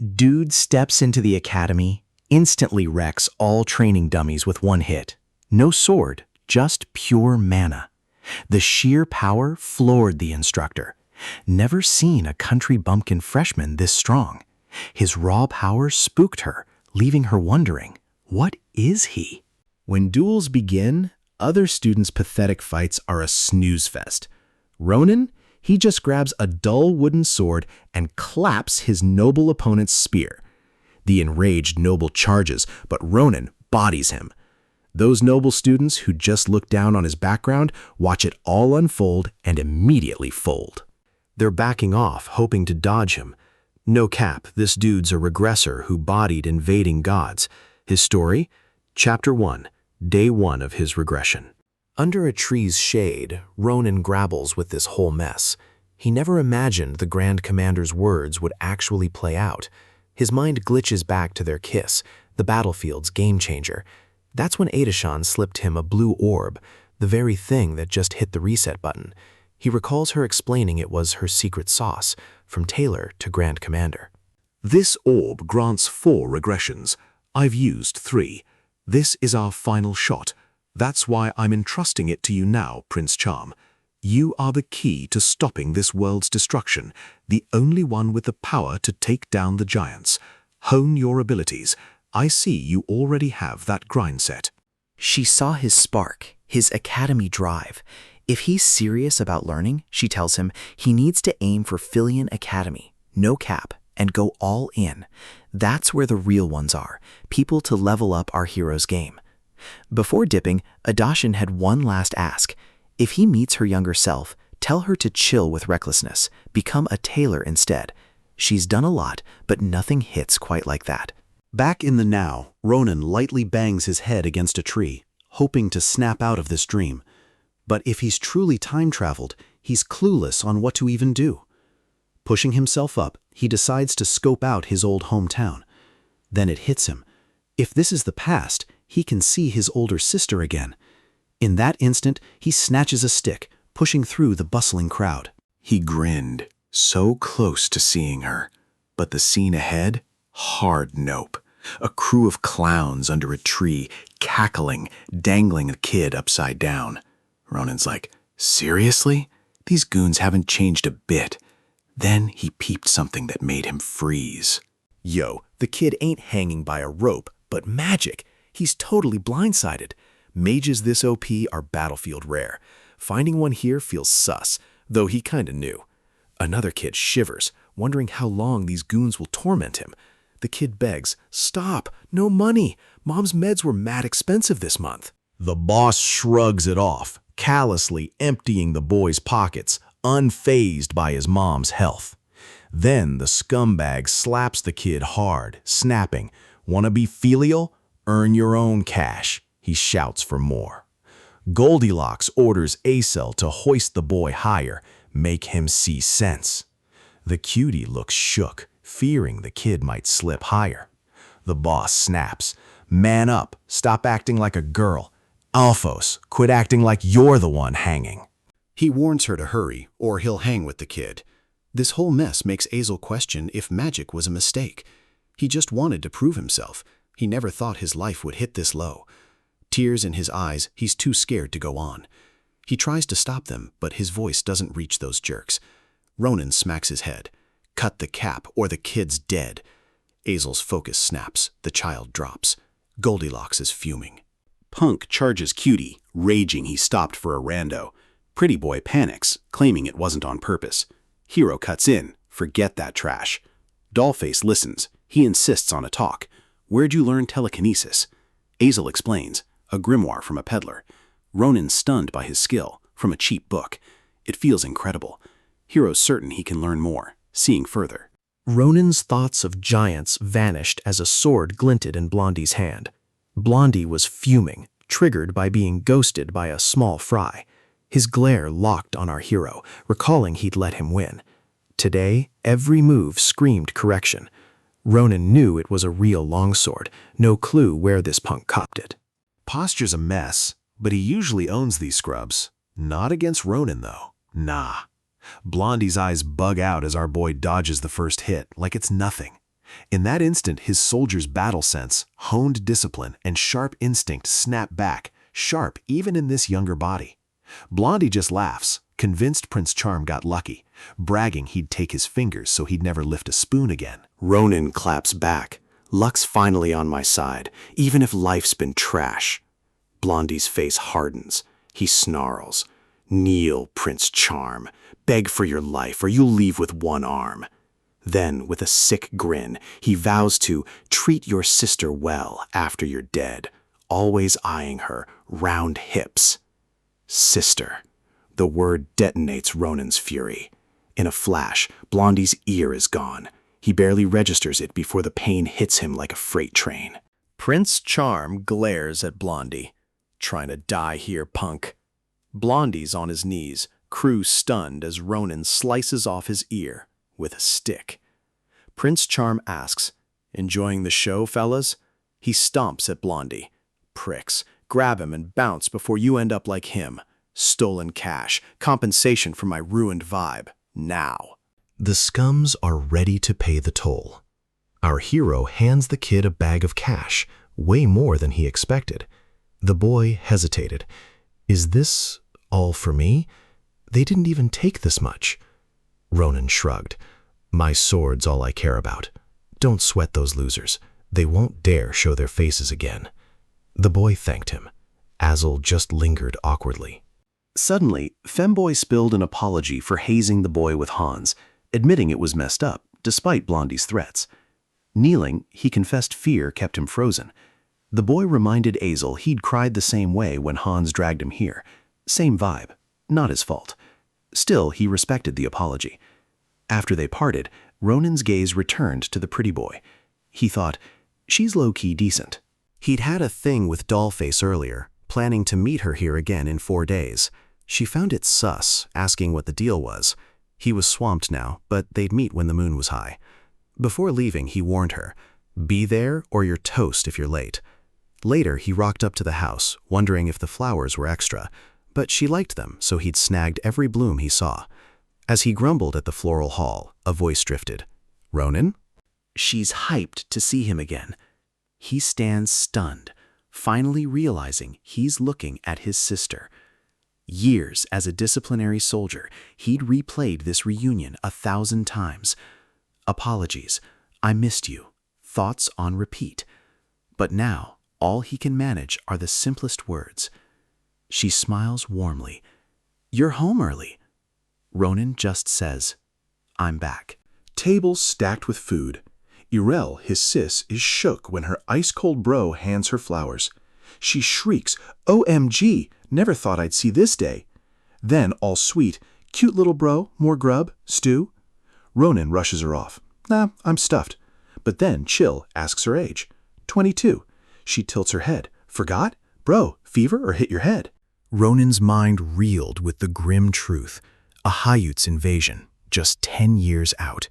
Dude steps into the academy, instantly wrecks all training dummies with one hit. No sword, just pure mana. The sheer power floored the instructor. Never seen a country bumpkin freshman this strong. His raw power spooked her, leaving her wondering, what is he? When duels begin, other students' pathetic fights are a snooze fest. Ronin, he just grabs a dull wooden sword and claps his noble opponent's spear. The enraged noble charges, but Ronin bodies him. Those noble students who just look down on his background watch it all unfold and immediately fold. They're backing off, hoping to dodge him. No cap, this dude's a regressor who bodied invading gods. His story? Chapter 1, Day 1 of his regression. Under a tree's shade, Ronin grapples with this whole mess. He never imagined the Grand Commander's words would actually play out. His mind glitches back to their kiss, the battlefield's game-changer. That's when Adashan slipped him a blue orb, the very thing that just hit the reset button. He recalls her explaining it was her secret sauce, from Taylor to Grand Commander. This orb grants 4 regressions. I've used 3. This is our final shot. That's why I'm entrusting it to you now, Prince Charm. You are the key to stopping this world's destruction, the only one with the power to take down the giants. Hone your abilities. I see you already have that grind set. She saw his spark, his academy drive. If he's serious about learning, she tells him, he needs to aim for Filion Academy, no cap, and go all in. That's where the real ones are, people to level up our hero's game. Before dipping, Adashan had one last ask. If he meets her younger self, tell her to chill with recklessness, become a tailor instead. She's done a lot, but nothing hits quite like that. Back in the now, Ronin lightly bangs his head against a tree, hoping to snap out of this dream. But if he's truly time-traveled, he's clueless on what to even do. Pushing himself up, he decides to scope out his old hometown. Then it hits him. If this is the past, he can see his older sister again. In that instant, he snatches a stick, pushing through the bustling crowd. He grinned, so close to seeing her. But the scene ahead? Hard nope. A crew of clowns under a tree, cackling, dangling a kid upside down. Ronin's like, seriously? These goons haven't changed a bit. Then he peeped something that made him freeze. Yo, the kid ain't hanging by a rope, but magic. He's totally blindsided. Mages this OP are battlefield rare. Finding one here feels sus, though he kinda knew. Another kid shivers, wondering how long these goons will torment him. The kid begs, stop, no money. Mom's meds were mad expensive this month. The boss shrugs it off, callously emptying the boy's pockets, unfazed by his mom's health. Then the scumbag slaps the kid hard, snapping, "Wanna be filial? Earn your own cash." He shouts for more. Goldilocks orders Acel to hoist the boy higher, make him see sense. The cutie looks shook, fearing the kid might slip higher. The boss snaps, "Man up, stop acting like a girl. Alphos, quit acting like you're the one hanging." He warns her to hurry, or he'll hang with the kid. This whole mess makes Azel question if magic was a mistake. He just wanted to prove himself. He never thought his life would hit this low. Tears in his eyes, he's too scared to go on. He tries to stop them, but his voice doesn't reach those jerks. Ronin smacks his head. Cut the cap, or the kid's dead. Azel's focus snaps. The child drops. Goldilocks is fuming. Punk charges Cutie, raging he stopped for a rando. Pretty boy panics, claiming it wasn't on purpose. Hero cuts in. Forget that trash. Dollface listens. He insists on a talk. Where'd you learn telekinesis? Azel explains. A grimoire from a peddler. Ronin's stunned by his skill, from a cheap book. It feels incredible. Hero's certain he can learn more, seeing further. Ronin's thoughts of giants vanished as a sword glinted in Blondie's hand. Blondie was fuming, triggered by being ghosted by a small fry. His glare locked on our hero, recalling he'd let him win. Today, every move screamed correction. Ronin knew it was a real longsword, no clue where this punk copped it. Posture's a mess, but he usually owns these scrubs. Not against Ronin, though. Nah. Blondie's eyes bug out as our boy dodges the first hit, like it's nothing. In that instant, his soldier's battle sense, honed discipline, and sharp instinct snap back, sharp even in this younger body. Blondie just laughs, convinced Prince Charm got lucky, bragging he'd take his fingers so he'd never lift a spoon again. Ronan claps back. Luck's finally on my side, even if life's been trash. Blondie's face hardens. He snarls. Kneel, Prince Charm. Beg for your life, or you'll leave with one arm. Then, with a sick grin, he vows to treat your sister well after you're dead, always eyeing her round hips. Sister. The word detonates Ronan's fury. In a flash, Blondie's ear is gone. He barely registers it before the pain hits him like a freight train. Prince Charm glares at Blondie. Trying to die here, punk. Blondie's on his knees, crew stunned as Ronan slices off his ear with a stick. Prince Charm asks, "Enjoying the show, fellas?" He stomps at Blondie. "Pricks, grab him and bounce before you end up like him. Stolen cash, compensation for my ruined vibe, now." The scums are ready to pay the toll. Our hero hands the kid a bag of cash, way more than he expected. The boy hesitated. Is this all for me? They didn't even take this much. Ronan shrugged. My sword's all I care about. Don't sweat those losers. They won't dare show their faces again. The boy thanked him. Azel just lingered awkwardly. Suddenly, Femboy spilled an apology for hazing the boy with Hans, admitting it was messed up, despite Blondie's threats. Kneeling, he confessed fear kept him frozen. The boy reminded Azel he'd cried the same way when Hans dragged him here. Same vibe. Not his fault. Still, he respected the apology. After they parted, Ronan's gaze returned to the pretty boy. He thought, she's low-key decent. He'd had a thing with Dollface earlier, planning to meet her here again in 4 days. She found it sus, asking what the deal was. He was swamped now, but they'd meet when the moon was high. Before leaving, he warned her, be there or you're toast if you're late. Later, he rocked up to the house, wondering if the flowers were extra, but she liked them, so he'd snagged every bloom he saw. As he grumbled at the floral hall, a voice drifted. Ronan? She's hyped to see him again. He stands stunned, finally realizing he's looking at his sister. Years as a disciplinary soldier, he'd replayed this reunion 1,000 times. Apologies, I missed you, thoughts on repeat. But now, all he can manage are the simplest words. She smiles warmly. You're home early. Ronan just says, I'm back. Tables stacked with food. Irel, his sis, is shook when her ice-cold bro hands her flowers. She shrieks, OMG, never thought I'd see this day. Then, all sweet, cute little bro, more grub, stew? Ronan rushes her off. Nah, I'm stuffed. But then Chill asks her age. 22. She tilts her head. Forgot? Bro, fever or hit your head? Ronan's mind reeled with the grim truth. A Hayut's invasion, just 10 years out.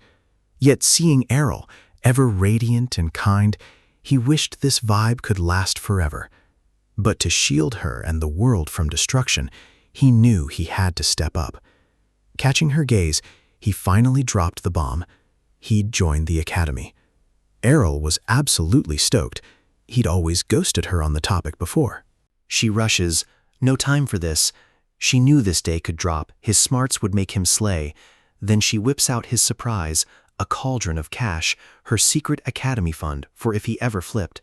Yet seeing Errol, ever radiant and kind, he wished this vibe could last forever. But to shield her and the world from destruction, he knew he had to step up. Catching her gaze, he finally dropped the bomb. He'd joined the academy. Errol was absolutely stoked. He'd always ghosted her on the topic before. She rushes, no time for this. She knew this day could drop, his smarts would make him slay. Then she whips out his surprise, a cauldron of cash, her secret academy fund for if he ever flipped.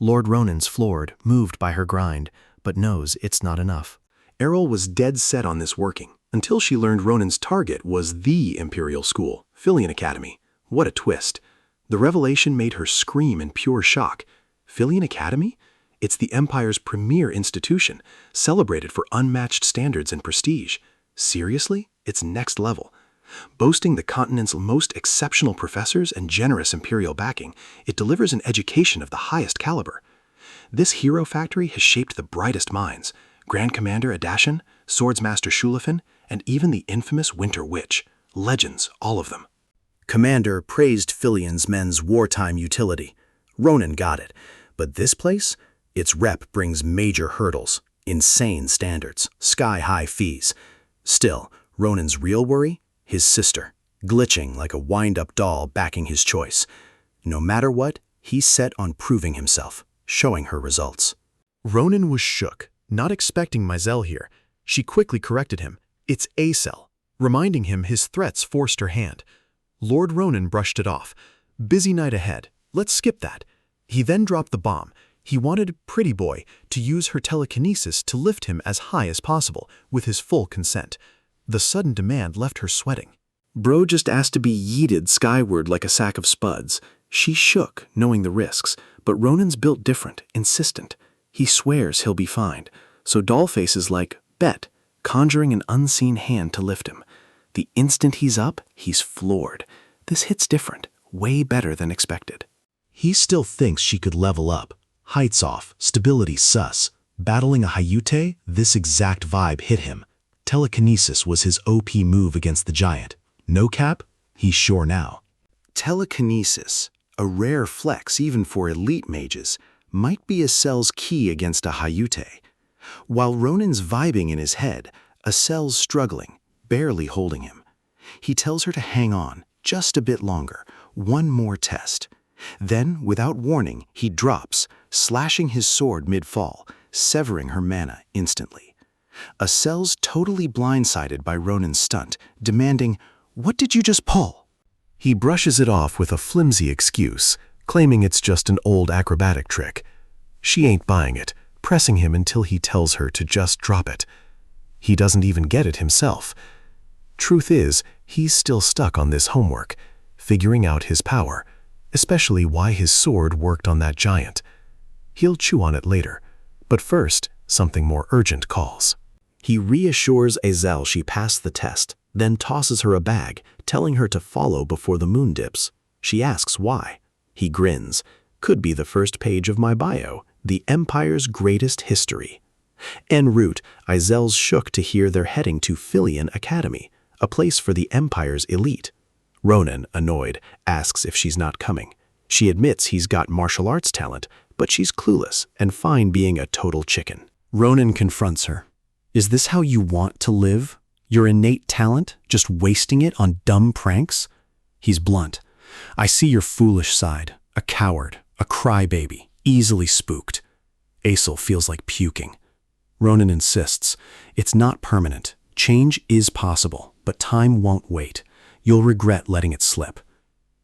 Lord Ronan's floored, moved by her grind, but knows it's not enough. Errol was dead set on this working, until she learned Ronan's target was the Imperial School, Filian Academy. What a twist. The revelation made her scream in pure shock. Filian Academy? It's the Empire's premier institution, celebrated for unmatched standards and prestige. Seriously? It's next level. Boasting the continent's most exceptional professors and generous imperial backing, it delivers an education of the highest caliber. This hero factory has shaped the brightest minds, Grand Commander Adashan, Swordsmaster Shulafin, and even the infamous Winter Witch. Legends, all of them. Commander praised Filian's men's wartime utility. Ronan got it. But this place? Its rep brings major hurdles, insane standards, sky-high fees. Still, Ronan's real worry? His sister, glitching like a wind-up doll backing his choice. No matter what, he's set on proving himself, showing her results. Ronan was shook, not expecting Mizell here. She quickly corrected him. It's a cell, reminding him his threats forced her hand. Lord Ronan brushed it off. Busy night ahead. Let's skip that. He then dropped the bomb. He wanted Pretty Boy to use her telekinesis to lift him as high as possible, with his full consent. The sudden demand left her sweating. Bro just asked to be yeeted skyward like a sack of spuds. She shook, knowing the risks, but Ronan's built different, insistent. He swears he'll be fine, so Dollface is like, bet, conjuring an unseen hand to lift him. The instant he's up, he's floored. This hit's different, way better than expected. He still thinks she could level up. Heights off, stability sus. Battling a Hayute, this exact vibe hit him. Telekinesis was his OP move against the giant. No cap? He's sure now. Telekinesis, a rare flex even for elite mages, might be Asel's key against a Hayute. While Ronan's vibing in his head, Asel's struggling, barely holding him. He tells her to hang on, just a bit longer, one more test. Then, without warning, he drops, slashing his sword mid-fall, severing her mana instantly. Asel's totally blindsided by Ronan's stunt, demanding, "What did you just pull?" He brushes it off with a flimsy excuse, claiming it's just an old acrobatic trick. She ain't buying it, pressing him until he tells her to just drop it. He doesn't even get it himself. Truth is, he's still stuck on this homework, figuring out his power, especially why his sword worked on that giant. He'll chew on it later, but first, something more urgent calls. He reassures Azel she passed the test, then tosses her a bag, telling her to follow before the moon dips. She asks why. He grins. Could be the first page of my bio, the Empire's greatest history. En route, Azel's shook to hear they're heading to Filian Academy, a place for the Empire's elite. Ronan, annoyed, asks if she's not coming. She admits he's got martial arts talent, but she's clueless and fine being a total chicken. Ronan confronts her. Is this how you want to live? Your innate talent, just wasting it on dumb pranks? He's blunt. I see your foolish side, a coward, a crybaby, easily spooked. Aesel feels like puking. Ronan insists. It's not permanent. Change is possible, but time won't wait. You'll regret letting it slip.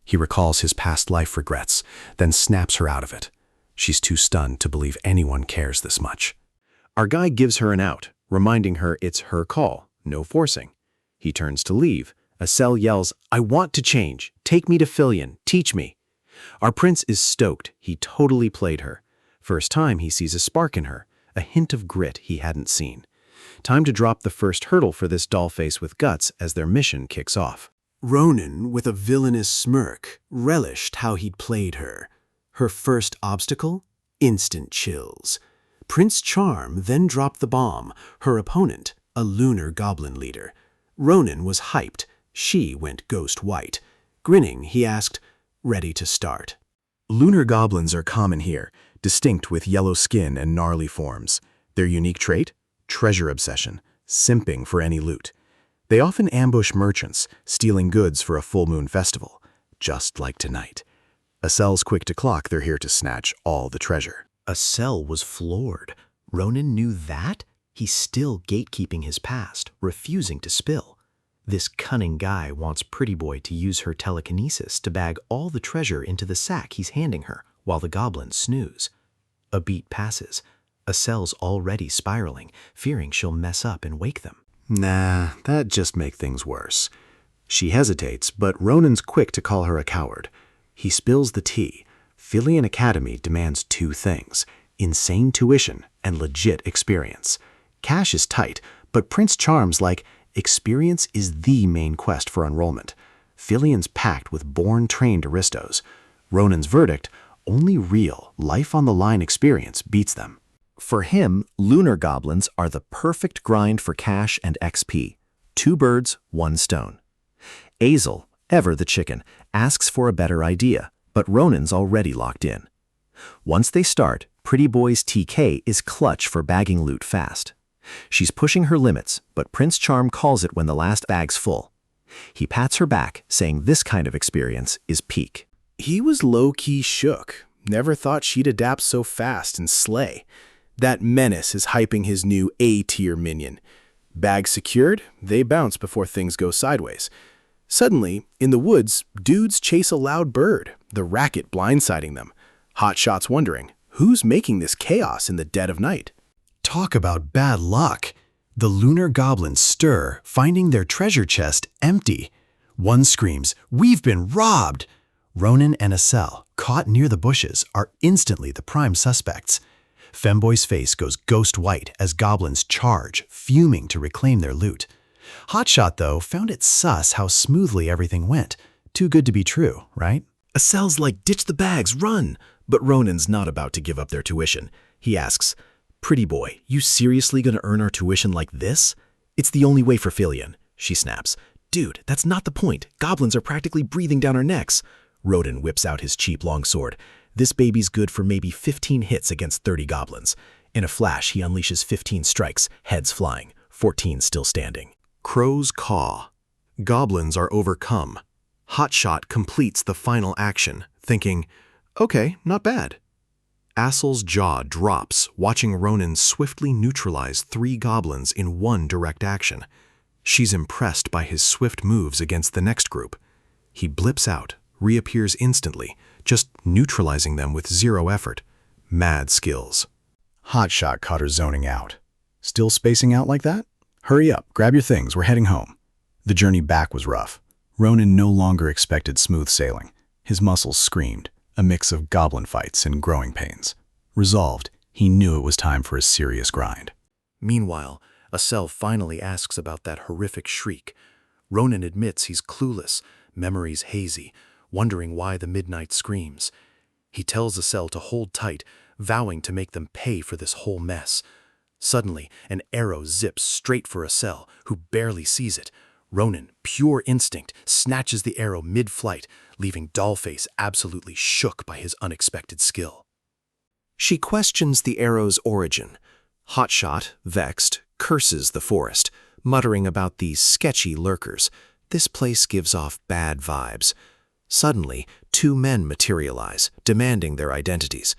He recalls his past life regrets, then snaps her out of it. She's too stunned to believe anyone cares this much. Our guy gives her an out, reminding her it's her call, no forcing. He turns to leave. Asel yells, "I want to change. Take me to Filian. Teach me." Our prince is stoked. He totally played her. First time he sees a spark in her, a hint of grit he hadn't seen. Time to drop the first hurdle for this dollface with guts as their mission kicks off. Ronan, with a villainous smirk, relished how he'd played her. Her first obstacle? Instant chills. Prince Charm then dropped the bomb, her opponent, a lunar goblin leader. Ronan was hyped. She went ghost white. Grinning, he asked, "Ready to start?" Lunar goblins are common here, distinct with yellow skin and gnarly forms. Their unique trait? Treasure obsession, simping for any loot. They often ambush merchants, stealing goods for a full moon festival, just like tonight. Asel's quick to clock they're here to snatch all the treasure. Asel was floored. Ronan knew that? He's still gatekeeping his past, refusing to spill. This cunning guy wants Pretty Boy to use her telekinesis to bag all the treasure into the sack he's handing her, while the goblins snooze. A beat passes. Asel's already spiraling, fearing she'll mess up and wake them. Nah, that'd just make things worse. She hesitates, but Ronan's quick to call her a coward. He spills the tea. Filian Academy demands two things: insane tuition and legit experience. Cash is tight, but Prince Charm's like, experience is the main quest for enrollment. Filian's packed with born-trained aristos. Ronan's verdict, only real, life-on-the-line experience beats them. For him, lunar goblins are the perfect grind for cash and XP. 2 birds, 1 stone. Azel, ever the chicken, asks for a better idea, but Ronan's already locked in. Once they start, Pretty Boy's TK is clutch for bagging loot fast. She's pushing her limits, but Prince Charm calls it when the last bag's full. He pats her back, saying this kind of experience is peak. He was low-key shook. Never thought she'd adapt so fast and slay. That menace is hyping his new A-tier minion. Bag secured, they bounce before things go sideways. Suddenly, in the woods, dudes chase a loud bird, the racket blindsiding them. Hotshot's wondering, who's making this chaos in the dead of night? Talk about bad luck. The lunar goblins stir, finding their treasure chest empty. One screams, "We've been robbed!" Ronan and Acel, caught near the bushes, are instantly the prime suspects. Femboy's face goes ghost white as goblins charge, fuming to reclaim their loot. Hotshot, though, found it sus how smoothly everything went. Too good to be true, right? Acel's like, ditch the bags, run! But Ronan's not about to give up their tuition. He asks, "Pretty boy, you seriously gonna earn our tuition like this?" "It's the only way for Filion," she snaps. "Dude, that's not the point. Goblins are practically breathing down our necks." Ronan whips out his cheap longsword. This baby's good for maybe 15 hits against 30 goblins. In a flash, he unleashes 15 strikes, heads flying, 14 still standing. Crows caw. Goblins are overcome. Hotshot completes the final action, thinking, okay, not bad. Acel's jaw drops, watching Ronan swiftly neutralize 3 goblins in one direct action. She's impressed by his swift moves against the next group. He blips out, reappears instantly, just neutralizing them with 0 effort. Mad skills. Hotshot caught her zoning out. Still spacing out like that? Hurry up, grab your things, we're heading home. The journey back was rough. Ronan no longer expected smooth sailing. His muscles screamed, a mix of goblin fights and growing pains. Resolved, he knew it was time for a serious grind. Meanwhile, Acel finally asks about that horrific shriek. Ronan admits he's clueless, memories hazy, wondering why the midnight screams. He tells Acel to hold tight, vowing to make them pay for this whole mess. Suddenly, an arrow zips straight for Acel, who barely sees it. Ronan, pure instinct, snatches the arrow mid-flight, leaving Dollface absolutely shook by his unexpected skill. She questions the arrow's origin. Hotshot, vexed, curses the forest, muttering about these sketchy lurkers. This place gives off bad vibes. Suddenly, 2 men materialize, demanding their identities.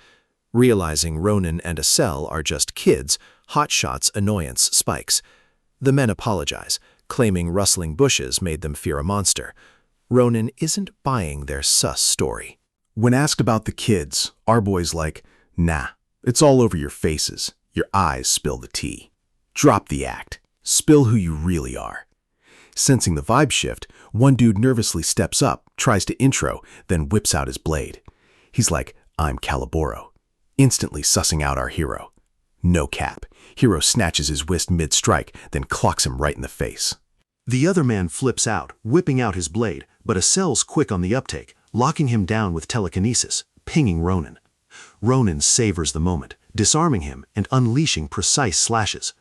Realizing Ronan and Acel are just kids, Hotshot's annoyance spikes. The men apologize, claiming rustling bushes made them fear a monster. Ronan isn't buying their sus story. When asked about the kids, our boy's like, "Nah, it's all over your faces. Your eyes spill the tea. Drop the act. Spill who you really are." Sensing the vibe shift, one dude nervously steps up, tries to intro, then whips out his blade. He's like, "I'm Caliboro," instantly sussing out our hero. No cap. Hero snatches his wrist mid-strike, then clocks him right in the face. The other man flips out, whipping out his blade, but Acel's quick on the uptake, locking him down with telekinesis, pinging Ronan. Ronan savors the moment, disarming him and unleashing precise slashes.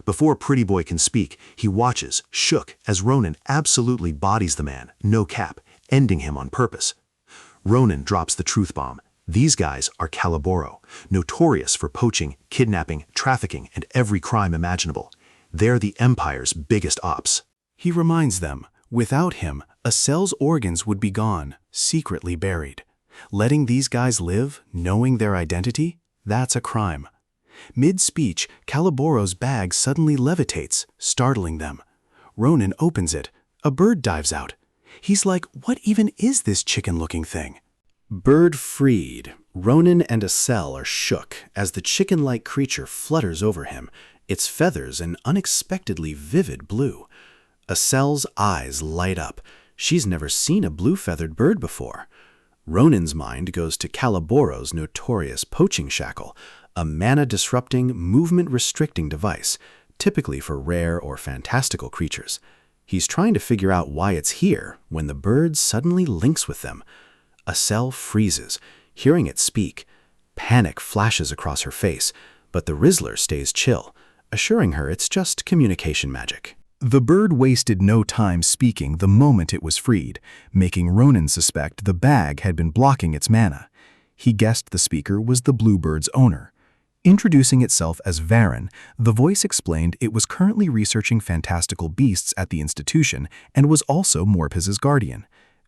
Before Pretty Boy can speak, he watches, shook, as Ronan absolutely bodies the man, no cap, ending him on purpose. Ronan drops the truth bomb. These guys are Caliboro, notorious for poaching, kidnapping, trafficking, and every crime imaginable. They're the Empire's biggest ops. He reminds them, without him, Acel's organs would be gone, secretly buried. Letting these guys live, knowing their identity, that's a crime. Mid-speech, Caliboro's bag suddenly levitates, startling them. Ronan opens it. A bird dives out. He's like, what even is this chicken-looking thing? Bird freed, Ronan and Acel are shook as the chicken-like creature flutters over him, its feathers an unexpectedly vivid blue. Acel's eyes light up. She's never seen a blue-feathered bird before. Ronan's mind goes to Caliboro's notorious poaching shackle, a mana-disrupting, movement-restricting device, typically for rare or fantastical creatures. He's trying to figure out why it's here when the bird suddenly links with them. Acel freezes, hearing it speak. Panic flashes across her face, but the Rizzler stays chill, assuring her it's just communication magic. The bird wasted no time speaking the moment it was freed, making Ronan suspect the bag had been blocking its mana. He guessed the speaker was the bluebird's owner. Introducing itself as Varen, the voice explained it was currently researching fantastical beasts at the institution and was also Morpez's guardian.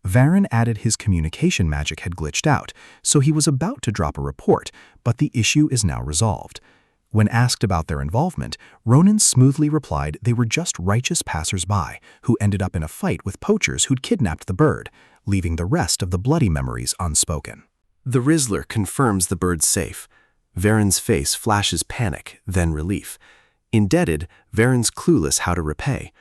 Varen added his communication magic had glitched out, so he was about to drop a report, but the issue is now resolved. When asked about their involvement, Ronan smoothly replied they were just righteous passers-by who ended up in a fight with poachers who'd kidnapped the bird, leaving the rest of the bloody memories unspoken. The Rizzler confirms the bird's safe. Varen's face flashes panic, then relief. Indebted, Varen's clueless how to repay.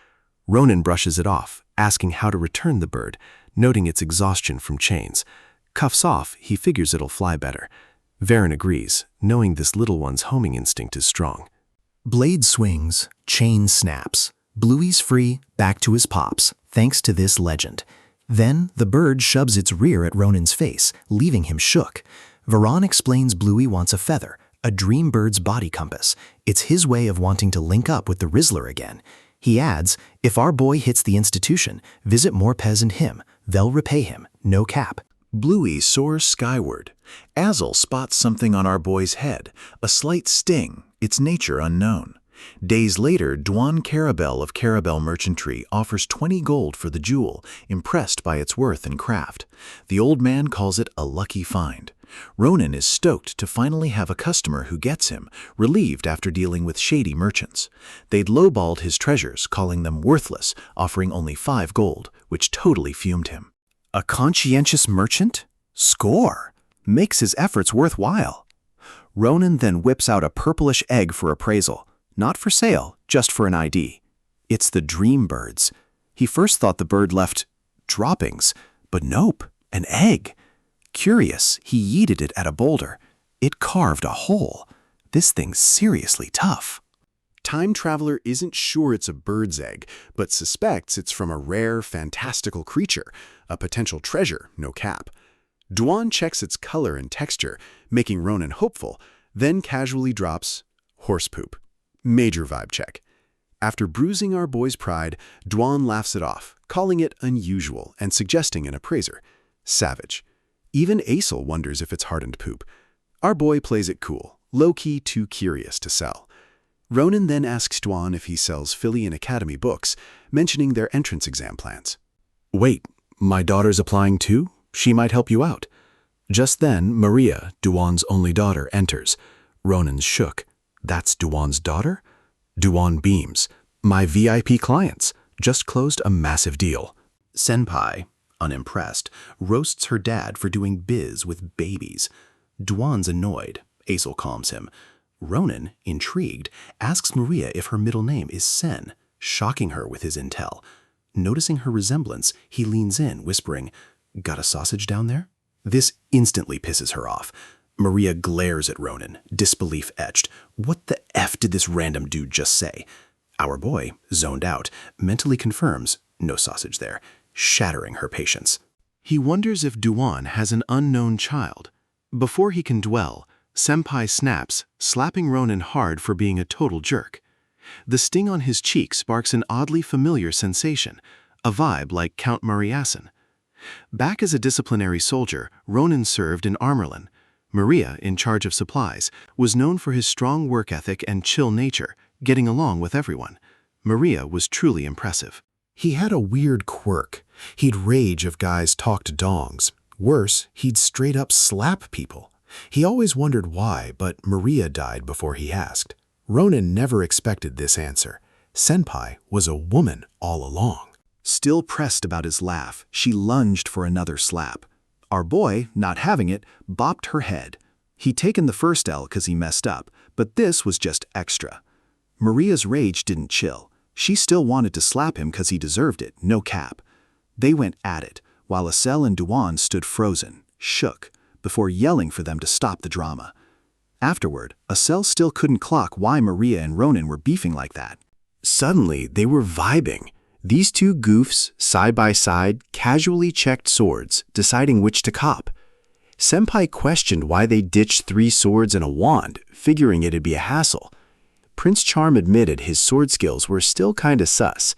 Ronan brushes it off, asking how to return the bird, noting its exhaustion from chains. Cuffs off, he figures it'll fly better. Varen agrees, knowing this little one's homing instinct is strong. Blade swings, chain snaps. Bluey's free, back to his pops, thanks to this legend. Then, the bird shoves its rear at Ronan's face, leaving him shook. Varan explains Bluey wants a feather, a dream bird's body compass. It's his way of wanting to link up with the Rizzler again. He adds, if our boy hits the institution, visit Morpez and him. They'll repay him, no cap. Bluey soars skyward. Azul spots something on our boy's head, a slight sting, its nature unknown. Days later, Dwan Carabel of Carabel Merchantry offers 20 gold for the jewel, impressed by its worth and craft. The old man calls it a lucky find. Ronan is stoked to finally have a customer who gets him, relieved after dealing with shady merchants. They'd lowballed his treasures, calling them worthless, offering only 5 gold, which totally fumed him. A conscientious merchant? Score! Makes his efforts worthwhile. Ronan then whips out a purplish egg for appraisal. Not for sale, just for an ID. It's the dream bird's. He first thought the bird left droppings, but nope, an egg. Curious, he yeeted it at a boulder. It carved a hole. This thing's seriously tough. Time Traveler isn't sure it's a bird's egg, but suspects it's from a rare, fantastical creature, a potential treasure, no cap. Dwan checks its color and texture, making Ronan hopeful, then casually drops horse poop. Major vibe check. After bruising our boy's pride, Dwan laughs it off, calling it unusual and suggesting an appraiser. Savage. Even Aesel wonders if it's hardened poop. Our boy plays it cool, low-key too curious to sell. Ronan then asks Dwan if he sells Philian Academy books, mentioning their entrance exam plans. Wait, my daughter's applying too? She might help you out. Just then, Maria, Dwan's only daughter, enters. Ronan's shook. That's Dwan's daughter? Dwan beams. My VIP clients. Just closed a massive deal. Senpai, unimpressed, roasts her dad for doing biz with babies. Dwan's annoyed. Aesel calms him. Ronan, intrigued, asks Maria if her middle name is Sen, shocking her with his intel. Noticing her resemblance, he leans in, whispering, "Got a sausage down there?" This instantly pisses her off. Maria glares at Ronan, disbelief etched. What the F did this random dude just say? Our boy, zoned out, mentally confirms, no sausage there, shattering her patience. He wonders if Dwan has an unknown child. Before he can dwell, Senpai snaps, slapping Ronan hard for being a total jerk. The sting on his cheek sparks an oddly familiar sensation, a vibe like Count Muriasin. Back as a disciplinary soldier, Ronan served in Armerlin. Maria, in charge of supplies, was known for his strong work ethic and chill nature, getting along with everyone. Maria was truly impressive. He had a weird quirk. He'd rage if guys talked dongs. Worse, he'd straight up slap people. He always wondered why, but Maria died before he asked. Ronan never expected this answer. Senpai was a woman all along. Still pressed about his laugh, she lunged for another slap. Our boy, not having it, bopped her head. He'd taken the first L because he messed up, but this was just extra. Maria's rage didn't chill. She still wanted to slap him because he deserved it, no cap. They went at it, while Aesel and Dwan stood frozen, shook, before yelling for them to stop the drama. Afterward, Aesel still couldn't clock why Maria and Ronan were beefing like that. Suddenly, they were vibing. These two goofs, side by side, casually checked swords, deciding which to cop. Senpai questioned why they ditched 3 swords and a wand, figuring it'd be a hassle. Prince Charm admitted his sword skills were still kinda sus.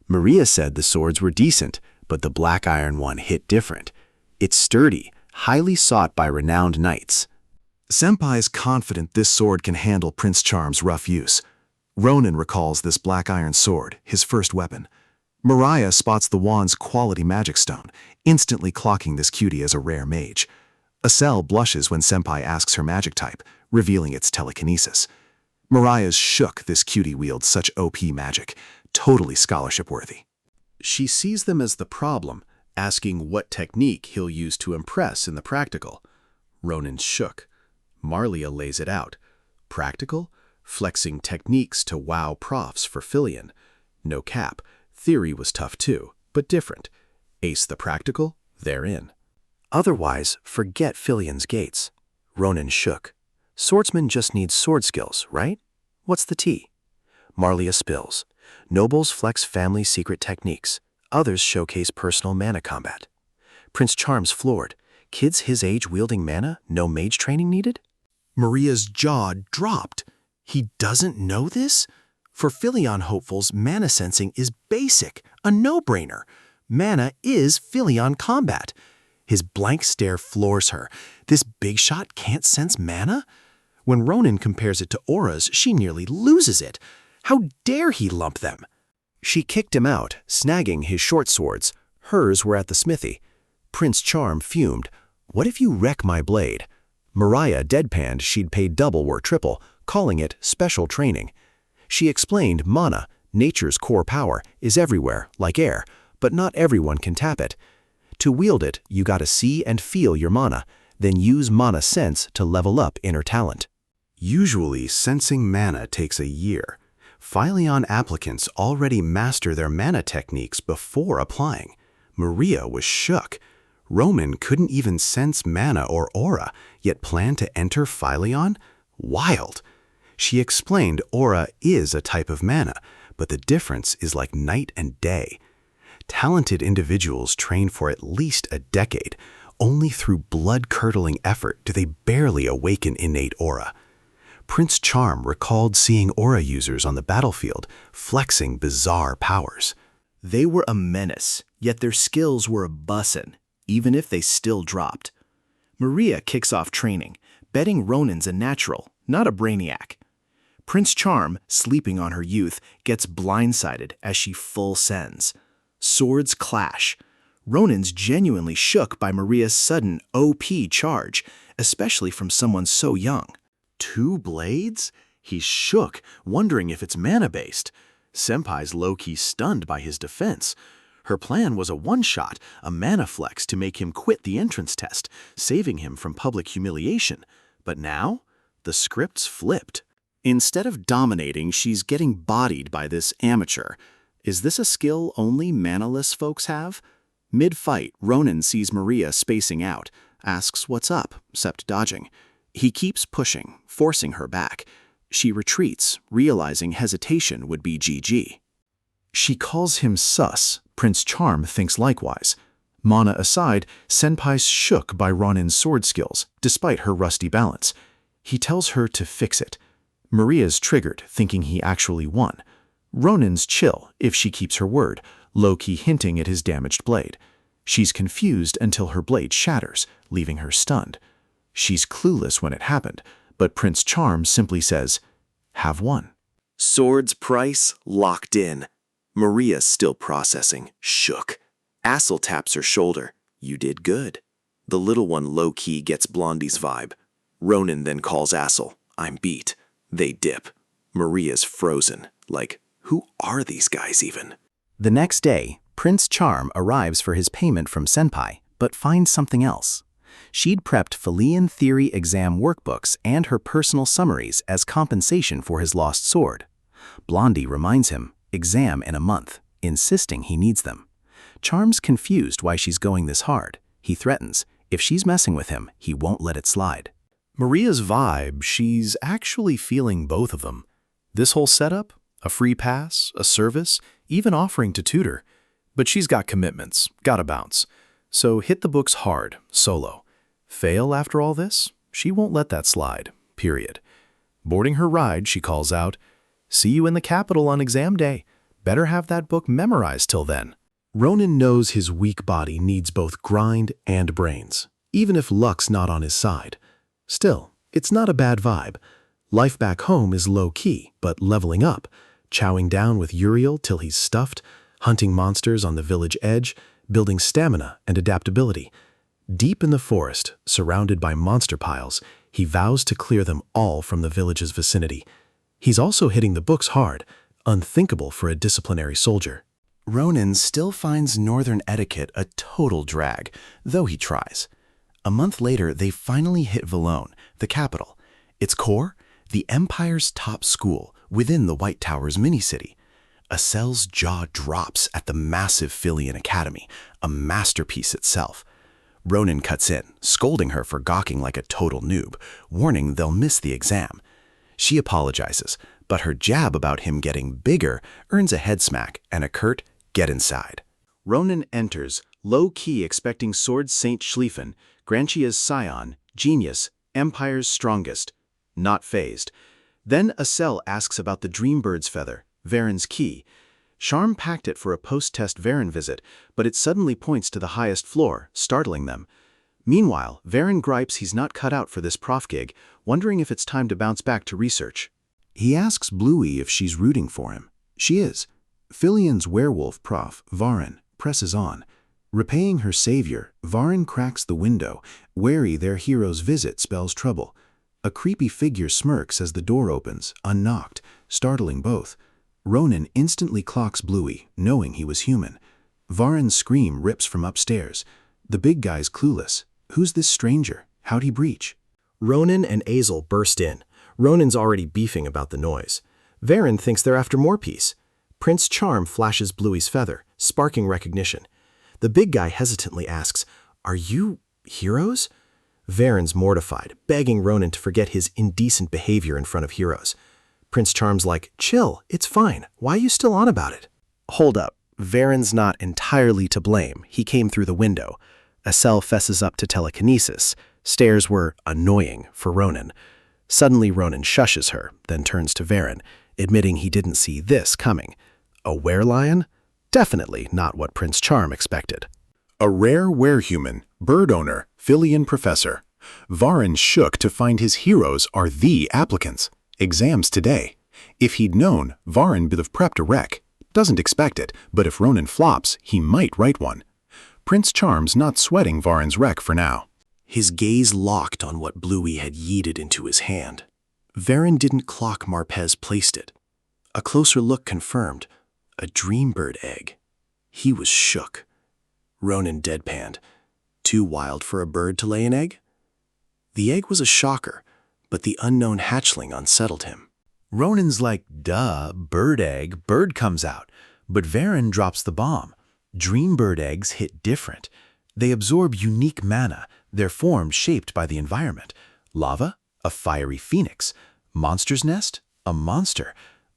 Maria said the swords were decent, but the black iron one hit different. It's sturdy, highly sought by renowned knights. Senpai's confident this sword can handle Prince Charm's rough use. Ronan recalls this black iron sword, his first weapon. Mariah spots the wand's quality magic stone, instantly clocking this cutie as a rare mage. Asel blushes when Senpai asks her magic type, revealing its telekinesis. Mariah's shook this cutie wields such OP magic, totally scholarship-worthy. She sees them as the problem, asking what technique he'll use to impress in the practical. Ronan's shook. Marlia lays it out. Practical? Flexing techniques to wow profs for Filion. No cap. Theory was tough too, but different. Ace the practical? They're in. Otherwise, forget Filion's gates. Ronan shook. Swordsman just needs sword skills, right? What's the tea? Marlia spills. Nobles flex family secret techniques. Others showcase personal mana combat. Prince Charm's floored. Kids his age wielding mana, no mage training needed? Maria's jaw dropped. He doesn't know this? For Filion hopefuls, mana sensing is basic, a no-brainer. Mana is Filion combat. His blank stare floors her. This big shot can't sense mana? When Ronan compares it to auras, she nearly loses it. How dare he lump them? She kicked him out, snagging his short swords. Hers were at the smithy. Prince Charm fumed. What if you wreck my blade? Mariah deadpanned she'd paid double or triple, calling it special training. She explained mana, nature's core power, is everywhere, like air, but not everyone can tap it. To wield it, you gotta see and feel your mana, then use mana sense to level up inner talent. Usually, sensing mana takes a year. Filion applicants already master their mana techniques before applying. Maria was shook. Roman couldn't even sense mana or aura, yet planned to enter Filion? Wild! She explained aura is a type of mana, but the difference is like night and day. Talented individuals train for at least a decade. Only through blood-curdling effort do they barely awaken innate aura. Prince Charm recalled seeing aura users on the battlefield, flexing bizarre powers. They were a menace, yet their skills were a bussin', even if they still dropped. Maria kicks off training, betting Ronan's a natural, not a brainiac. Prince Charm, sleeping on her youth, gets blindsided as she full sends. Swords clash. Ronan's genuinely shook by Maria's sudden OP charge, especially from someone so young. 2 blades? He's shook, wondering if it's mana-based. Senpai's low-key stunned by his defense. Her plan was a one-shot, a mana flex to make him quit the entrance test, saving him from public humiliation. But now, the script's flipped. Instead of dominating, she's getting bodied by this amateur. Is this a skill only manaless folks have? Mid-fight, Ronan sees Maria spacing out, asks what's up, except dodging. He keeps pushing, forcing her back. She retreats, realizing hesitation would be GG. She calls him sus. Prince Charm thinks likewise. Mana aside, Senpai's shook by Ronan's sword skills, despite her rusty balance. He tells her to fix it. Maria's triggered, thinking he actually won. Ronan's chill, if she keeps her word, low-key hinting at his damaged blade. She's confused until her blade shatters, leaving her stunned. She's clueless when it happened, but Prince Charm simply says, "Have won." Sword's price locked in. Maria's still processing, shook. Assel taps her shoulder. You did good. The little one low-key gets Blondie's vibe. Ronan then calls Assel. I'm beat. They dip. Maria's frozen. Like, who are these guys even? The next day, Prince Charm arrives for his payment from Senpai, but finds something else. She'd prepped Filion theory exam workbooks and her personal summaries as compensation for his lost sword. Blondie reminds him, exam in a month, insisting he needs them. Charm's confused why she's going this hard. He threatens, if she's messing with him, he won't let it slide. Maria's vibe, she's actually feeling both of them. This whole setup, a free pass, a service, even offering to tutor. But she's got commitments, gotta bounce. So hit the books hard, solo. Fail after all this? She won't let that slide, period. Boarding her ride, she calls out, see you in the capital on exam day. Better have that book memorized till then. Ronan knows his weak body needs both grind and brains, even if luck's not on his side. Still, it's not a bad vibe. Life back home is low-key, but leveling up, chowing down with Uriel till he's stuffed, hunting monsters on the village edge, building stamina and adaptability. Deep in the forest, surrounded by monster piles, he vows to clear them all from the village's vicinity. He's also hitting the books hard, unthinkable for a disciplinary soldier. Ronan still finds northern etiquette a total drag, though he tries. A month later, they finally hit Valone, the capital. Its core? The Empire's top school, within the White Tower's mini-city. Asel's jaw drops at the massive Filian Academy, a masterpiece itself. Ronan cuts in, scolding her for gawking like a total noob, warning they'll miss the exam. She apologizes, but her jab about him getting bigger earns a head smack and a curt, "Get inside." Ronan enters, low-key expecting Sword Saint Schlieffen, Grantia's scion, genius, Empire's strongest. Not fazed. Then Asel asks about the Dreambird's feather, Varen's key. Charm packed it for a post-test Varen visit, but it suddenly points to the highest floor, startling them. Meanwhile, Varen gripes he's not cut out for this prof gig, wondering if it's time to bounce back to research. He asks Bluey if she's rooting for him. She is. Filian's werewolf prof, Varen, presses on. Repaying her savior, Varen cracks the window, wary their hero's visit spells trouble. A creepy figure smirks as the door opens, unknocked, startling both. Ronan instantly clocks Bluey, knowing he was human. Varen's scream rips from upstairs. The big guy's clueless. Who's this stranger? How'd he breach? Ronan and Azel burst in. Ronan's already beefing about the noise. Varen thinks they're after more peace. Prince Charm flashes Bluey's feather, sparking recognition. The big guy hesitantly asks, "Are you heroes?" Varen's mortified, begging Ronan to forget his indecent behavior in front of heroes. Prince Charm's like, "Chill, it's fine. Why are you still on about it?" Hold up. Varen's not entirely to blame. He came through the window. Asel fesses up to telekinesis. Stares were annoying for Ronan. Suddenly Ronan shushes her, then turns to Varen, admitting he didn't see this coming. A werelion? Definitely not what Prince Charm expected. A rare werehuman, bird owner, Filian professor. Varen shook to find his heroes are the applicants. Exams today. If he'd known, Varen would have prepped a rec. Doesn't expect it, but if Ronan flops, he might write one. Prince Charm's not sweating Varen's rec for now. His gaze locked on what Bluey had yeeted into his hand. Varen didn't clock Marpez placed it. A closer look confirmed. A Dreambird egg. He was shook. Ronan deadpanned. Too wild for a bird to lay an egg? The egg was a shocker, but the unknown hatchling unsettled him. Ronan's like, duh, bird egg, bird comes out. But Varen drops the bomb. Dreambird eggs hit different. They absorb unique mana, their form shaped by the environment. Lava? A fiery phoenix. Monster's nest? A monster.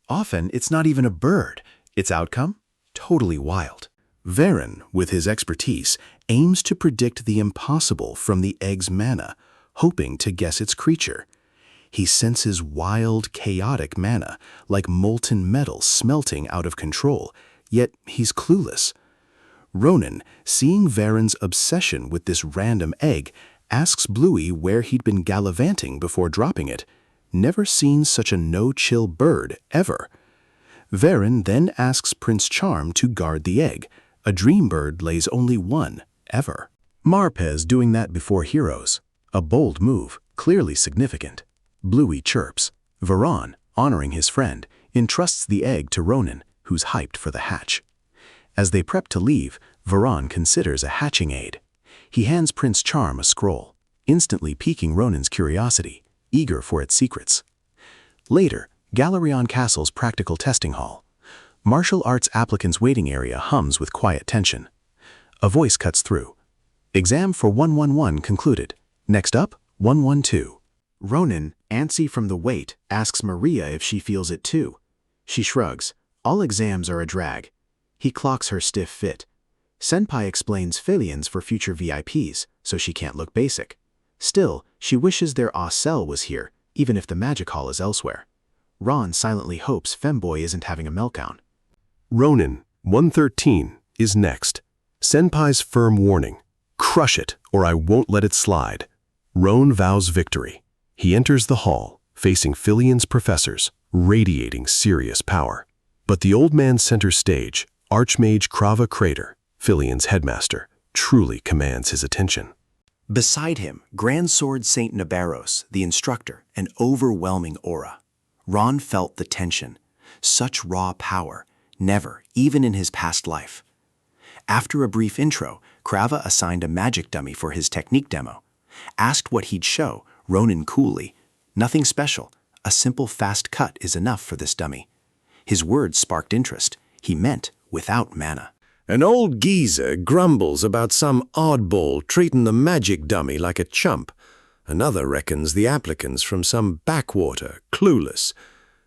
Often, it's not even a bird. Its outcome? Totally wild. Varen, with his expertise, aims to predict the impossible from the egg's mana, hoping to guess its creature. He senses wild, chaotic mana, like molten metal smelting out of control, yet he's clueless. Ronan, seeing Varen's obsession with this random egg, asks Bluey where he'd been gallivanting before dropping it. Never seen such a no-chill bird, ever. Varen then asks Prince Charm to guard the egg. A Dreambird lays only one, ever. Marpez doing that before heroes. A bold move, clearly significant. Bluey chirps. Varan, honoring his friend, entrusts the egg to Ronan, who's hyped for the hatch. As they prep to leave, Varan considers a hatching aid. He hands Prince Charm a scroll, instantly piquing Ronan's curiosity, eager for its secrets. Later, Galerion Castle's practical testing hall. Martial arts applicants' waiting area hums with quiet tension. A voice cuts through. Exam for 111 concluded. Next up, 112. Ronan, antsy from the wait, asks Maria if she feels it too. She shrugs. All exams are a drag. He clocks her stiff fit. Senpai explains Filians for future VIPs, so she can't look basic. Still, she wishes their Asel was here, even if the magic hall is elsewhere. Ron silently hopes Femboy isn't having a meltdown. Ronan, 113, is next. Senpai's firm warning. Crush it, or I won't let it slide. Roan vows victory. He enters the hall, facing Filian's professors, radiating serious power. But the old man center stage, Archmage Krava Crater, Filian's headmaster, truly commands his attention. Beside him, Grand Sword Saint Nabaros, the instructor, an overwhelming aura. Ron felt the tension. Such raw power, never, even in his past life. After a brief intro, Krava assigned a magic dummy for his technique demo. Asked what he'd show, Ronan coolly, "Nothing special. A simple fast cut is enough for this dummy." His words sparked interest. He meant without mana. An old geezer grumbles about some oddball treating the magic dummy like a chump. Another reckons the applicant's from some backwater, clueless.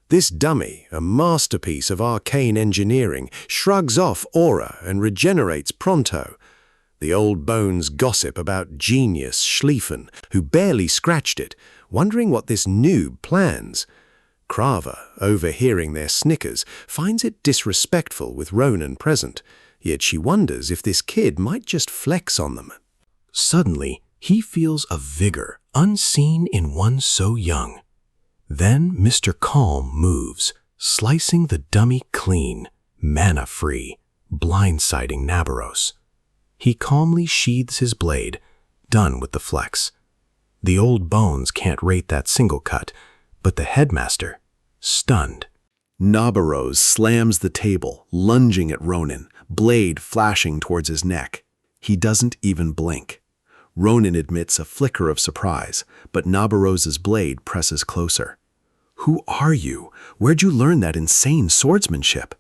This dummy, a masterpiece of arcane engineering, shrugs off aura and regenerates pronto. The old bones gossip about genius Schlieffen, who barely scratched it, wondering what this noob plans. Krava, overhearing their snickers, finds it disrespectful with Ronan present, yet she wonders if this kid might just flex on them. Suddenly, he feels a vigor unseen in one so young. Then Mr. Calm moves, slicing the dummy clean, mana-free, blindsiding Nabaros. He calmly sheathes his blade, done with the flex. The old bones can't rate that single cut, but the headmaster, stunned. Nabaros slams the table, lunging at Ronan, blade flashing towards his neck. He doesn't even blink. Ronan admits a flicker of surprise, but Nabaros's blade presses closer. "Who are you? Where'd you learn that insane swordsmanship?"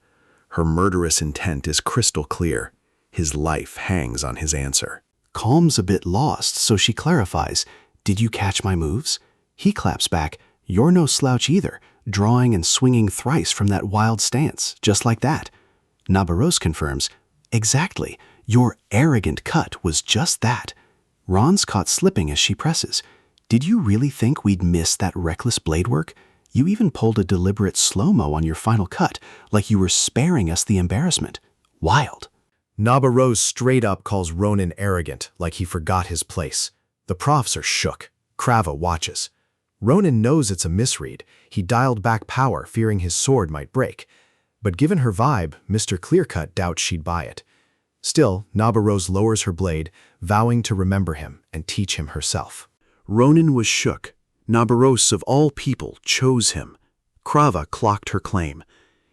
Her murderous intent is crystal clear. His life hangs on his answer. Calm's a bit lost, so she clarifies, "Did you catch my moves?" He claps back, "You're no slouch either, drawing and swinging thrice from that wild stance, just like that." Nabaros confirms, "Exactly, your arrogant cut was just that." Ron's caught slipping as she presses, "Did you really think we'd miss that reckless blade work? You even pulled a deliberate slow-mo on your final cut, like you were sparing us the embarrassment. Wild." Nabaros straight up calls Ronan arrogant, like he forgot his place. The profs are shook. Krava watches. Ronan knows it's a misread. He dialed back power, fearing his sword might break. But given her vibe, Mr. Clearcut doubts she'd buy it. Still, Nabaros lowers her blade, vowing to remember him and teach him herself. Ronan was shook. Nabaros, of all people, chose him. Krava clocked her claim.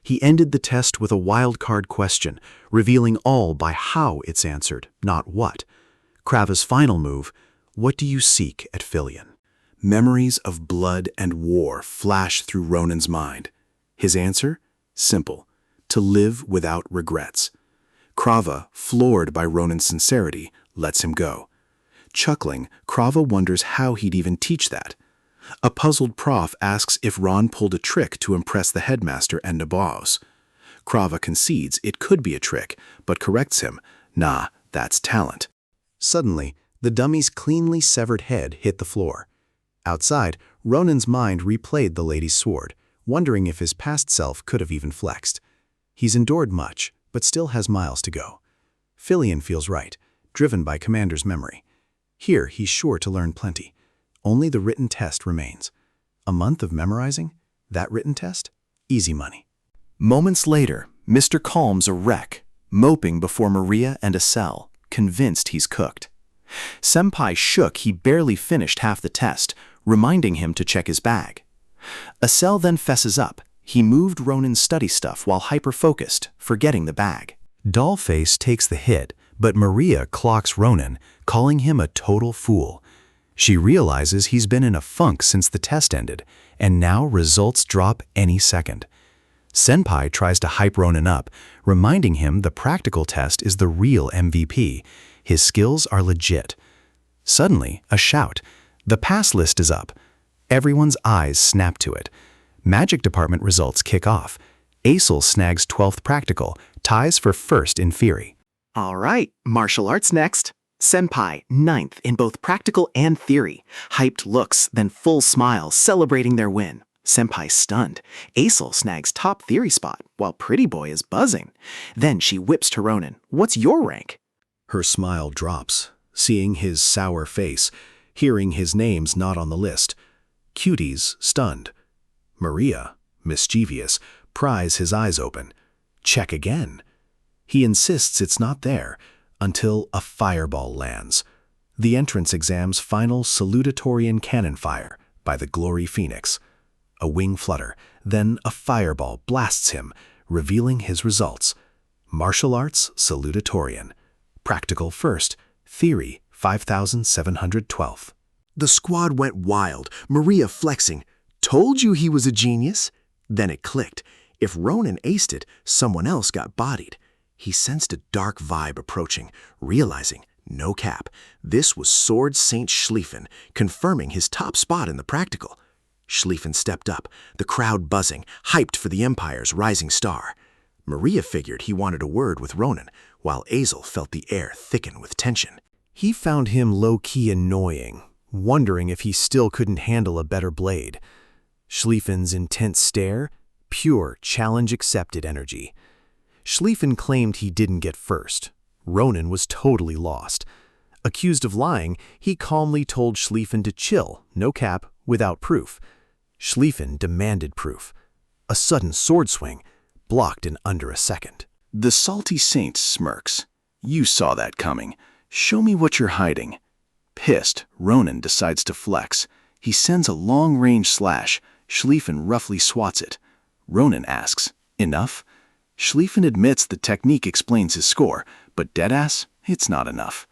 He ended the test with a wildcard question, revealing all by how it's answered, not what. Krava's final move, "What do you seek at Filian?" Memories of blood and war flash through Ronan's mind. His answer? Simple. To live without regrets. Krava, floored by Ronan's sincerity, lets him go. Chuckling, Krava wonders how he'd even teach that. A puzzled prof asks if Ron pulled a trick to impress the headmaster and Nabaros. Krava concedes it could be a trick, but corrects him, "Nah, that's talent." Suddenly, the dummy's cleanly severed head hit the floor. Outside, Ronan's mind replayed the lady's sword, wondering if his past self could have even flexed. He's endured much, but still has miles to go. Filian feels right, driven by Commander's memory. Here, he's sure to learn plenty. Only the written test remains. A month of memorizing? That written test? Easy money. Moments later, Mr. Calm's a wreck, moping before Maria and a cell, convinced he's cooked. Senpai shook he barely finished half the test, reminding him to check his bag. Acel then fesses up. He moved Ronan's study stuff while hyper-focused, forgetting the bag. Dollface takes the hit, but Maria clocks Ronan, calling him a total fool. She realizes he's been in a funk since the test ended, and now results drop any second. Senpai tries to hype Ronan up, reminding him the practical test is the real MVP. His skills are legit. Suddenly, a shout. The pass list is up. Everyone's eyes snap to it. Magic department results kick off. Acel snags 12th practical, ties for first in theory. All right, martial arts next. Senpai, 9th in both practical and theory. Hyped looks, then full smiles, celebrating their win. Senpai stunned. Acel snags top theory spot, while Pretty Boy is buzzing. Then she whips to Ronan. "What's your rank?" Her smile drops, seeing his sour face, hearing his name's not on the list. Cuties, stunned. Maria, mischievous, pries his eyes open. Check again. He insists it's not there until a fireball lands. The entrance exam's final salutatorian cannon fire by the Glory Phoenix. A wing flutter, then a fireball blasts him, revealing his results. Martial arts salutatorian. Practical first. Theory 5712. The squad went wild, Maria flexing. Told you he was a genius. Then it clicked. If Ronan aced it, someone else got bodied. He sensed a dark vibe approaching, realizing, no cap, this was Sword Saint Schlieffen, confirming his top spot in the practical. Schlieffen stepped up, the crowd buzzing, hyped for the Empire's rising star. Maria figured he wanted a word with Ronan, while Azel felt the air thicken with tension. He found him low-key annoying, wondering if he still couldn't handle a better blade. Schlieffen's intense stare, pure challenge-accepted energy. Schlieffen claimed he didn't get first. Ronan was totally lost. Accused of lying, he calmly told Schlieffen to chill, no cap, without proof. Schlieffen demanded proof. A sudden sword swing, blocked in under a second. The salty saint smirks. You saw that coming. Show me what you're hiding. Pissed, Ronan decides to flex. He sends a long-range slash. Schlieffen roughly swats it. Ronan asks, enough? Schlieffen admits the technique explains his score, but deadass, it's not enough.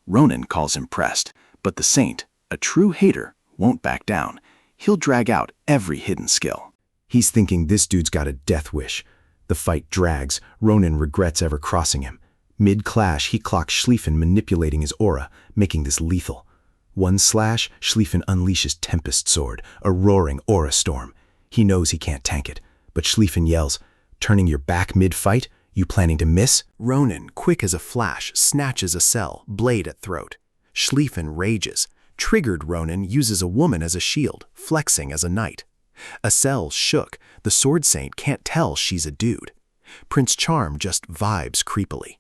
Ronan calls him pressed, but the saint, a true hater, won't back down. He'll drag out every hidden skill. He's thinking this dude's got a death wish. The fight drags. Ronan regrets ever crossing him. Mid-clash, he clocks Schlieffen manipulating his aura, making this lethal. One slash, Schlieffen unleashes Tempest Sword, a roaring aura storm. He knows he can't tank it, but Schlieffen yells, turning your back mid-fight? You planning to miss? Ronan, quick as a flash, snatches a cell, blade at throat. Schlieffen rages. Triggered Ronan uses a woman as a shield, flexing as a knight. Acel shook. The Sword Saint can't tell she's a dude. Prince Charm just vibes creepily.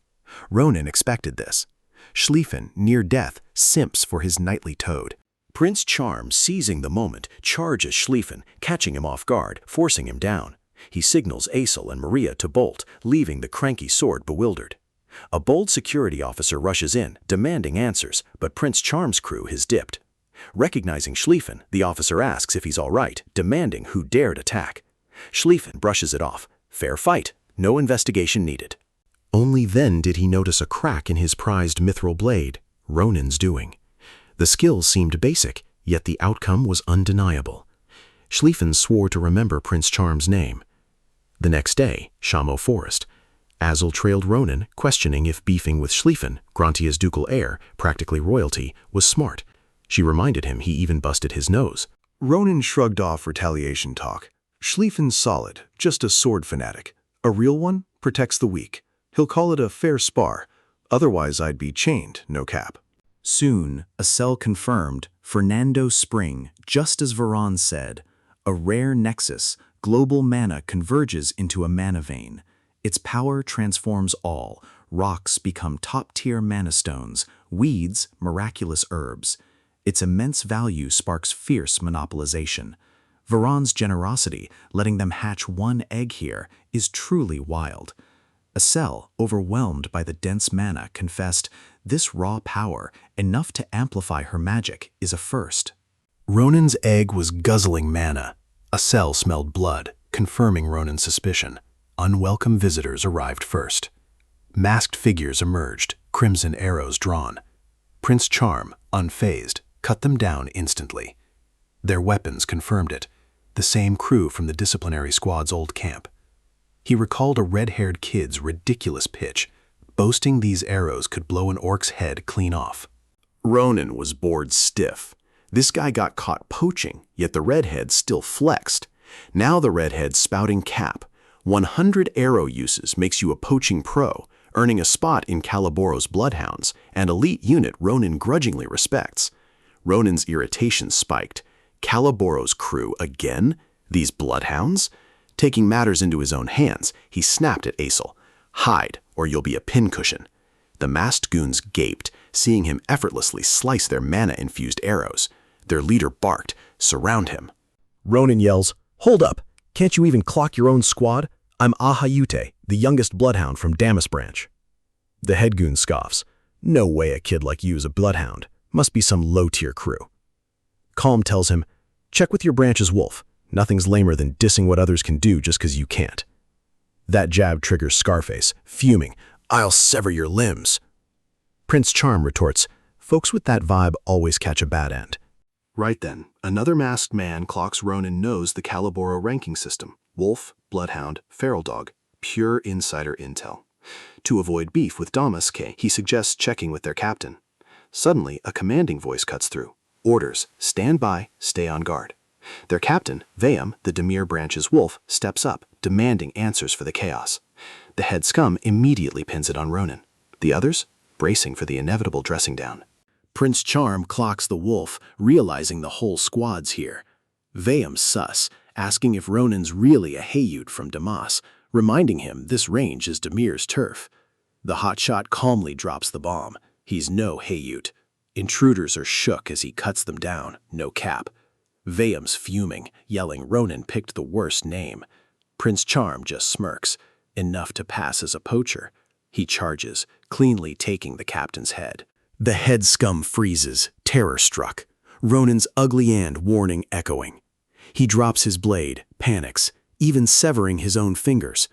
Ronan expected this. Schlieffen, near death, simps for his knightly toad. Prince Charm, seizing the moment, charges Schlieffen, catching him off guard, forcing him down. He signals Azel and Maria to bolt, leaving the cranky sword bewildered. A bold security officer rushes in, demanding answers, but Prince Charm's crew has dipped. Recognizing Schlieffen, the officer asks if he's all right, demanding who dared attack. Schlieffen brushes it off. Fair fight. No investigation needed. Only then did he notice a crack in his prized mithril blade, Ronan's doing. The skills seemed basic, yet the outcome was undeniable. Schlieffen swore to remember Prince Charm's name. The next day, Shamo Forest. Azel trailed Ronan, questioning if beefing with Schlieffen, Grantia's ducal heir, practically royalty, was smart. She reminded him he even busted his nose. Ronan shrugged off retaliation talk. Schlieffen's solid, just a sword fanatic. A real one protects the weak. He'll call it a fair spar. Otherwise, I'd be chained, no cap. Soon, Acel confirmed, Fernando Spring, just as Varan said, a rare nexus, global mana converges into a mana vein. Its power transforms all. Rocks become top-tier mana stones, weeds, miraculous herbs. Its immense value sparks fierce monopolization. Varan's generosity, letting them hatch one egg here, is truly wild. Acel, overwhelmed by the dense mana, confessed, this raw power, enough to amplify her magic, is a first. Ronan's egg was guzzling mana. Acel smelled blood, confirming Ronan's suspicion. Unwelcome visitors arrived first. Masked figures emerged, crimson arrows drawn. Prince Charm, unfazed, cut them down instantly. Their weapons confirmed it, the same crew from the disciplinary squad's old camp. He recalled a red-haired kid's ridiculous pitch, boasting these arrows could blow an orc's head clean off. Ronan was bored stiff. This guy got caught poaching, yet the redhead still flexed. Now the redhead's spouting cap. 100 arrow uses makes you a poaching pro, earning a spot in Caliboro's bloodhounds, an elite unit Ronan grudgingly respects. Ronan's irritation spiked. Caliboro's crew again? These bloodhounds? Taking matters into his own hands, he snapped at Azel. Hide, or you'll be a pincushion. The masked goons gaped, seeing him effortlessly slice their mana-infused arrows. Their leader barked, surround him. Ronan yells, hold up! Can't you even clock your own squad? I'm Ahayute, the youngest bloodhound from Damas branch. The head goon scoffs. No way a kid like you is a bloodhound. Must be some low-tier crew. Calm tells him, check with your branch's wolf. Nothing's lamer than dissing what others can do just because you can't. That jab triggers Scarface, fuming, I'll sever your limbs. Prince Charm retorts, folks with that vibe always catch a bad end. Right then, another masked man clocks Ronan knows the Caliboro ranking system. Wolf, bloodhound, feral dog. Pure insider intel. To avoid beef with Damas, he suggests checking with their captain. Suddenly, a commanding voice cuts through. Orders, stand by, stay on guard. Their captain, Vayam, the Demir branch's wolf, steps up, demanding answers for the chaos. The head scum immediately pins it on Ronan. The others, bracing for the inevitable dressing down. Prince Charm clocks the wolf, realizing the whole squad's here. Vayam's sus, asking if Ronan's really a Hayut from Damas, reminding him this range is Demir's turf. The hotshot calmly drops the bomb. He's no Hayut. Intruders are shook as he cuts them down, no cap. Vayam's fuming, yelling Ronan picked the worst name. Prince Charm just smirks, enough to pass as a poacher. He charges, cleanly taking the captain's head. The head scum freezes, terror-struck. Ronan's ugly and warning echoing. He drops his blade, panics, even severing his own fingers.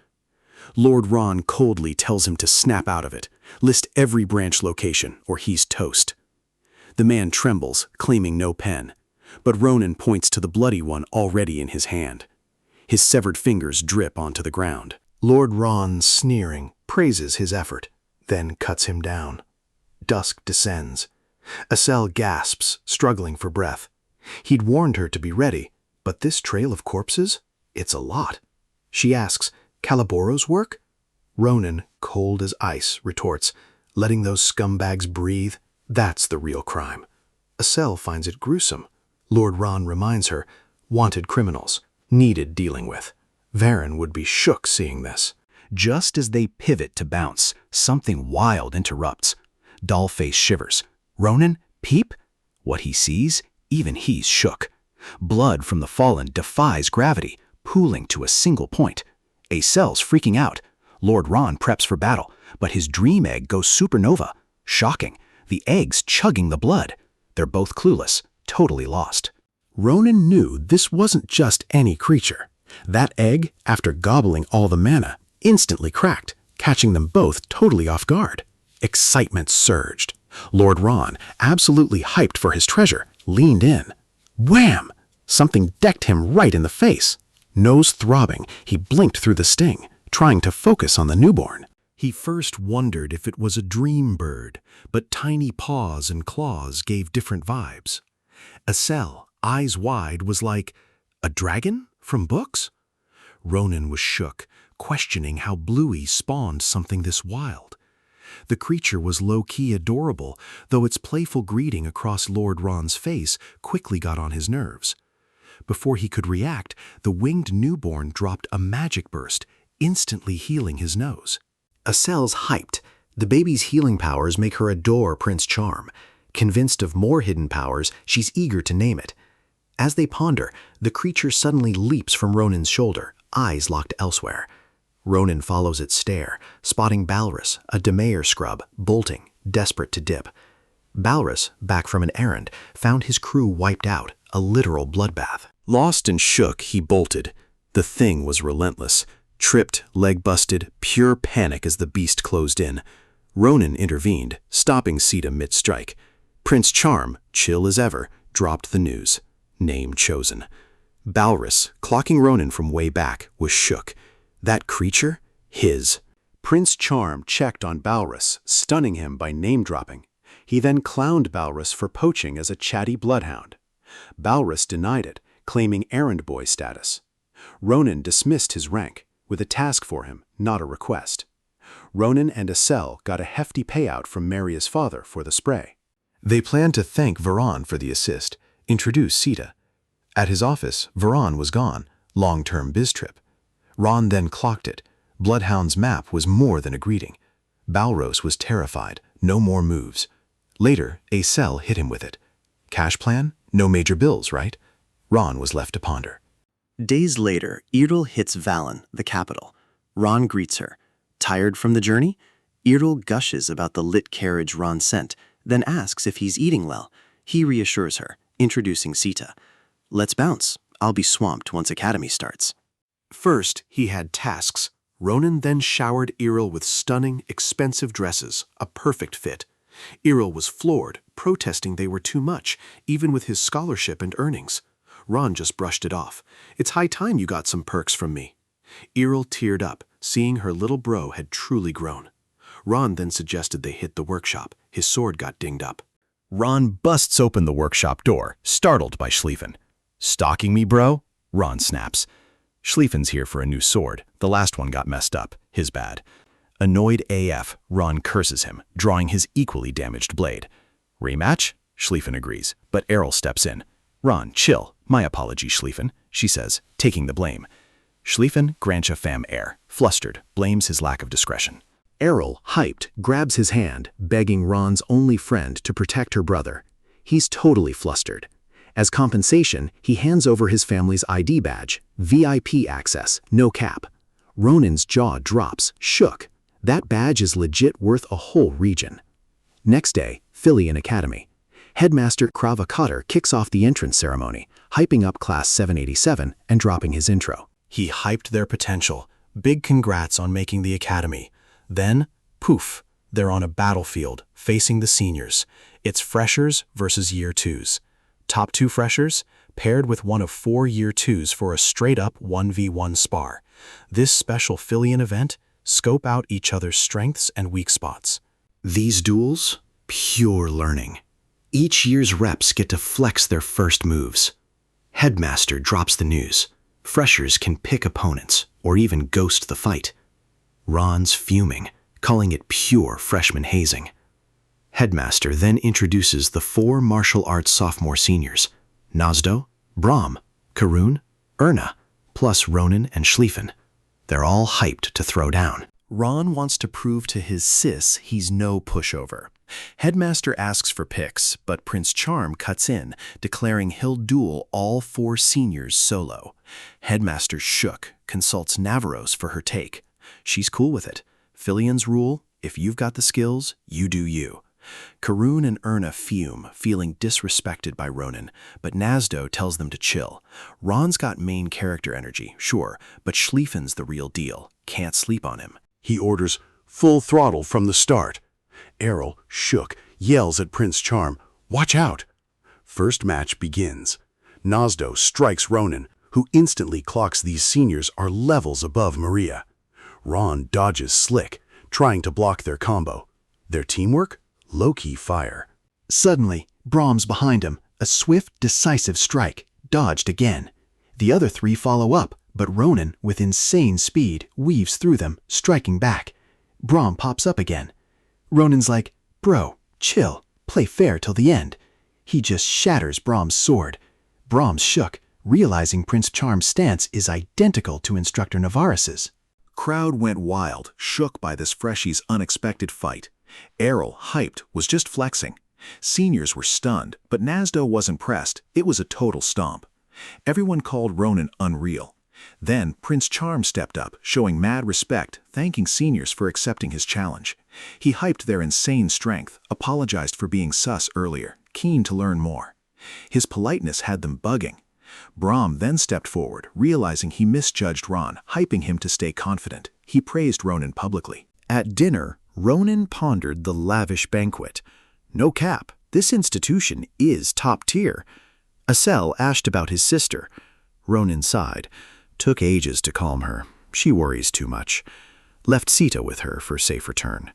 Lord Ron coldly tells him to snap out of it, list every branch location, or he's toast. The man trembles, claiming no pen, but Ronan points to the bloody one already in his hand. His severed fingers drip onto the ground. Lord Ron, sneering, praises his effort, then cuts him down. Dusk descends. Asel gasps, struggling for breath. He'd warned her to be ready, but this trail of corpses? It's a lot. She asks, Caliboro's work? Ronan, cold as ice, retorts, letting those scumbags breathe, that's the real crime. Asel finds it gruesome. Lord Ron reminds her, wanted criminals, needed dealing with. Varen would be shook seeing this. Just as they pivot to bounce, something wild interrupts. Dollface shivers. Ronan, peep? What he sees, even he's shook. Blood from the fallen defies gravity, pooling to a single point. Asel's freaking out. Lord Ron preps for battle, but his dream egg goes supernova. Shocking. The egg's chugging the blood. They're both clueless, totally lost. Ronan knew this wasn't just any creature. That egg, after gobbling all the mana, instantly cracked, catching them both totally off guard. Excitement surged. Lord Ron, absolutely hyped for his treasure, leaned in. Wham! Something decked him right in the face. Nose throbbing, he blinked through the sting, trying to focus on the newborn. He first wondered if it was a dream bird, but tiny paws and claws gave different vibes. Asel, eyes wide, was like, a dragon from books? Ronan was shook, questioning how Bluey spawned something this wild. The creature was low-key adorable, though its playful greeting across Lord Ron's face quickly got on his nerves. Before he could react, the winged newborn dropped a magic burst, instantly healing his nose. Asel's hyped. The baby's healing powers make her adore Prince Charm. Convinced of more hidden powers, she's eager to name it. As they ponder, the creature suddenly leaps from Ronan's shoulder, eyes locked elsewhere. Ronan follows its stare, spotting Balrus, a Demayer scrub, bolting, desperate to dip. Balrus, back from an errand, found his crew wiped out, a literal bloodbath. Lost and shook, he bolted. The thing was relentless. Tripped, leg busted, pure panic as the beast closed in. Ronan intervened, stopping Sita mid-strike. Prince Charm, chill as ever, dropped the news. Name chosen. Balrus, clocking Ronan from way back, was shook. That creature? His. Prince Charm checked on Balrus, stunning him by name-dropping. He then clowned Balrus for poaching as a chatty bloodhound. Balrus denied it, claiming errand boy status. Ronan dismissed his rank, with a task for him, not a request. Ronan and Asel got a hefty payout from Maria's father for the spray. They planned to thank Varan for the assist, introduce Sita. At his office, Varan was gone, long-term biz trip. Ron then clocked it. Bloodhound's map was more than a greeting. Balros was terrified, no more moves. Later, Asel hit him with it. Cash plan? No major bills, right? Ron was left to ponder. Days later, Yril hits Valen, the capital. Ron greets her, Tired from the journey? Iril gushes about the lit carriage Ron sent, then asks if he's eating well. He reassures her, introducing Sita. Let's bounce. I'll be swamped once Academy starts. First, he had tasks. Ronan then showered Iril with stunning, expensive dresses, a perfect fit. Iril was floored, protesting they were too much, even with his scholarship and earnings. Ron just brushed it off. It's high time you got some perks from me. Iril teared up, seeing her little bro had truly grown. Ron then suggested they hit the workshop. His sword got dinged up. Ron busts open the workshop door, startled by Schlieffen. "Stalking me, bro?" Ron snaps. Schlieffen's here for a new sword. The last one got messed up. His bad. Annoyed AF, Ron curses him, drawing his equally damaged blade. "Rematch?" Schlieffen agrees, but Errol steps in. "Ron, chill. My apology, Schlieffen," she says, taking the blame. Schlieffen, Grantia fam air, flustered, blames his lack of discretion. Errol, hyped, grabs his hand, begging Ron's only friend to protect her brother. He's totally flustered. As compensation, he hands over his family's ID badge, VIP access, no cap. Ronan's jaw drops, shook. That badge is legit worth a whole region. Next day, Philian Academy. Headmaster Krava Cotter kicks off the entrance ceremony, hyping up Class 787 and dropping his intro. He hyped their potential. Big congrats on making the academy. Then, poof, they're on a battlefield, facing the seniors. It's freshers versus year twos. Top 2 freshers, paired with one of 4 year twos for a straight-up 1v1 spar. This special Philian event, scope out each other's strengths and weak spots. These duels? Pure learning. Each year's reps get to flex their first moves. Headmaster drops the news. Freshers can pick opponents, or even ghost the fight. Ron's fuming, calling it pure freshman hazing. Headmaster then introduces the 4 martial arts sophomore seniors, Nazdo, Brahm, Karun, Erna, plus Ronan and Schlieffen. They're all hyped to throw down. Ron wants to prove to his sis he's no pushover. Headmaster asks for picks, but Prince Charm cuts in, declaring he'll duel all 4 seniors solo. Headmaster shook, consults Navarros for her take. She's cool with it. Philian's rule, if you've got the skills, you do you. Karun and Erna fume, feeling disrespected by Ronan, but Nazdo tells them to chill. Ron's got main character energy, sure, but Schlieffen's the real deal. Can't sleep on him. He orders full throttle from the start. Errol, shook, yells at Prince Charm, "Watch out!" First match begins. Nazdo strikes Ronan, who instantly clocks these seniors are levels above Maria. Ron dodges slick, trying to block their combo. Their teamwork? Low-key fire. Suddenly, Brahm's behind him, a swift, decisive strike, dodged again. The other 3 follow up, but Ronan, with insane speed, weaves through them, striking back. Brahm pops up again. Ronan's like, "Bro, chill, play fair till the end." He just shatters Brahm's sword. Brahm's shook, realizing Prince Charm's stance is identical to Instructor Navarres's. Crowd went wild, shook by this freshie's unexpected fight. Errol, hyped, was just flexing. Seniors were stunned, but Nazdo wasn't pressed. It was a total stomp. Everyone called Ronan unreal. Then Prince Charm stepped up, showing mad respect, thanking seniors for accepting his challenge. He hyped their insane strength, apologized for being sus earlier, keen to learn more. His politeness had them bugging. Brahm then stepped forward, realizing he misjudged Ron, hyping him to stay confident. He praised Ronan publicly. At dinner, Ronan pondered the lavish banquet. No cap, this institution is top tier. Acel asked about his sister. Ronan sighed. Took ages to calm her. She worries too much. Left Sita with her for safe return.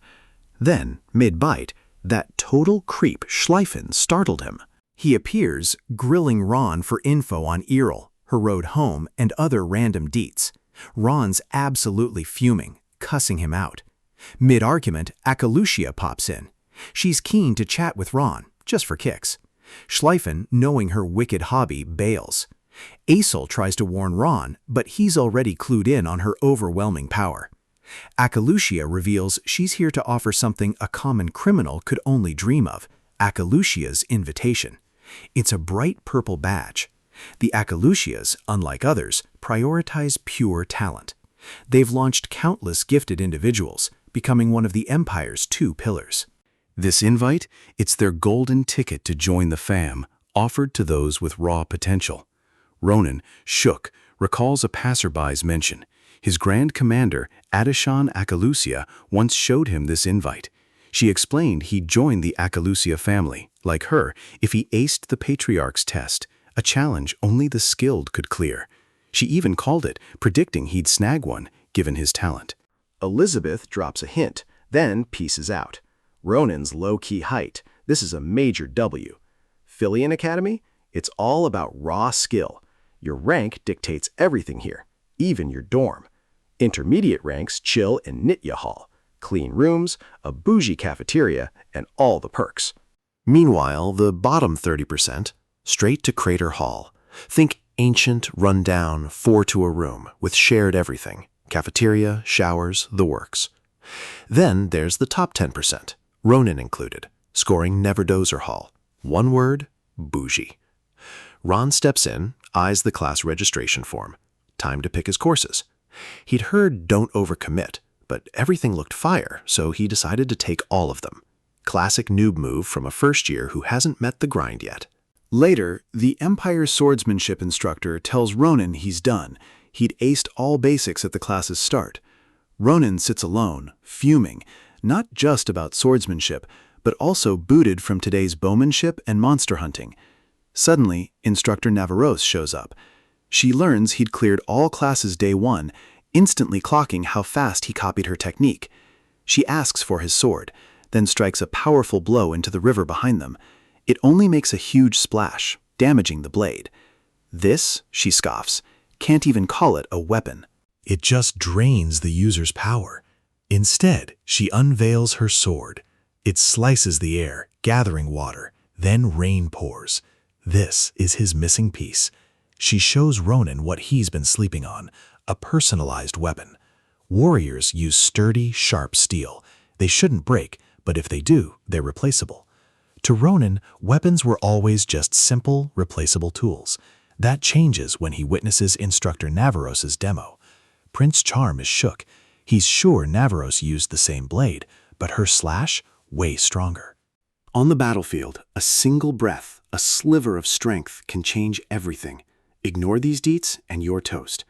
Then, mid-bite, that total creep Schlieffen startled him. He appears, grilling Ron for info on Iril, her road home, and other random deets. Ron's absolutely fuming, cussing him out. Mid-argument, Akalucia pops in. She's keen to chat with Ron, just for kicks. Schlieffen, knowing her wicked hobby, bails. Acel tries to warn Ron, but he's already clued in on her overwhelming power. Akalucia reveals she's here to offer something a common criminal could only dream of, Akalucia's invitation. It's a bright purple badge. The Akalucias, unlike others, prioritize pure talent. They've launched countless gifted individuals, becoming one of the Empire's 2 pillars. This invite, it's their golden ticket to join the fam, offered to those with raw potential. Ronan, shook, recalls a passerby's mention. His Grand Commander, Adishan Akalusia, once showed him this invite. She explained he'd join the Akalusia family, like her, if he aced the Patriarch's test, a challenge only the skilled could clear. She even called it, predicting he'd snag one, given his talent. Elizabeth drops a hint, then pieces out. Ronan's low-key height. This is a major W. Filian Academy? It's all about raw skill. Your rank dictates everything here, even your dorm. Intermediate ranks chill in Nitya Hall. Clean rooms, a bougie cafeteria, and all the perks. Meanwhile, the bottom 30%, straight to Crater Hall. Think ancient, run-down, 4 to a room, with shared everything. Cafeteria, showers, the works. Then there's the top 10%, Ronan included, scoring Neverdozer Hall. One word, bougie. Ron steps in, eyes the class registration form. Time to pick his courses. He'd heard don't overcommit, but everything looked fire, so he decided to take all of them. Classic noob move from a first year who hasn't met the grind yet. Later, the Empire's swordsmanship instructor tells Ronan he's done. He'd aced all basics at the class's start. Ronan sits alone, fuming, not just about swordsmanship, but also booted from today's bowmanship and monster hunting. Suddenly, Instructor Navarros shows up. She learns he'd cleared all classes day 1, instantly clocking how fast he copied her technique. She asks for his sword, then strikes a powerful blow into the river behind them. It only makes a huge splash, damaging the blade. This, she scoffs, can't even call it a weapon. It just drains the user's power. Instead, she unveils her sword. It slices the air, gathering water, then rain pours. This is his missing piece. She shows Ronan what he's been sleeping on, a personalized weapon. Warriors use sturdy, sharp steel. They shouldn't break, but if they do, they're replaceable. To Ronan, weapons were always just simple, replaceable tools. That changes when he witnesses Instructor Navarros' demo. Prince Charm is shook. He's sure Navarros used the same blade, but her slash, way stronger. On the battlefield, a single breath, a sliver of strength can change everything. Ignore these deets and you're toast.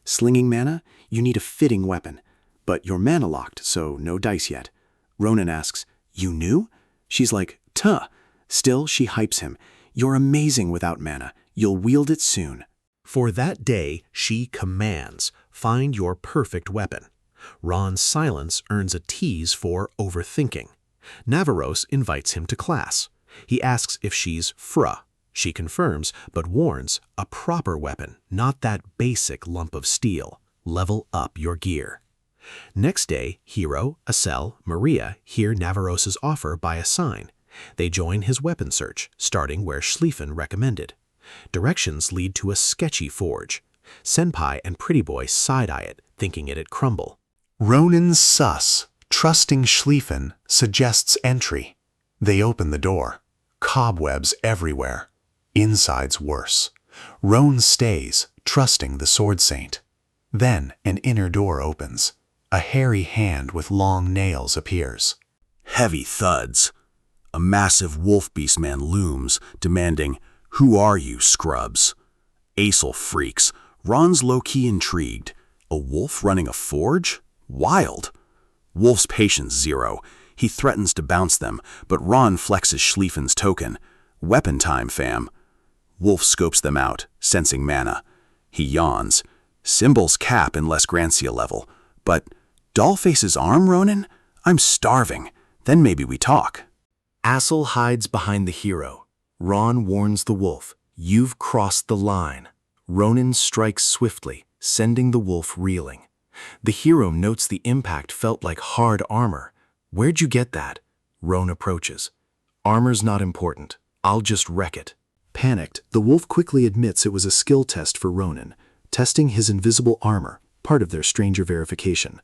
Slinging mana, you need a fitting weapon. But you're mana locked, so no dice yet. Ronan asks, "You knew?" She's like, "Tuh." Still, she hypes him. "You're amazing without mana. You'll wield it soon." For that day, she commands, find your perfect weapon. Ron's silence earns a tease for overthinking. Navarros invites him to class. He asks if she's fra. She confirms, but warns, a proper weapon, not that basic lump of steel. Level up your gear. Next day, Hero, Acel, Maria hear Navarros' offer by a sign. They join his weapon search, starting where Schlieffen recommended. Directions lead to a sketchy forge. Senpai and Pretty Boy side-eye it, thinking it'd crumble. Ronan's sus, trusting Schlieffen, suggests entry. They open the door. Cobwebs everywhere. Inside's worse. Roan stays, trusting the Sword Saint. Then an inner door opens. A hairy hand with long nails appears. Heavy thuds. A massive wolf beast man looms, demanding, "Who are you, scrubs?" Acel freaks. Ron's low-key intrigued. A wolf running a forge? Wild. Wolf's patience 0. He threatens to bounce them, but Ron flexes Schlieffen's token. Weapon time, fam. Wolf scopes them out, sensing mana. He yawns. Symbols cap unless Grancia level. But Dollface's arm, Ronan? I'm starving. Then maybe we talk. Acel hides behind the hero. Ron warns the wolf, "You've crossed the line." Ronan strikes swiftly, sending the wolf reeling. The hero notes the impact felt like hard armor. "Where'd you get that?" Ron approaches. "Armor's not important. I'll just wreck it." Panicked, the wolf quickly admits it was a skill test for Ronan, testing his invisible armor, part of their stranger verification.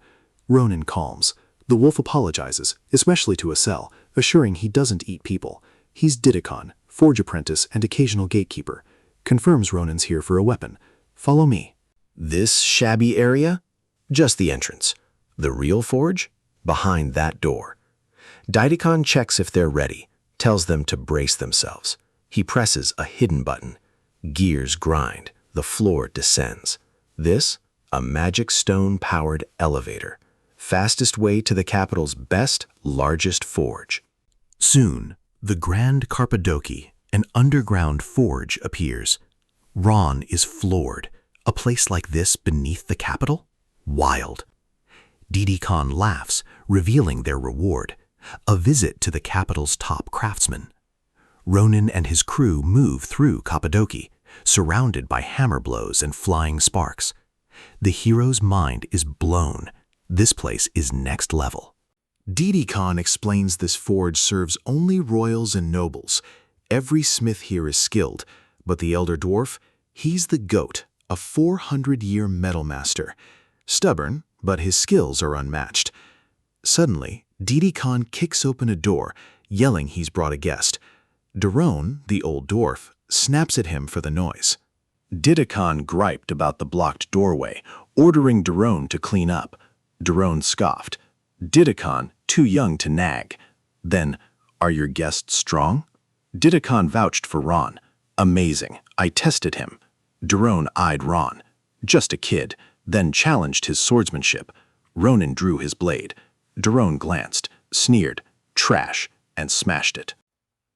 Ronan calms. The wolf apologizes, especially to Acel, assuring he doesn't eat people. He's Didicon, forge apprentice and occasional gatekeeper. Confirms Ronan's here for a weapon. "Follow me." "This shabby area?" Just the entrance. The real forge? Behind that door. Daidikon checks if they're ready, tells them to brace themselves. He presses a hidden button. Gears grind. The floor descends. This? A magic stone-powered elevator. Fastest way to the capital's best, largest forge. Soon, the Grand Carpadoki, an underground forge, appears. Ron is floored. A place like this beneath the capital? Wild. Didi Khan laughs, revealing their reward, a visit to the capital's top craftsman. Ronin and his crew move through Cappadocia, surrounded by hammer blows and flying sparks. The hero's mind is blown. This place is next level. Didi Khan explains this forge serves only royals and nobles. Every smith here is skilled, but the elder dwarf, he's the goat, a 400-year metal master. Stubborn, but his skills are unmatched. Suddenly, Didi Khan kicks open a door, yelling he's brought a guest. Daron, the old dwarf, snaps at him for the noise. Didi Khan griped about the blocked doorway, ordering Daron to clean up. Daron scoffed. Didi Khan, too young to nag. Then, are your guests strong? Didi Khan vouched for Ron. Amazing, I tested him. Daron eyed Ron. Just a kid, then challenged his swordsmanship. Ronin drew his blade. Daron glanced, sneered, trash, and smashed it.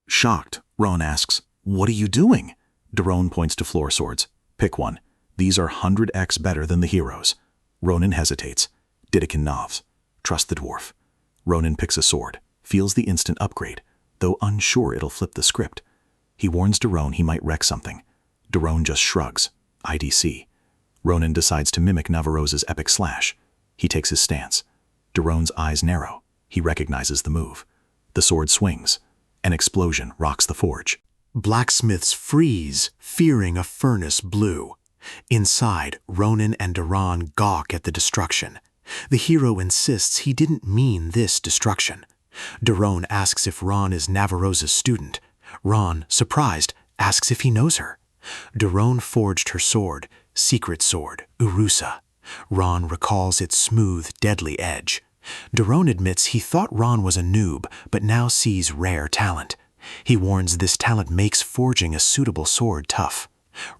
Shocked, Ron asks, "What are you doing?" Daron points to floor swords. "Pick one. These are 100x better than the heroes." Ronin hesitates. Didikin nods. "Trust the dwarf." Ronin picks a sword, feels the instant upgrade, though unsure it'll flip the script. He warns Daron he might wreck something. Daron just shrugs. IDC. Ronin decides to mimic Navarose's epic slash. He takes his stance. Daron's eyes narrow. He recognizes the move. The sword swings. An explosion rocks the forge. Blacksmiths freeze, fearing a furnace blue. Inside, Ronin and Daron gawk at the destruction. The hero insists he didn't mean this destruction. Daron asks if Ron is Navarose's student. Ron, surprised, asks if he knows her. Daron forged her sword, secret sword, Urusa. Ron recalls its smooth, deadly edge. Daron admits he thought Ron was a noob, but now sees rare talent. He warns this talent makes forging a suitable sword tough.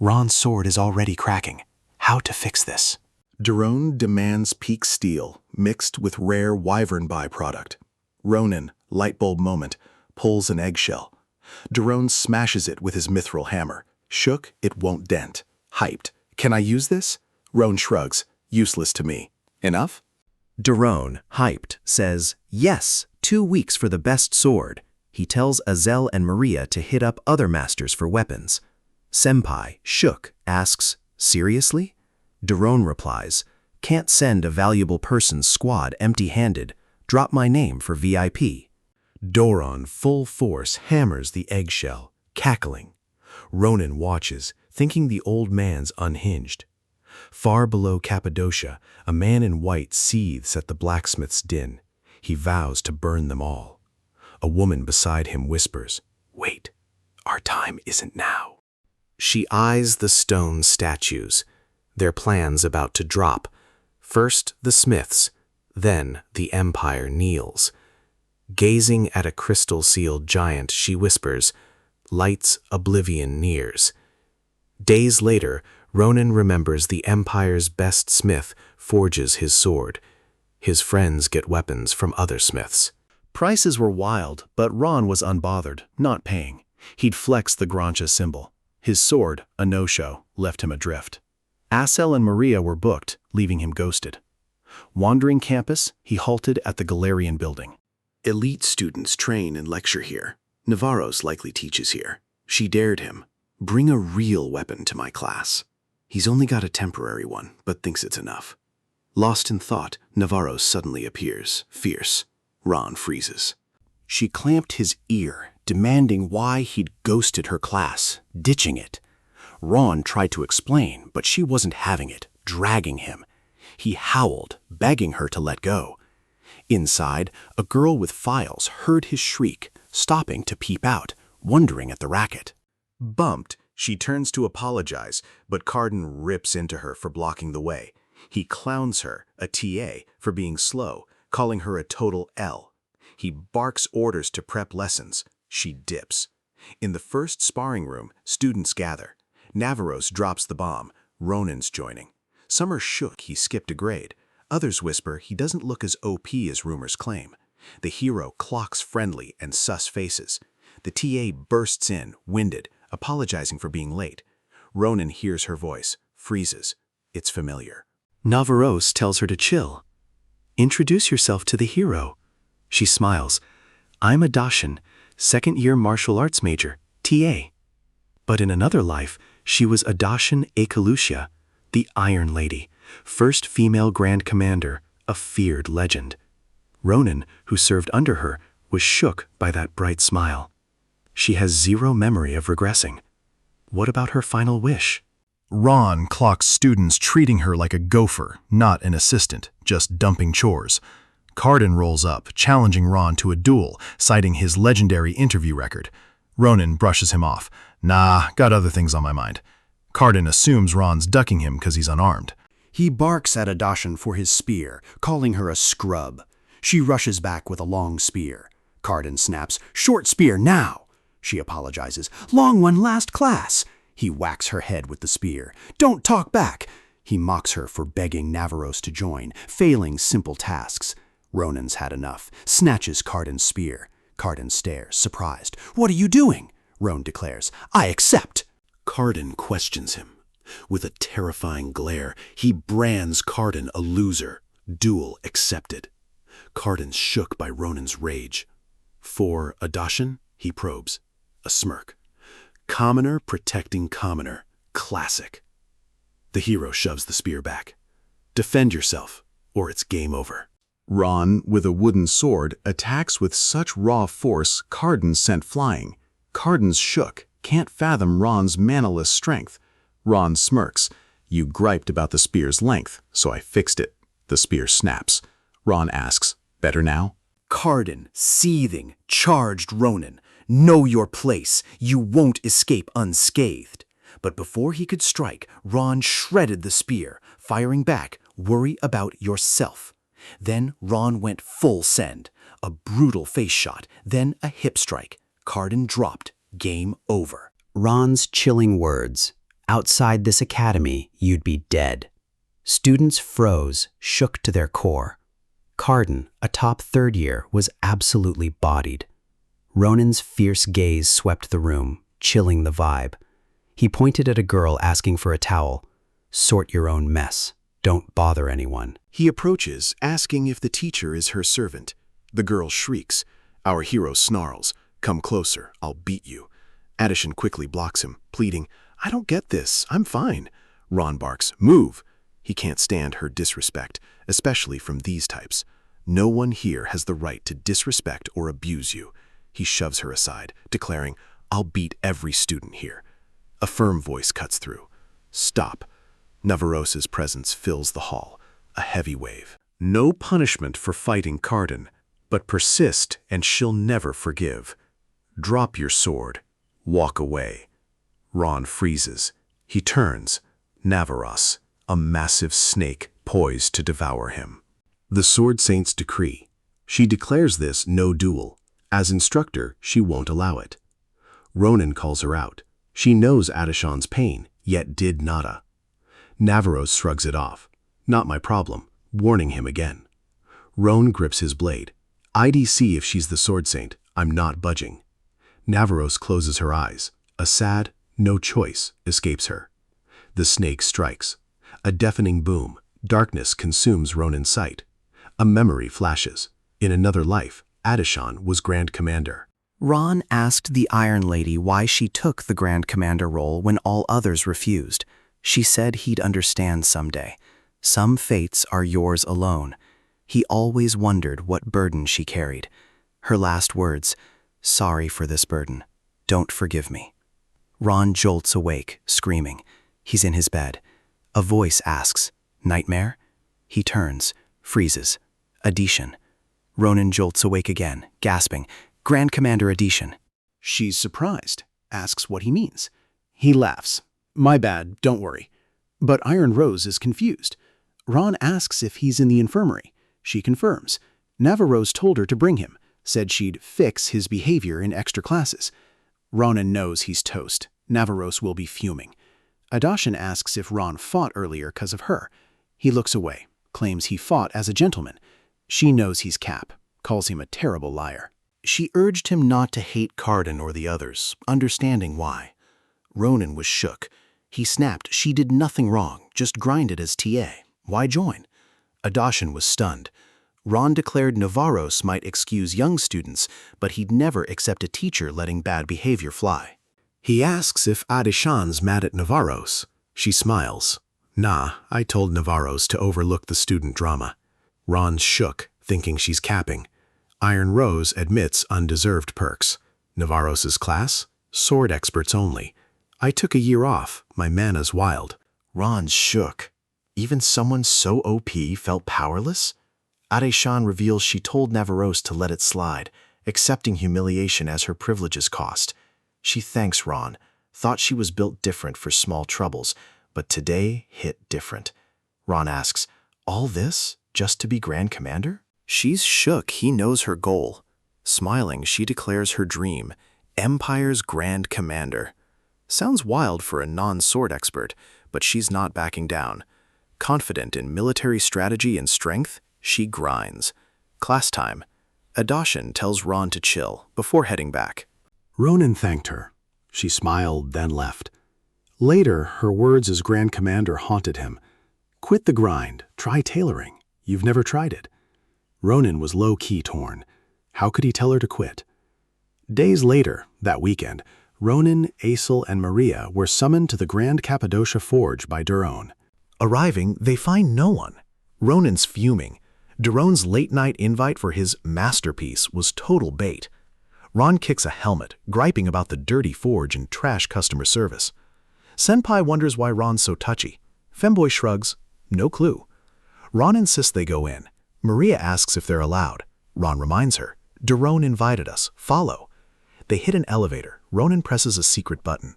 Ron's sword is already cracking. How to fix this? Daron demands peak steel, mixed with rare wyvern byproduct. Ronin, lightbulb moment, pulls an eggshell. Daron smashes it with his mithril hammer. Shook, it won't dent. Hyped. Can I use this? Roan shrugs. Useless to me. Enough? Daron, hyped, says, "Yes, 2 weeks for the best sword." He tells Azel and Maria to hit up other masters for weapons. Senpai, shook, asks, "Seriously?" Daron replies, "Can't send a valuable person's squad empty-handed. Drop my name for VIP." Doron, full force, hammers the eggshell, cackling. Ronin watches, thinking the old man's unhinged. Far below Cappadocia, a man in white seethes at the blacksmith's din. He vows to burn them all. A woman beside him whispers, "Wait, our time isn't now." She eyes the stone statues, their plans about to drop. First the smiths, then the empire kneels. Gazing at a crystal-sealed giant, she whispers, "Light's oblivion nears." Days later, Ronin remembers the empire's best smith forges his sword. His friends get weapons from other smiths. Prices were wild, but Ron was unbothered, not paying. He'd flexed the Grancha symbol. His sword, a no-show, left him adrift. Asel and Maria were booked, leaving him ghosted. Wandering campus, he halted at the Galerian building. Elite students train and lecture here. Navarro's likely teaches here. She dared him. Bring a real weapon to my class. He's only got a temporary one, but thinks it's enough. Lost in thought, Navarro suddenly appears, fierce. Ron freezes. She clamped his ear, demanding why he'd ghosted her class, ditching it. Ron tried to explain, but she wasn't having it, dragging him. He howled, begging her to let go. Inside, a girl with files heard his shriek, stopping to peep out, wondering at the racket. Bumped, she turns to apologize, but Carden rips into her for blocking the way. He clowns her, a TA, for being slow, calling her a total L. He barks orders to prep lessons. She dips. In the first sparring room, students gather. Navarros drops the bomb. Ronan's joining. Some are shook he skipped a grade. Others whisper he doesn't look as OP as rumors claim. The hero clocks friendly and sus faces. The TA bursts in, winded, apologizing for being late. Ronan hears her voice, freezes. It's familiar. Navarros tells her to chill. Introduce yourself to the hero. She smiles. I'm a Dacian, second-year martial arts major, TA. But in another life, she was a Dacian Ekalusia, the Iron Lady, first female Grand Commander, a feared legend. Ronan, who served under her, was shook by that bright smile. She has zero memory of regressing. What about her final wish? Ron clocks students treating her like a gopher, not an assistant, just dumping chores. Carden rolls up, challenging Ron to a duel, citing his legendary interview record. Ronan brushes him off. Nah, got other things on my mind. Carden assumes Ron's ducking him because he's unarmed. He barks at Dacian for his spear, calling her a scrub. She rushes back with a long spear. Carden snaps, "Short spear now!" She apologizes, "Long one last class." He whacks her head with the spear. "Don't talk back!" He mocks her for begging Navarros to join, failing simple tasks. Ronan's had enough, snatches Carden's spear. Carden stares, surprised. "What are you doing?" Ronan declares, "I accept." Carden questions him. With a terrifying glare, he brands Carden a loser. Duel accepted. Carden's shook by Ronan's rage. For a Dacian, he probes. A smirk. Commoner protecting commoner. Classic. The hero shoves the spear back. Defend yourself, or it's game over. Ron, with a wooden sword, attacks with such raw force Carden's sent flying. Carden's shook, can't fathom Ron's manaless strength. Ron smirks. You griped about the spear's length, so I fixed it. The spear snaps. Ron asks, better now? Carden, seething, charged Ronan. Know your place. You won't escape unscathed. But before he could strike, Ron shredded the spear, firing back, worry about yourself. Then Ron went full send. A brutal face shot, then a hip strike. Carden dropped. Game over. Ron's chilling words. Outside this academy, you'd be dead. Students froze, shook to their core. Carden, a top third year, was absolutely bodied. Ronan's fierce gaze swept the room, chilling the vibe. He pointed at a girl asking for a towel. Sort your own mess. Don't bother anyone. He approaches, asking if the teacher is her servant. The girl shrieks. Our hero snarls. Come closer, I'll beat you. Addison quickly blocks him, pleading, I don't get this, I'm fine. Ron barks, move. He can't stand her disrespect, especially from these types. No one here has the right to disrespect or abuse you. He shoves her aside, declaring, I'll beat every student here. A firm voice cuts through. Stop. Navarros's presence fills the hall, a heavy wave. No punishment for fighting Carden, but persist and she'll never forgive. Drop your sword. Walk away. Ron freezes. He turns. Navarros, a massive snake poised to devour him. The Sword Saint's decree. She declares this no duel. As instructor, she won't allow it. Ronan calls her out. She knows Addison's pain, yet did nada. Navarros shrugs it off. Not my problem, warning him again. Roan grips his blade. IDC if she's the Sword Saint, I'm not budging. Navarros closes her eyes. A sad, no choice, escapes her. The snake strikes. A deafening boom. Darkness consumes Ronan's sight. A memory flashes. In another life, Addison was Grand Commander. Ron asked the Iron Lady why she took the Grand Commander role when all others refused. She said he'd understand someday. Some fates are yours alone. He always wondered what burden she carried. Her last words, sorry for this burden. Don't forgive me. Ron jolts awake, screaming. He's in his bed. A voice asks, nightmare? He turns, freezes. Addison. Ronan jolts awake again, gasping, Grand Commander Addison. She's surprised, asks what he means. He laughs. My bad, don't worry. But Iron Rose is confused. Ron asks if he's in the infirmary. She confirms. Navarose told her to bring him, said she'd fix his behavior in extra classes. Ronan knows he's toast. Navarose will be fuming. Adashan asks if Ron fought earlier because of her. He looks away, claims he fought as a gentleman. She knows he's Cap, calls him a terrible liar. She urged him not to hate Carden or the others, understanding why. Ronan was shook. He snapped she did nothing wrong, just grinded as TA. Why join? Adashan was stunned. Ron declared Navarros might excuse young students, but he'd never accept a teacher letting bad behavior fly. He asks if Adeshan's mad at Navarros. She smiles. Nah, I told Navarros to overlook the student drama. Ron's shook, thinking she's capping. Iron Rose admits undeserved perks. Navarros's class? Sword experts only. I took a year off. My mana's wild. Ron shook. Even someone so OP felt powerless? Adeshan reveals she told Navarros to let it slide, accepting humiliation as her privileges cost. She thanks Ron, thought she was built different for small troubles, but today hit different. Ron asks, all this just to be Grand Commander? She's shook he knows her goal. Smiling, she declares her dream, Empire's Grand Commander. Sounds wild for a non-sword expert, but she's not backing down. Confident in military strategy and strength, she grinds. Class time. Adashan tells Ron to chill before heading back. Ronan thanked her. She smiled, then left. Later, her words as Grand Commander haunted him. Quit the grind. Try tailoring. You've never tried it. Ronan was low-key torn. How could he tell her to quit? Days later, that weekend, Ronan, Aesel, and Maria were summoned to the Grand Cappadocia Forge by Duron. Arriving, they find no one. Ronan's fuming. Duron's late-night invite for his masterpiece was total bait. Ron kicks a helmet, griping about the dirty forge and trash customer service. Senpai wonders why Ron's so touchy. Femboy shrugs. No clue. Ron insists they go in. Maria asks if they're allowed. Ron reminds her. Duron invited us. Follow. They hit an elevator. Ronan presses a secret button.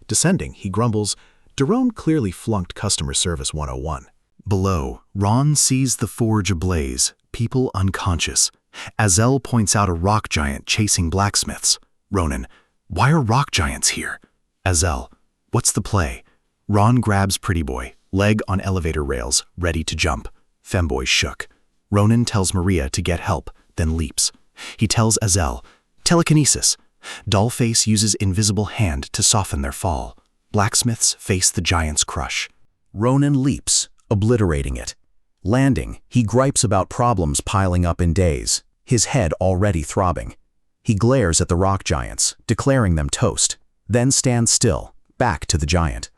Descending, he grumbles, Duron clearly flunked Customer Service 101. Below, Ron sees the forge ablaze, people unconscious. Azel points out a rock giant chasing blacksmiths. Ronan, why are rock giants here? Azel, what's the play? Ron grabs Pretty Boy, leg on elevator rails, ready to jump. Femboy shook. Ronan tells Maria to get help, then leaps. He tells Azel, telekinesis. Dollface uses invisible hand to soften their fall. Blacksmiths face the giant's crush. Ronan leaps, obliterating it. Landing, he gripes about problems piling up in days, his head already throbbing. He glares at the rock giants, declaring them toast, then stands still, back to the giant.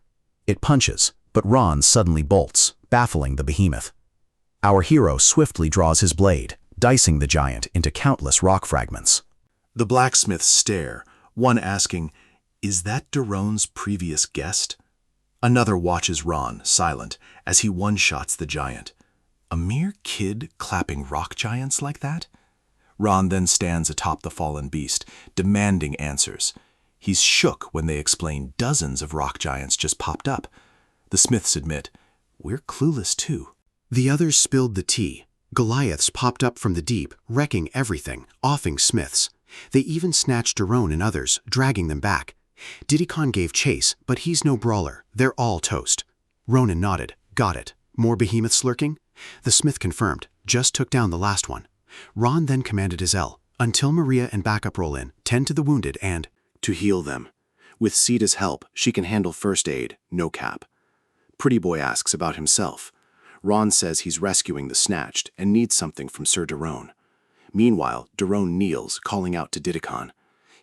It punches, but Ron suddenly bolts, baffling the behemoth. Our hero swiftly draws his blade, dicing the giant into countless rock fragments. The blacksmiths stare, one asking, is that Duron's previous guest? Another watches Ron, silent, as he one-shots the giant. A mere kid clapping rock giants like that? Ron then stands atop the fallen beast, demanding answers. He's shook when they explain dozens of rock giants just popped up. The Smiths admit, we're clueless too. The others spilled the tea. Goliaths popped up from the deep, wrecking everything, offing Smiths. They even snatched Duron and others, dragging them back. Diddycon gave chase, but he's no brawler. They're all toast. Ronan nodded. Got it. More behemoths lurking? The Smith confirmed. Just took down the last one. Ron then commanded Azel, until Maria and backup roll in, tend to the wounded and to heal them. With Sita's help, she can handle first aid, no cap. Pretty Boy asks about himself. Ron says he's rescuing the snatched and needs something from Sir Duron. Meanwhile, Duron kneels, calling out to Didicon.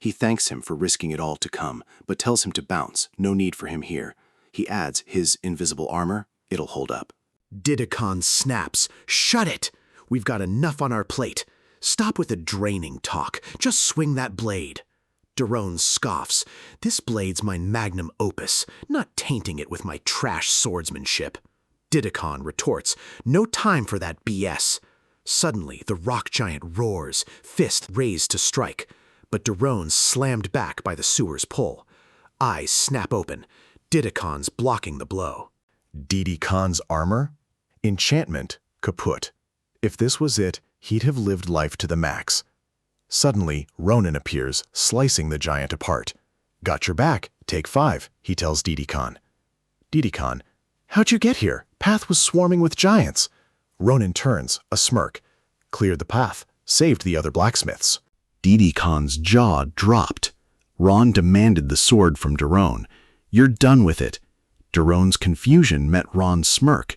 He thanks him for risking it all to come, but tells him to bounce, no need for him here. He adds his invisible armor, it'll hold up. Didicon snaps. Shut it! We've got enough on our plate. Stop with the draining talk. Just swing that blade. Duron scoffs. This blade's my magnum opus, not tainting it with my trash swordsmanship. Didicon retorts. No time for that BS. Suddenly, the rock giant roars, fist raised to strike. But Duron's slammed back by the sewer's pull. Eyes snap open. Didicon's blocking the blow. Didicon's armor? Enchantment kaput. If this was it, he'd have lived life to the max. Suddenly, Ronan appears, slicing the giant apart. "Got your back. Take 5, he tells Didi Khan. Didi Khan, "How'd you get here? Path was swarming with giants." Ronan turns, a smirk. "Cleared the path. Saved the other blacksmiths." Didi Khan's jaw dropped. Ron demanded the sword from Daron. "You're done with it." Daron's confusion met Ron's smirk.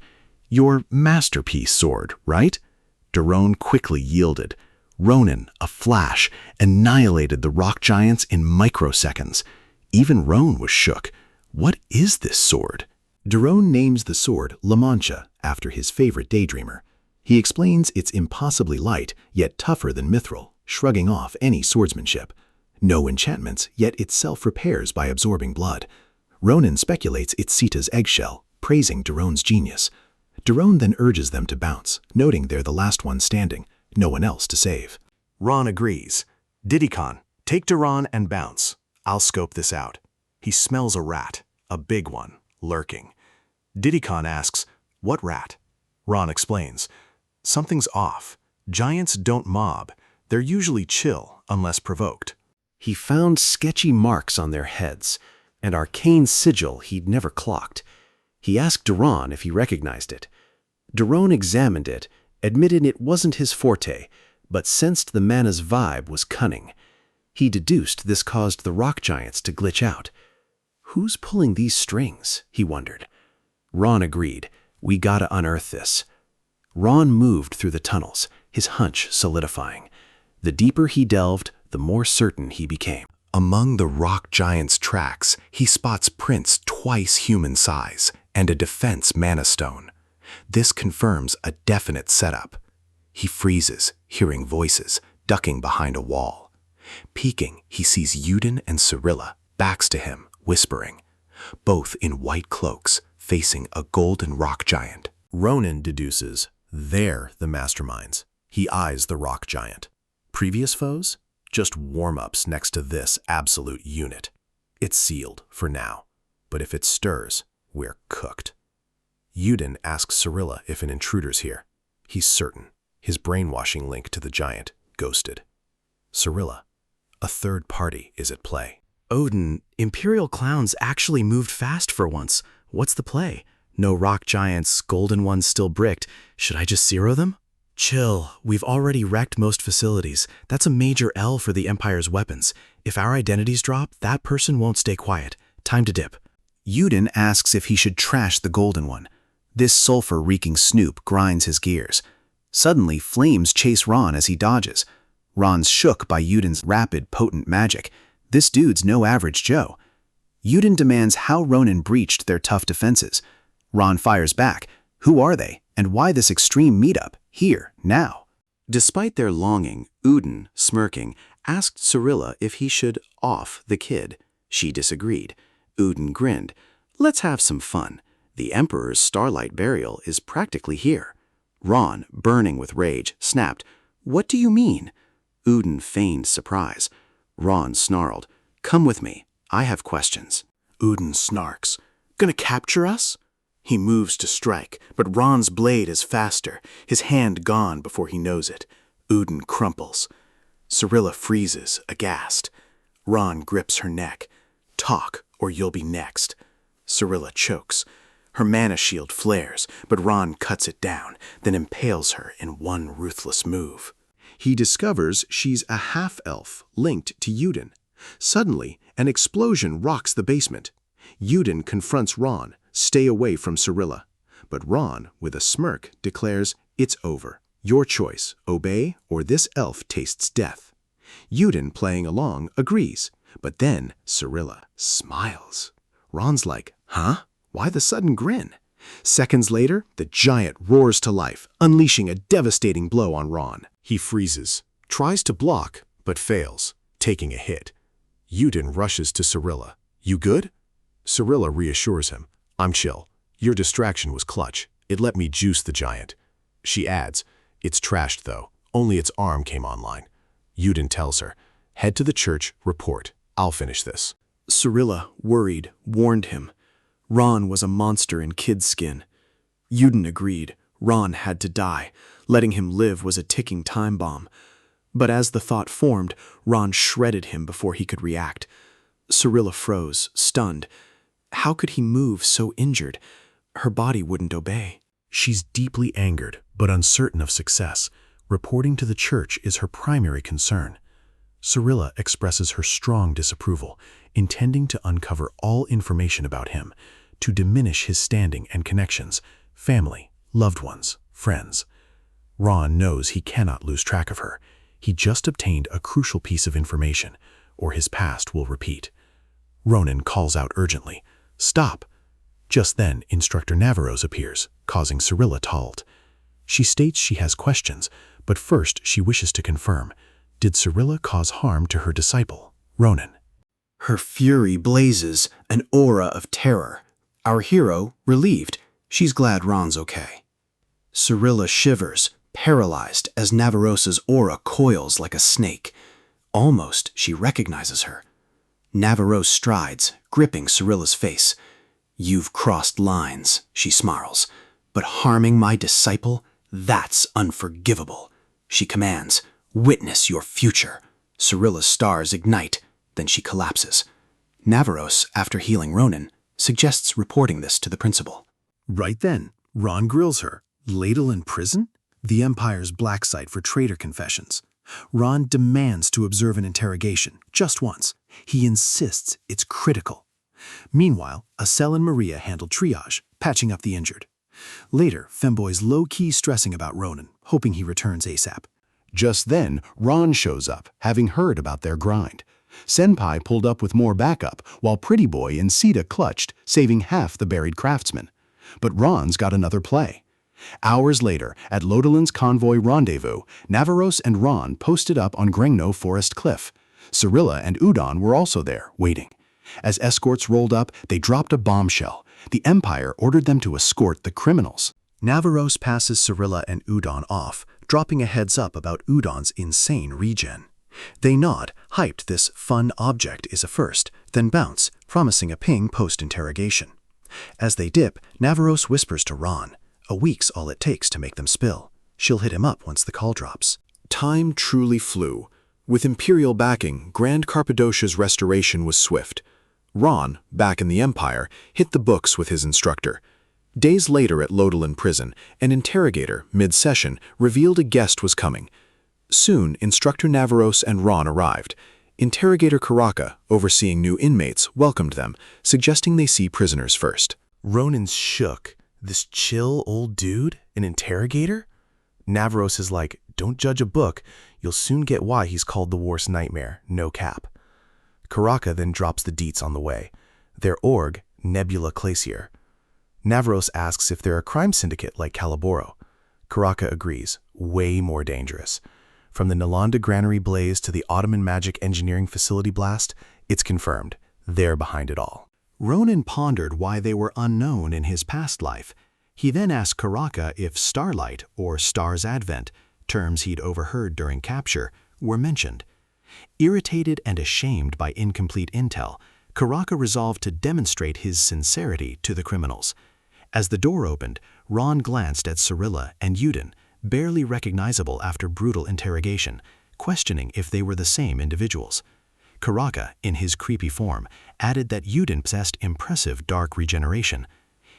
"Your masterpiece sword, right?" Daron quickly yielded. Ronan, a flash, annihilated the rock giants in microseconds. Even Ron was shook. What is this sword? Daron names the sword La Mancha after his favorite daydreamer. He explains it's impossibly light, yet tougher than mithril, shrugging off any swordsmanship. No enchantments, yet it self-repairs by absorbing blood. Ronan speculates it's Sita's eggshell, praising Daron's genius. Daron then urges them to bounce, noting they're the last one standing, no one else to save. Ron agrees. "Didi Khan, take Daron and bounce. I'll scope this out." He smells a rat, a big one, lurking. Didi Khan asks, "What rat?" Ron explains, "Something's off. Giants don't mob. They're usually chill, unless provoked." He found sketchy marks on their heads, an arcane sigil he'd never clocked. He asked Daron if he recognized it. Daron examined it, admitted it wasn't his forte, but sensed the mana's vibe was cunning. He deduced this caused the rock giants to glitch out. Who's pulling these strings? He wondered. Ron agreed. We gotta unearth this. Ron moved through the tunnels, his hunch solidifying. The deeper he delved, the more certain he became. Among the rock giant's tracks, he spots prints twice human size and a defense mana stone. This confirms a definite setup. He freezes, hearing voices, ducking behind a wall. Peeking, he sees Yuden and Cyrilla, backs to him, whispering. Both in white cloaks, facing a golden rock giant. Ronan deduces they're the masterminds. He eyes the rock giant. Previous foes? Just warm-ups next to this absolute unit. It's sealed for now, but if it stirs, we're cooked. Yuden asks Cyrilla if an intruder's here. He's certain. His brainwashing link to the giant, ghosted. Cyrilla, a third party is at play. Odin, Imperial clowns actually moved fast for once. What's the play? No rock giants, golden ones still bricked. Should I just zero them? Chill, we've already wrecked most facilities. That's a major L for the Empire's weapons. If our identities drop, that person won't stay quiet. Time to dip. Yuden asks if he should trash the golden one. This sulfur-reeking snoop grinds his gears. Suddenly, flames chase Ron as he dodges. Ron's shook by Yuden's rapid, potent magic. This dude's no average Joe. Yuden demands how Ronan breached their tough defenses. Ron fires back. Who are they, and why this extreme meetup, here, now? Despite their longing, Udin, smirking, asked Cyrilla if he should off the kid. She disagreed. Udin grinned. Let's have some fun. The Emperor's starlight burial is practically here. Ron, burning with rage, snapped, What do you mean? Udin feigned surprise. Ron snarled, Come with me. I have questions. Udin snarks. Gonna capture us? He moves to strike, but Ron's blade is faster, his hand gone before he knows it. Udin crumples. Cyrilla freezes, aghast. Ron grips her neck. Talk, or you'll be next. Cyrilla chokes. Her mana shield flares, but Ron cuts it down, then impales her in one ruthless move. He discovers she's a half-elf linked to Yuden. Suddenly, an explosion rocks the basement. Yuden confronts Ron, stay away from Cyrilla. But Ron, with a smirk, declares, It's over. Your choice, obey or this elf tastes death. Yuden, playing along, agrees. But then Cyrilla smiles. Ron's like, Huh? Why the sudden grin? Seconds later, the giant roars to life, unleashing a devastating blow on Ron. He freezes, tries to block, but fails, taking a hit. Yuden rushes to Cyrilla. You good? Cyrilla reassures him. I'm chill. Your distraction was clutch. It let me juice the giant. She adds, It's trashed though. Only its arm came online. Yuden tells her, Head to the church, report. I'll finish this. Cyrilla, worried, warned him. Ron was a monster in kid's skin. Yuden agreed. Ron had to die. Letting him live was a ticking time bomb. But as the thought formed, Ron shredded him before he could react. Cyrilla froze, stunned. How could he move so injured? Her body wouldn't obey. She's deeply angered, but uncertain of success. Reporting to the church is her primary concern. Cyrilla expresses her strong disapproval, intending to uncover all information about him, to diminish his standing and connections, family, loved ones, friends. Ron knows he cannot lose track of her. He just obtained a crucial piece of information, or his past will repeat. Ronan calls out urgently, "Stop!" Just then, Instructor Navarose appears, causing Cyrilla to halt. She states she has questions, but first she wishes to confirm. Did Cyrilla cause harm to her disciple, Ronan? Her fury blazes, an aura of terror. Our hero, relieved, she's glad Ron's okay. Cyrilla shivers, paralyzed as Navarose's aura coils like a snake. Almost she recognizes her. Navarose strides, gripping Cyrilla's face. "You've crossed lines," she snarls. "But harming my disciple, that's unforgivable." She commands, "Witness your future." Cyrilla's stars ignite, then she collapses. Navarose, after healing Ronan, suggests reporting this to the principal. Right then, Ron grills her. Ladle in prison? The Empire's black site for traitor confessions. Ron demands to observe an interrogation, just once. He insists it's critical. Meanwhile, Acel and Maria handle triage, patching up the injured. Later, Femboy's low-key stressing about Ronan, hoping he returns ASAP. Just then, Ron shows up, having heard about their grind. Senpai pulled up with more backup, while Pretty Boy and Sita clutched, saving half the buried craftsmen. But Ron's got another play. Hours later, at Lodelin's convoy rendezvous, Navarose and Ron posted up on Grengno Forest Cliff. Cyrilla and Udon were also there, waiting. As escorts rolled up, they dropped a bombshell. The Empire ordered them to escort the criminals. Navarose passes Cyrilla and Udon off, dropping a heads up about Udon's insane regen. They nod, hyped this fun object is a first, then bounce, promising a ping post-interrogation. As they dip, Navarose whispers to Ron, "A week's all it takes to make them spill. She'll hit him up once the call drops." Time truly flew. With Imperial backing, Grand Cappadocia's restoration was swift. Ron, back in the Empire, hit the books with his instructor. Days later at Lodelin prison, an interrogator, mid-session, revealed a guest was coming. Soon, Instructor Navarose and Ron arrived. Interrogator Karaka, overseeing new inmates, welcomed them, suggesting they see prisoners first. Ronan's shook. This chill old dude? An interrogator? Navarose is like, "Don't judge a book. You'll soon get why he's called the worst nightmare, no cap." Karaka then drops the deets on the way. Their org, Nebula Glacier. Navarose asks if they're a crime syndicate like Caliboro. Karaka agrees, way more dangerous. From the Nalanda granary blaze to the Ottoman magic engineering facility blast, it's confirmed, they're behind it all. Ronan pondered why they were unknown in his past life. He then asked Karaka if Starlight or Star's Advent, terms he'd overheard during capture, were mentioned. Irritated and ashamed by incomplete intel, Karaka resolved to demonstrate his sincerity to the criminals. As the door opened, Ron glanced at Cyrilla and Udon, barely recognizable after brutal interrogation, questioning if they were the same individuals. Karaka, in his creepy form, added that Udon possessed impressive dark regeneration.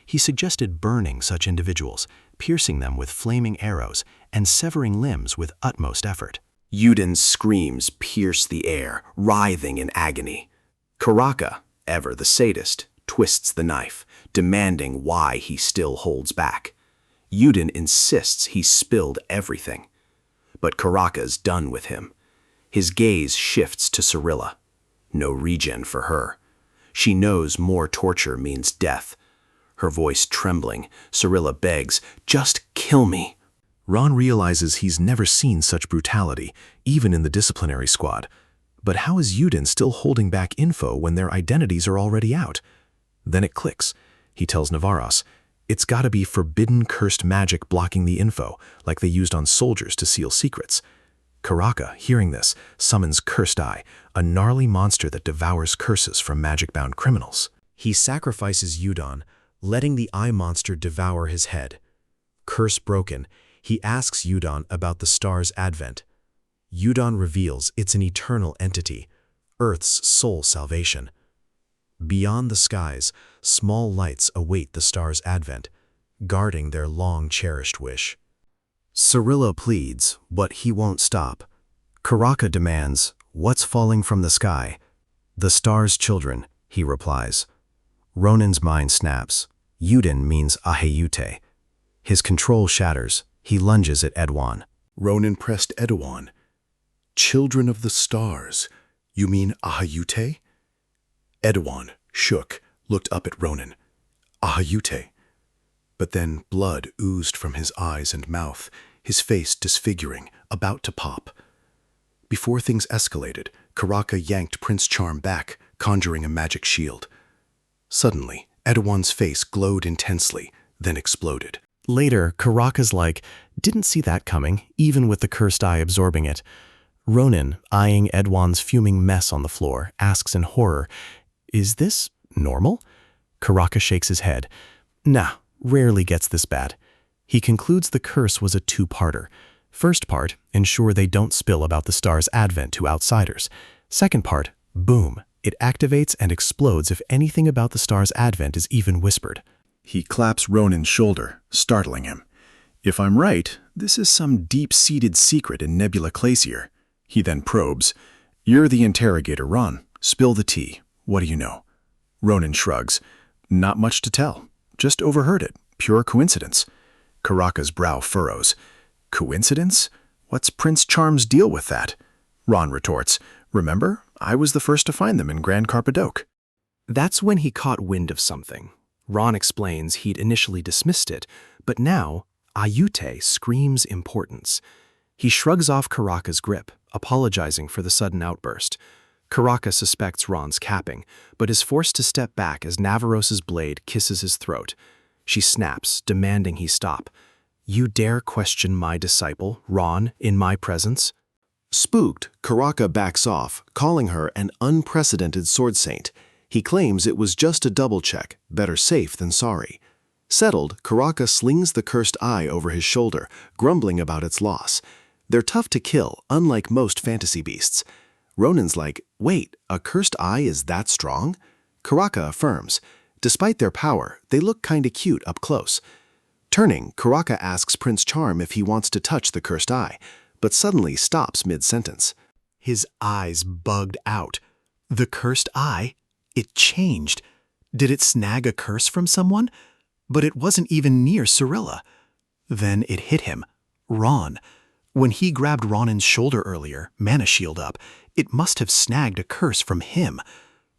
He suggested burning such individuals, piercing them with flaming arrows, and severing limbs with utmost effort. Udon's screams pierce the air, writhing in agony. Karaka, ever the sadist, twists the knife, demanding why he still holds back. Udon insists he spilled everything. But Karaka's done with him. His gaze shifts to Cyrilla. No regen for her. She knows more torture means death. Her voice trembling, Cyrilla begs, "Just kill me." Ron realizes he's never seen such brutality, even in the disciplinary squad. But how is Udon still holding back info when their identities are already out? Then it clicks. He tells Navarros, "It's gotta be forbidden cursed magic blocking the info, like they used on soldiers to seal secrets." Karaka, hearing this, summons Cursed Eye, a gnarly monster that devours curses from magic-bound criminals. He sacrifices Udon, letting the eye monster devour his head. curse broken, he asks Yudon about the star's advent. Yudon reveals it's an eternal entity, Earth's sole salvation. Beyond the skies, small lights await the star's advent, guarding their long-cherished wish. Cirillo pleads, but he won't stop. Karaka demands, "What's falling from the sky?" "The star's children," he replies. Ronin's mind snaps. Yuden means Aheyute. His control shatters. He lunges at Edwan. Ronin pressed Edwan. "Children of the stars. You mean Aheyute?" Edwan shook, looked up at Ronin. "Aheyute." But then blood oozed from his eyes and mouth, his face disfiguring, about to pop. Before things escalated, Karaka yanked Prince Charm back, conjuring a magic shield. Suddenly, Edwan's face glowed intensely, then exploded. Later, Karaka's like, "Didn't see that coming, even with the cursed eye absorbing it." Ronin, eyeing Edwan's fuming mess on the floor, asks in horror, "Is this normal?" Karaka shakes his head. "Nah, rarely gets this bad." He concludes the curse was a two-parter. First part, ensure they don't spill about the star's advent to outsiders. Second part, boom, it activates and explodes if anything about the star's advent is even whispered. He claps Ronin's shoulder, startling him. "If I'm right, this is some deep-seated secret in Nebula Glacier." He then probes. "You're the interrogator, Ron. Spill the tea. What do you know?" Ronin shrugs. "Not much to tell. Just overheard it. Pure coincidence." Karaka's brow furrows. "Coincidence? What's Prince Charm's deal with that?" Ron retorts. "Remember, I was the first to find them in Grand Carpadoke." That's when he caught wind of something. Ron explains he'd initially dismissed it, but now Ayute screams importance. He shrugs off Karaka's grip, apologizing for the sudden outburst. Karaka suspects Ron's capping, but is forced to step back as Navarrose's blade kisses his throat. She snaps, demanding he stop. "You dare question my disciple, Ron, in my presence?" Spooked, Karaka backs off, calling her an unprecedented sword saint. He claims it was just a double check, better safe than sorry. Settled, Karaka slings the cursed eye over his shoulder, grumbling about its loss. They're tough to kill, unlike most fantasy beasts. Ronin's like, "Wait, a cursed eye is that strong?" Karaka affirms. Despite their power, they look kinda cute up close. Turning, Karaka asks Prince Charm if he wants to touch the cursed eye, but suddenly stops mid-sentence. His eyes bugged out. The cursed eye? It changed. Did it snag a curse from someone? But it wasn't even near Cirilla. Then it hit him. Ron. When he grabbed Ronin's shoulder earlier, mana shield up, it must have snagged a curse from him.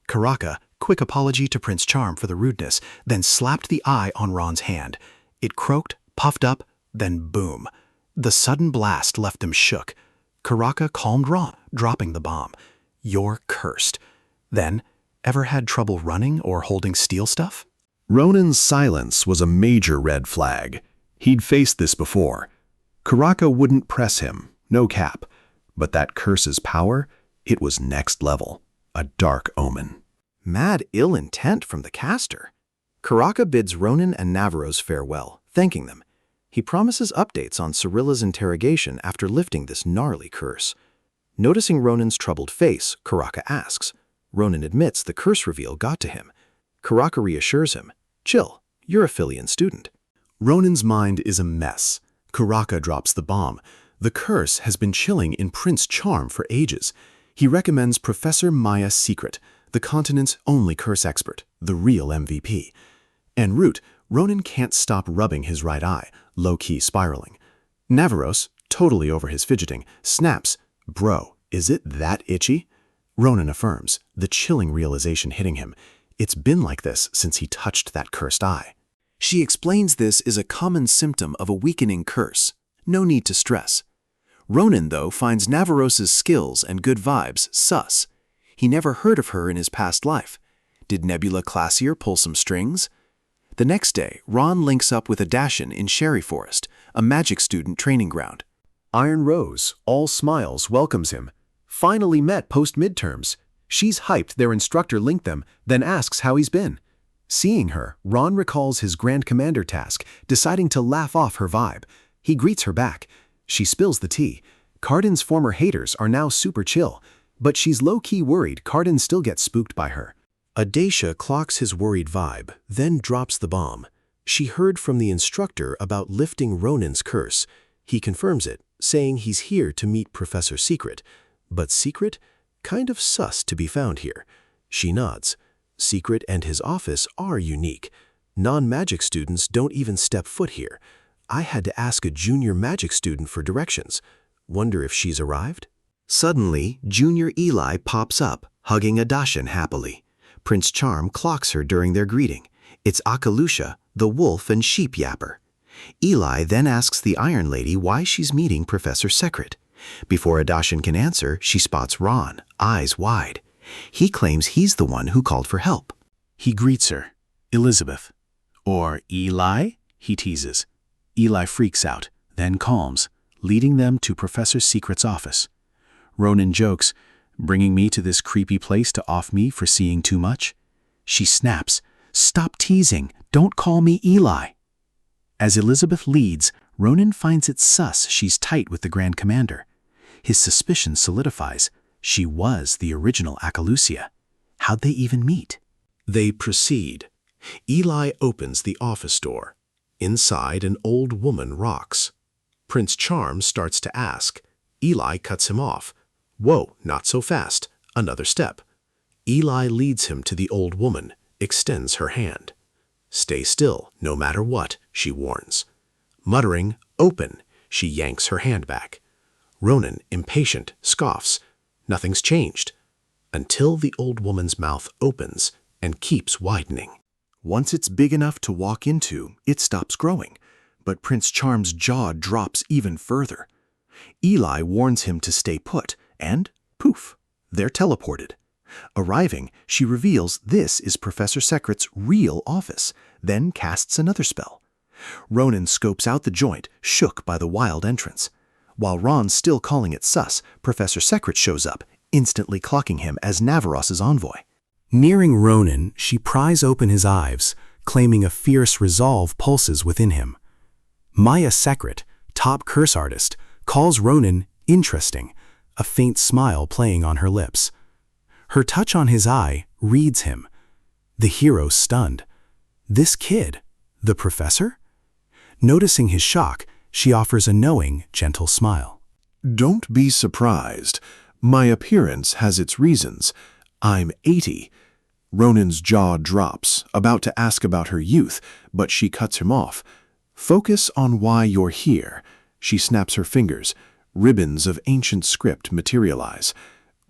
Karaka, quick apology to Prince Charm for the rudeness, then slapped the eye on Ron's hand. It croaked, puffed up, then boom. The sudden blast left him shook. Karaka calmed Ron, dropping the bomb. "You're cursed." Then, ever had trouble running or holding steel stuff? Ronin's silence was a major red flag. He'd faced this before. Karaka wouldn't press him, no cap. But that curse's power, it was next level. A dark omen. Mad ill intent from the caster. Karaka bids Ronin and Navarros farewell, thanking them. He promises updates on Cirilla's interrogation after lifting this gnarly curse. Noticing Ronin's troubled face, Karaka asks. Ronin admits the curse reveal got to him. Karaka reassures him, "Chill, you're a Filian student." Ronin's mind is a mess. Karaka drops the bomb. The curse has been chilling in Prince Charm for ages. He recommends Professor Maya Secret, the continent's only curse expert, the real MVP. En route, Ronin can't stop rubbing his right eye, low-key spiraling. Navarros, totally over his fidgeting, snaps, "Bro, is it that itchy?" Ronin affirms, the chilling realization hitting him. It's been like this since he touched that cursed eye. She explains this is a common symptom of a weakening curse. No need to stress. Ronin, though, finds Navarrose's skills and good vibes sus. He never heard of her in his past life. Did Nebula Glacier pull some strings? The next day, Ron links up with Adashin in Sherry Forest, a magic student training ground. Iron Rose, all smiles, welcomes him. Finally met post-midterms. She's hyped their instructor linked them, then asks how he's been. Seeing her, Ron recalls his Grand Commander task, deciding to laugh off her vibe. He greets her back. She spills the tea. Cardin's former haters are now super chill, but she's low-key worried Cardin still gets spooked by her. Adacia clocks his worried vibe, then drops the bomb. She heard from the instructor about lifting Ronin's curse. He confirms it, saying he's here to meet Professor Secret. But Secret? Kind of sus to be found here. She nods. Secret and his office are unique. Non-magic students don't even step foot here. I had to ask a junior magic student for directions. Wonder if she's arrived? Suddenly, Junior Eli pops up, hugging Adashan happily. Prince Charm clocks her during their greeting. It's Akalusha, the wolf and sheep yapper. Eli then asks the Iron Lady why she's meeting Professor Secret. Before Adashan can answer, she spots Ron, eyes wide. He claims he's the one who called for help. He greets her, Elizabeth. Or Eli, he teases. Eli freaks out, then calms, leading them to Professor Secret's office. Ronin jokes, bringing me to this creepy place to off me for seeing too much. She snaps, stop teasing, don't call me Eli. As Elizabeth leads, Ronin finds it sus she's tight with the Grand Commander. His suspicion solidifies. She was the original Akalusia. How'd they even meet? They proceed. Eli opens the office door. Inside, an old woman rocks. Prince Charm starts to ask. Eli cuts him off. Whoa, not so fast. Another step. Eli leads him to the old woman, extends her hand. Stay still, no matter what, she warns. Muttering, open, she yanks her hand back. Ronin, impatient, scoffs. Nothing's changed. Until the old woman's mouth opens and keeps widening. Once it's big enough to walk into, it stops growing, but Prince Charm's jaw drops even further. Eli warns him to stay put, and poof, they're teleported. Arriving, she reveals this is Professor Secret's real office, then casts another spell. Ronin scopes out the joint, shook by the wild entrance. While Ron's still calling it sus, Professor Secret shows up, instantly clocking him as Navaros's envoy. Nearing Ronin, she pries open his eyes, claiming a fierce resolve pulses within him. Maya Secret, top curse artist, calls Ronin interesting, a faint smile playing on her lips. Her touch on his eye reads him. The hero's stunned. This kid, the professor? Noticing his shock, she offers a knowing, gentle smile. Don't be surprised. My appearance has its reasons. I'm 80. Ronin's jaw drops, about to ask about her youth, but she cuts him off. Focus on why you're here. She snaps her fingers. Ribbons of ancient script materialize.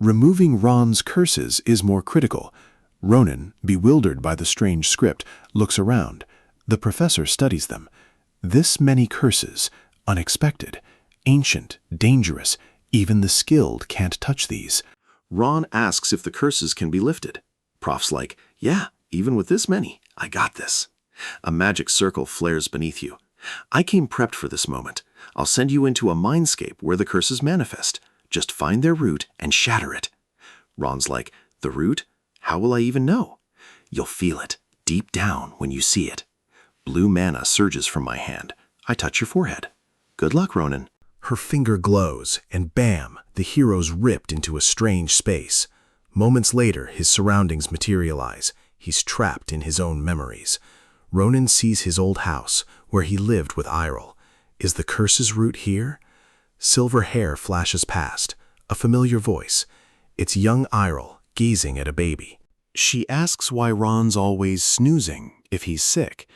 Removing Ron's curses is more critical. Ronin, bewildered by the strange script, looks around. The professor studies them. This many curses, unexpected, ancient, dangerous, even the skilled can't touch these. Ron asks if the curses can be lifted. Prof's like, yeah, even with this many, I got this. A magic circle flares beneath you. I came prepped for this moment. I'll send you into a mindscape where the curses manifest. Just find their root and shatter it. Ron's like, the root? How will I even know? You'll feel it, deep down when you see it. Blue mana surges from my hand. I touch your forehead. Good luck, Ronin. Her finger glows, and bam, the hero's ripped into a strange space. Moments later, his surroundings materialize. He's trapped in his own memories. Ronin sees his old house, where he lived with Irel. Is the curse's root here? Silver hair flashes past, a familiar voice. It's young Irel, gazing at a baby. She asks why Ron's always snoozing if he's sick.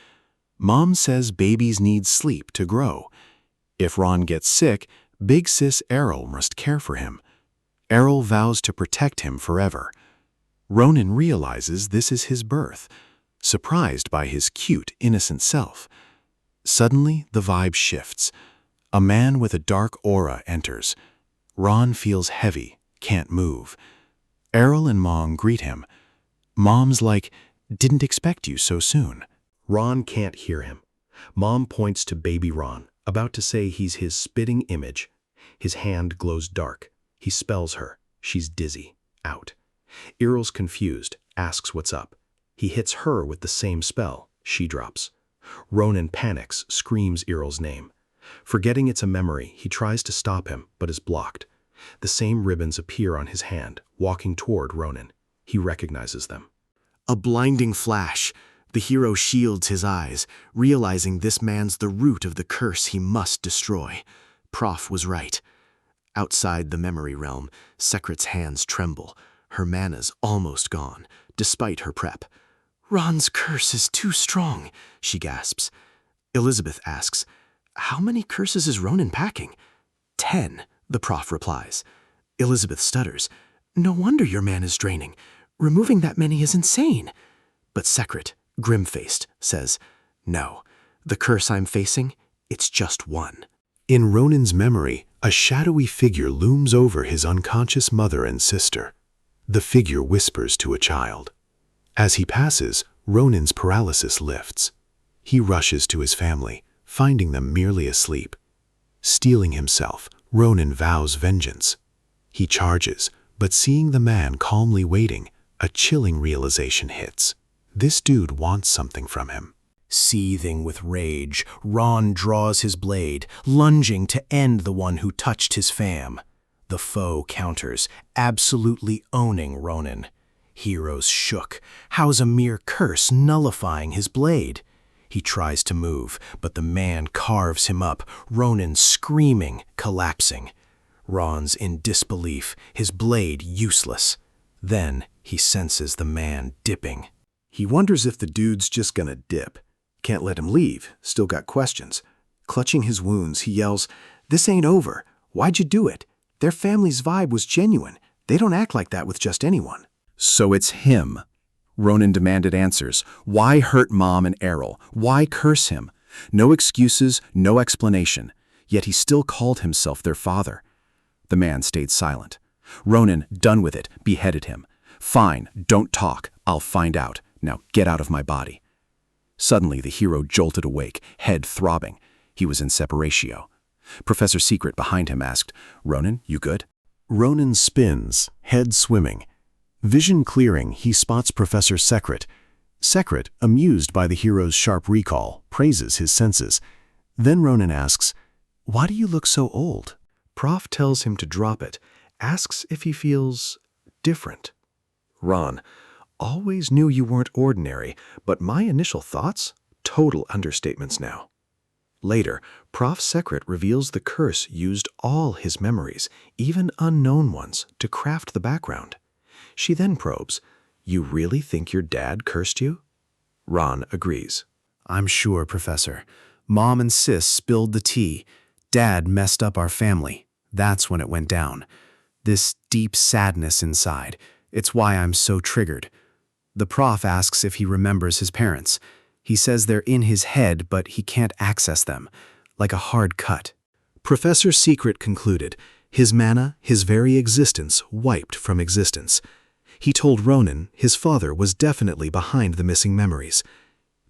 Mom says babies need sleep to grow. If Ron gets sick, big sis Errol must care for him. Errol vows to protect him forever. Ronin realizes this is his birth, surprised by his cute, innocent self. Suddenly, the vibe shifts. A man with a dark aura enters. Ron feels heavy, can't move. Errol and Mom greet him. Mom's like, didn't expect you so soon. Ron can't hear him. Mom points to baby Ron, about to say he's his spitting image. His hand glows dark. He spells her. She's dizzy, out. Errol's confused, asks what's up. He hits her with the same spell. She drops. Ronan panics, screams Earl's name. Forgetting it's a memory, he tries to stop him, but is blocked. The same ribbons appear on his hand, walking toward Ronan. He recognizes them. A blinding flash. The hero shields his eyes, realizing this man's the root of the curse he must destroy. Prof was right. Outside the memory realm, Sekret's hands tremble. Her mana's almost gone, despite her prep. "Ron's curse is too strong," she gasps. Elizabeth asks, "How many curses is Ronan packing?" 10, the prof replies. Elizabeth stutters. "No wonder your man is draining. Removing that many is insane." But Sekret, grim-faced, says, "No, the curse I'm facing, it's just one." In Ronan's memory, a shadowy figure looms over his unconscious mother and sister. The figure whispers to a child. As he passes, Ronan's paralysis lifts. He rushes to his family, finding them merely asleep. Steeling himself, Ronan vows vengeance. He charges, but seeing the man calmly waiting, a chilling realization hits. This dude wants something from him. Seething with rage, Ron draws his blade, lunging to end the one who touched his fam. The foe counters, absolutely owning Ronan. Heroes shook. How's a mere curse nullifying his blade? He tries to move, but the man carves him up, Ronan screaming, collapsing. Ron's in disbelief, his blade useless. Then he senses the man dipping. He wonders if the dude's just gonna dip. Can't let him leave, still got questions. Clutching his wounds, he yells, "This ain't over. Why'd you do it? Their family's vibe was genuine. They don't act like that with just anyone." So it's him. Ronan demanded answers. Why hurt Mom and Errol? Why curse him? No excuses, no explanation. Yet he still called himself their father. The man stayed silent. Ronan, done with it, beheaded him. "Fine, don't talk. I'll find out. Now get out of my body." Suddenly the hero jolted awake, head throbbing. He was in separatio. Professor Secret behind him asked, "Ronan, you good?" Ronan spins, head swimming. Vision clearing, he spots Professor Secret. Secret, amused by the hero's sharp recall, praises his senses. Then Ronan asks, "Why do you look so old?" Prof tells him to drop it, asks if he feels different. "Ron, always knew you weren't ordinary, but my initial thoughts? Total understatements now." Later, Prof Secret reveals the curse used all his memories, even unknown ones, to craft the background. She then probes, "You really think your dad cursed you?" Ron agrees. "I'm sure, Professor. Mom and Sis spilled the tea. Dad messed up our family. That's when it went down. This deep sadness inside. It's why I'm so triggered. The prof asks if he remembers his parents. He says they're in his head, but he can't access them, like a hard cut." Professor Secret concluded, his mana, his very existence, wiped from existence. He told Ronan his father was definitely behind the missing memories.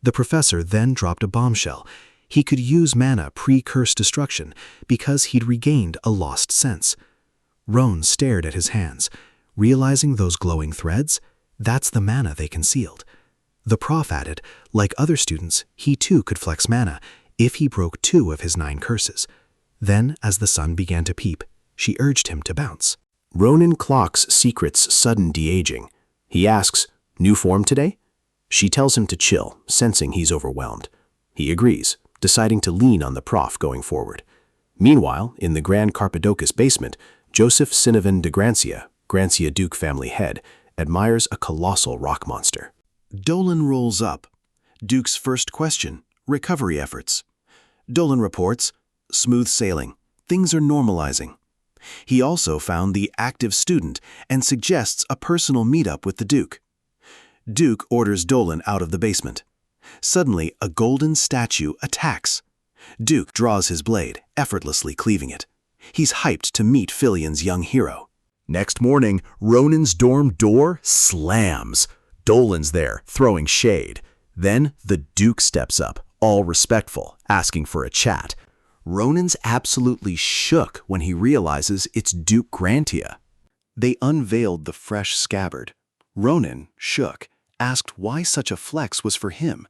The professor then dropped a bombshell. He could use mana pre-curse destruction because he'd regained a lost sense. Roan stared at his hands, realizing those glowing threads, that's the mana they concealed. The prof added, like other students, he too could flex mana if he broke 2 of his 9 curses. Then, as the sun began to peep, she urged him to bounce. Ronan clocks Secret's sudden de-aging. He asks, "New form today?" She tells him to chill, sensing he's overwhelmed. He agrees, deciding to lean on the prof going forward. Meanwhile, in the Grand Carpadocus basement, Joseph Sinovan de Grancia, Grancia Duke family head, admires a colossal rock monster. Dolan rolls up. Duke's first question, recovery efforts. Dolan reports, "Smooth sailing. Things are normalizing." He also found the active student and suggests a personal meetup with the Duke. Duke orders Dolan out of the basement. Suddenly, a golden statue attacks. Duke draws his blade, effortlessly cleaving it. He's hyped to meet Fillion's young hero. Next morning, Ronan's dorm door slams. Dolan's there, throwing shade. Then the Duke steps up, all respectful, asking for a chat. Ronan's absolutely shook when he realizes it's Duke Grantia. They unveiled the fresh scabbard. Ronan, shook, asked why such a flex was for him.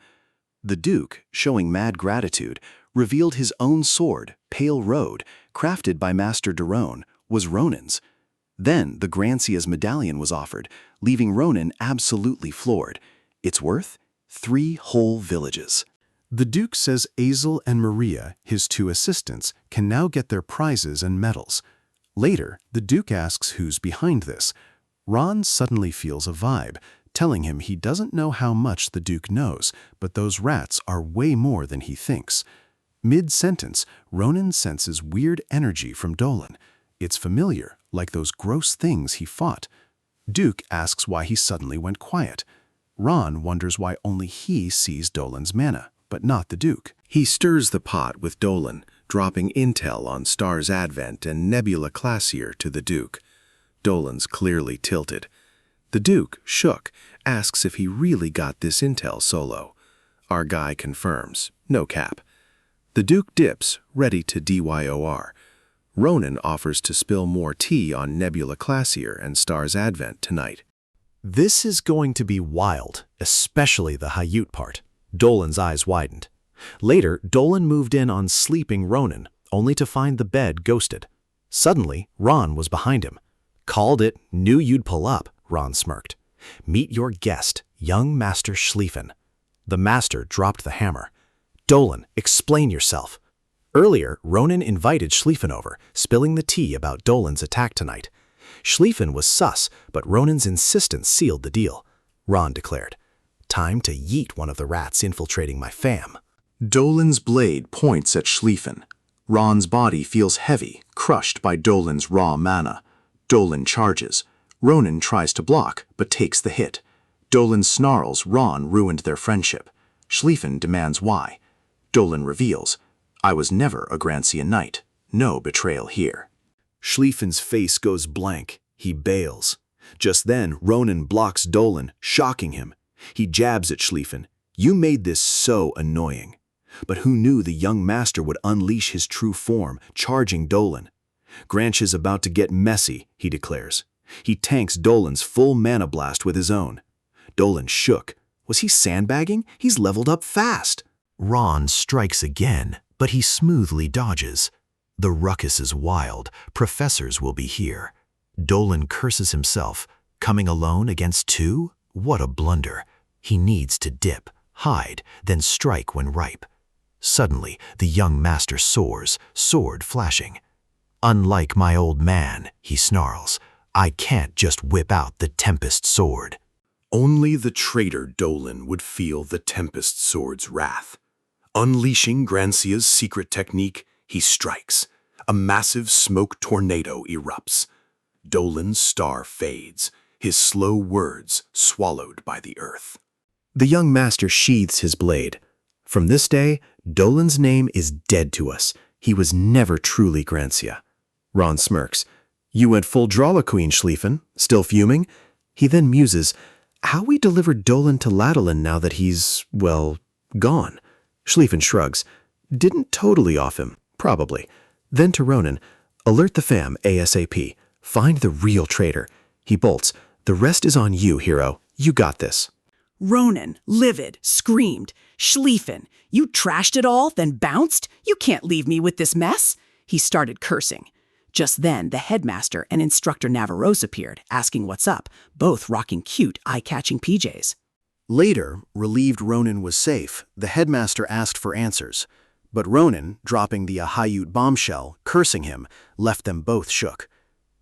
The Duke, showing mad gratitude, revealed his own sword, Pale Road, crafted by Master Daron, was Ronan's. Then the Grancia's medallion was offered, leaving Ronan absolutely floored. Its worth? 3 whole villages. The Duke says Azel and Maria, his 2 assistants, can now get their prizes and medals. Later, the Duke asks who's behind this. Ron suddenly feels a vibe, telling him he doesn't know how much the Duke knows, but those rats are way more than he thinks. Mid-sentence, Ronan senses weird energy from Dolan. It's familiar, like those gross things he fought. Duke asks why he suddenly went quiet. Ron wonders why only he sees Dolan's mana, but not the Duke. He stirs the pot with Dolan, dropping intel on Star's Advent and Nebula Classier to the Duke. Dolan's clearly tilted. The Duke, shook, asks if he really got this intel solo. Our guy confirms, no cap. The Duke dips, ready to DYOR. Ronan offers to spill more tea on Nebula Classier and Star's Advent tonight. This is going to be wild, especially the Hayut part. Dolan's eyes widened. Later, Dolan moved in on sleeping Ronan, only to find the bed ghosted. Suddenly, Ron was behind him. Called it, knew you'd pull up, Ron smirked. Meet your guest, young Master Schlieffen. The Master dropped the hammer. Dolan, explain yourself. Earlier, Ronan invited Schlieffen over, spilling the tea about Dolan's attack tonight. Schlieffen was sus, but Ronan's insistence sealed the deal. Ron declared, time to yeet one of the rats infiltrating my fam. Dolan's blade points at Schlieffen. Ron's body feels heavy, crushed by Dolan's raw mana. Dolan charges. Ronan tries to block, but takes the hit. Dolan snarls Ron ruined their friendship. Schlieffen demands why. Dolan reveals, I was never a Grancian knight. No betrayal here. Schlieffen's face goes blank. He bails. Just then, Ronan blocks Dolan, shocking him. He jabs at Schlieffen. You made this so annoying. But who knew the young master would unleash his true form, charging Dolan? Granch about to get messy, he declares. He tanks Dolan's full mana blast with his own. Dolan shook. Was he sandbagging? He's leveled up fast. Ron strikes again, but he smoothly dodges. The ruckus is wild. Professors will be here. Dolan curses himself. Coming alone against 2? What a blunder. He needs to dip, hide, then strike when ripe. Suddenly, the young master soars, sword flashing. Unlike my old man, he snarls, I can't just whip out the Tempest sword. Only the traitor Dolan would feel the Tempest sword's wrath. Unleashing Grancia's secret technique, he strikes. A massive smoke tornado erupts. Dolan's star fades, his slow words swallowed by the earth. The young master sheathes his blade. From this day, Dolan's name is dead to us. He was never truly Grancia. Ron smirks. You went full Dralaqueen, Schlieffen, still fuming? He then muses, how we delivered Dolan to Ladolin now that he's, well, gone. Schlieffen shrugs. Didn't totally off him, probably. Then to Ronan, alert the fam ASAP. Find the real traitor. He bolts. The rest is on you, hero. You got this. Ronan, livid, screamed, Schlieffen, you trashed it all, then bounced? You can't leave me with this mess. He started cursing. Just then, the headmaster and Instructor Navarose appeared, asking what's up, both rocking cute, eye-catching PJs. Later, relieved Ronan was safe, the headmaster asked for answers. But Ronan, dropping the Ahayut bombshell, cursing him, left them both shook.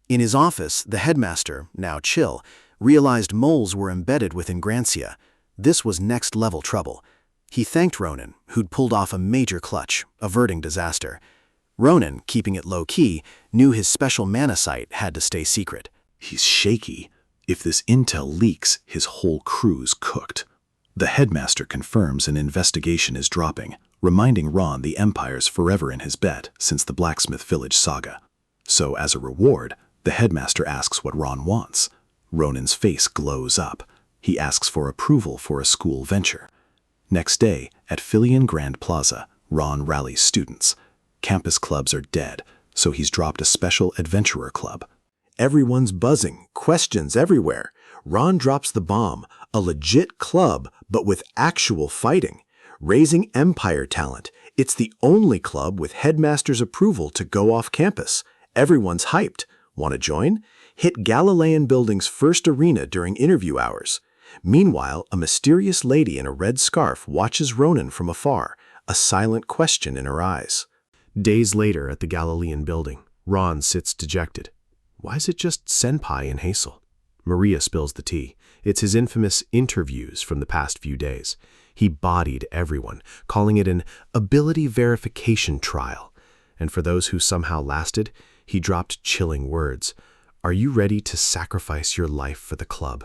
In his office, the headmaster, now chill, realized moles were embedded within Grancia. This was next-level trouble. He thanked Ronan, who'd pulled off a major clutch, averting disaster. Ronan, keeping it low-key, knew his special mana site had to stay secret. He's shaky. If this intel leaks, his whole crew's cooked. The headmaster confirms an investigation is dropping, reminding Ron the Empire's forever in his bet since the Blacksmith Village saga. So as a reward, the headmaster asks what Ron wants. Ronan's face glows up. He asks for approval for a school venture. Next day, at Filian Grand Plaza, Ron rallies students. Campus clubs are dead, so he's dropped a special adventurer club. Everyone's buzzing, questions everywhere. Ron drops the bomb, a legit club, but with actual fighting. Raising Empire talent. It's the only club with headmaster's approval to go off campus. Everyone's hyped. Want to join? Hit Galilean Building's first arena during interview hours. Meanwhile, a mysterious lady in a red scarf watches Ronan from afar, a silent question in her eyes. Days later at the Galilean Building, Ron sits dejected. Why is it just Senpai and Hazel? Maria spills the tea. It's his infamous interviews from the past few days. He bodied everyone, calling it an ability verification trial. And for those who somehow lasted, he dropped chilling words. Are you ready to sacrifice your life for the club?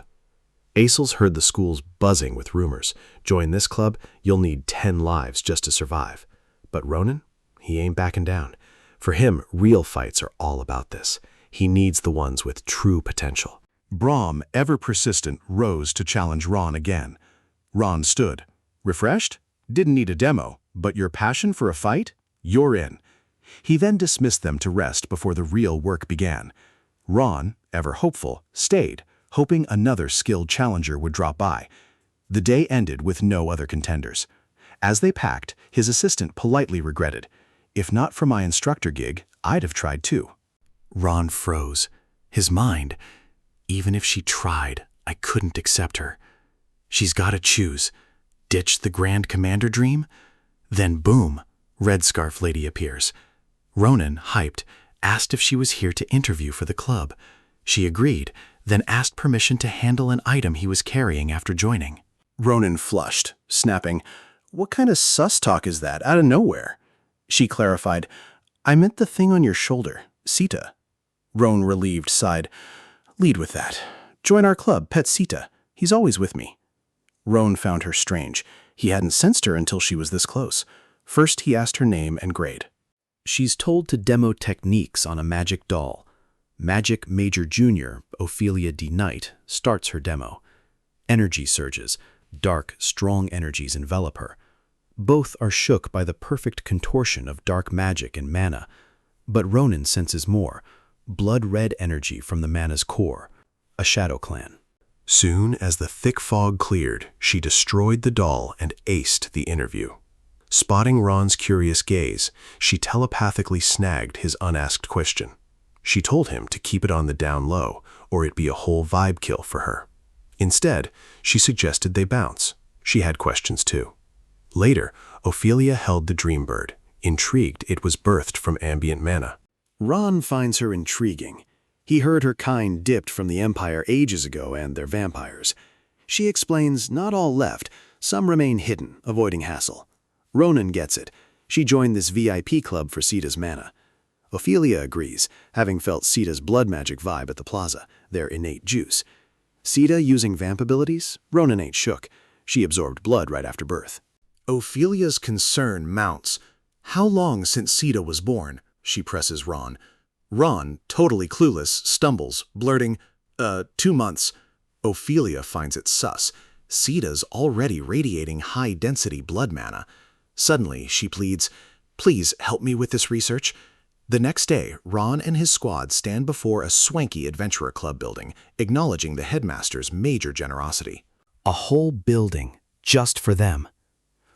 Acel's heard the school's buzzing with rumors. Join this club, you'll need 10 lives just to survive. But Ronan, he ain't backing down. For him, real fights are all about this. He needs the ones with true potential. Brahm, ever persistent, rose to challenge Ron again. Ron stood. Refreshed? Didn't need a demo, but your passion for a fight? You're in. He then dismissed them to rest before the real work began. Ron, ever hopeful, stayed, hoping another skilled challenger would drop by. The day ended with no other contenders. As they packed, his assistant politely regretted, "If not for my instructor gig, I'd have tried too." Ron froze. His mind, even if she tried, I couldn't accept her. She's got to choose. Ditch the Grand Commander dream? Then boom, Red Scarf Lady appears. Ronan, hyped, asked if she was here to interview for the club. She agreed, then asked permission to handle an item he was carrying after joining. Ronan flushed, snapping, "What kind of sus talk is that, out of nowhere?" She clarified, "I meant the thing on your shoulder, Sita." Ron, relieved, sighed, "Lead with that. Join our club, Pet Sita. He's always with me." Ron found her strange. He hadn't sensed her until she was this close. First, he asked her name and grade. She's told to demo techniques on a magic doll. Magic Major Junior, Ophelia D. Knight, starts her demo. Energy surges. Dark, strong energies envelop her. Both are shook by the perfect contortion of dark magic and mana. But Ronan senses more. Blood-red energy from the mana's core. A shadow clan. Soon as the thick fog cleared, she destroyed the doll and aced the interview. Spotting Ron's curious gaze, she telepathically snagged his unasked question. She told him to keep it on the down low, or it'd be a whole vibe kill for her. Instead, she suggested they bounce. She had questions too. Later, Ophelia held the dream bird, intrigued it was birthed from ambient mana. Ron finds her intriguing. He heard her kind dipped from the Empire ages ago and their vampires. She explains not all left, some remain hidden, avoiding hassle. Ronan gets it. She joined this VIP club for Sita's mana. Ophelia agrees, having felt Sita's blood magic vibe at the plaza, their innate juice. Sita using vamp abilities? Ronan ain't shook. She absorbed blood right after birth. Ophelia's concern mounts. How long since Sita was born? She presses Ron. Ron, totally clueless, stumbles, blurting, 2 months. Ophelia finds it sus. Sita's already radiating high-density blood mana. Suddenly, she pleads, "Please help me with this research." The next day, Ron and his squad stand before a swanky adventurer club building, acknowledging the headmaster's major generosity. A whole building, just for them.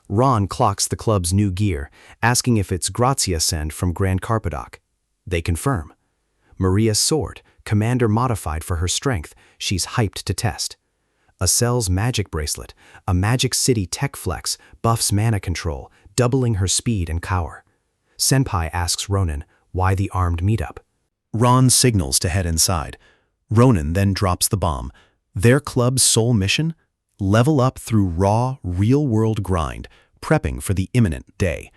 Ron clocks the club's new gear, asking if it's Grazia send from Grand Carpadoc. They confirm. Maria's sword, commander modified for her strength, she's hyped to test. Acel's magic bracelet, a magic city tech flex, buffs mana control, doubling her speed and cower. Senpai asks Ronan why the armed meetup. Ron signals to head inside. Ronan then drops the bomb. Their club's sole mission? Level up through raw, real-world grind, prepping for the imminent day.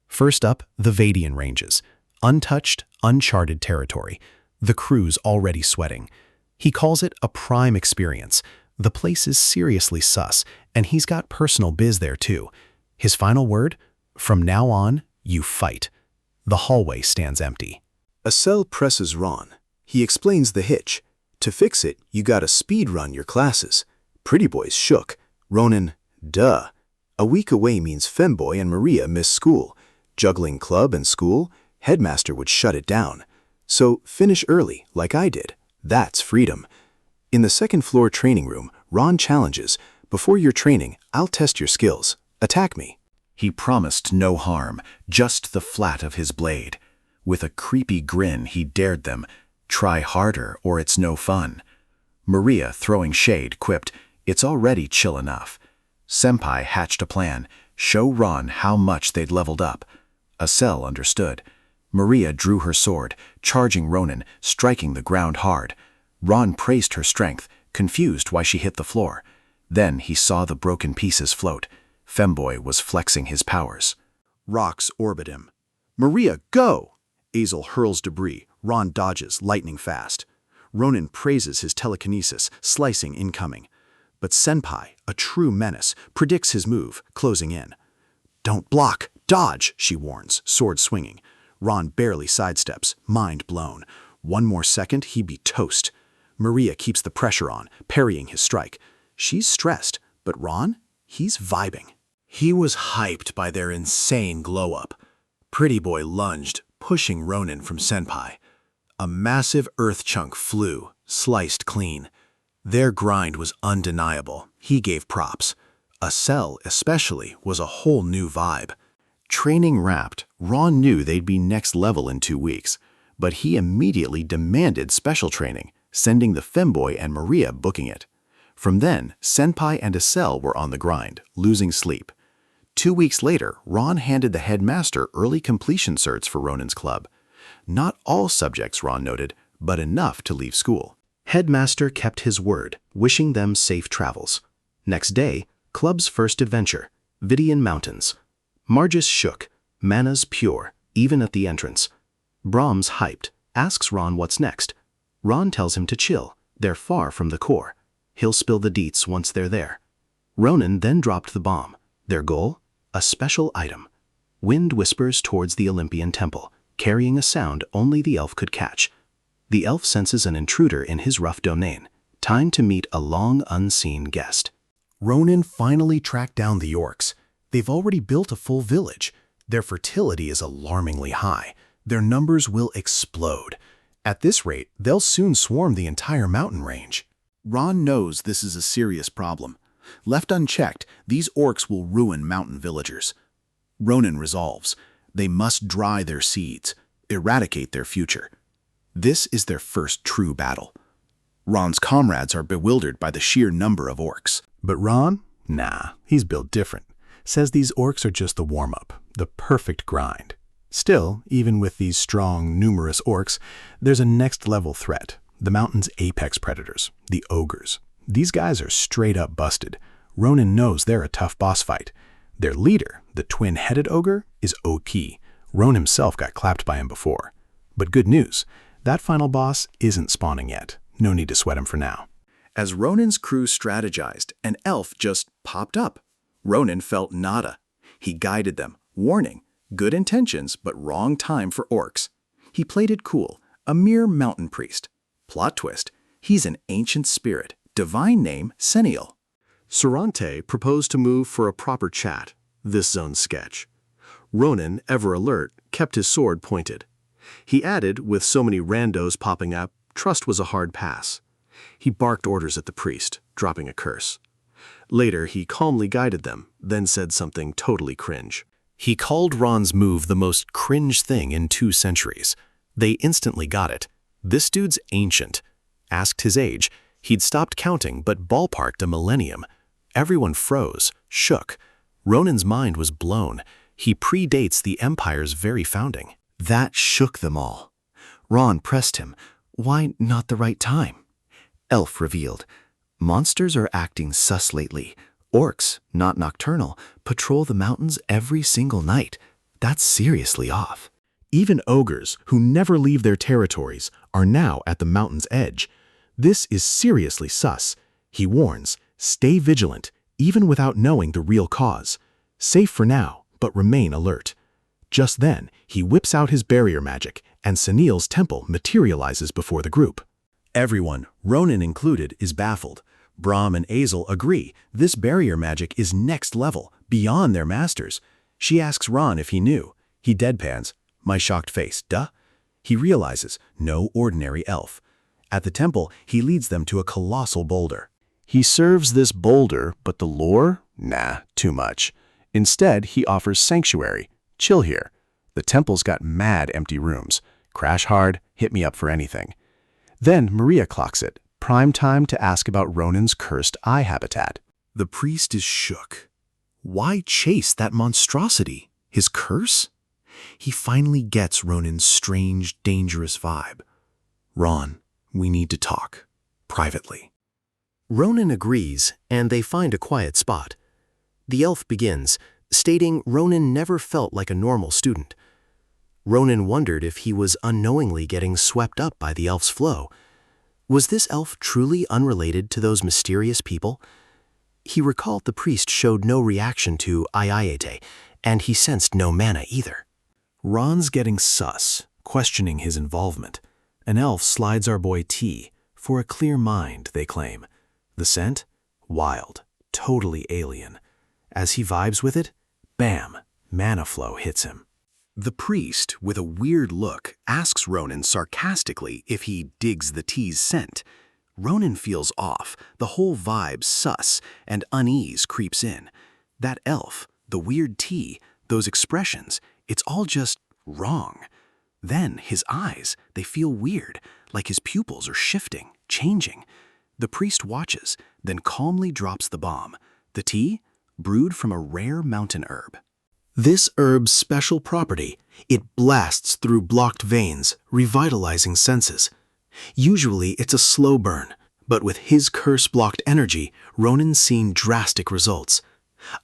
First up, the Vadian Ranges. Untouched, uncharted territory. The crew's already sweating. He calls it a prime experience. The place is seriously sus, and he's got personal biz there too. His final word? From now on, you fight. The hallway stands empty. Acel presses Ron. He explains the hitch. To fix it, you gotta speed run your classes. Pretty Boy's shook. Ronan, duh. A week away means Femboy and Maria miss school. Juggling club and school, headmaster would shut it down. So finish early, like I did. That's freedom. In the second-floor training room, Ron challenges, "Before your training, I'll test your skills. Attack me." He promised no harm, just the flat of his blade. With a creepy grin, he dared them, "Try harder or it's no fun." Maria, throwing shade, quipped, "It's already chill enough." Senpai hatched a plan, show Ron how much they'd leveled up. Acel understood. Maria drew her sword, charging Ronin, striking the ground hard. Ron praised her strength, confused why she hit the floor. Then he saw the broken pieces float. Femboy was flexing his powers. Rocks orbit him. "Maria, go!" Azel hurls debris. Ron dodges, lightning fast. Ronin praises his telekinesis, slicing incoming. But Senpai, a true menace, predicts his move, closing in. "Don't block! Dodge!" she warns, sword swinging. Ron barely sidesteps, mind blown. One more second, he'd be toast. Maria keeps the pressure on, parrying his strike. She's stressed, but Ron, he's vibing. He was hyped by their insane glow-up. Pretty Boy lunged, pushing Ronin from Senpai. A massive earth chunk flew, sliced clean. Their grind was undeniable. He gave props. Acel, especially, was a whole new vibe. Training wrapped, Ron knew they'd be next level in 2 weeks, but he immediately demanded special training, sending the Femboy and Maria booking it. From then, Senpai and Acel were on the grind, losing sleep. 2 weeks later, Ron handed the headmaster early completion certs for Ronin's club. Not all subjects, Ron noted, but enough to leave school. Headmaster kept his word, wishing them safe travels. Next day, club's first adventure, Vidian Mountains. Margis shook, mana's pure, even at the entrance. Brahms hyped, asks Ron what's next. Ron tells him to chill, they're far from the core. He'll spill the deets once they're there. Ronin then dropped the bomb. Their goal? A special item. Wind whispers towards the Olympian temple, carrying a sound only the elf could catch. The elf senses an intruder in his rough domain. Time to meet a long unseen guest. Ronin finally tracked down the orcs. They've already built a full village. Their fertility is alarmingly high. Their numbers will explode. At this rate, they'll soon swarm the entire mountain range. Ron knows this is a serious problem. Left unchecked, these orcs will ruin mountain villagers. Ronin resolves. They must dry their seeds, eradicate their future. This is their first true battle. Ron's comrades are bewildered by the sheer number of orcs. But Ron? Nah, he's built different. Says these orcs are just the warm-up, the perfect grind. Still, even with these strong, numerous orcs, there's a next-level threat, the mountain's apex predators, the ogres. These guys are straight-up busted. Ronin knows they're a tough boss fight. Their leader, the twin-headed ogre, is OP. Ronin himself got clapped by him before. But good news, that final boss isn't spawning yet. No need to sweat him for now. As Ronin's crew strategized, an elf just popped up. Ronin felt nada. He guided them, warning, good intentions but wrong time for orcs. He played it cool, a mere mountain priest. Plot twist, he's an ancient spirit, divine name Seniel. Sorante proposed to move for a proper chat, this zone's sketch. Ronin, ever alert, kept his sword pointed. He added, with so many randos popping up, trust was a hard pass. He barked orders at the priest, dropping a curse. Later, he calmly guided them, then said something totally cringe. He called Ron's move the most cringe thing in 2 centuries. They instantly got it. This dude's ancient. Asked his age. He'd stopped counting, but ballparked a millennium. Everyone froze, shook. Ronin's mind was blown. He predates the Empire's very founding. That shook them all. Ron pressed him. Why not the right time? Elf revealed. Monsters are acting sus lately. Orcs, not nocturnal, patrol the mountains every single night. That's seriously off. Even ogres, who never leave their territories, are now at the mountain's edge. This is seriously sus. He warns, stay vigilant, even without knowing the real cause. Safe for now, but remain alert. Just then, he whips out his barrier magic, and Seniel's temple materializes before the group. Everyone, Ronin included, is baffled. Brahm and Azel agree this barrier magic is next level, beyond their masters. She asks Ron if he knew. He deadpans. My shocked face, duh? He realizes, no ordinary elf. At the temple, he leads them to a colossal boulder. He serves this boulder, but the lore? Nah, too much. Instead, he offers sanctuary. Chill here. The temple's got mad empty rooms. Crash hard, hit me up for anything. Then Maria clocks it. Prime time to ask about Ronan's cursed eye habitat. The priest is shook. Why chase that monstrosity? His curse? He finally gets Ronan's strange, dangerous vibe. Ron, we need to talk. Privately. Ronan agrees, and they find a quiet spot. The elf begins, stating Ronan never felt like a normal student. Ronan wondered if he was unknowingly getting swept up by the elf's flow. Was this elf truly unrelated to those mysterious people? He recalled the priest showed no reaction to Ayayete, and he sensed no mana either. Ron's getting sus, questioning his involvement. An elf slides our boy T, for a clear mind, they claim. The scent? Wild, totally alien. As he vibes with it, bam, mana flow hits him. The priest, with a weird look, asks Ronan sarcastically if he digs the tea's scent. Ronan feels off, the whole vibe sus, and unease creeps in. That elf, the weird tea, those expressions, it's all just wrong. Then his eyes, they feel weird, like his pupils are shifting, changing. The priest watches, then calmly drops the bomb. The tea, brewed from a rare mountain herb. This herb's special property, it blasts through blocked veins, revitalizing senses. Usually it's a slow burn, but with his curse-blocked energy, Ronan's seen drastic results.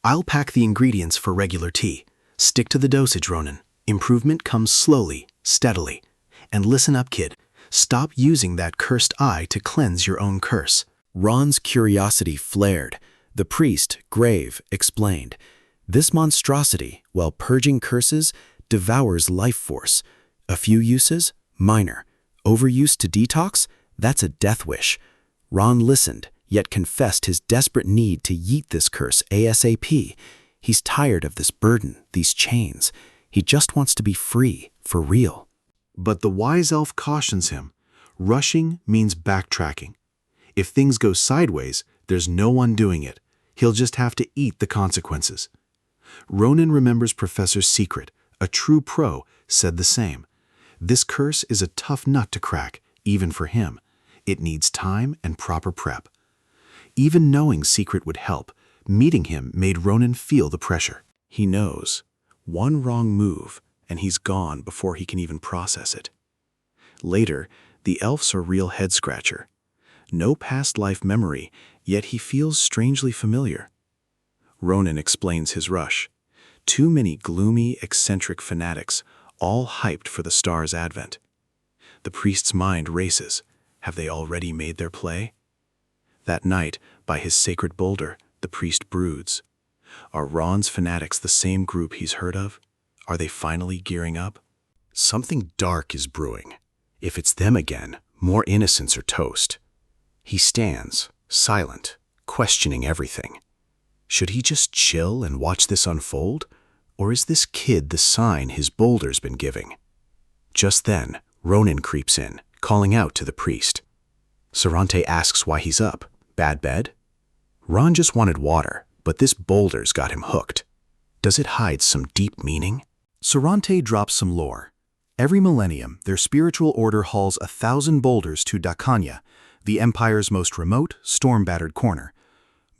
I'll pack the ingredients for regular tea. Stick to the dosage, Ronan. Improvement comes slowly, steadily. And listen up, kid. Stop using that cursed eye to cleanse your own curse. Ron's curiosity flared. The priest, grave, explained. This monstrosity, while purging curses, devours life force. A few uses? Minor. Overuse to detox? That's a death wish. Ron listened, yet confessed his desperate need to yeet this curse ASAP. He's tired of this burden, these chains. He just wants to be free, for real. But the wise elf cautions him. Rushing means backtracking. If things go sideways, there's no undoing it. He'll just have to eat the consequences. Ronan remembers Professor Secret, a true pro, said the same. This curse is a tough nut to crack, even for him. It needs time and proper prep. Even knowing Secret would help, meeting him made Ronan feel the pressure. He knows. One wrong move, and he's gone before he can even process it. Later, the elf's a real head-scratcher. No past life memory, yet he feels strangely familiar. Ronan explains his rush. Too many gloomy, eccentric fanatics, all hyped for the star's advent. The priest's mind races. Have they already made their play? That night, by his sacred boulder, the priest broods. Are Ron's fanatics the same group he's heard of? Are they finally gearing up? Something dark is brewing. If it's them again, more innocents are toast. He stands, silent, questioning everything. Should he just chill and watch this unfold? Or is this kid the sign his boulder's been giving? Just then, Ronan creeps in, calling out to the priest. Sarante asks why he's up. Bad bed? Ron just wanted water, but this boulder's got him hooked. Does it hide some deep meaning? Sarante drops some lore. Every millennium, their spiritual order hauls 1,000 boulders to Dakanya, the Empire's most remote, storm-battered corner.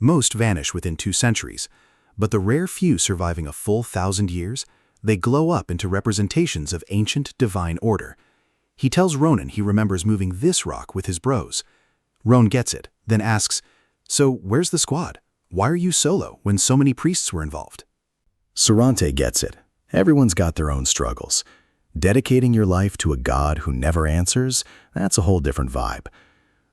Most vanish within 2 centuries, but the rare few surviving a full 1,000 years, they glow up into representations of ancient divine order. He tells Ronan he remembers moving this rock with his bros. Ron gets it, then asks, "So where's the squad? Why are you solo when so many priests were involved?" Sarante gets it. Everyone's got their own struggles. Dedicating your life to a god who never answers, that's a whole different vibe.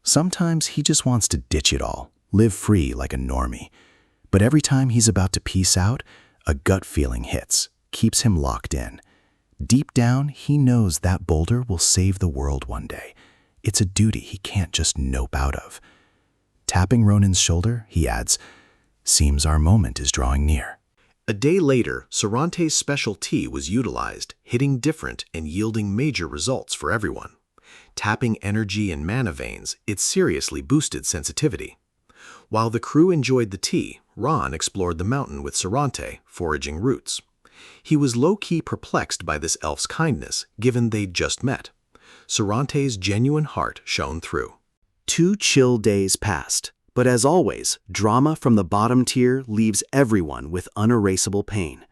Sometimes he just wants to ditch it all, live free like a normie. But every time he's about to peace out, a gut feeling hits, keeps him locked in. Deep down, he knows that boulder will save the world one day. It's a duty he can't just nope out of. Tapping Ronan's shoulder, he adds, "Seems our moment is drawing near." A day later, Sarante's special tea was utilized, hitting different and yielding major results for everyone. Tapping energy and mana veins, it seriously boosted sensitivity. While the crew enjoyed the tea, Ron explored the mountain with Sarante, foraging roots. He was low-key perplexed by this elf's kindness, given they'd just met. Sarante's genuine heart shone through. 2 chill days passed, but as always, drama from the bottom tier leaves everyone with unerasable pain.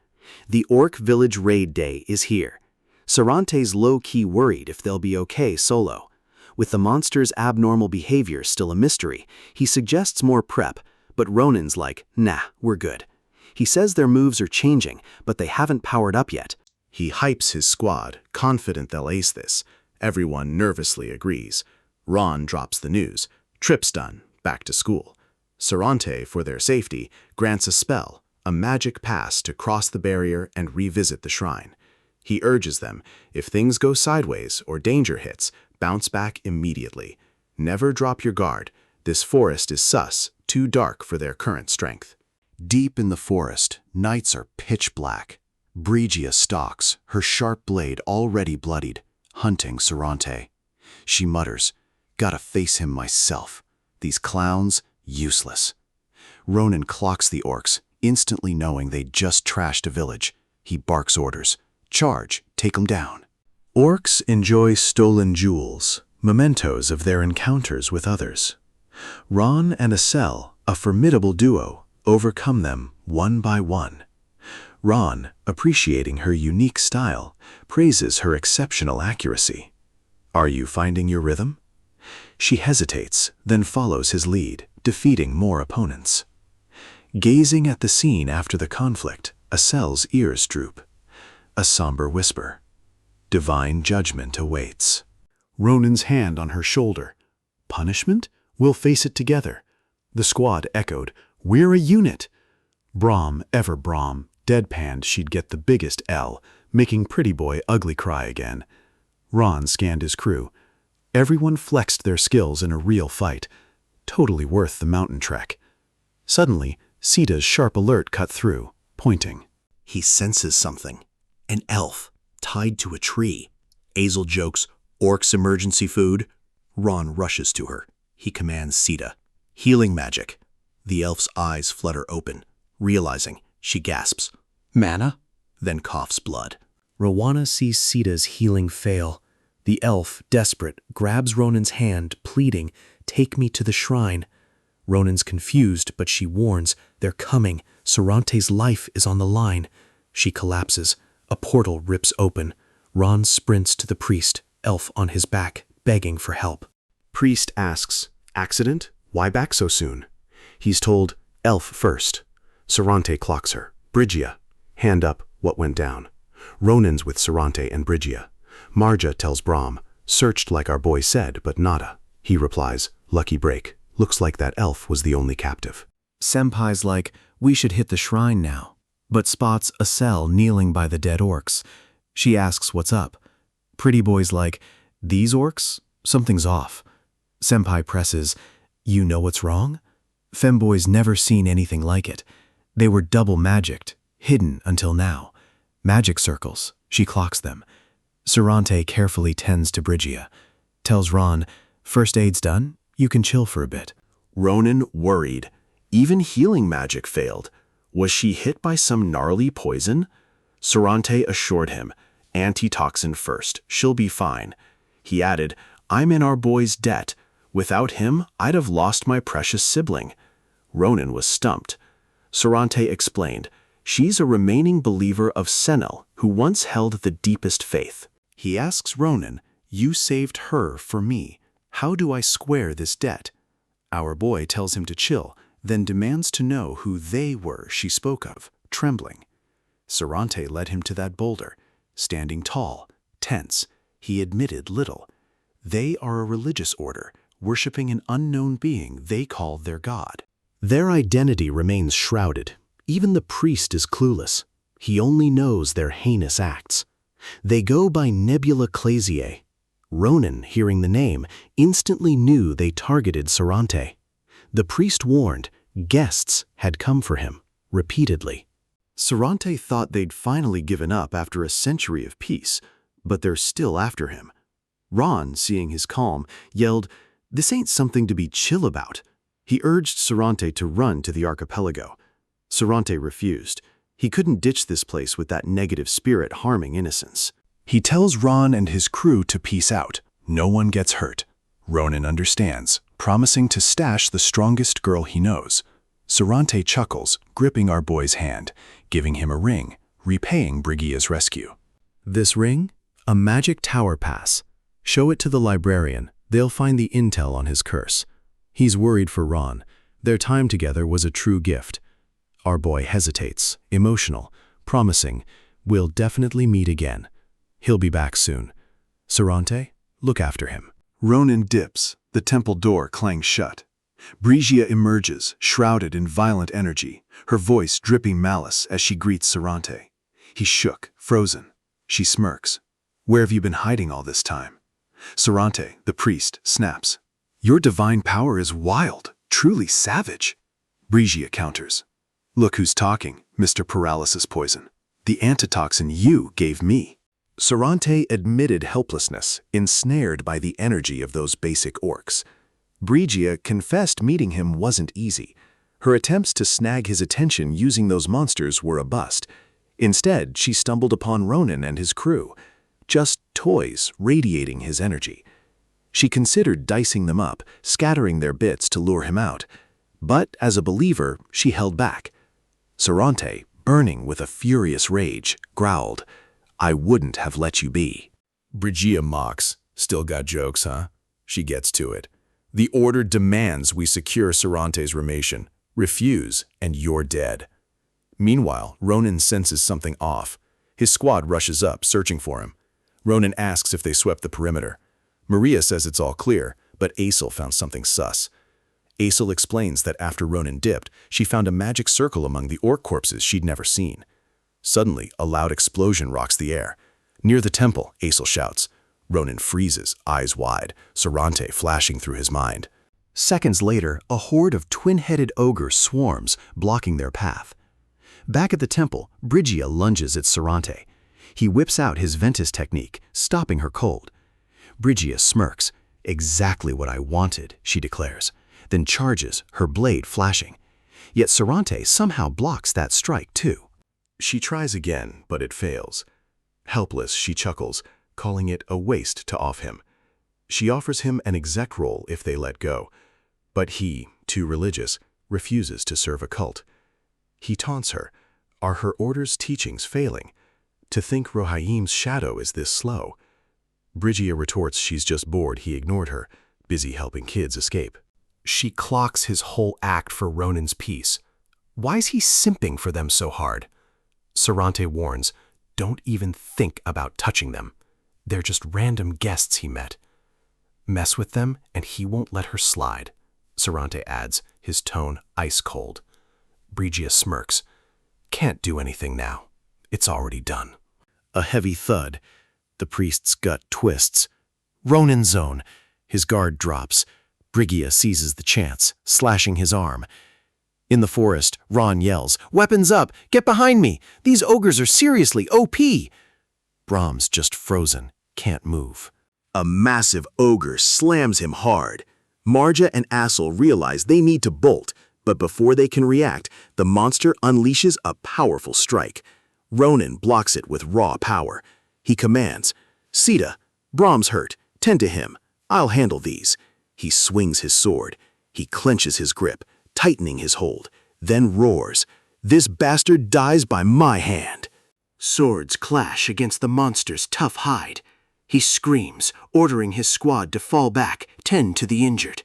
The Orc Village Raid Day is here. Sarante's low-key worried if they'll be okay solo. With the monster's abnormal behavior still a mystery, he suggests more prep, but Ronan's like, nah, we're good. He says their moves are changing, but they haven't powered up yet. He hypes his squad, confident they'll ace this. Everyone nervously agrees. Ron drops the news. Trip's done, back to school. Sarante, for their safety, grants a spell, a magic pass to cross the barrier and revisit the shrine. He urges them, if things go sideways or danger hits, bounce back immediately. Never drop your guard. This forest is sus, too dark for their current strength. Deep in the forest, nights are pitch black. Brigia stalks, her sharp blade already bloodied, hunting Sarante. She mutters, gotta face him myself. These clowns, useless. Ronan clocks the orcs, instantly knowing they just trashed a village. He barks orders. Charge, take 'em down. Orcs enjoy stolen jewels, mementos of their encounters with others. Ron and Acel, a formidable duo, overcome them one by one. Ron, appreciating her unique style, praises her exceptional accuracy. Are you finding your rhythm? She hesitates, then follows his lead, defeating more opponents. Gazing at the scene after the conflict, Acel's ears droop. A somber whisper. Divine judgment awaits. Ronan's hand on her shoulder. Punishment? We'll face it together. The squad echoed, we're a unit. Brahm, ever Brahm, deadpanned she'd get the biggest L, making Pretty Boy ugly cry again. Ron scanned his crew. Everyone flexed their skills in a real fight. Totally worth the mountain trek. Suddenly, Sita's sharp alert cut through, pointing. He senses something. An elf, tied to a tree. Azel jokes, orcs emergency food. Ron rushes to her. He commands Sita. Healing magic. The elf's eyes flutter open. Realizing, she gasps. Mana? Then coughs blood. Rowana sees Sita's healing fail. The elf, desperate, grabs Ronan's hand, pleading, take me to the shrine. Ronan's confused, but she warns, they're coming. Sarante's life is on the line. She collapses. A portal rips open. Ron sprints to the priest, elf on his back, begging for help. Priest asks, accident? Why back so soon? He's told, elf first. Sarante clocks her. Brigia. Hand up, what went down? Ronan's with Sarante and Brigia. Marja tells Brahm, searched like our boy said, but nada. He replies, lucky break. Looks like that elf was the only captive. Senpai's like, we should hit the shrine now, but spots Acel kneeling by the dead orcs. She asks what's up. Pretty Boy's like, these orcs? Something's off. Senpai presses, you know what's wrong? Femboy's never seen anything like it. They were double magicked, hidden until now. Magic circles, she clocks them. Sarante carefully tends to Brigia. Tells Ron, first aid's done, you can chill for a bit. Ronan worried. Even healing magic failed. Was she hit by some gnarly poison? Sarante assured him, antitoxin first, she'll be fine. He added, I'm in our boy's debt. Without him, I'd have lost my precious sibling. Ronan was stumped. Sarante explained, she's a remaining believer of Senel, who once held the deepest faith. He asks Ronan, you saved her for me. How do I square this debt? Our boy tells him to chill, then demands to know who they were she spoke of, trembling. Sarante led him to that boulder, standing tall, tense. He admitted little. They are a religious order, worshipping an unknown being they call their god. Their identity remains shrouded. Even the priest is clueless. He only knows their heinous acts. They go by Nebula Clasiae. Ronan, hearing the name, instantly knew they targeted Sarante. The priest warned, guests had come for him, repeatedly. Sarante thought they'd finally given up after a century of peace, but they're still after him. Ron, seeing his calm, yelled, "This ain't something to be chill about." He urged Sarante to run to the archipelago. Sarante refused. He couldn't ditch this place with that negative spirit harming innocence. He tells Ron and his crew to peace out. No one gets hurt. Ronan understands, promising to stash the strongest girl he knows. Sarante chuckles, gripping our boy's hand, giving him a ring, repaying Brigia's rescue. This ring? A magic tower pass. Show it to the librarian. They'll find the intel on his curse. He's worried for Ron. Their time together was a true gift. Our boy hesitates, emotional, promising, "We'll definitely meet again. He'll be back soon. Sarante, look after him." Ronan dips. The temple door clangs shut. Brigia emerges, shrouded in violent energy, her voice dripping malice as she greets Sarante. He's shook, frozen. She smirks. "Where have you been hiding all this time?" Sarante, the priest, snaps. "Your divine power is wild, truly savage." Brigia counters. "Look who's talking, Mr. Paralysis Poison. The antitoxin you gave me." Sarante admitted helplessness, ensnared by the energy of those basic orcs. Brigia confessed meeting him wasn't easy. Her attempts to snag his attention using those monsters were a bust. Instead, she stumbled upon Ronan and his crew. Just toys radiating his energy. She considered dicing them up, scattering their bits to lure him out. But as a believer, she held back. Sarante, burning with a furious rage, growled, "I wouldn't have let you be." Brigia mocks. "Still got jokes, huh?" She gets to it. "The order demands we secure Sarante's remation. Refuse, and you're dead." Meanwhile, Ronan senses something off. His squad rushes up, searching for him. Ronan asks if they swept the perimeter. Maria says it's all clear, but Aesel found something sus. Aesel explains that after Ronan dipped, she found a magic circle among the orc corpses she'd never seen. Suddenly, a loud explosion rocks the air. "Near the temple," Aesel shouts. Ronan freezes, eyes wide, Sarante flashing through his mind. Seconds later, a horde of twin-headed ogres swarms, blocking their path. Back at the temple, Brigia lunges at Sarante. He whips out his Ventus technique, stopping her cold. Brigia smirks. "Exactly what I wanted," she declares, then charges, her blade flashing. Yet Sarante somehow blocks that strike too. She tries again, but it fails. Helpless, she chuckles, calling it a waste to off him. She offers him an exec role if they let go, but he, too religious, refuses to serve a cult. He taunts her. Are her orders' teachings failing? To think Rohaim's shadow is this slow. Brigia retorts she's just bored he ignored her, busy helping kids escape. She clocks his whole act for Ronan's peace. Why's he simping for them so hard? Sarante warns, "Don't even think about touching them. They're just random guests he met." "Mess with them and he won't let her slide," Sarante adds, his tone ice cold. Brigia smirks. "Can't do anything now. It's already done." A heavy thud. The priest's gut twists. Ronan's zone. His guard drops. Brigia seizes the chance, slashing his arm. In the forest, Ron yells, "Weapons up! Get behind me! These ogres are seriously OP!" Brahms just frozen, can't move. A massive ogre slams him hard. Marja and Assel realize they need to bolt, but before they can react, the monster unleashes a powerful strike. Ronan blocks it with raw power. He commands, "Sita, Brahms hurt. Tend to him. I'll handle these." He swings his sword. He clenches his grip, tightening his hold, then roars, "This bastard dies by my hand." Swords clash against the monster's tough hide. He screams, ordering his squad to fall back, tend to the injured.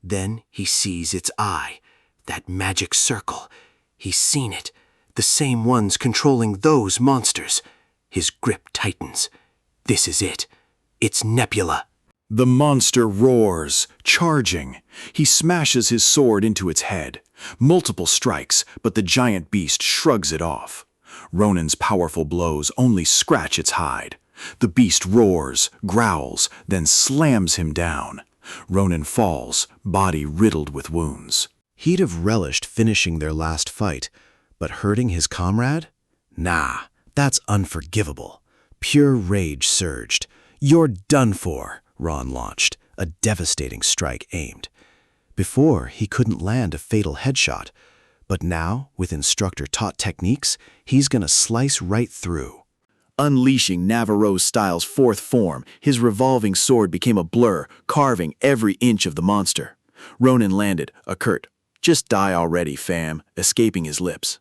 Then he sees its eye, that magic circle. He's seen it, the same ones controlling those monsters. His grip tightens. This is it. It's Nebula. The monster roars, charging. He smashes his sword into its head. Multiple strikes, but the giant beast shrugs it off. Ronan's powerful blows only scratch its hide. The beast roars, growls, then slams him down. Ronan falls, body riddled with wounds. He'd have relished finishing their last fight, but hurting his comrade? Nah, that's unforgivable. Pure rage surged. You're done for, Ron launched, a devastating strike aimed. Before, he couldn't land a fatal headshot, but now, with instructor-taught techniques, he's gonna slice right through. Unleashing Navarro-style's fourth form, his revolving sword became a blur, carving every inch of the monster. Ronan landed, a curt, "Just die already, fam," escaping his lips.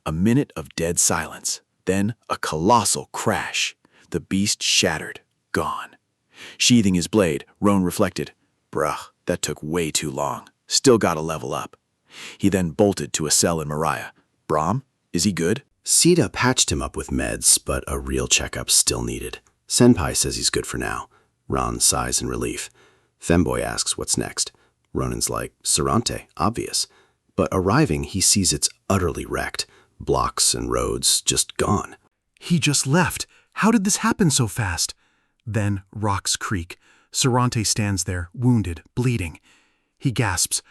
A minute of dead silence, then a colossal crash. The beast shattered, gone. Sheathing his blade, Roan reflected, "Bruh, that took way too long. Still gotta level up." He then bolted to a cell in Mariah. "Brahm, is he good?" Sita patched him up with meds, but a real checkup still needed. Senpai says he's good for now. Ron sighs in relief. Femboy asks what's next. Ronan's like, Sarante, obvious. But arriving, he sees it's utterly wrecked. Blocks and roads just gone. He just left. How did this happen so fast? Then rocks creak. Sarante stands there, wounded, bleeding. He gasps,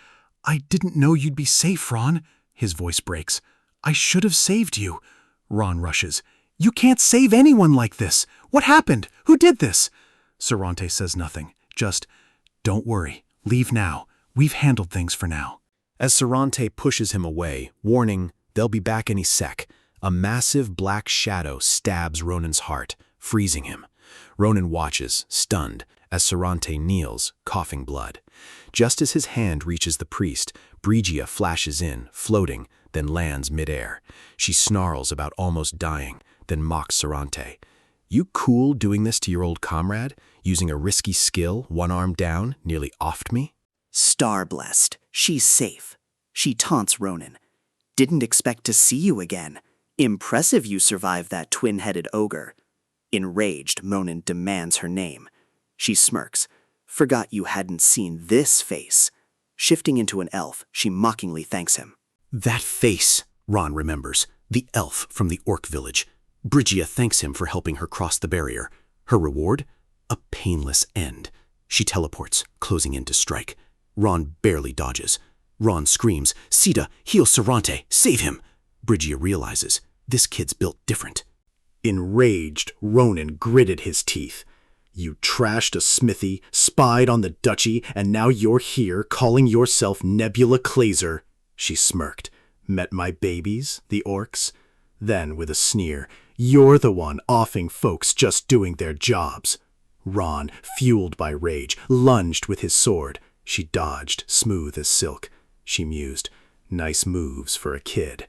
"I didn't know you'd be safe, Ron." His voice breaks. "I should have saved you." Ron rushes. "You can't save anyone like this. What happened? Who did this?" Sarante says nothing. Just, "Don't worry. Leave now. We've handled things for now." As Sarante pushes him away, warning, they'll be back any sec, a massive black shadow stabs Ronan's heart, freezing him. Ronan watches, stunned, as Sarante kneels, coughing blood. Just as his hand reaches the priest, Brigia flashes in, floating, then lands midair. She snarls about almost dying, then mocks Sarante. "You cool doing this to your old comrade? Using a risky skill, one arm down, nearly offed me?" Star-blessed. She's safe. She taunts Ronan. "Didn't expect to see you again. Impressive you survived that twin-headed ogre." Enraged, Ronan demands her name. She smirks. "Forgot you hadn't seen this face." Shifting into an elf, she mockingly thanks him. That face, Ron remembers, the elf from the orc village. Brigia thanks him for helping her cross the barrier. Her reward? A painless end. She teleports, closing in to strike. Ron barely dodges. Ron screams, "Sita, heal Sarante, save him!" Brigia realizes, this kid's built different. Enraged, Ronan gritted his teeth. "You trashed a smithy, spied on the duchy, and now you're here calling yourself Nebula Clazer." She smirked. "Met my babies, the orcs?" Then, with a sneer, "You're the one offing folks just doing their jobs." Ron, fueled by rage, lunged with his sword. She dodged, smooth as silk. She mused, "Nice moves for a kid."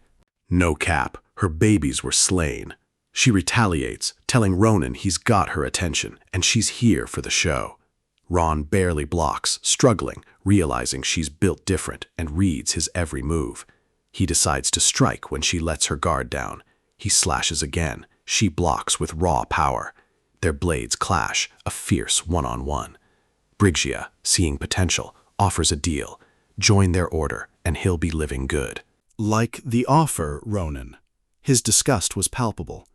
No cap, her babies were slain. She retaliates, telling Ronan he's got her attention, and she's here for the show. Ron barely blocks, struggling, realizing she's built different and reads his every move. He decides to strike when she lets her guard down. He slashes again. She blocks with raw power. Their blades clash, a fierce one-on-one. Brigia, seeing potential, offers a deal. Join their order, and he'll be living good. Like the offer, Ronan. His disgust was palpable.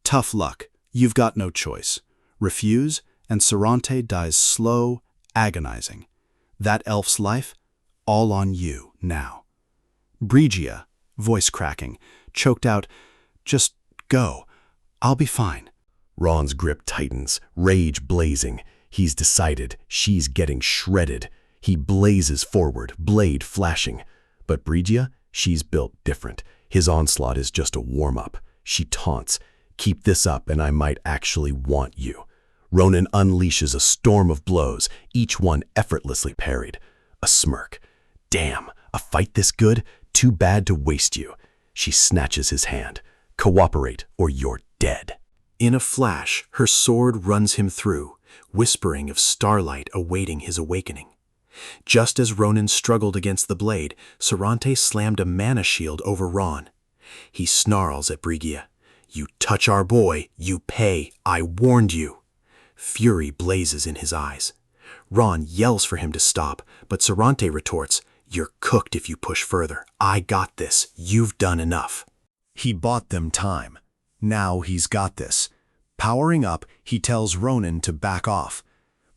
Tough luck. You've got no choice. Refuse, and Sarante dies slow, agonizing. That elf's life, all on you now. Brigia, voice cracking, choked out, "Just go. I'll be fine." Ron's grip tightens, rage blazing. He's decided she's getting shredded. He blazes forward, blade flashing. But Brigia, she's built different. His onslaught is just a warm-up. She taunts, "Keep this up and I might actually want you." Ronan unleashes a storm of blows, each one effortlessly parried. A smirk. "Damn, a fight this good? Too bad to waste you." She snatches his hand. "Cooperate or you're dead." In a flash, her sword runs him through, whispering of starlight awaiting his awakening. Just as Ronan struggled against the blade, Sarante slammed a mana shield over Ron. He snarls at Brigia. "You touch our boy, you pay. I warned you." Fury blazes in his eyes. Ron yells for him to stop, but Sarante retorts, "You're cooked if you push further. I got this. You've done enough." He bought them time. Now he's got this. Powering up, he tells Ronan to back off.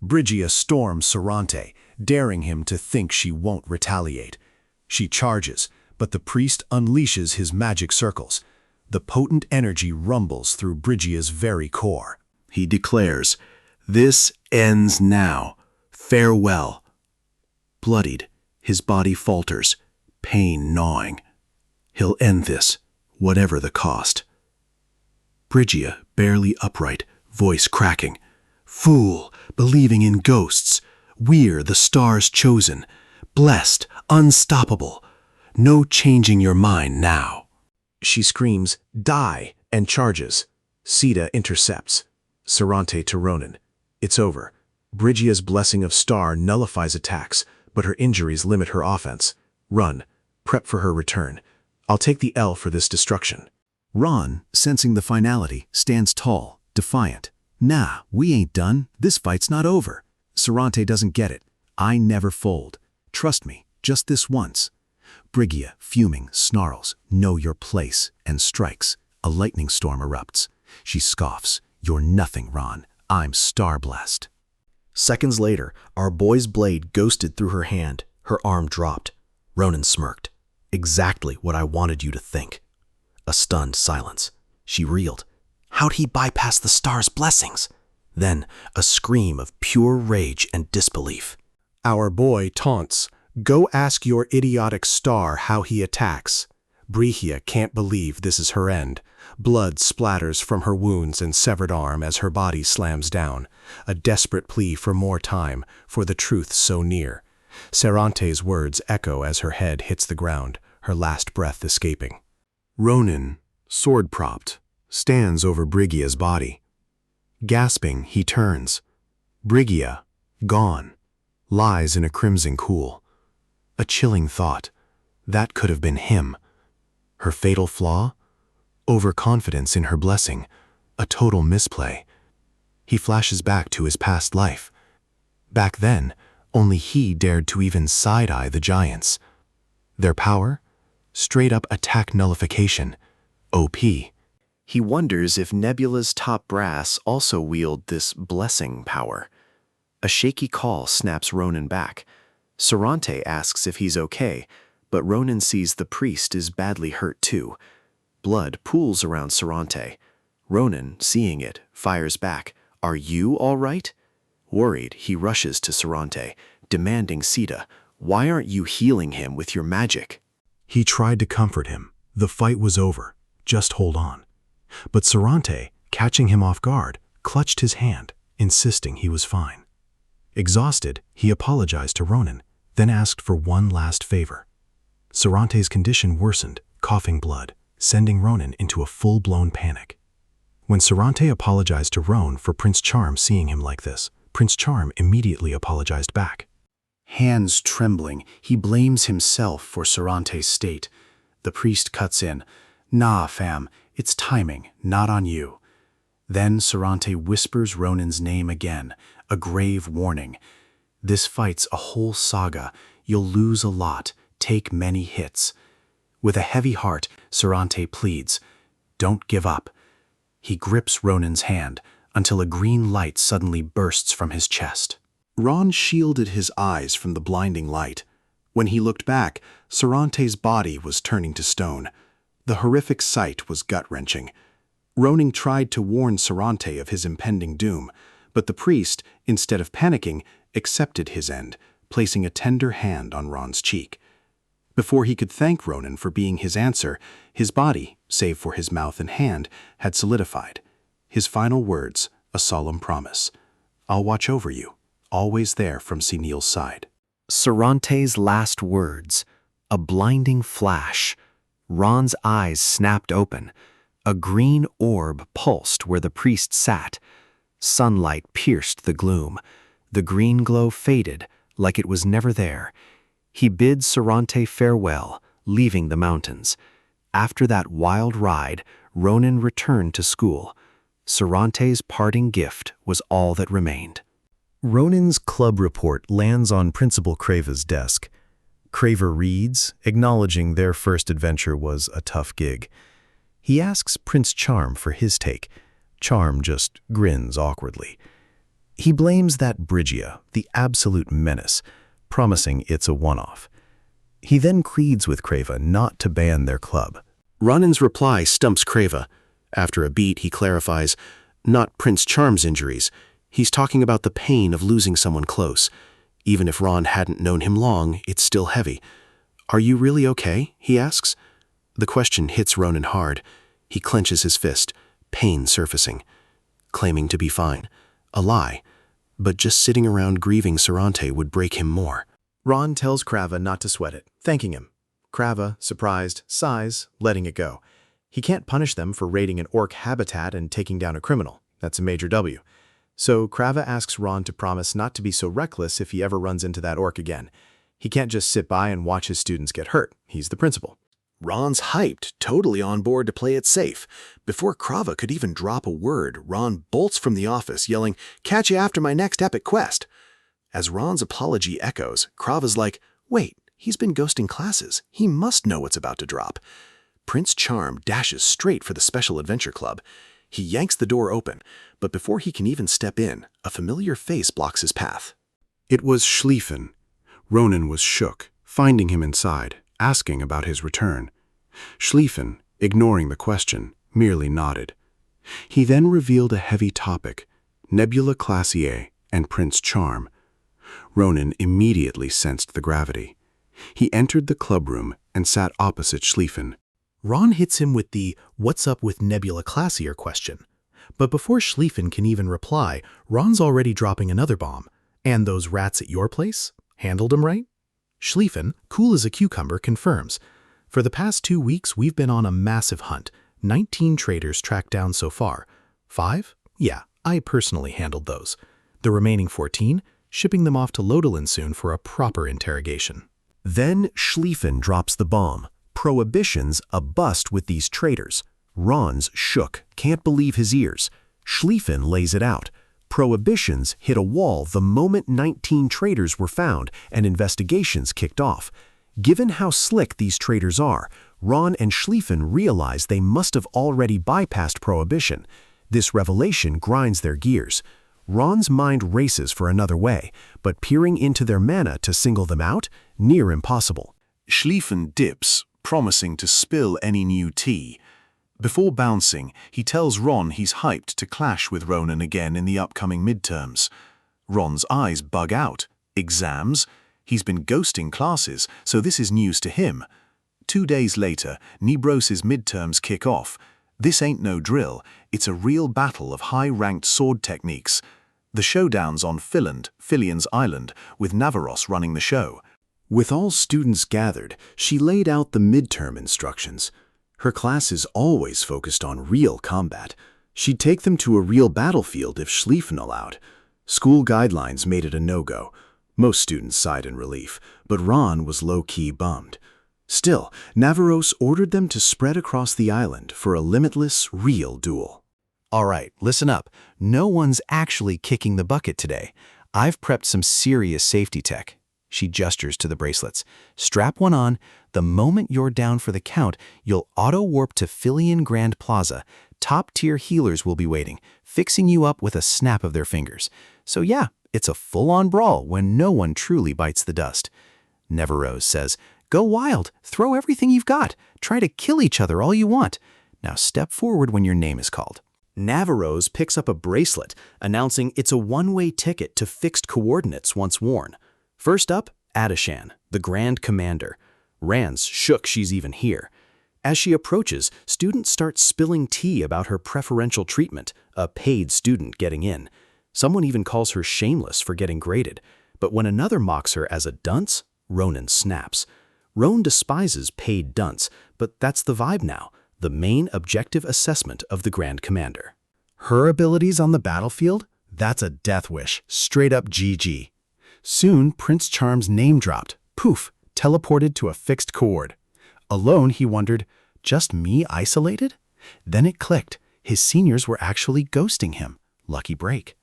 Brigia storms Sarante, daring him to think she won't retaliate. She charges, but the priest unleashes his magic circles. The potent energy rumbles through Brigia's very core. He declares, This ends now. Farewell. Bloodied, his body falters, pain gnawing. He'll end this, whatever the cost. Brygia, barely upright, voice cracking. Fool, believing in ghosts. We're the stars chosen. Blessed, unstoppable. No changing your mind now. She screams, "Die!" and charges. Sita intercepts. Sarante to Ronan. It's over. Brygia's blessing of star nullifies attacks, but her injuries limit her offense. Run. Prep for her return. I'll take the L for this destruction. Ron, sensing the finality, stands tall, defiant. Nah, we ain't done. This fight's not over. Sarante doesn't get it. I never fold. Trust me, just this once. Brygia, fuming, snarls, "Know your place," and strikes. A lightning storm erupts. She scoffs. "You're nothing, Ron. I'm star-blessed." Seconds later, our boy's blade ghosted through her hand. Her arm dropped. Ronan smirked. Exactly what I wanted you to think. A stunned silence. She reeled. How'd he bypass the star's blessings? Then a scream of pure rage and disbelief. Our boy taunts. Go ask your idiotic star how he attacks. Brygia can't believe this is her end. Blood splatters from her wounds and severed arm as her body slams down. A desperate plea for more time, for the truth so near. Sarante's words echo as her head hits the ground, her last breath escaping. Ronan, sword-propped, stands over Brygia's body. Gasping, he turns. Brygia, gone, lies in a crimson pool. A chilling thought. That could have been him. Her fatal flaw? Overconfidence in her blessing. A total misplay. He flashes back to his past life. Back then, only he dared to even side-eye the giants. Their power? Straight-up attack nullification. OP. He wonders if Nebula's top brass also wield this blessing power. A shaky call snaps Ronan back. Sarante asks if he's okay, but Ronan sees the priest is badly hurt too. Blood pools around Sarante. Ronan, seeing it, fires back. Are you all right? Worried, he rushes to Sarante, demanding Sita, why aren't you healing him with your magic? He tried to comfort him. The fight was over. Just hold on. But Sarante, catching him off guard, clutched his hand, insisting he was fine. Exhausted, he apologized to Ronan, then asked for one last favor. Sarante's condition worsened, coughing blood, sending Ronan into a full-blown panic. When Sarante apologized to Ronan for Prince Charm seeing him like this, Prince Charm immediately apologized back. Hands trembling, he blames himself for Sarante's state. The priest cuts in. Nah, fam, it's timing, not on you. Then Sarante whispers Ronan's name again, a grave warning. This fight's a whole saga. You'll lose a lot, take many hits. With a heavy heart, Sarante pleads, don't give up. He grips Ronan's hand until a green light suddenly bursts from his chest. Ron shielded his eyes from the blinding light. When he looked back, Sarante's body was turning to stone. The horrific sight was gut-wrenching. Ronan tried to warn Sarante of his impending doom, but the priest, instead of panicking, accepted his end, placing a tender hand on Ron's cheek. Before he could thank Ronan for being his answer, his body, save for his mouth and hand, had solidified. His final words, a solemn promise. I'll watch over you, always there from Sinil's side. Sarante's last words, a blinding flash. Ron's eyes snapped open. A green orb pulsed where the priest sat. Sunlight pierced the gloom. The green glow faded, like it was never there. He bid Sarante farewell, leaving the mountains. After that wild ride, Ronan returned to school. Sarante's parting gift was all that remained. Ronan's club report lands on Principal Craver's desk. Craver reads, acknowledging their first adventure was a tough gig. He asks Prince Charm for his take. Charm just grins awkwardly. He blames that Brygia, the absolute menace, promising it's a one-off. He then pleads with Crava not to ban their club. Ronan's reply stumps Crava. After a beat, he clarifies, not Prince Charm's injuries, He's talking about the pain of losing someone close. Even if Ron hadn't known him long, it's still heavy. Are you really okay? He asks. The question hits Ronan hard. He clenches his fist, pain surfacing. Claiming to be fine. A lie. But just sitting around grieving Sarante would break him more. Ron tells Krava not to sweat it, thanking him. Krava, surprised, sighs, letting it go. He can't punish them for raiding an orc habitat and taking down a criminal. That's a major W. So Krava asks Ron to promise not to be so reckless if he ever runs into that orc again. He can't just sit by and watch his students get hurt. He's the principal. Ron's hyped, totally on board to play it safe. Before Krava could even drop a word, Ron bolts from the office, yelling, "Catch you after my next epic quest." As Ron's apology echoes, Krava's like, "Wait, he's been ghosting classes. He must know what's about to drop." Prince Charm dashes straight for the Special Adventure Club. He yanks the door open, but before he can even step in, a familiar face blocks his path. It was Schlieffen. Ronan was shook, finding him inside, asking about his return. Schlieffen, ignoring the question, merely nodded. He then revealed a heavy topic, Nebula Classier and Prince Charm. Ronan immediately sensed the gravity. He entered the clubroom and sat opposite Schlieffen. Ron hits him with the "What's up with Nebula Classier?" question. But before Schlieffen can even reply, Ron's already dropping another bomb. "And those rats at your place? Handled 'em right?" Schlieffen, cool as a cucumber, confirms. "For the past 2 weeks, we've been on a massive hunt. 19 traitors tracked down so far. 5? Yeah, I personally handled those. The remaining 14, shipping them off to Lodolin soon for a proper interrogation." Then Schlieffen drops the bomb. Prohibition's a bust with these traitors. Ron's shook, can't believe his ears. Schlieffen lays it out. Prohibitions hit a wall the moment 19 traitors were found and investigations kicked off. Given how slick these traitors are, Ron and Schlieffen realize they must have already bypassed Prohibition. This revelation grinds their gears. Ron's mind races for another way, but peering into their mana to single them out, near impossible. Schlieffen dips, promising to spill any new tea. Before bouncing, he tells Ron he's hyped to clash with Ronan again in the upcoming midterms. Ron's eyes bug out. Exams? He's been ghosting classes, so this is news to him. 2 days later, Nibros' midterms kick off. This ain't no drill, it's a real battle of high-ranked sword techniques. The showdown's on Filian's Island, with Navaros running the show. With all students gathered, she laid out the midterm instructions. Her classes always focused on real combat. She'd take them to a real battlefield if Schlieffen allowed. School guidelines made it a no-go. Most students sighed in relief, but Ron was low-key bummed. Still, Navaros ordered them to spread across the island for a limitless, real duel. All right, listen up. No one's actually kicking the bucket today. I've prepped some serious safety tech. She gestures to the bracelets. Strap one on. The moment you're down for the count, you'll auto-warp to Filian Grand Plaza. Top-tier healers will be waiting, fixing you up with a snap of their fingers. So yeah, it's a full-on brawl when no one truly bites the dust. Neverrose says, "Go wild. Throw everything you've got. Try to kill each other all you want. Now step forward when your name is called." Navaros picks up a bracelet, announcing it's a one-way ticket to fixed coordinates once worn. First up, Adishan, the Grand Commander. Rand's shook she's even here. As she approaches, students start spilling tea about her preferential treatment, a paid student getting in. Someone even calls her shameless for getting graded. But when another mocks her as a dunce, Ronan snaps. Roan despises paid dunce, but that's the vibe now, the main objective assessment of the Grand Commander. Her abilities on the battlefield? That's a death wish, straight up GG. Soon, Prince Charm's name dropped. Poof, teleported to a fixed chord. Alone, he wondered, just me isolated? Then it clicked. His seniors were actually ghosting him. Lucky break.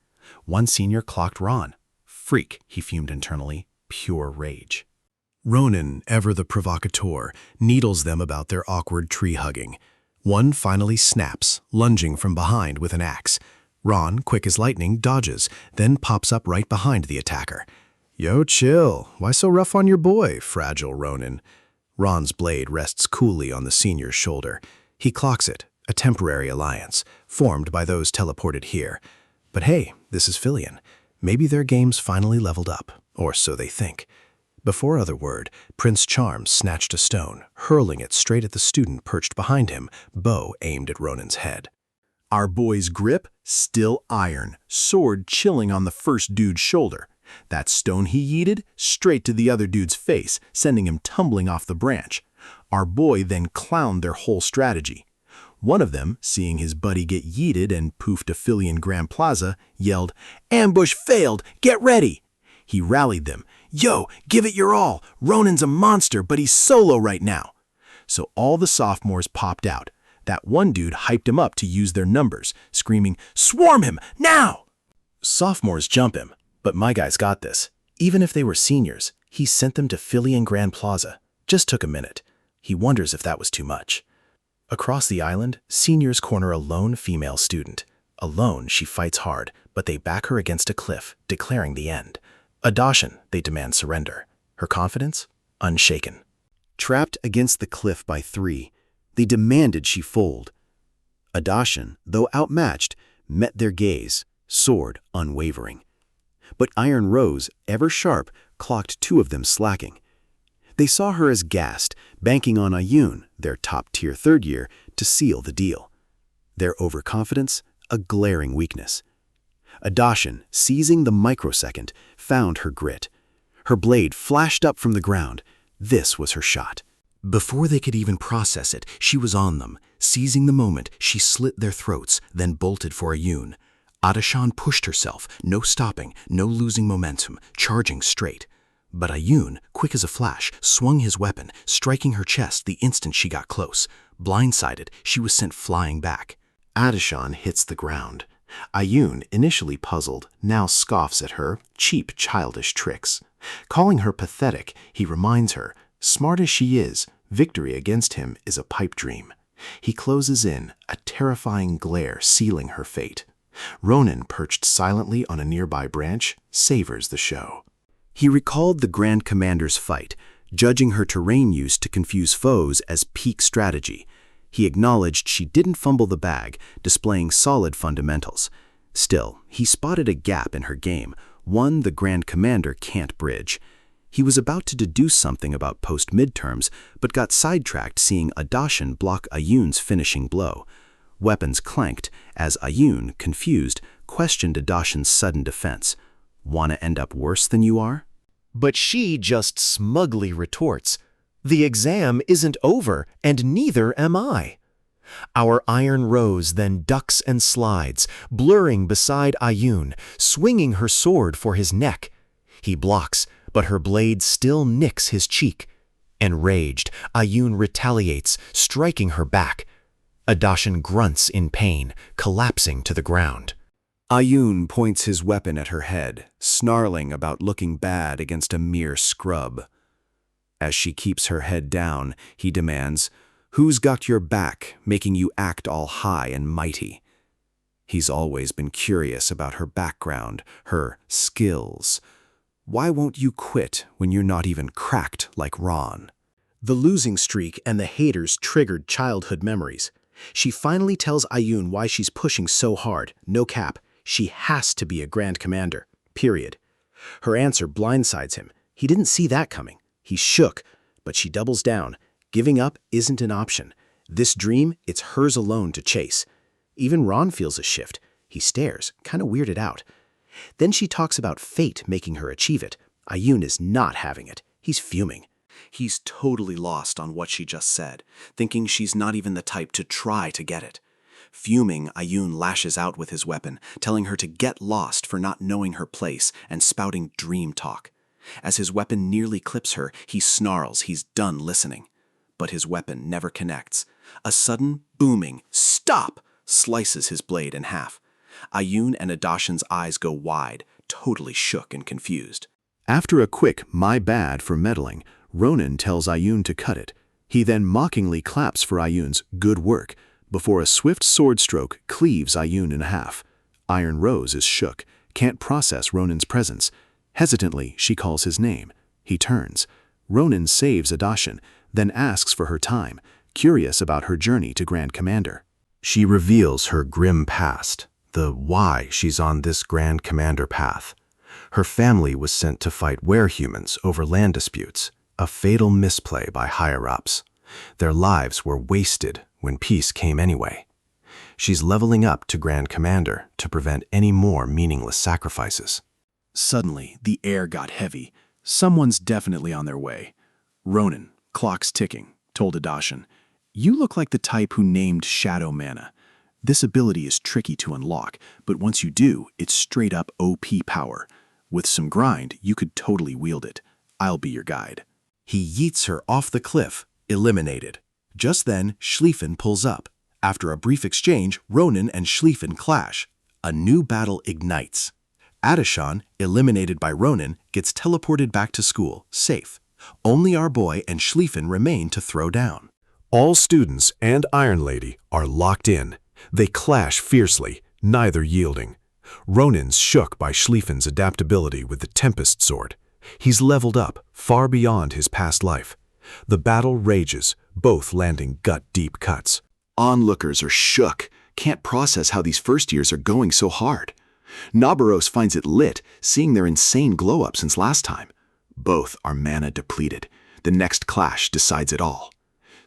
One senior clocked Ron. Freak, he fumed internally. Pure rage. Ronan, ever the provocateur, needles them about their awkward tree-hugging. One finally snaps, lunging from behind with an axe. Ron, quick as lightning, dodges, then pops up right behind the attacker. "Yo, chill. Why so rough on your boy, fragile Ronan?" Ron's blade rests coolly on the senior's shoulder. He clocks it, a temporary alliance, formed by those teleported here. But hey, this is Filion. Maybe their game's finally leveled up, or so they think. Before other word, Prince Charm snatched a stone, hurling it straight at the student perched behind him, bow aimed at Ronan's head. Our boy's grip, still iron, sword chilling on the first dude's shoulder. That stone he yeeted, straight to the other dude's face, sending him tumbling off the branch. Our boy then clowned their whole strategy. One of them, seeing his buddy get yeeted and poofed a Filion Grand Plaza, yelled, "Ambush failed! Get ready!" He rallied them. "Yo, give it your all! Ronan's a monster, but he's solo right now!" So all the sophomores popped out. That one dude hyped him up to use their numbers, screaming, "Swarm him, now!" Sophomores jump him, but my guy's got this. Even if they were seniors, he sent them to Filion Grand Plaza. Just took a minute. He wonders if that was too much. Across the island, seniors corner a lone female student. Alone, she fights hard, but they back her against a cliff, declaring the end. Adoption, they demand surrender. Her confidence? Unshaken. Trapped against the cliff by 3, they demanded she fold. Adoption, though outmatched, met their gaze, sword unwavering. But Iron Rose, ever sharp, clocked 2 of them slacking. They saw her as gassed, banking on Ayun, their top-tier 3rd year, to seal the deal. Their overconfidence, a glaring weakness. Adoption, seizing the microsecond, found her grit. Her blade flashed up from the ground. This was her shot. Before they could even process it, she was on them. Seizing the moment, she slit their throats, then bolted for Ayun. Adashan pushed herself, no stopping, no losing momentum, charging straight. But Ayun, quick as a flash, swung his weapon, striking her chest the instant she got close. Blindsided, she was sent flying back. Adashan hits the ground. Ayun, initially puzzled, now scoffs at her cheap, childish tricks. Calling her pathetic, he reminds her, smart as she is, victory against him is a pipe dream. He closes in, a terrifying glare sealing her fate. Ronan, perched silently on a nearby branch, savors the show. He recalled the Grand Commander's fight, judging her terrain use to confuse foes as peak strategy. He acknowledged she didn't fumble the bag, displaying solid fundamentals. Still, he spotted a gap in her game, one the Grand Commander can't bridge. He was about to deduce something about post-midterms, but got sidetracked seeing Adashan block Ayun's finishing blow. Weapons clanked as Ayun, confused, questioned Adashan's sudden defense. "Wanna end up worse than you are?" But she just smugly retorts, "The exam isn't over, and neither am I." Our Iron Rose then ducks and slides, blurring beside Ayun, swinging her sword for his neck. He blocks, but her blade still nicks his cheek. Enraged, Ayun retaliates, striking her back. Adashan grunts in pain, collapsing to the ground. Ayun points his weapon at her head, snarling about looking bad against a mere scrub. As she keeps her head down, he demands, "Who's got your back, making you act all high and mighty?" He's always been curious about her background, her skills. Why won't you quit when you're not even cracked like Ron? The losing streak and the haters triggered childhood memories. She finally tells Ayun why she's pushing so hard, no cap. She has to be a Grand Commander, period. Her answer blindsides him. He didn't see that coming. He's shook, but she doubles down. Giving up isn't an option. This dream, it's hers alone to chase. Even Ron feels a shift. He stares, kind of weirded out. Then she talks about fate making her achieve it. Ayun is not having it. He's fuming. He's totally lost on what she just said, thinking she's not even the type to try to get it. Fuming, Ayun lashes out with his weapon, telling her to get lost for not knowing her place and spouting dream talk. As his weapon nearly clips her, he snarls he's done listening. But his weapon never connects. A sudden, booming, "Stop!" slices his blade in half. Ayun and Adashan's eyes go wide, totally shook and confused. After a quick "my bad" for meddling, Ronan tells Ayun to cut it. He then mockingly claps for Ayun's "good work," before a swift sword stroke cleaves Ayun in half. Iron Rose is shook, can't process Ronan's presence. Hesitantly, she calls his name. He turns. Ronan saves Adashan, then asks for her time, curious about her journey to Grand Commander. She reveals her grim past, the why she's on this Grand Commander path. Her family was sent to fight werehumans over land disputes, a fatal misplay by higher-ups. Their lives were wasted when peace came anyway. She's leveling up to Grand Commander to prevent any more meaningless sacrifices. Suddenly, the air got heavy. Someone's definitely on their way. Ronan, clock's ticking, told Adashin. You look like the type who named Shadow Mana. This ability is tricky to unlock, but once you do, it's straight-up OP power. With some grind, you could totally wield it. I'll be your guide. He yeets her off the cliff, eliminated. Just then, Schlieffen pulls up. After a brief exchange, Ronan and Schlieffen clash. A new battle ignites. Adashan, eliminated by Ronan, gets teleported back to school, safe. Only our boy and Schlieffen remain to throw down. All students and Iron Lady are locked in. They clash fiercely, neither yielding. Ronan's shook by Schlieffen's adaptability with the Tempest Sword. He's leveled up, far beyond his past life. The battle rages, both landing gut-deep cuts. Onlookers are shook, can't process how these first years are going so hard. Nabaros finds it lit, seeing their insane glow-up since last time. Both are mana depleted. The next clash decides it all.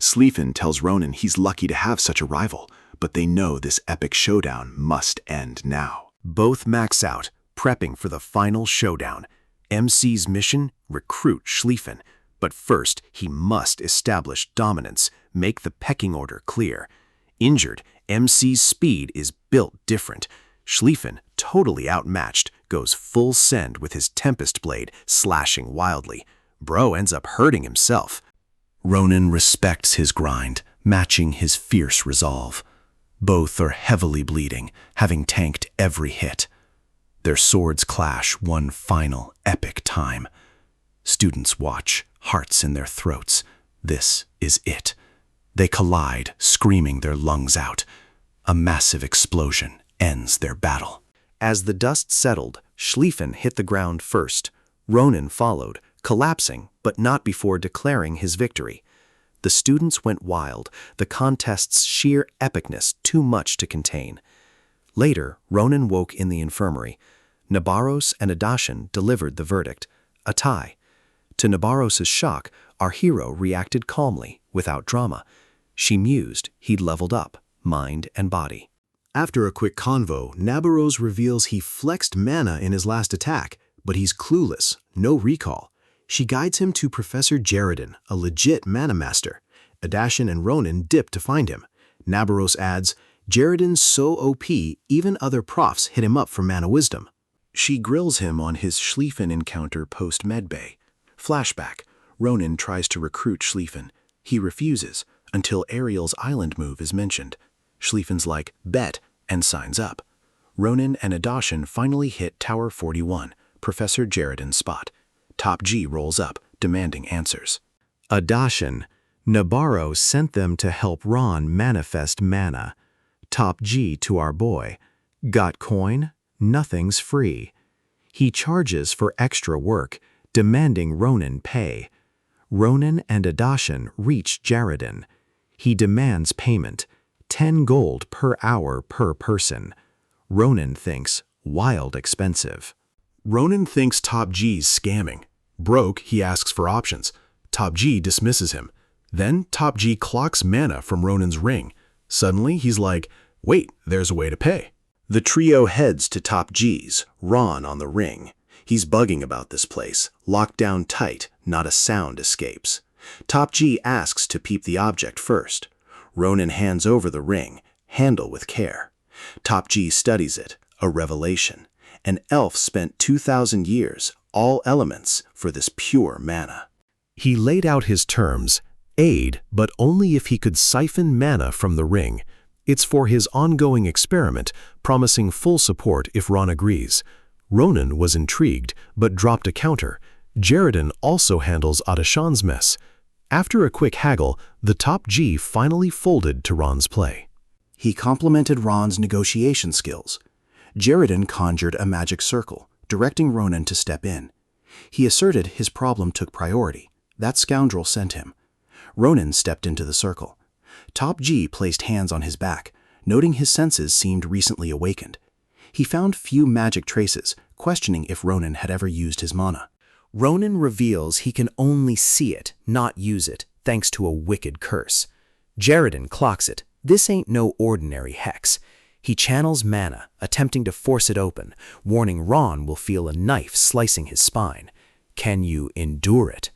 Schlieffen tells Ronan he's lucky to have such a rival, but they know this epic showdown must end now. Both max out, prepping for the final showdown. MC's mission, recruit Schlieffen. But first, he must establish dominance, make the pecking order clear. Injured, MC's speed is built different. Schlieffen, totally outmatched, goes full send with his Tempest Blade, slashing wildly. Bro ends up hurting himself. Ronan respects his grind, matching his fierce resolve. Both are heavily bleeding, having tanked every hit. Their swords clash one final epic time. Students watch, hearts in their throats. This is it. They collide, screaming their lungs out. A massive explosion ends their battle. As the dust settled, Schlieffen hit the ground first. Ronan followed, collapsing, but not before declaring his victory. The students went wild, the contest's sheer epicness too much to contain. Later, Ronan woke in the infirmary. Nabaros and Adashin delivered the verdict, a tie. To Nabaros's shock, our hero reacted calmly, without drama. She mused he'd leveled up, mind and body. After a quick convo, Nabaros reveals he flexed mana in his last attack, but he's clueless, no recall. She guides him to Professor Jaredin, a legit mana master. Adashin and Ronan dip to find him. Nabaros adds, Jaredin's so OP, even other profs hit him up for mana wisdom. She grills him on his Schlieffen encounter post-medbay. Flashback, Ronan tries to recruit Schlieffen. He refuses, until Ariel's island move is mentioned. Schlieffen's like, bet, and signs up. Ronan and Adashin finally hit Tower 41, Professor Jaredin's spot. Top G rolls up, demanding answers. Adashin, Nabarro sent them to help Ron manifest mana. Top G to our boy. Got coin? Nothing's free. He charges for extra work, demanding Ronan pay. Ronan and Adashin reach Jaredin. He demands payment, 10 gold per hour per person. Ronan thinks, wild expensive. Ronan thinks Top G's scamming. Broke, he asks for options. Top G dismisses him. Then Top G clocks mana from Ronan's ring. Suddenly, he's like, wait, there's a way to pay. The trio heads to Top G's, Ron on the ring. He's bugging about this place, locked down tight, not a sound escapes. Top G asks to peep the object first. Ronan hands over the ring, handle with care. Top G studies it, a revelation. An elf spent 2,000 years, all elements, for this pure mana. He laid out his terms, aid, but only if he could siphon mana from the ring. It's for his ongoing experiment, promising full support if Ron agrees. Ronan was intrigued, but dropped a counter. Jaredin also handles Adashan's mess. After a quick haggle, the Top G finally folded to Ron's play. He complimented Ron's negotiation skills. Jaredin conjured a magic circle, directing Ronan to step in. He asserted his problem took priority. That scoundrel sent him. Ronan stepped into the circle. Top G placed hands on his back, noting his senses seemed recently awakened. He found few magic traces, questioning if Ronan had ever used his mana. Ronan reveals he can only see it, not use it, thanks to a wicked curse. Jaredin clocks it. This ain't no ordinary hex. He channels mana, attempting to force it open, warning Ron will feel a knife slicing his spine. Can you endure it?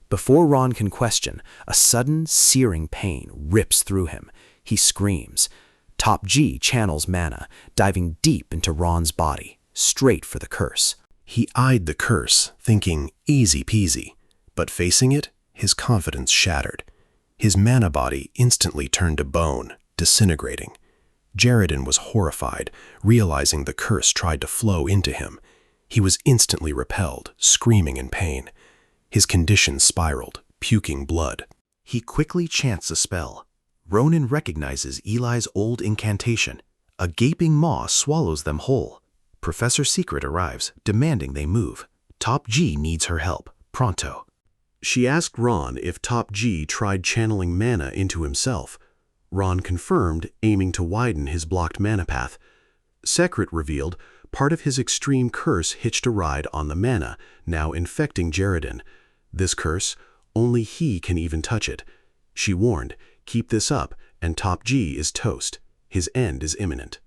Before Ron can question, a sudden, searing pain rips through him. He screams. Top G channels mana, diving deep into Ron's body, straight for the curse. He eyed the curse, thinking easy peasy, but facing it, his confidence shattered. His mana body instantly turned to bone, disintegrating. Jaredin was horrified, realizing the curse tried to flow into him. He was instantly repelled, screaming in pain. His condition spiraled, puking blood. He quickly chants a spell. Ronan recognizes Eli's old incantation. A gaping maw swallows them whole. Professor Secret arrives, demanding they move. Top G needs her help, pronto. She asked Ron if Top G tried channeling mana into himself. Ron confirmed, aiming to widen his blocked mana path. Secret revealed part of his extreme curse hitched a ride on the mana, now infecting Jaredin. This curse, only he can even touch it. She warned, keep this up, and Top G is toast. His end is imminent.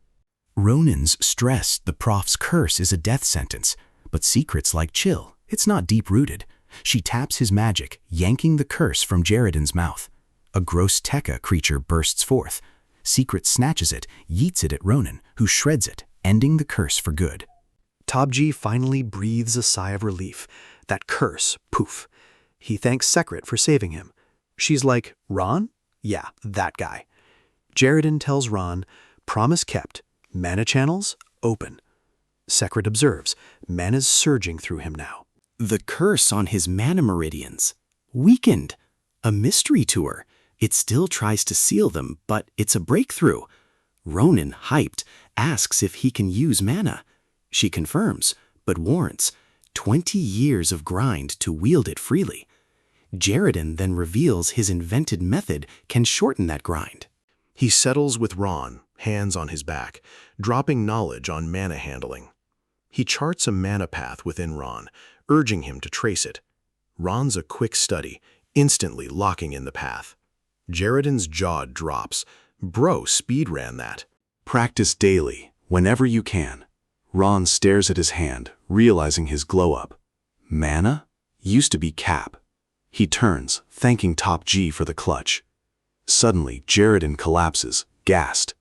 Ronan's stressed the prof's curse is a death sentence, but Secret's like chill, it's not deep-rooted. She taps his magic, yanking the curse from Jaredin's mouth. A gross Tekka creature bursts forth. Secret snatches it, yeets it at Ronan, who shreds it, ending the curse for good. Top G finally breathes a sigh of relief. That curse, poof. He thanks Secret for saving him. She's like, Ron? Yeah, that guy. Jaredin tells Ron, promise kept. Mana channels, open. Secret observes, mana's surging through him now. The curse on his mana meridians. Weakened. A mystery to her. It still tries to seal them, but it's a breakthrough. Ronan, hyped, asks if he can use mana. She confirms, but warns, 20 years of grind to wield it freely. Jaredin then reveals his invented method can shorten that grind. He settles with Ron, hands on his back, dropping knowledge on mana handling. He charts a mana path within Ron, urging him to trace it. Ron's a quick study, instantly locking in the path. Jaredin's jaw drops. Bro speed ran that. Practice daily, whenever you can. Ron stares at his hand, realizing his glow-up. Mana? Used to be cap. He turns, thanking Top G for the clutch. Suddenly, Jaredin collapses, gassed.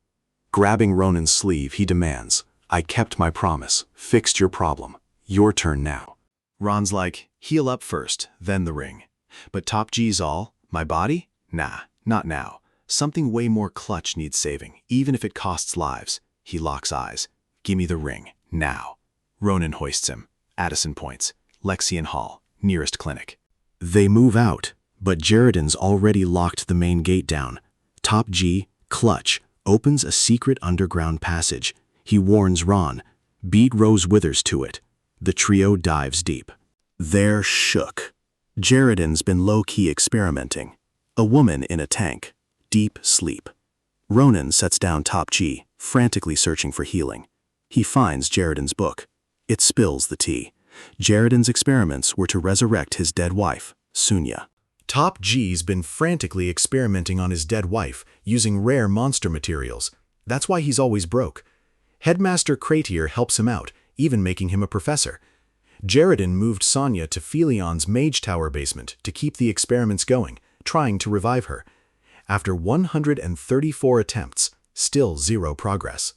Grabbing Ronan's sleeve, he demands, I kept my promise, fixed your problem. Your turn now. Ron's like, heal up first, then the ring. But Top G's all, my body? Nah, not now. Something way more clutch needs saving, even if it costs lives. He locks eyes. Gimme the ring, now. Ronan hoists him. Addison points. Lexian Hall, nearest clinic. They move out, but Jaredin's already locked the main gate down. Top G, clutch, opens a secret underground passage. He warns Ron, beat Rose Withers to it. The trio dives deep. They're shook. Jaredin's been low-key experimenting. A woman in a tank. Deep sleep. Ronan sets down Top G, frantically searching for healing. He finds Jaredin's book. It spills the tea. Jaredin's experiments were to resurrect his dead wife, Sunya. Top G's been frantically experimenting on his dead wife, using rare monster materials. That's why he's always broke. Headmaster Kratier helps him out, even making him a professor. Jaredin moved Sonya to Felion's Mage Tower basement to keep the experiments going, trying to revive her. After 134 attempts, still zero progress.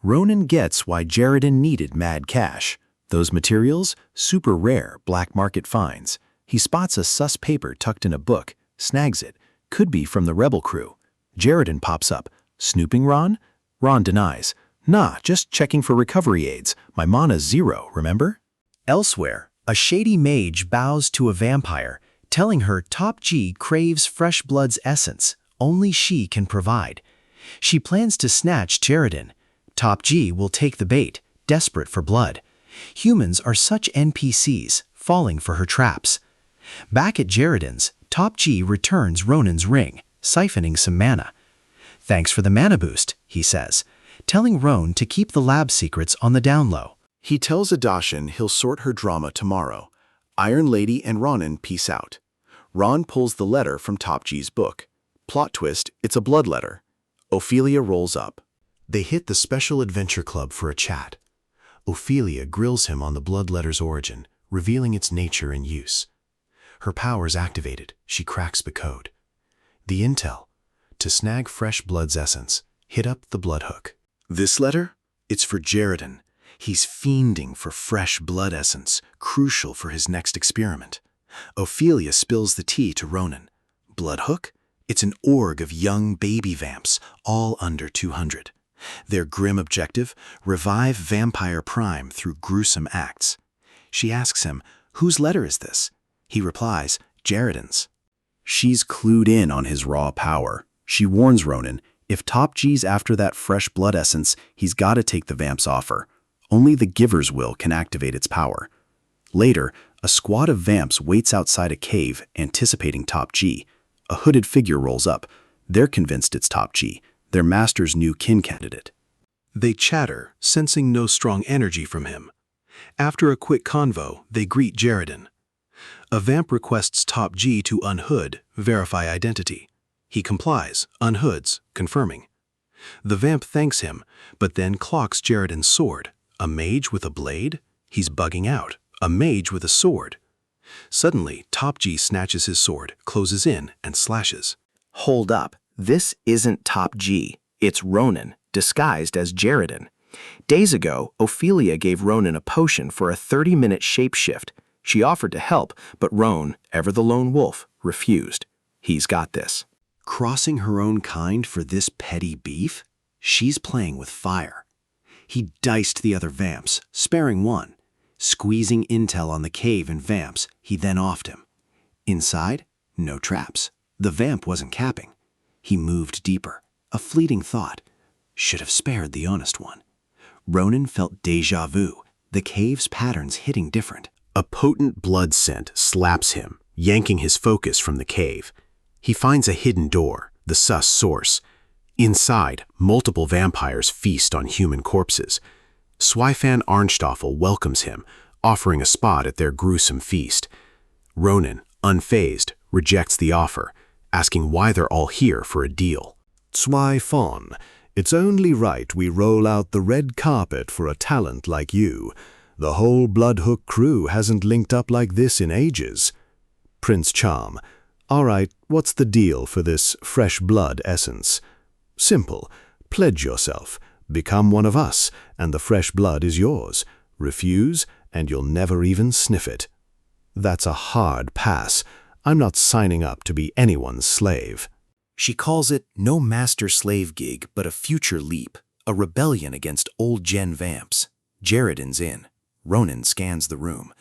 Ronan gets why Jaredin needed mad cash. Those materials, super rare black market finds. He spots a sus paper tucked in a book, snags it. Could be from the rebel crew. Jaredin pops up. Snooping Ron? Ron denies. Nah, just checking for recovery aids. My mana's 0, remember? Elsewhere, a shady mage bows to a vampire, telling her Top G craves fresh blood's essence. Only she can provide. She plans to snatch Jaredin. Top G will take the bait, desperate for blood. Humans are such NPCs, falling for her traps. Back at Jaredin's, Top G returns Ronan's ring, siphoning some mana. Thanks for the mana boost, he says. telling Roan to keep the lab secrets on the down low. He tells Adashin he'll sort her drama tomorrow. Iron Lady and Ronan peace out. Ron pulls the letter from Top G's book. Plot twist, it's a blood letter. Ophelia rolls up. They hit the Special Adventure Club for a chat. Ophelia grills him on the blood letter's origin, revealing its nature and use. Her powers activated, she cracks the code. The intel: to snag fresh blood's essence, hit up the blood hook. This letter? It's for Jaredin. He's fiending for fresh blood essence, crucial for his next experiment. Ophelia spills the tea to Ronan. Blood hook? It's an org of young baby vamps, all under 200. Their grim objective: revive Vampire Prime through gruesome acts. She asks him, whose letter is this? He replies, Jaredin's. She's clued in on his raw power. She warns Ronan, if Top G's after that fresh blood essence, he's got to take the vamp's offer. Only the giver's will can activate its power. Later, a squad of vamps waits outside a cave, anticipating Top G. A hooded figure rolls up. They're convinced it's Top G, their master's new kin candidate. They chatter, sensing no strong energy from him. After a quick convo, they greet Jaredin. A vamp requests Top G to unhood, verify identity. He complies, unhoods, confirming. The vamp thanks him, but then clocks Jaredin's sword. A mage with a blade? He's bugging out. A mage with a sword. Suddenly, Top G snatches his sword, closes in, and slashes. Hold up. This isn't Top G. It's Ronan, disguised as Jaredin. Days ago, Ophelia gave Ronan a potion for a 30-minute shapeshift. She offered to help, but Roan, ever the lone wolf, refused. He's got this. Crossing her own kind for this petty beef? She's playing with fire. He diced the other vamps, sparing one. Squeezing intel on the cave and vamps, he then offed him. Inside, no traps. The vamp wasn't capping. He moved deeper. A fleeting thought. Should have spared the honest one. Ronan felt déjà vu, the cave's patterns hitting different. A potent blood scent slaps him, yanking his focus from the cave. He finds a hidden door, the sus source. Inside, multiple vampires feast on human corpses. Swyfan Arnstoffel welcomes him, offering a spot at their gruesome feast. Ronan, unfazed, rejects the offer, asking why they're all here for a deal. Swyfan, it's only right we roll out the red carpet for a talent like you. The whole Bloodhook crew hasn't linked up like this in ages. Prince Charm, all right, what's the deal for this fresh blood essence? Simple. Pledge yourself. Become one of us, and the fresh blood is yours. Refuse, and you'll never even sniff it. That's a hard pass. I'm not signing up to be anyone's slave. She calls it no master-slave gig, but a future leap, a rebellion against old-gen vamps. Jaredin's in. Ronan scans the room.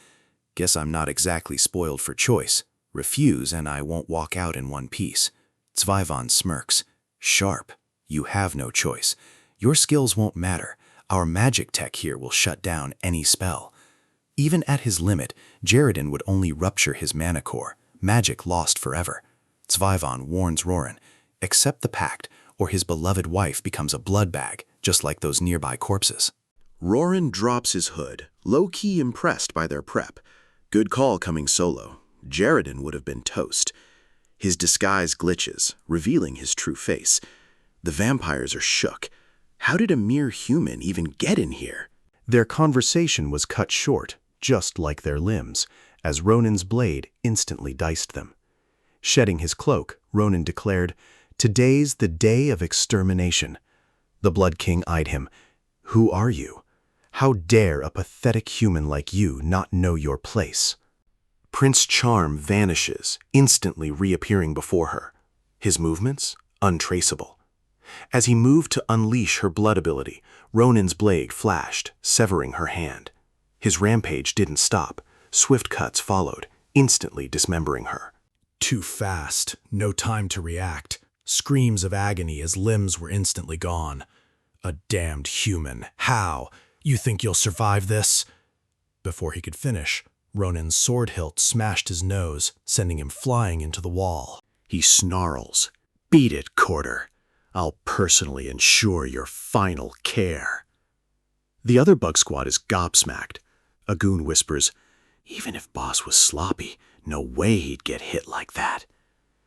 Guess I'm not exactly spoiled for choice. Refuse, and I won't walk out in one piece. Zvyvan smirks. Sharp. You have no choice. Your skills won't matter. Our magic tech here will shut down any spell. Even at his limit, Jaredin would only rupture his mana core. Magic lost forever. Zvyvan warns Roran, accept the pact, or his beloved wife becomes a blood bag, just like those nearby corpses. Roran drops his hood, low-key impressed by their prep. Good call coming solo. Jaredin would have been toast. His disguise glitches, revealing his true face. The vampires are shook. How did a mere human even get in here? Their conversation was cut short, just like their limbs, as Ronan's blade instantly diced them. Shedding his cloak, Ronan declared, "Today's the day of extermination." The Blood King eyed him. "Who are you? How dare a pathetic human like you not know your place?" Prince Charm vanishes, instantly reappearing before her. His movements? Untraceable. As he moved to unleash her blood ability, Ronan's blade flashed, severing her hand. His rampage didn't stop. Swift cuts followed, instantly dismembering her. Too fast, no time to react. Screams of agony as limbs were instantly gone. A damned human. How? You think you'll survive this? Before he could finish, Ronan's sword hilt smashed his nose, sending him flying into the wall. He snarls. Beat it, Quarter. I'll personally ensure your final care. The other bug squad is gobsmacked. A goon whispers, even if boss was sloppy, no way he'd get hit like that.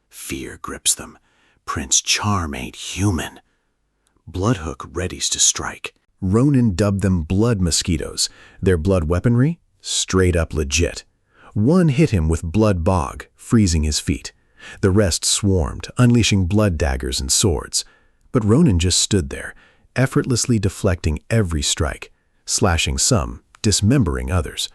Fear grips them. Prince Charm ain't human. Bloodhook readies to strike. Ronan dubbed them blood mosquitoes. Their blood weaponry? Straight up legit. One hit him with blood bog, freezing his feet. The rest swarmed, unleashing blood daggers and swords. But Ronan just stood there, effortlessly deflecting every strike, slashing some, dismembering others.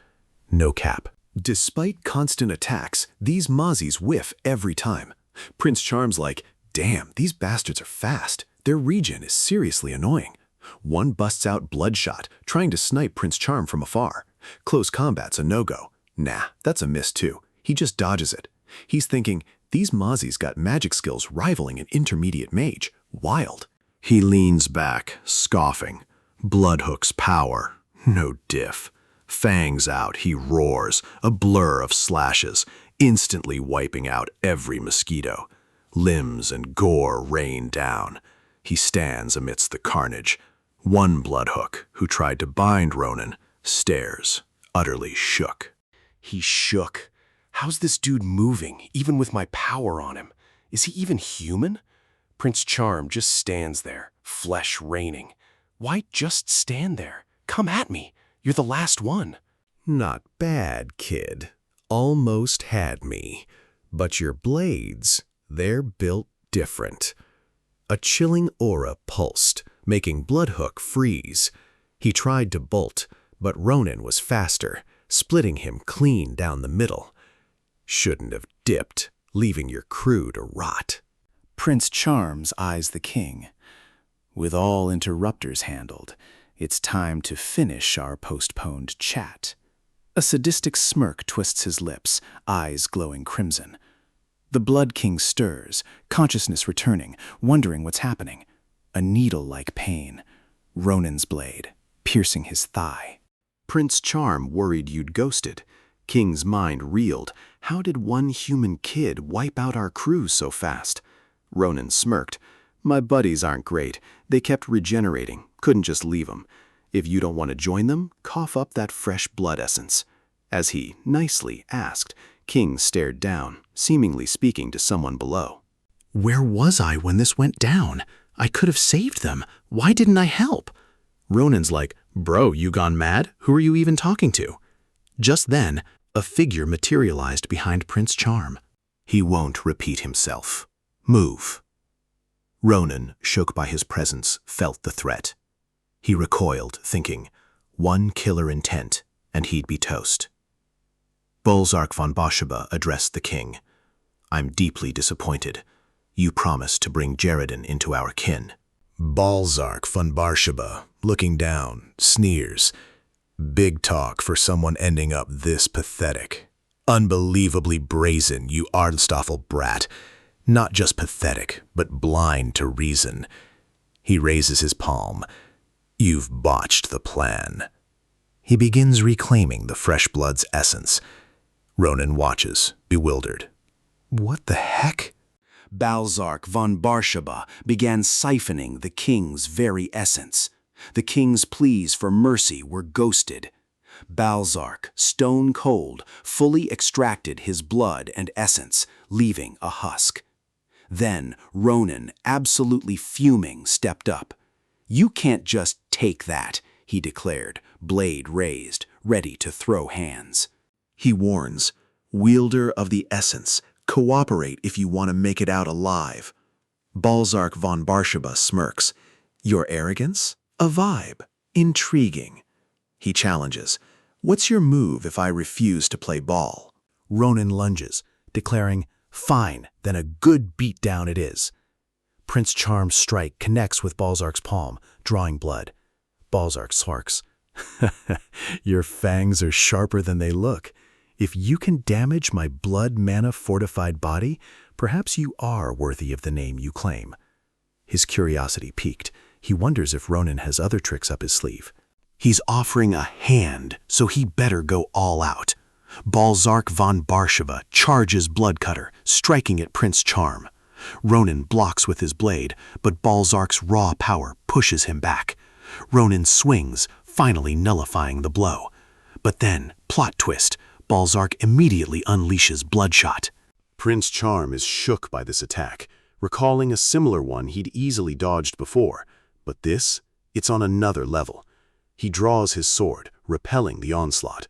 No cap. Despite constant attacks, these mozzies whiff every time. Prince Charm's like, damn, these bastards are fast. Their regen is seriously annoying. One busts out Bloodshot, trying to snipe Prince Charm from afar. Close combat's a no-go. Nah, that's a miss too. He just dodges it. He's thinking, these mozzies got magic skills rivaling an intermediate mage. Wild. He leans back, scoffing. Bloodhook's power. No diff. Fangs out, he roars, a blur of slashes, instantly wiping out every mosquito. Limbs and gore rain down. He stands amidst the carnage. One Bloodhook, who tried to bind Ronan, stares, utterly shook. He's shook. How's this dude moving, even with my power on him? Is he even human? Prince Charm just stands there, flesh raining. Why just stand there? Come at me. You're the last one. Not bad, kid. Almost had me. But your blades, they're built different. A chilling aura pulsed, making Bloodhook freeze. He tried to bolt, but Ronan was faster, splitting him clean down the middle. Shouldn't have dipped, leaving your crew to rot. Prince Charms eyes the king. With all interrupters handled, it's time to finish our postponed chat. A sadistic smirk twists his lips, eyes glowing crimson. The Blood King stirs, consciousness returning, wondering what's happening. A needle-like pain. Ronan's blade, piercing his thigh. Prince Charm worried you'd ghosted. King's mind reeled. How did one human kid wipe out our crew so fast? Ronan smirked. My buddies aren't great. They kept regenerating. Couldn't just leave them. If you don't want to join them, cough up that fresh blood essence. As he nicely asked, King stared down, seemingly speaking to someone below. Where was I when this went down? I could have saved them. Why didn't I help? Ronan's like, bro, you gone mad? Who are you even talking to? Just then, a figure materialized behind Prince Charm. He won't repeat himself. Move. Ronan, shook by his presence, felt the threat. He recoiled, thinking, one killer intent, and he'd be toast. Bolzark von Boschaba addressed the king. I'm deeply disappointed. You promised to bring Jeriden into our kin. Balzark von Barshaba, looking down, sneers. Big talk for someone ending up this pathetic. Unbelievably brazen, you Arnstoffel brat. Not just pathetic, but blind to reason. He raises his palm. You've botched the plan. He begins reclaiming the fresh blood's essence. Ronan watches, bewildered. What the heck? Balzark von Barshaba began siphoning the king's very essence. The king's pleas for mercy were ghosted. Balzark, stone cold, fully extracted his blood and essence, leaving a husk. Then Ronan, absolutely fuming, stepped up. You can't just take that, he declared, blade raised, ready to throw hands. He warns, wielder of the essence, cooperate if you want to make it out alive. Balzark von Barshaba smirks. Your arrogance? A vibe. Intriguing. He challenges. What's your move if I refuse to play ball? Ronan lunges, declaring, fine, then a good beatdown it is. Prince Charm's strike connects with Balzark's palm, drawing blood. Balzark smirks. Your fangs are sharper than they look. If you can damage my blood mana fortified body, perhaps you are worthy of the name you claim. His curiosity piqued. He wonders if Ronan has other tricks up his sleeve. He's offering a hand, so he better go all out. Balzark von Barshaba charges Bloodcutter, striking at Prince Charm. Ronin blocks with his blade, but Balzark's raw power pushes him back. Ronin swings, finally nullifying the blow. But then, plot twist, Balzark immediately unleashes Bloodshot. Prince Charm is shook by this attack, recalling a similar one he'd easily dodged before. But this, it's on another level. He draws his sword, repelling the onslaught.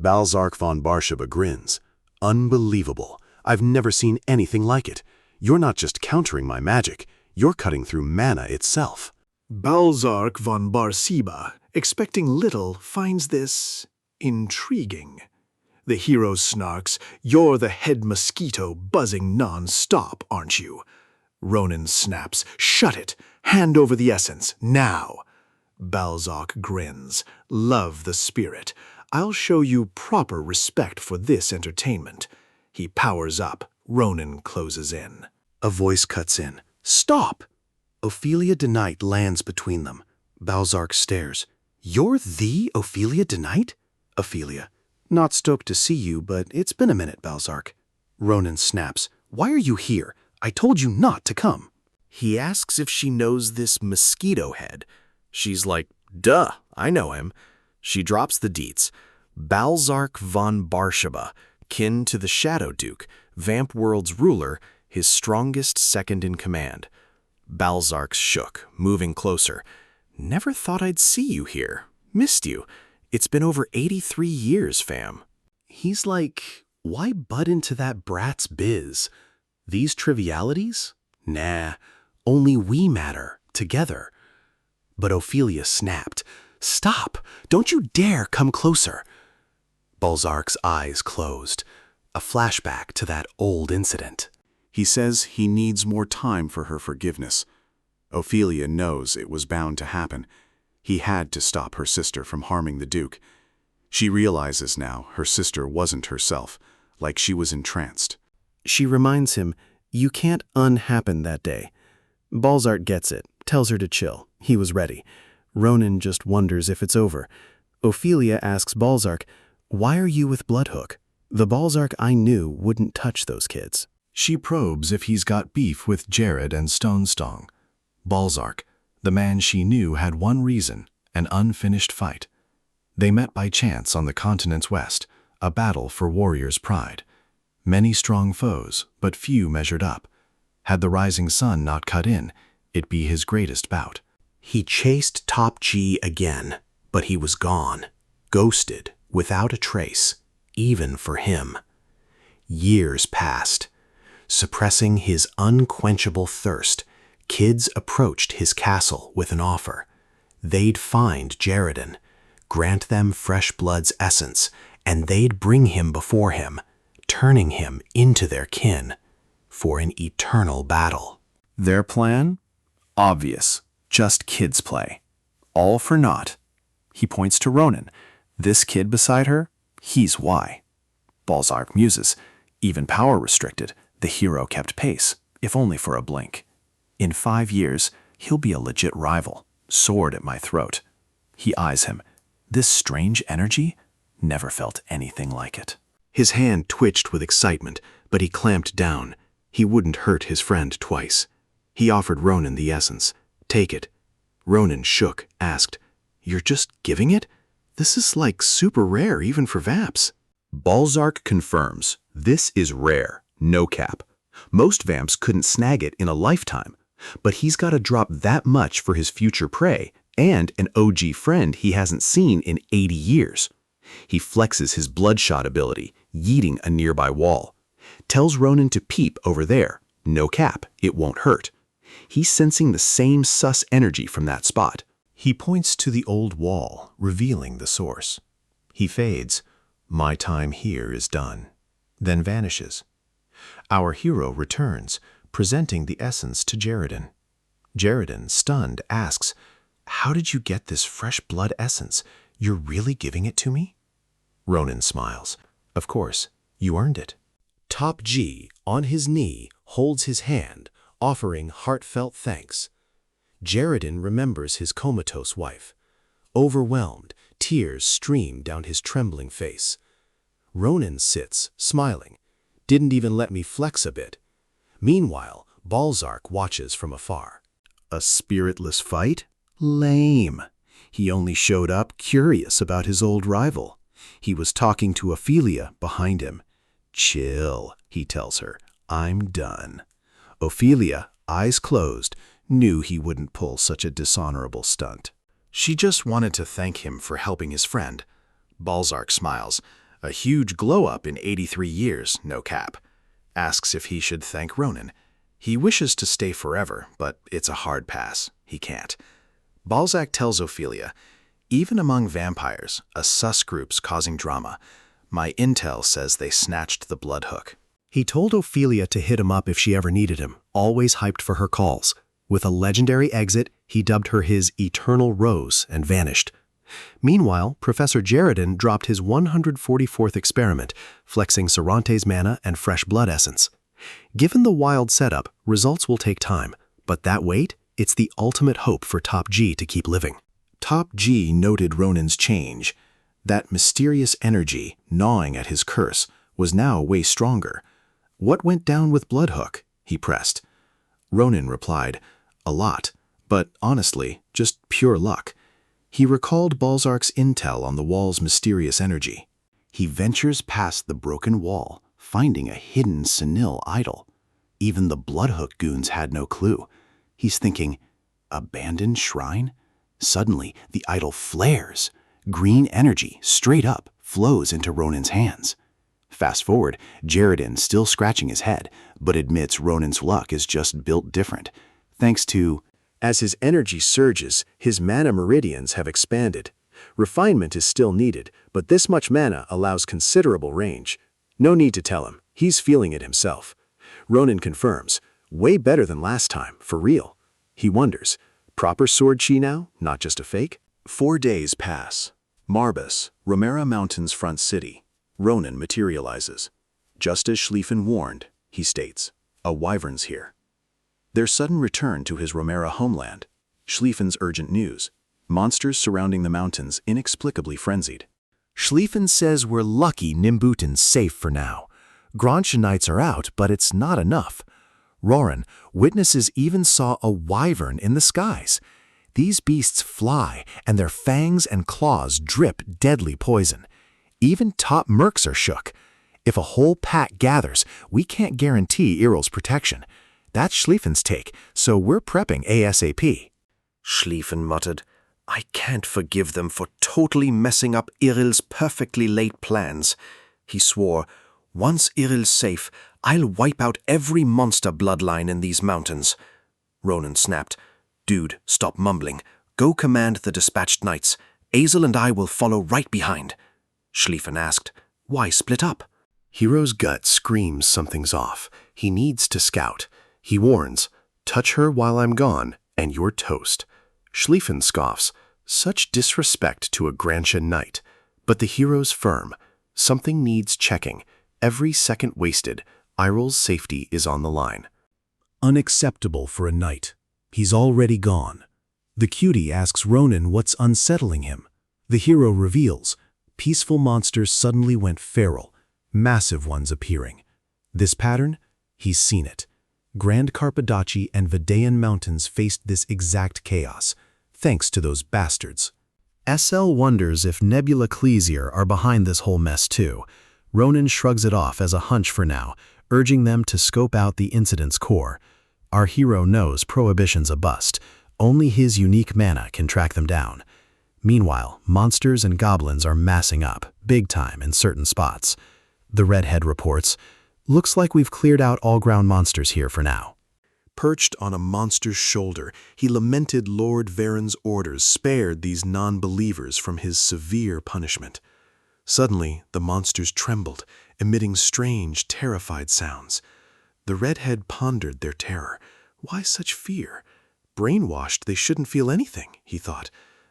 Balzark von Barshaba grins. Unbelievable. I've never seen anything like it. You're not just countering my magic, you're cutting through mana itself. Balzark von Barshaba, expecting little, finds this intriguing. The hero snarks, "You're the head mosquito buzzing non-stop, aren't you?" Ronin snaps, "Shut it! Hand over the essence, now!" Balzark grins, "Love the spirit. I'll show you proper respect for this entertainment." He powers up. Ronin closes in. A voice cuts in. "Stop!" Ophelia DeKnight lands between them. Balzark stares. "You're the Ophelia DeKnight?" Ophelia. "Not stoked to see you, but it's been a minute, Balzark." Ronin snaps. "Why are you here? I told you not to come." He asks if she knows this mosquito head. She's like, "Duh, I know him." She drops the deets. Balzark von Barshaba, kin to the Shadow Duke, Vamp World's ruler, his strongest second in command. Balzark's shook, moving closer. "Never thought I'd see you here. Missed you. It's been over 83 years, fam." He's like, why butt into that brat's biz? These trivialities? Nah, only we matter, together. But Ophelia snapped. "Stop! Don't you dare come closer!" Balzark's eyes closed. A flashback to that old incident. He says he needs more time for her forgiveness. Ophelia knows it was bound to happen. He had to stop her sister from harming the Duke. She realizes now her sister wasn't herself, like she was entranced. She reminds him, "You can't unhappen that day." Balzark gets it, tells her to chill. He was ready. Ronin just wonders if it's over. Ophelia asks Balzark, "Why are you with Bloodhook? The Balzark I knew wouldn't touch those kids." She probes if he's got beef with Jared and Stonestong. Balzark, the man she knew, had one reason, an unfinished fight. They met by chance on the continent's west, a battle for warrior's pride. Many strong foes, but few measured up. Had the rising sun not cut in, it'd be his greatest bout. He chased Top G again, but he was gone, ghosted, without a trace, even for him. Years passed. Suppressing his unquenchable thirst, kids approached his castle with an offer. They'd find Jaredin, grant them fresh blood's essence, and they'd bring him before him, turning him into their kin, for an eternal battle. Their plan? Obvious. Just kids play. All for naught. He points to Ronin. This kid beside her? He's why. Balzark muses. Even power restricted, the hero kept pace, if only for a blink. In 5 years, he'll be a legit rival, sword at my throat. He eyes him. This strange energy? Never felt anything like it. His hand twitched with excitement, but he clamped down. He wouldn't hurt his friend twice. He offered Ronin the essence. "Take it." Ronin shook, asked, "You're just giving it? This is like super rare even for Vamps." Balzark confirms, this is rare, no cap. Most Vamps couldn't snag it in a lifetime, but he's got to drop that much for his future prey and an OG friend he hasn't seen in 80 years. He flexes his bloodshot ability, yeeting a nearby wall. Tells Ronin to peep over there. No cap, it won't hurt. He's sensing the same sus energy from that spot. He points to the old wall, revealing the source. He fades. My time here is done. Then vanishes. Our hero returns, presenting the essence to Jaredin. Jaredin, stunned, asks, "How did you get this fresh blood essence? You're really giving it to me?" Ronin smiles. "Of course, you earned it." Top G, on his knee, holds his hand, offering heartfelt thanks. Jaredin remembers his comatose wife. Overwhelmed, tears stream down his trembling face. Ronin sits, smiling. Didn't even let me flex a bit. Meanwhile, Balzac watches from afar. A spiritless fight? Lame. He only showed up curious about his old rival. He was talking to Ophelia behind him. Chill, he tells her. I'm done. Ophelia, eyes closed, knew he wouldn't pull such a dishonorable stunt. She just wanted to thank him for helping his friend. Balzac smiles. A huge glow-up in 83 years, no cap. Asks if he should thank Ronan. He wishes to stay forever, but it's a hard pass. He can't. Balzac tells Ophelia, even among vampires, a sus group's causing drama. My intel says they snatched the blood hook. He told Ophelia to hit him up if she ever needed him, always hyped for her calls. With a legendary exit, he dubbed her his Eternal Rose and vanished. Meanwhile, Professor Jaredin dropped his 144th experiment, flexing Cervantes mana and fresh blood essence. Given the wild setup, results will take time, but that wait, it's the ultimate hope for Top G to keep living. Top G noted Ronan's change. That mysterious energy, gnawing at his curse, was now way stronger. What went down with Bloodhook? He pressed. Ronan replied, a lot, but honestly, just pure luck. He recalled Balzac's intel on the wall's mysterious energy. He ventures past the broken wall, finding a hidden senile idol. Even the Bloodhook goons had no clue. He's thinking, abandoned shrine? Suddenly, the idol flares. Green energy, straight up, flows into Ronan's hands. Fast forward, Jaredin still scratching his head, but admits Ronan's luck is just built different. Thanks to, as his energy surges, his mana meridians have expanded. Refinement is still needed, but this much mana allows considerable range. No need to tell him, he's feeling it himself. Ronan confirms, way better than last time, for real. He wonders, proper sword chi now, not just a fake? 4 days pass. Marbus, Romera Mountain's front city. Ronan materializes. Just as Schlieffen warned, he states, a wyvern's here. Their sudden return to his Romera homeland. Schlieffen's urgent news. Monsters surrounding the mountains inexplicably frenzied. Schlieffen says we're lucky Nimbutan's safe for now. Gronchanites are out, but it's not enough. Roran, witnesses even saw a wyvern in the skies. These beasts fly, and their fangs and claws drip deadly poison. Even top mercs are shook. If a whole pack gathers, we can't guarantee Irl's protection. That's Schlieffen's take, so we're prepping ASAP. Schlieffen muttered, I can't forgive them for totally messing up Irl's perfectly laid plans. He swore, once Irl's safe, I'll wipe out every monster bloodline in these mountains. Ronan snapped, dude, stop mumbling. Go command the dispatched knights. Azel and I will follow right behind. Schlieffen asked, why split up? Hero's gut screams something's off. He needs to scout. He warns, touch her while I'm gone, and you're toast. Schlieffen scoffs, such disrespect to a Grantia knight. But the hero's firm. Something needs checking. Every second wasted, Irl's safety is on the line. Unacceptable for a knight. He's already gone. The cutie asks Ronan what's unsettling him. The hero reveals, peaceful monsters suddenly went feral, massive ones appearing. This pattern? He's seen it. Grand Carpadachi and Videan Mountains faced this exact chaos, thanks to those bastards. SL wonders if Nebula Clesier are behind this whole mess too. Ronan shrugs it off as a hunch for now, urging them to scope out the incident's core. Our hero knows Prohibition's a bust. Only his unique mana can track them down. Meanwhile, monsters and goblins are massing up, big time in certain spots. The redhead reports, looks like we've cleared out all ground monsters here for now. Perched on a monster's shoulder, he lamented Lord Varen's orders spared these non-believers from his severe punishment. Suddenly, the monsters trembled, emitting strange, terrified sounds. The redhead pondered their terror. Why such fear? Brainwashed, they shouldn't feel anything, he thought.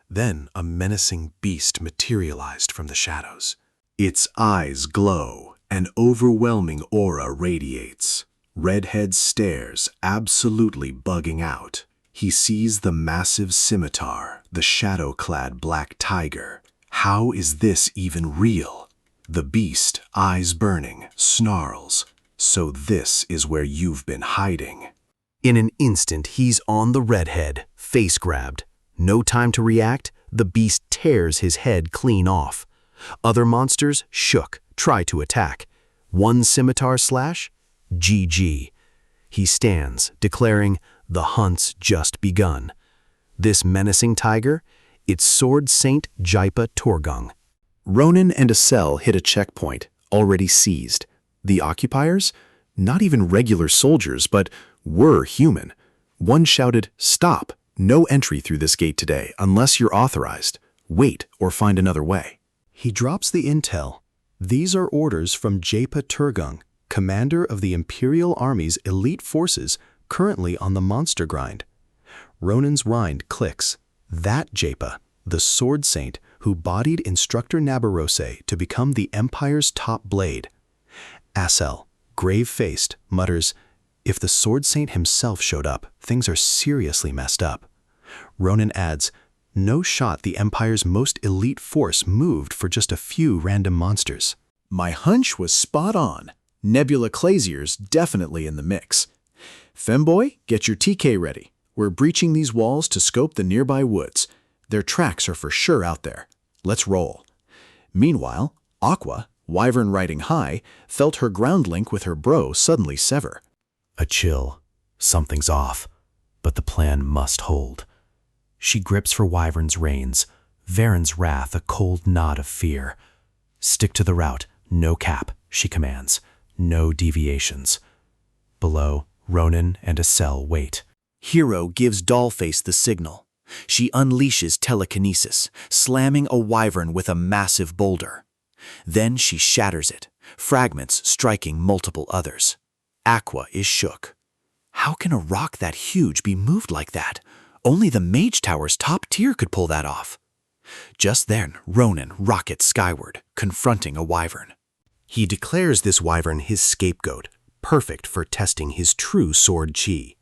Then a menacing beast materialized from the shadows. Its eyes glow, an overwhelming aura radiates. Redhead stares, absolutely bugging out. He sees the massive scimitar, the shadow-clad black tiger. How is this even real? The beast, eyes burning, snarls. So this is where you've been hiding. In an instant, he's on the redhead, face grabbed. No time to react, the beast tears his head clean off. Other monsters shook, try to attack. One scimitar slash, GG. He stands, declaring, the hunt's just begun. This menacing tiger, it's Sword Saint Jaipa Torgung. Ronan and a cell hit a checkpoint, already seized. The occupiers? Not even regular soldiers, but were human. One shouted, "Stop! No entry through this gate today, unless you're authorized. Wait or find another way." He drops the intel. These are orders from Jaipa Turgung, commander of the Imperial Army's elite forces currently on the monster grind. Ronan's rind clicks. That Jaipa, the Sword Saint who bodied Instructor Nabarose to become the Empire's top blade. Assel, grave-faced, mutters, if the Sword Saint himself showed up, things are seriously messed up. Ronan adds, no shot the Empire's most elite force moved for just a few random monsters. My hunch was spot on. Nebula Clasier's definitely in the mix. Femboy, get your TK ready. We're breaching these walls to scope the nearby woods. Their tracks are for sure out there. Let's roll. Meanwhile, Aqua, wyvern riding high, felt her ground link with her bro suddenly sever. A chill. Something's off. But the plan must hold. She grips for Wyvern's reins, Varen's wrath a cold nod of fear. Stick to the route, no cap, she commands. No deviations. Below, Ronan and Assel wait. Hero gives Dollface the signal. She unleashes telekinesis, slamming a wyvern with a massive boulder. Then she shatters it, fragments striking multiple others. Aqua is shook. How can a rock that huge be moved like that? Only the Mage Tower's top tier could pull that off. Just then, Ronan rockets skyward, confronting a wyvern. He declares this wyvern his scapegoat, perfect for testing his true sword chi.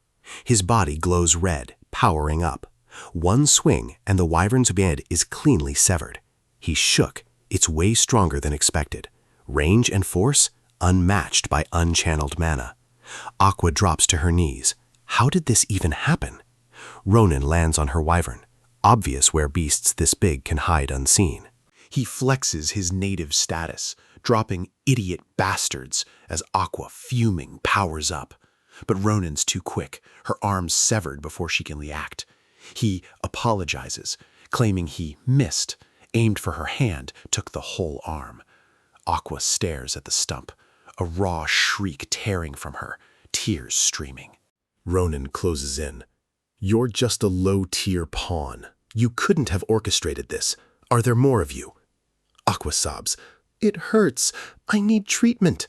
His body glows red, powering up. One swing, and the wyvern's head is cleanly severed. He shook. It's way stronger than expected. Range and force, unmatched by unchanneled mana. Aqua drops to her knees. How did this even happen? Ronan lands on her wyvern. Obvious where beasts this big can hide unseen. He flexes his native status, dropping idiot bastards as Aqua, fuming, powers up. But Ronan's too quick, her arms severed before she can react. He apologizes, claiming he missed, aimed for her hand, took the whole arm. Aqua stares at the stump, a raw shriek tearing from her, tears streaming. Ronan closes in. You're just a low-tier pawn. You couldn't have orchestrated this. Are there more of you? Aqua sobs. It hurts. I need treatment.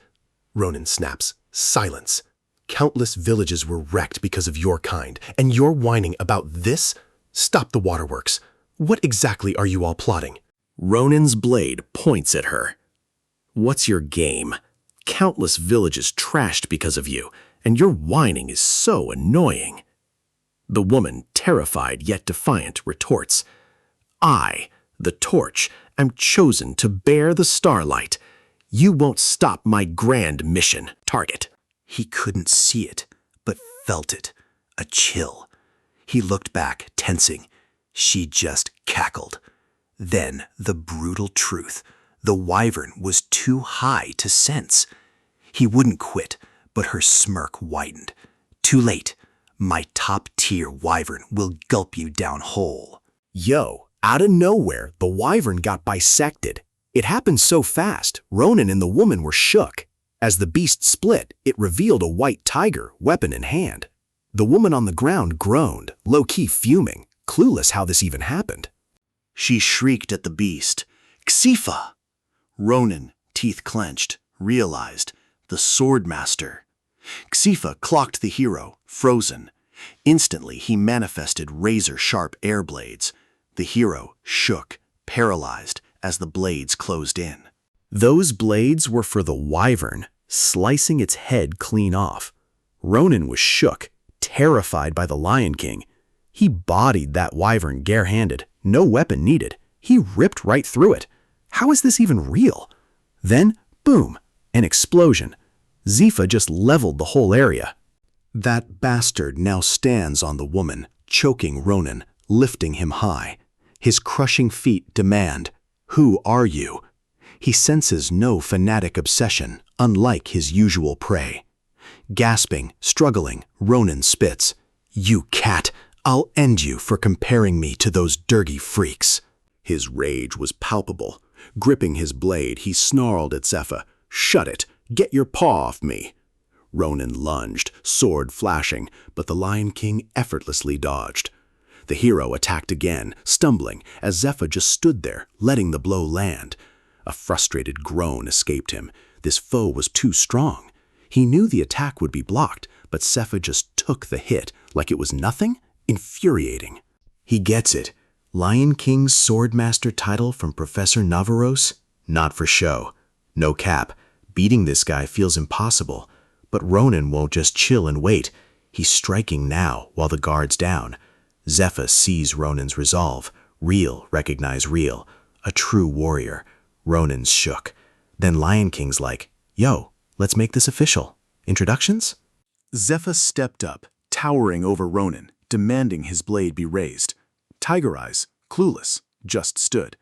Ronan snaps. Silence. Countless villages were wrecked because of your kind, and you're whining about this? Stop the waterworks. What exactly are you all plotting? Ronan's blade points at her. What's your game? Countless villages trashed because of you, and your whining is so annoying. The woman, terrified yet defiant, retorts, I, the torch, am chosen to bear the starlight. You won't stop my grand mission, target. He couldn't see it, but felt it. A chill. He looked back, tensing. She just cackled. Then the brutal truth. The wyvern was too high to sense. He wouldn't quit, but her smirk widened. Too late. My top-tier wyvern will gulp you down whole. Yo, out of nowhere, the wyvern got bisected. It happened so fast, Ronan and the woman were shook. As the beast split, it revealed a white tiger, weapon in hand. The woman on the ground groaned, low-key fuming, clueless how this even happened. She shrieked at the beast, Xifa! Ronan, teeth clenched, realized, the swordmaster. Xifa clocked the hero, frozen. Instantly, he manifested razor-sharp air blades. The hero shook, paralyzed, as the blades closed in. Those blades were for the wyvern, slicing its head clean off. Ronan was shook, terrified by the Lion King. He bodied that wyvern bare-handed, no weapon needed. He ripped right through it. How is this even real? Then, boom, an explosion. Xifa just leveled the whole area. That bastard now stands on the woman, choking Ronan, lifting him high. His crushing feet demand, "Who are you?" He senses no fanatic obsession, unlike his usual prey. Gasping, struggling, Ronan spits, "You cat, I'll end you for comparing me to those dirty freaks." His rage was palpable. Gripping his blade, he snarled at Zephyr, "Shut it! Get your paw off me!" Ronan lunged, sword flashing, but the Lion King effortlessly dodged. The hero attacked again, stumbling, as Zephyr just stood there, letting the blow land. A frustrated groan escaped him. This foe was too strong. He knew the attack would be blocked, but Zephyr just took the hit like it was nothing? Infuriating. He gets it. Lion King's Swordmaster title from Professor Navarros? Not for show. No cap. Beating this guy feels impossible. But Ronan won't just chill and wait. He's striking now, while the guard's down. Zephyr sees Ronan's resolve. Real recognize real. A true warrior. Ronan's shook. Then Lion King's like, "Yo, let's make this official. Introductions?" Zephyr stepped up, towering over Ronan, demanding his blade be raised. Tiger Eyes, clueless, just stood.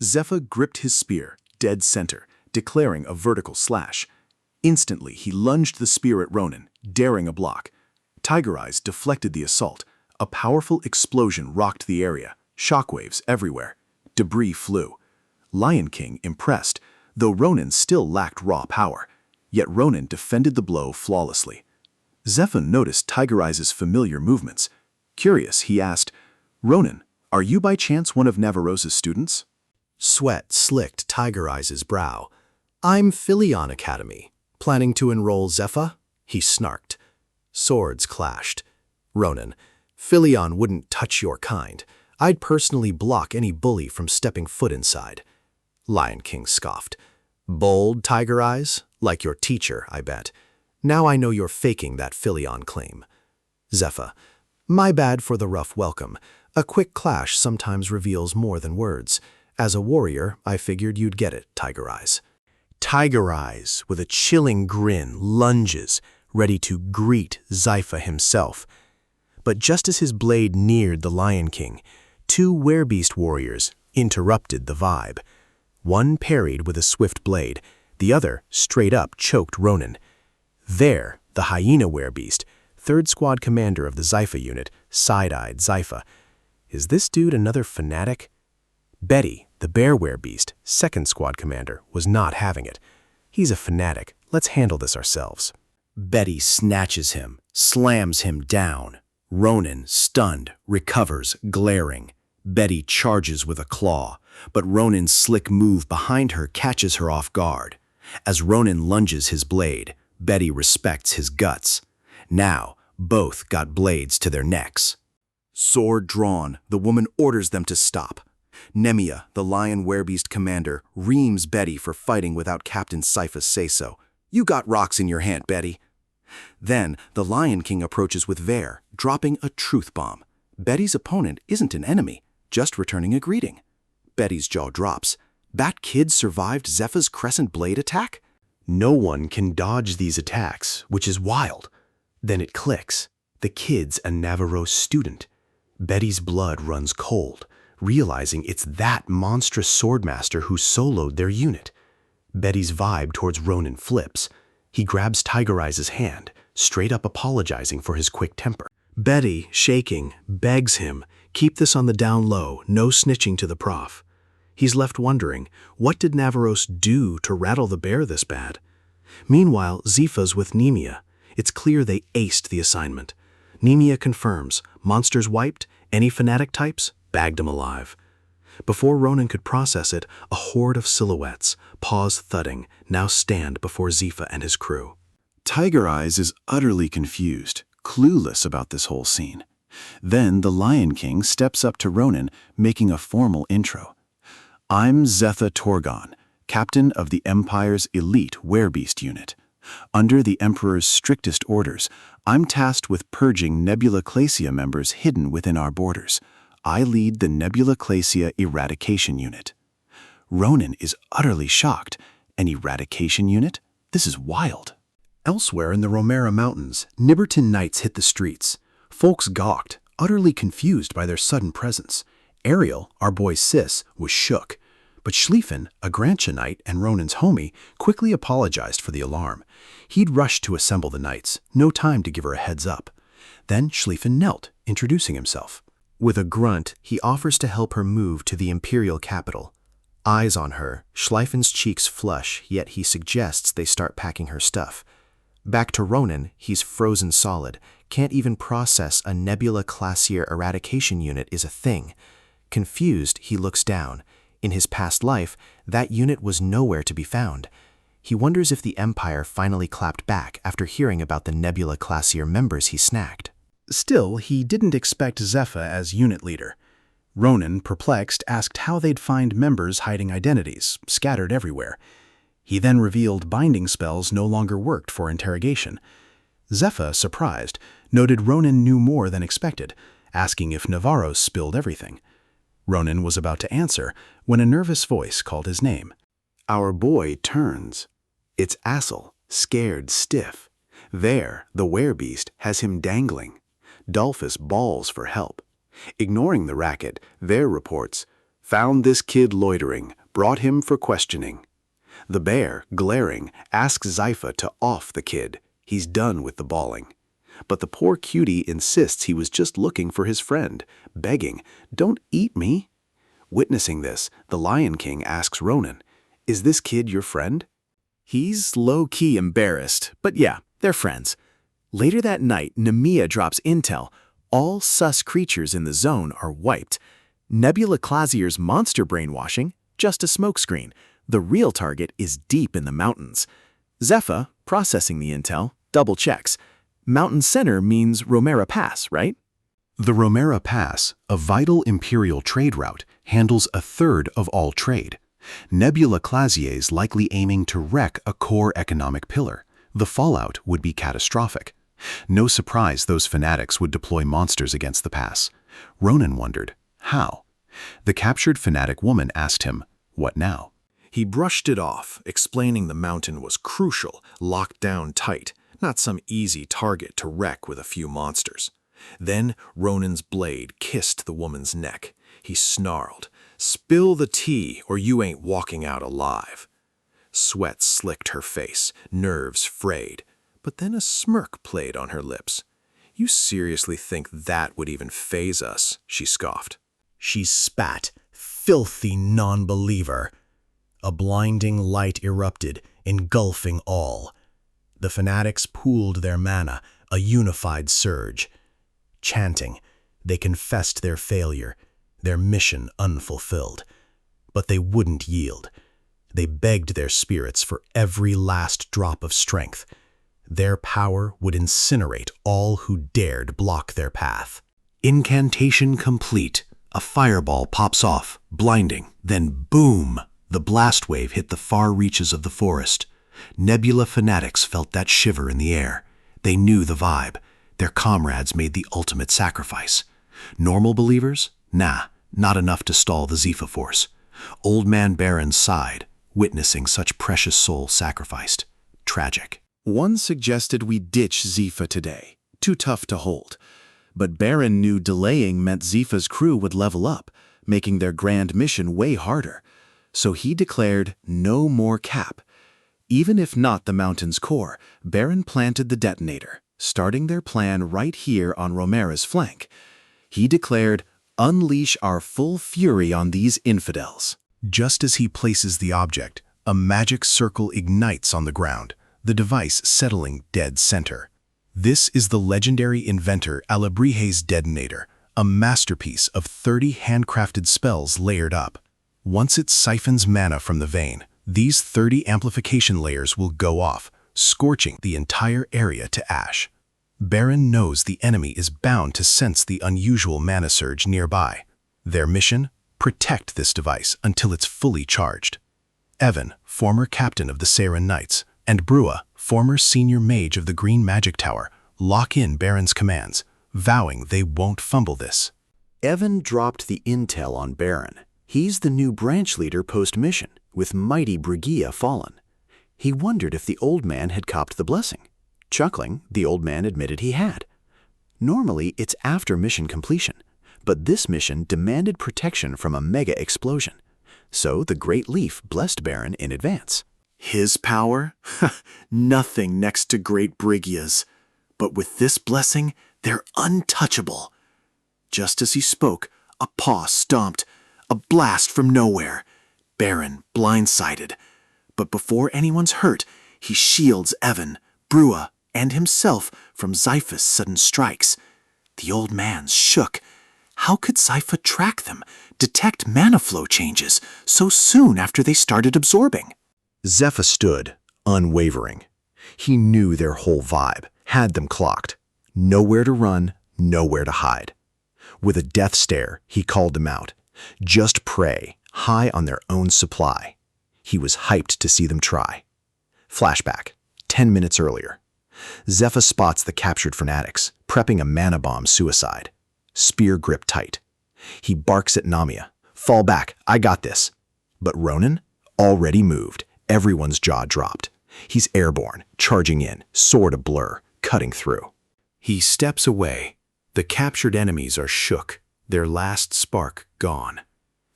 Zephyr gripped his spear, dead center, declaring a vertical slash. Instantly, he lunged the spear at Ronan, daring a block. Tiger Eyes deflected the assault. A powerful explosion rocked the area, shockwaves everywhere. Debris flew. Lion King impressed, though Ronan still lacked raw power. Yet Ronan defended the blow flawlessly. Zephyr noticed Tiger Eyes' familiar movements. Curious, he asked, "Ronan, are you by chance one of Navarro's students?" Sweat slicked Tiger Eyes' brow. "I'm Philion Academy. Planning to enroll Zephyr?" He snarked. Swords clashed. "Ronan, Philion wouldn't touch your kind. I'd personally block any bully from stepping foot inside." Lion King scoffed. "Bold, Tiger Eyes? Like your teacher, I bet. Now I know you're faking that Philion claim." Zephyr, "My bad for the rough welcome. A quick clash sometimes reveals more than words. As a warrior, I figured you'd get it, Tiger Eyes." Tiger Eyes, with a chilling grin, lunges, ready to greet Zephyr himself. But just as his blade neared the Lion King, two werebeast warriors interrupted the vibe. One parried with a swift blade, the other straight up choked Ronan. There, the hyena werebeast, third squad commander of the Zephyr unit, side-eyed Zephyr. Is this dude another fanatic? Betty, the bear werebeast, second squad commander, was not having it. "He's a fanatic. Let's handle this ourselves." Betty snatches him, slams him down. Ronan, stunned, recovers, glaring. Betty charges with a claw, but Ronan's slick move behind her catches her off guard. As Ronan lunges his blade, Betty respects his guts. Now, both got blades to their necks. Sword drawn, the woman orders them to stop. Nemia, the lion werebeast commander, reams Betty for fighting without Captain Sypha's say-so. "You got rocks in your hand, Betty." Then, the Lion King approaches with Vare, dropping a truth bomb. Betty's opponent isn't an enemy, just returning a greeting. Betty's jaw drops. That kid survived Zephyr's crescent blade attack? No one can dodge these attacks, which is wild. Then it clicks. The kid's a Navarro student. Betty's blood runs cold, realizing it's that monstrous swordmaster who soloed their unit. Betty's vibe towards Ronan flips. He grabs Tiger Eyes' hand, straight up apologizing for his quick temper. Betty, shaking, begs him, "Keep this on the down low, no snitching to the prof." He's left wondering, what did Navarros do to rattle the bear this bad? Meanwhile, Zephyr's with Nemia. It's clear they aced the assignment. Nemia confirms, monsters wiped, any fanatic types, bagged him alive. Before Ronan could process it, a horde of silhouettes, paws thudding, now stand before Zephyr and his crew. Tiger Eyes is utterly confused, clueless about this whole scene. Then the Lion King steps up to Ronan, making a formal intro. "I'm Zephyr Torgon, captain of the Empire's elite werebeast unit. Under the Emperor's strictest orders, I'm tasked with purging Nebula Clasia members hidden within our borders. I lead the Nebula Clasia eradication unit." Ronan is utterly shocked. An eradication unit? This is wild. Elsewhere in the Romance Mountains, Nibberton knights hit the streets. Folks gawked, utterly confused by their sudden presence. Ariel, our boy Sis, was shook. But Schlieffen, a Grantia knight and Ronan's homie, quickly apologized for the alarm. He'd rushed to assemble the knights, no time to give her a heads up. Then Schlieffen knelt, introducing himself. With a grunt, he offers to help her move to the imperial capital. Eyes on her, Schlieffen's cheeks flush, yet he suggests they start packing her stuff. Back to Ronan, he's frozen solid, can't even process a Nebula Classier eradication unit is a thing. Confused, he looks down. In his past life, that unit was nowhere to be found. He wonders if the Empire finally clapped back after hearing about the Nebula Classier members he snagged. Still, he didn't expect Zepha as unit leader. Ronan, perplexed, asked how they'd find members hiding identities, scattered everywhere. He then revealed binding spells no longer worked for interrogation. Zepha, surprised, noted Ronan knew more than expected, asking if Navarro spilled everything. Ronan was about to answer when a nervous voice called his name. Our boy turns. It's Assel, scared stiff. There, the werebeast has him dangling. Dolphus bawls for help. Ignoring the racket, there reports, found this kid loitering, brought him for questioning. The bear, glaring, asks Zypha to off the kid. He's done with the bawling. But the poor cutie insists he was just looking for his friend, begging, "Don't eat me." Witnessing this, the Lion King asks Ronan, "Is this kid your friend?" He's low-key embarrassed, but yeah, they're friends. Later that night, Nemiya drops intel. All sus creatures in the zone are wiped. Nebula Classier's monster brainwashing, just a smokescreen. The real target is deep in the mountains. Zepha, processing the intel, double-checks. Mountain Center means Romera Pass, right? The Romera Pass, a vital imperial trade route, handles a third of all trade. Nebula Classier's likely aiming to wreck a core economic pillar. The fallout would be catastrophic. No surprise those fanatics would deploy monsters against the pass. Ronan wondered, how? The captured fanatic woman asked him, what now? He brushed it off, explaining the mountain was crucial, locked down tight, not some easy target to wreck with a few monsters. Then Ronan's blade kissed the woman's neck. He snarled, "Spill the tea or you ain't walking out alive." Sweat slicked her face, nerves frayed, but then a smirk played on her lips. "You seriously think that would even faze us?" she scoffed. She spat, "Filthy non-believer." A blinding light erupted, engulfing all. The fanatics pooled their mana, a unified surge. Chanting, they confessed their failure, their mission unfulfilled. But they wouldn't yield. They begged their spirits for every last drop of strength. Their power would incinerate all who dared block their path. Incantation complete. A fireball pops off, blinding. Then boom! The blast wave hit the far reaches of the forest. Nebula fanatics felt that shiver in the air. They knew the vibe. Their comrades made the ultimate sacrifice. Normal believers? Nah, not enough to stall the Zepha force. Old Man Baron sighed, witnessing such precious soul sacrificed. Tragic. One suggested we ditch Zepha today. Too tough to hold. But Baron knew delaying meant Zepha's crew would level up, making their grand mission way harder. So he declared no more cap. Even if not the mountain's core, Baron planted the detonator, starting their plan right here on Romera's flank. He declared, "Unleash our full fury on these infidels." Just as he places the object, a magic circle ignites on the ground, the device settling dead center. This is the legendary inventor Alabrije's detonator, a masterpiece of 30 handcrafted spells layered up. Once it siphons mana from the vein, these 30 amplification layers will go off, scorching the entire area to ash. Baron knows the enemy is bound to sense the unusual mana surge nearby. Their mission? Protect this device until it's fully charged. Evan, former captain of the Seren Knights, and Brua, former senior mage of the Green Magic Tower, lock in Baron's commands, vowing they won't fumble this. Evan dropped the intel on Baron. He's the new branch leader post-mission, with mighty Brigia fallen. He wondered if the old man had copped the blessing. Chuckling, the old man admitted he had. Normally, it's after mission completion, but this mission demanded protection from a mega explosion. So the Great Leaf blessed Baron in advance. His power? Nothing next to Great Brigia's. But with this blessing, they're untouchable. Just as he spoke, a paw stomped, a blast from nowhere. Baron blindsided. But before anyone's hurt, he shields Evan, Brua, and himself from Zypha's sudden strikes. The old man shook. How could Zypha track them, detect mana flow changes so soon after they started absorbing? Zephyr stood, unwavering. He knew their whole vibe, had them clocked. Nowhere to run, nowhere to hide. With a death stare, he called them out. Just prey, high on their own supply. He was hyped to see them try. Flashback, 10 minutes earlier. Zephyr spots the captured fanatics, prepping a mana bomb suicide. Spear grip tight. He barks at Namia. Fall back, I got this. But Ronan already moved. Everyone's jaw dropped. He's airborne, charging in, sword a blur, cutting through. He steps away. The captured enemies are shook, their last spark gone.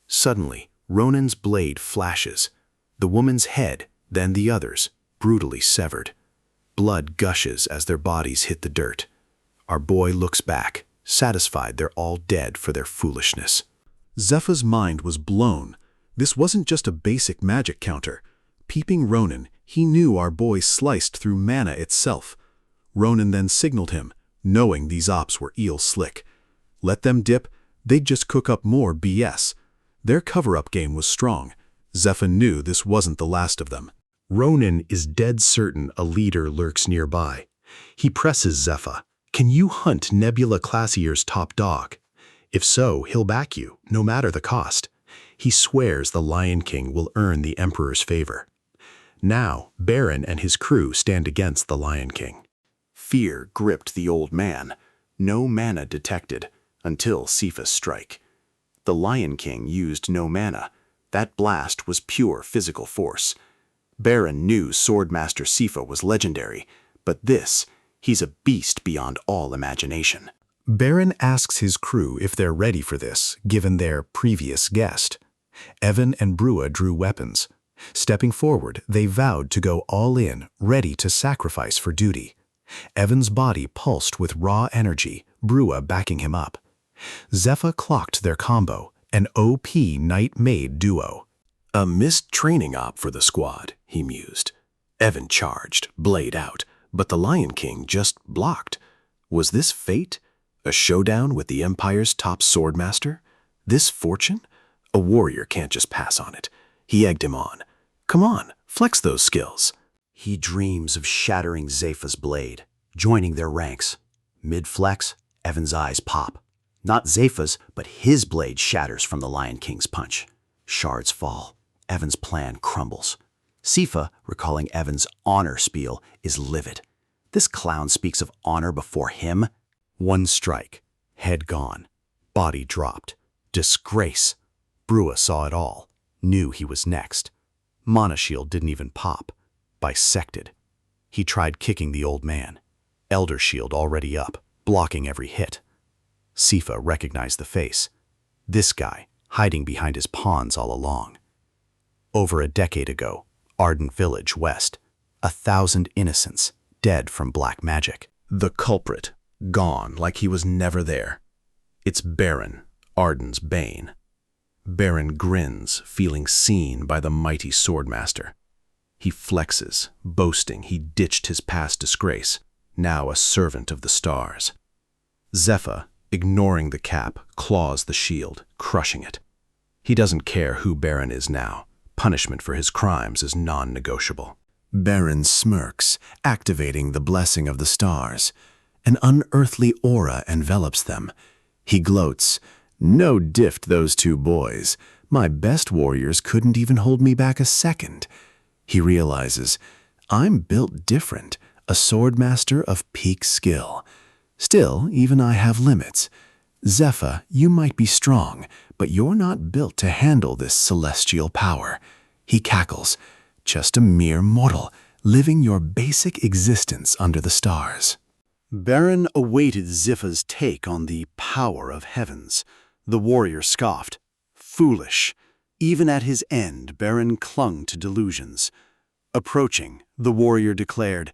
Suddenly, Ronan's blade flashes. The woman's head, then the others, brutally severed. Blood gushes as their bodies hit the dirt. Our boy looks back, satisfied they're all dead for their foolishness. Zephyr's mind was blown. This wasn't just a basic magic counter. Peeping Ronan, he knew our boy sliced through mana itself. Ronan then signaled him, knowing these ops were eel slick. Let them dip, they'd just cook up more BS. Their cover-up game was strong. Zephyr knew this wasn't the last of them. Ronan is dead certain a leader lurks nearby. He presses Zephyr. Can you hunt Nebula Classier's top dog? If so, he'll back you, no matter the cost. He swears the Lion King will earn the Emperor's favor. Now, Baron and his crew stand against the Lion King. Fear gripped the old man. No mana detected, until Sifa's strike. The Lion King used no mana. That blast was pure physical force. Baron knew Swordmaster Sifa was legendary, but this, he's a beast beyond all imagination. Baron asks his crew if they're ready for this, given their previous guest. Evan and Brua drew weapons. Stepping forward, they vowed to go all in, ready to sacrifice for duty. Evan's body pulsed with raw energy, Brua backing him up. Zephyr clocked their combo, an OP knight-maid duo. A missed training op for the squad, he mused. Evan charged, blade out, but the Lion King just blocked. Was this fate? A showdown with the Empire's top swordmaster? This fortune? A warrior can't just pass on it. He egged him on. Come on, flex those skills. He dreams of shattering Zepha's blade, joining their ranks. Mid-flex, Evan's eyes pop. Not Zepha's, but his blade shatters from the Lion King's punch. Shards fall. Evan's plan crumbles. Sifa, recalling Evan's honor spiel, is livid. This clown speaks of honor before him. One strike, head gone, body dropped. Disgrace. Brua saw it all, knew he was next. Mana shield didn't even pop. Bisected. He tried kicking the old man. Elder shield already up, blocking every hit. Sifa recognized the face. This guy, hiding behind his pawns all along. Over a decade ago, Ardent Village West. 1,000 innocents, dead from black magic. The culprit, gone like he was never there. It's Baron, Arden's bane. Baron grins, feeling seen by the mighty swordmaster. He flexes, boasting he ditched his past disgrace, now a servant of the stars. Zephyr, ignoring the cap, claws the shield, crushing it. He doesn't care who Baron is now. Punishment for his crimes is non-negotiable. Baron smirks, activating the blessing of the stars. An unearthly aura envelops them. He gloats. No diffed those two boys. My best warriors couldn't even hold me back a second. He realizes, I'm built different, a swordmaster of peak skill. Still, even I have limits. Zephyr, you might be strong, but you're not built to handle this celestial power. He cackles. Just a mere mortal, living your basic existence under the stars. Baron awaited Ziffa's take on the power of heavens. The warrior scoffed. Foolish. Even at his end, Baron clung to delusions. Approaching, the warrior declared,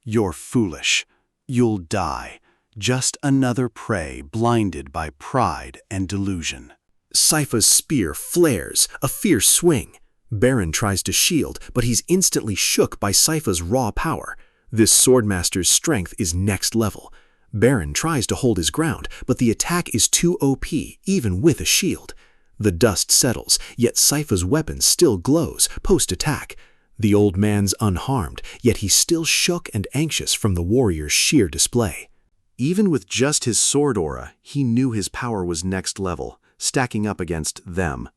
"You're foolish. You'll die. Just another prey blinded by pride and delusion." Sypha's spear flares, a fierce swing. Baron tries to shield, but he's instantly shook by Sypha's raw power. This swordmaster's strength is next level. Baron tries to hold his ground, but the attack is too OP, even with a shield. The dust settles, yet Sypha's weapon still glows, post-attack. The old man's unharmed, yet he's still shook and anxious from the warrior's sheer display. Even with just his sword aura, he knew his power was next level, stacking up against them.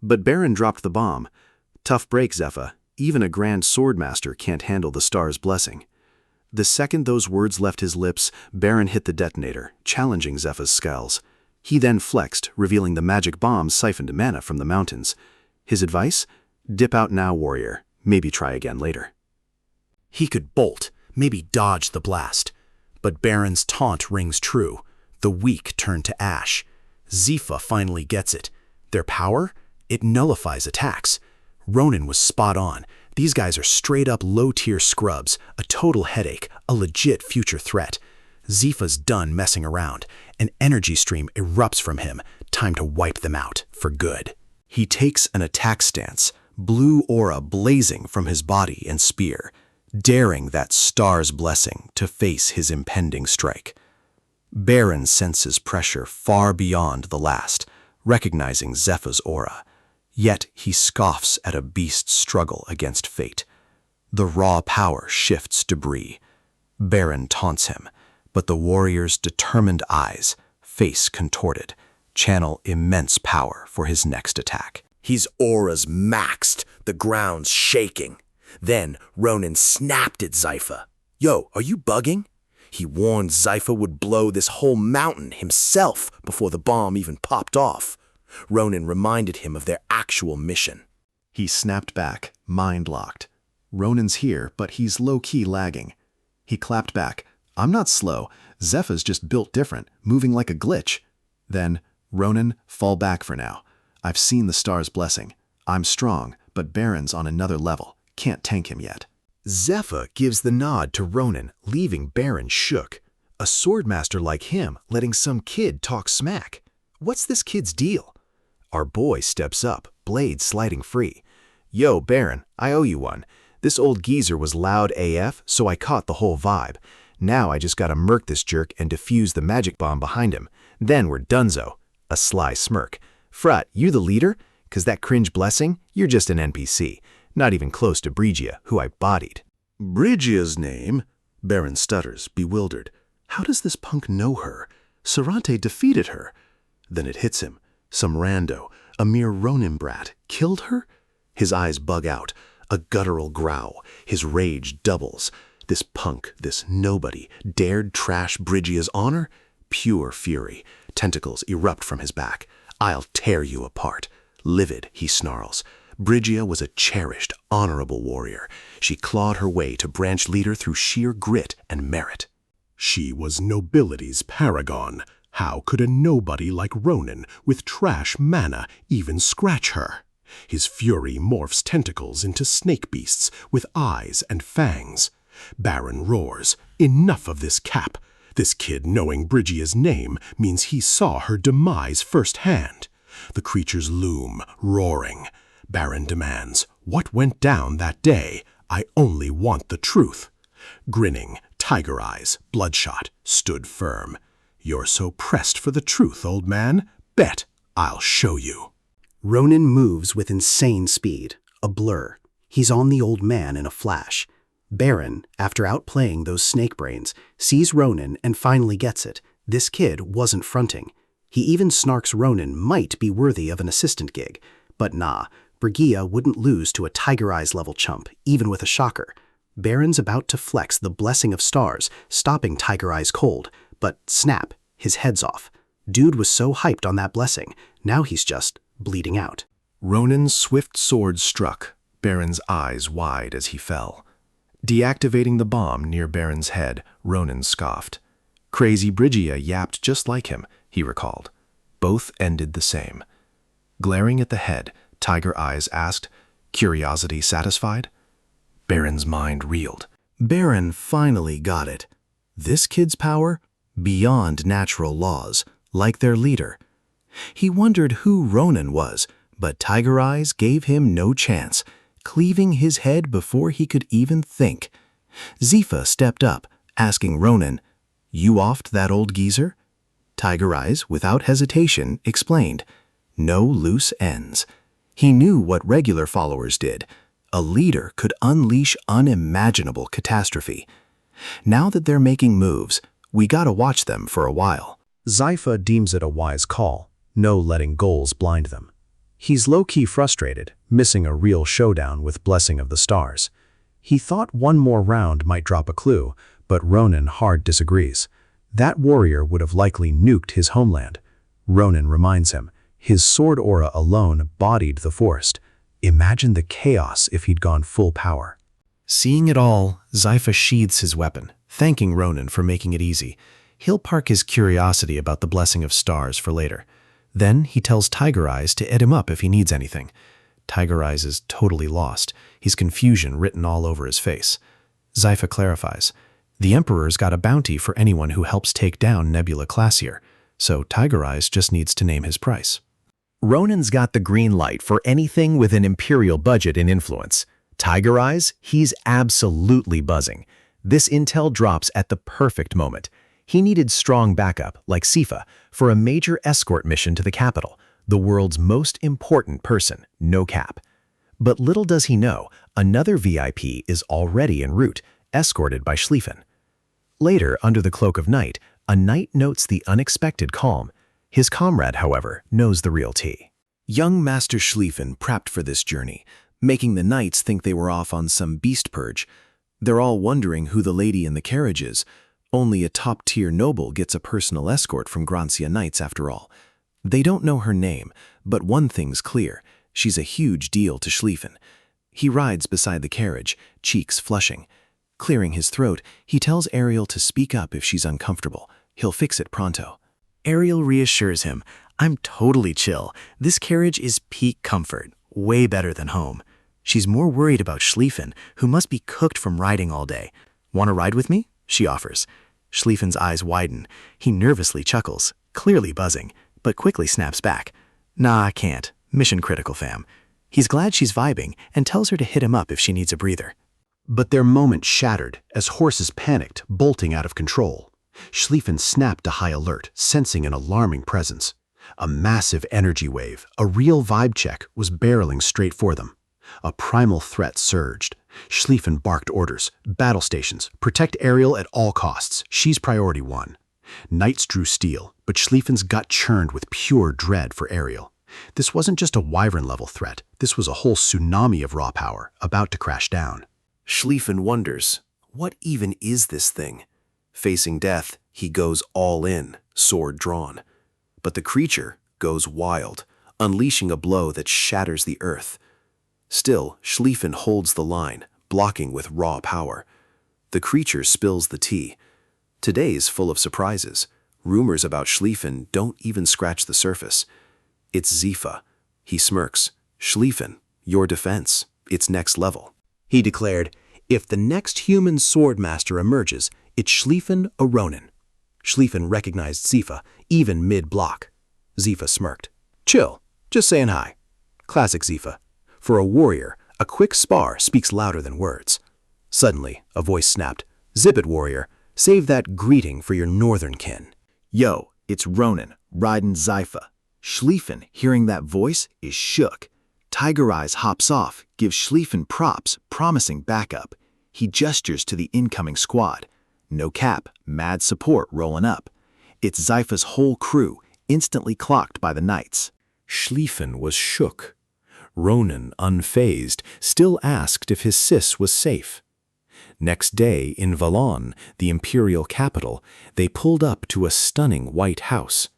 But Baron dropped the bomb. Tough break, Zepha. Even a grand swordmaster can't handle the star's blessing. The second those words left his lips, Baron hit the detonator, challenging Zepha's scowls. He then flexed, revealing the magic bomb siphoned mana from the mountains. His advice? Dip out now, warrior. Maybe try again later. He could bolt, maybe dodge the blast. But Baron's taunt rings true. The weak turn to ash. Ziffa finally gets it. Their power? It nullifies attacks. Ronan was spot on. These guys are straight-up low-tier scrubs, a total headache, a legit future threat. Ziffa's done messing around. An energy stream erupts from him. Time to wipe them out, for good. He takes an attack stance, blue aura blazing from his body and spear, daring that star's blessing to face his impending strike. Baron senses pressure far beyond the last, recognizing Zepha's aura. Yet he scoffs at a beast's struggle against fate. The raw power shifts debris. Baron taunts him, but the warrior's determined eyes, face contorted, channel immense power for his next attack. His aura's maxed, the ground's shaking. Then Ronan snapped at Ziffa. "Yo, are you bugging?" He warned Ziffa would blow this whole mountain himself before the bomb even popped off. Ronan reminded him of their actual mission. He snapped back, mind locked. Ronan's here, but he's low-key lagging. He clapped back. "I'm not slow. Zepha's just built different, moving like a glitch." Then, "Ronan, fall back for now. I've seen the star's blessing. I'm strong, but Baron's on another level. Can't tank him yet." Zepha gives the nod to Ronan, leaving Baron shook. A swordmaster like him letting some kid talk smack. What's this kid's deal? Our boy steps up, blade sliding free. "Yo, Baron, I owe you one. This old geezer was loud AF, so I caught the whole vibe. Now I just gotta murk this jerk and defuse the magic bomb behind him. Then we're donezo." A sly smirk. "Frut, you the leader? 'Cause that cringe blessing, you're just an NPC. Not even close to Brigia, who I bodied." "Brigia's name?" Baron stutters, bewildered. How does this punk know her? Sarante defeated her. Then it hits him. Some rando, a mere Ronin brat, killed her? His eyes bug out, a guttural growl. His rage doubles. This punk, this nobody, dared trash Brigia's honor? Pure fury. Tentacles erupt from his back. "I'll tear you apart." Livid, he snarls. Brigia was a cherished, honorable warrior. She clawed her way to branch leader through sheer grit and merit. She was nobility's paragon. How could a nobody like Ronan with trash mana even scratch her? His fury morphs tentacles into snake beasts with eyes and fangs. Baron roars, "Enough of this cap. This kid knowing Brigia's name means he saw her demise firsthand." The creatures loom, roaring. Baron demands, "What went down that day? I only want the truth." Grinning, tiger eyes, bloodshot, stood firm. "You're so pressed for the truth, old man? Bet I'll show you." Ronan moves with insane speed, a blur. He's on the old man in a flash. Baron, after outplaying those snake brains, sees Ronan and finally gets it. This kid wasn't fronting. He even snarks Ronan might be worthy of an assistant gig. But nah, Brigia wouldn't lose to a Tiger Eyes level chump, even with a shocker. Baron's about to flex the blessing of stars, stopping Tiger Eyes cold. But snap, his head's off. Dude was so hyped on that blessing, now he's just bleeding out. Ronan's swift sword struck, Baron's eyes wide as he fell. Deactivating the bomb near Baron's head, Ronan scoffed. Crazy Brygia yapped just like him, he recalled. Both ended the same. Glaring at the head, Tiger Eyes asked, curiosity satisfied? Baron's mind reeled. Baron finally got it. This kid's power? Beyond natural laws, like their leader. He wondered who Ronan was, but Tiger Eyes gave him no chance, cleaving his head before he could even think. Zifa stepped up, asking Ronan, "You offed that old geezer?" Tiger Eyes, without hesitation, explained, "No loose ends." He knew what regular followers did. A leader could unleash unimaginable catastrophe. Now that they're making moves, we gotta watch them for a while. Zifa deems it a wise call, no letting goals blind them. He's low-key frustrated, missing a real showdown with Blessing of the Stars. He thought one more round might drop a clue, but Ronan hard disagrees. That warrior would have likely nuked his homeland. Ronan reminds him, his sword aura alone bodied the forest. Imagine the chaos if he'd gone full power. Seeing it all, Zifa sheathes his weapon, thanking Ronan for making it easy. He'll park his curiosity about the Blessing of Stars for later. Then he tells Tiger Eyes to hit him up if he needs anything. Tiger Eyes is totally lost, his confusion written all over his face. Zifa clarifies, the Emperor's got a bounty for anyone who helps take down Nebula Classier, so Tiger Eyes just needs to name his price. Ronan's got the green light for anything with an imperial budget and influence. Tiger Eyes, he's absolutely buzzing. This intel drops at the perfect moment. He needed strong backup, like Sifa, for a major escort mission to the capital, the world's most important person, no cap. But little does he know, another VIP is already en route, escorted by Schlieffen. Later, under the cloak of night, a knight notes the unexpected calm. His comrade, however, knows the real tea. Young Master Schlieffen prepped for this journey, making the knights think they were off on some beast purge. They're all wondering who the lady in the carriage is. Only a top-tier noble gets a personal escort from Grancia Knights after all. They don't know her name, but one thing's clear. She's a huge deal to Schlieffen. He rides beside the carriage, cheeks flushing. Clearing his throat, he tells Ariel to speak up if she's uncomfortable. He'll fix it pronto. Ariel reassures him, "I'm totally chill. This carriage is peak comfort, way better than home." She's more worried about Schlieffen, who must be cooked from riding all day. "Want to ride with me?" she offers. Schlieffen's eyes widen. He nervously chuckles, clearly buzzing, but quickly snaps back. "Nah, I can't. Mission critical, fam." He's glad she's vibing and tells her to hit him up if she needs a breather. But their moment shattered as horses panicked, bolting out of control. Schlieffen snapped to high alert, sensing an alarming presence. A massive energy wave, a real vibe check, was barreling straight for them. A primal threat surged. Schlieffen barked orders. Battle stations. Protect Ariel at all costs. She's priority one. Knights drew steel, but Schlieffen's gut churned with pure dread for Ariel. This wasn't just a wyvern-level threat. This was a whole tsunami of raw power, about to crash down. Schlieffen wonders, what even is this thing? Facing death, he goes all in, sword drawn. But the creature goes wild, unleashing a blow that shatters the earth. Still, Schlieffen holds the line, blocking with raw power. The creature spills the tea. Today's full of surprises. Rumors about Schlieffen don't even scratch the surface. It's Zifa. He smirks. "Schlieffen, your defense. It's next level." He declared, "If the next human swordmaster emerges, it's Schlieffen or Ronan." Schlieffen recognized Zifa, even mid-block. Zifa smirked. "Chill, just saying hi." Classic Zifa. For a warrior, a quick spar speaks louder than words. Suddenly, a voice snapped, "Zip it, warrior. Save that greeting for your northern kin." Yo, it's Ronan, riding Zifa. Schlieffen, hearing that voice, is shook. Tiger Eyes hops off, gives Schlieffen props, promising backup. He gestures to the incoming squad. No cap, mad support rolling up. It's Zifa's whole crew, instantly clocked by the knights. Schlieffen was shook. Ronan, unfazed, still asked if his sis was safe. Next day, in Valon, the imperial capital, they pulled up to a stunning white house.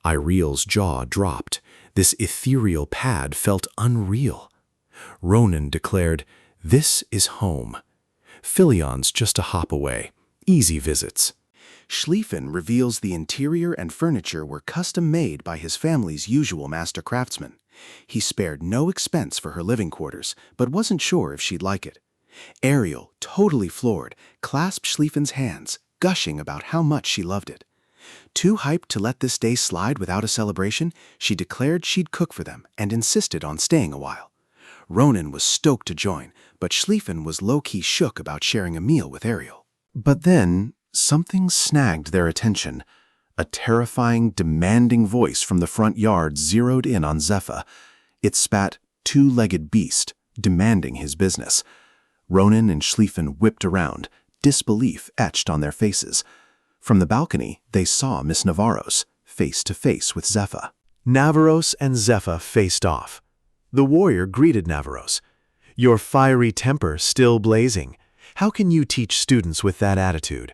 Iriel's jaw dropped. This ethereal pad felt unreal. Ronan declared, "This is home." Philion's just a hop away. Easy visits. Schlieffen reveals the interior and furniture were custom-made by his family's usual master craftsman. He spared no expense for her living quarters, but wasn't sure if she'd like it. Ariel, totally floored, clasped Schlieffen's hands, gushing about how much she loved it. Too hyped to let this day slide without a celebration, she declared she'd cook for them and insisted on staying a while. Ronan was stoked to join, but Schlieffen was low-key shook about sharing a meal with Ariel. But then, something snagged their attention. A terrifying, demanding voice from the front yard zeroed in on Zepha. It spat, two-legged beast, demanding his business. Ronan and Schlieffen whipped around, disbelief etched on their faces. From the balcony, they saw Miss Navarros, face to face with Zepha. Navarros and Zepha faced off. The warrior greeted Navarros. "Your fiery temper still blazing. How can you teach students with that attitude?"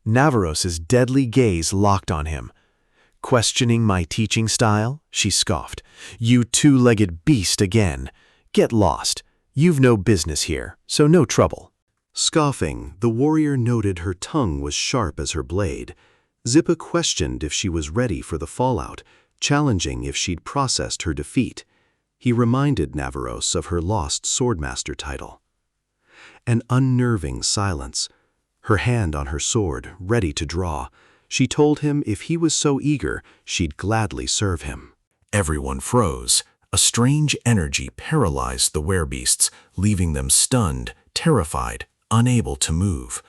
Navarros's deadly gaze locked on him. "Questioning my teaching style?" she scoffed. "You two-legged beast again. Get lost. You've no business here, so no trouble." Scoffing, the warrior noted her tongue was sharp as her blade. Zippa questioned if she was ready for the fallout, challenging if she'd processed her defeat. He reminded Navarros of her lost swordmaster title. An unnerving silence. Her hand on her sword, ready to draw. She told him if he was so eager, she'd gladly serve him. Everyone froze. A strange energy paralyzed the werebeasts, leaving them stunned, terrified, unable to move.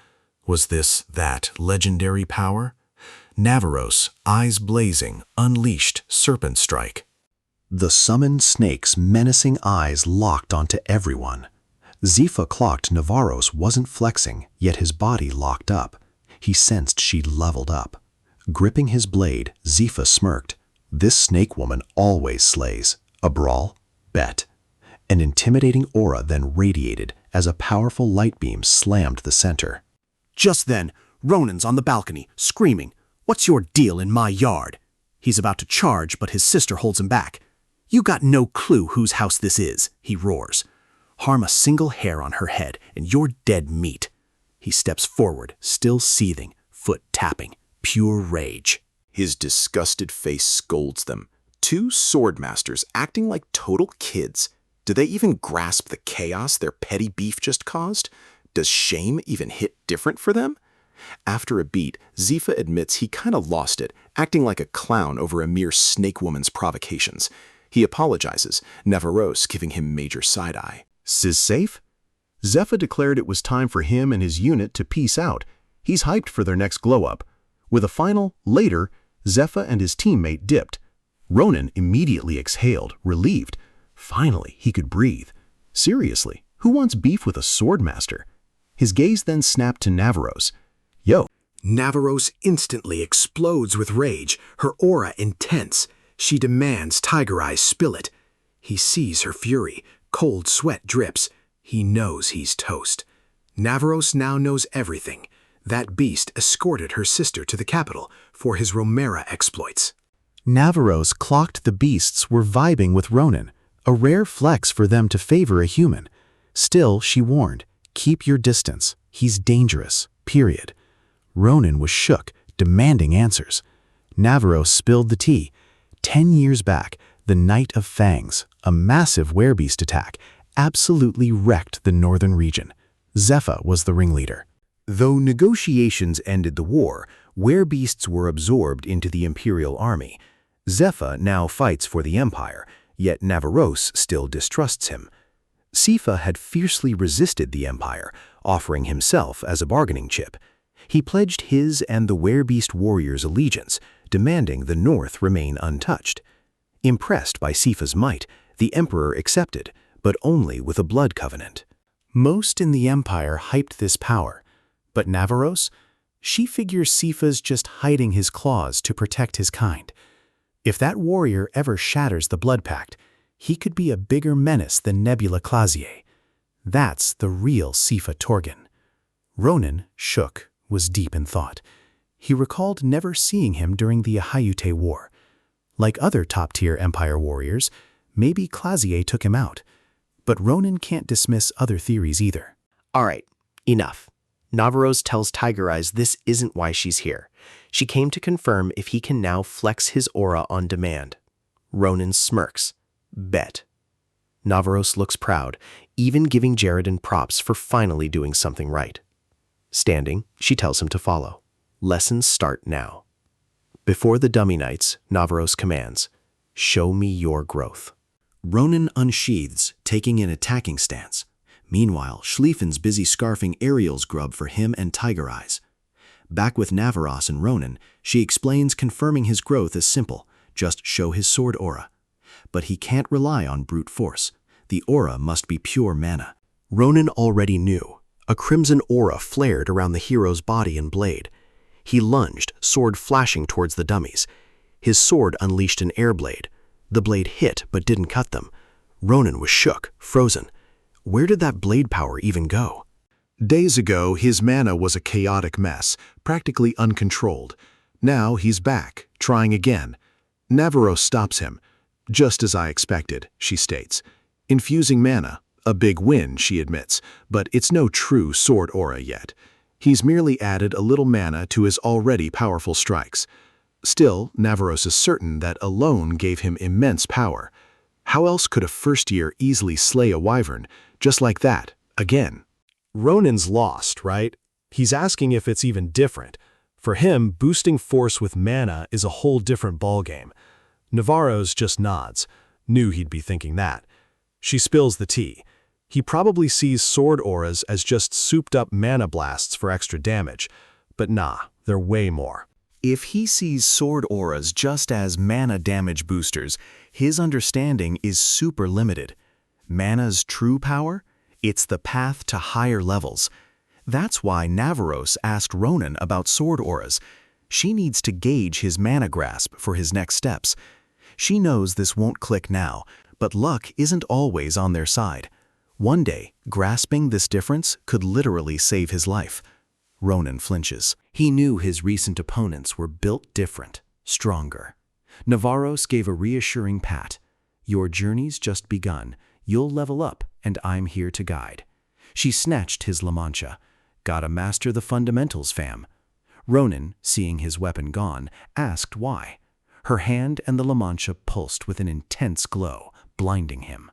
Was this that legendary power? Navarros, eyes blazing, unleashed Serpent Strike. The summoned snake's menacing eyes locked onto everyone. Zepha clocked Navarros wasn't flexing, yet his body locked up. He sensed she'd leveled up. Gripping his blade, Zepha smirked. This snake woman always slays. A brawl? Bet. An intimidating aura then radiated as a powerful light beam slammed the center. Just then, Ronan's on the balcony, screaming, "What's your deal in my yard?" He's about to charge, but his sister holds him back. "You got no clue whose house this is," he roars. "Harm a single hair on her head, and you're dead meat." He steps forward, still seething, foot tapping, pure rage. His disgusted face scolds them. Two swordmasters acting like total kids. Do they even grasp the chaos their petty beef just caused? Does shame even hit different for them? After a beat, Zepha admits he kinda lost it, acting like a clown over a mere snake woman's provocations. He apologizes, Navarros giving him major side-eye. "Sizz safe?" Zepha declared it was time for him and his unit to peace out. He's hyped for their next glow-up. With a final, later, Zepha and his teammate dipped. Ronan immediately exhaled, relieved. Finally, he could breathe. Seriously, who wants beef with a swordmaster? His gaze then snapped to Navarros. "Yo." Navarros instantly explodes with rage, her aura intense. She demands Tiger Eyes spill it. He sees her fury. Cold sweat drips. He knows he's toast. Navarros now knows everything. That beast escorted her sister to the capital for his Romance exploits. Navarros clocked the beasts were vibing with Ronan, a rare flex for them to favor a human. Still, she warned, keep your distance. He's dangerous, period. Ronan was shook, demanding answers. Navarros spilled the tea. 10 years back, the Night of Fangs, a massive werebeast attack, absolutely wrecked the northern region. Zepha was the ringleader. Though negotiations ended the war, werebeasts were absorbed into the imperial army. Zepha now fights for the empire, yet Navarros still distrusts him. Zepha had fiercely resisted the empire, offering himself as a bargaining chip. He pledged his and the werebeast warriors' allegiance, demanding the north remain untouched. Impressed by Zepha's might, the emperor accepted, but only with a blood covenant. Most in the empire hyped this power, but Navarros? She figures Zepha's just hiding his claws to protect his kind. If that warrior ever shatters the blood pact, he could be a bigger menace than Nebula Clausier. That's the real Zepha Torgan. Ronan, shook, was deep in thought. He recalled never seeing him during the Ahayute War. Like other top-tier Empire warriors, maybe Clausier took him out. But Ronan can't dismiss other theories either. All right, Enough. Navarose tells Tiger Eyes this isn't why she's here. She came to confirm if he can now flex his aura on demand. Ronan smirks. Bet. Navarose looks proud, even giving Jaredin props for finally doing something right. Standing, she tells him to follow. Lessons start now. Before the dummy nights, Navarose commands, "Show me your growth." Ronan unsheathes, taking an attacking stance. Meanwhile, Schlieffen's busy scarfing Ariel's grub for him and Tiger Eyes. Back with Navaros and Ronan, she explains confirming his growth is simple, just show his sword aura. But he can't rely on brute force. The aura must be pure mana. Ronan already knew. A crimson aura flared around the hero's body and blade. He lunged, sword flashing towards the dummies. His sword unleashed an air blade. The blade hit but didn't cut them. Ronan was shook, frozen. Where did that blade power even go? Days ago, his mana was a chaotic mess, practically uncontrolled. Now he's back, trying again. Navaros stops him. Just as I expected, she states. Infusing mana, a big win, she admits, but it's no true sword aura yet. He's merely added a little mana to his already powerful strikes. Still, Navaros is certain that alone gave him immense power. How else could a first year easily slay a wyvern, just like that, again? Ronan's lost, right? He's asking if it's even different. For him, boosting force with mana is a whole different ballgame. Navarro's just nods. Knew he'd be thinking that. She spills the tea. He probably sees sword auras as just souped-up mana blasts for extra damage. But nah, they're way more. If he sees sword auras just as mana damage boosters, his understanding is super limited. Mana's true power? It's the path to higher levels. That's why Navaros asked Ronan about sword auras. She needs to gauge his mana grasp for his next steps. She knows this won't click now, but luck isn't always on their side. One day, grasping this difference could literally save his life. Ronan flinches. He knew his recent opponents were built different, stronger. Navaros gave a reassuring pat. Your journey's just begun. You'll level up, and I'm here to guide. She snatched his La Mancha. Gotta master the fundamentals, fam. Ronan, seeing his weapon gone, asked why. Her hand and the La Mancha pulsed with an intense glow, blinding him.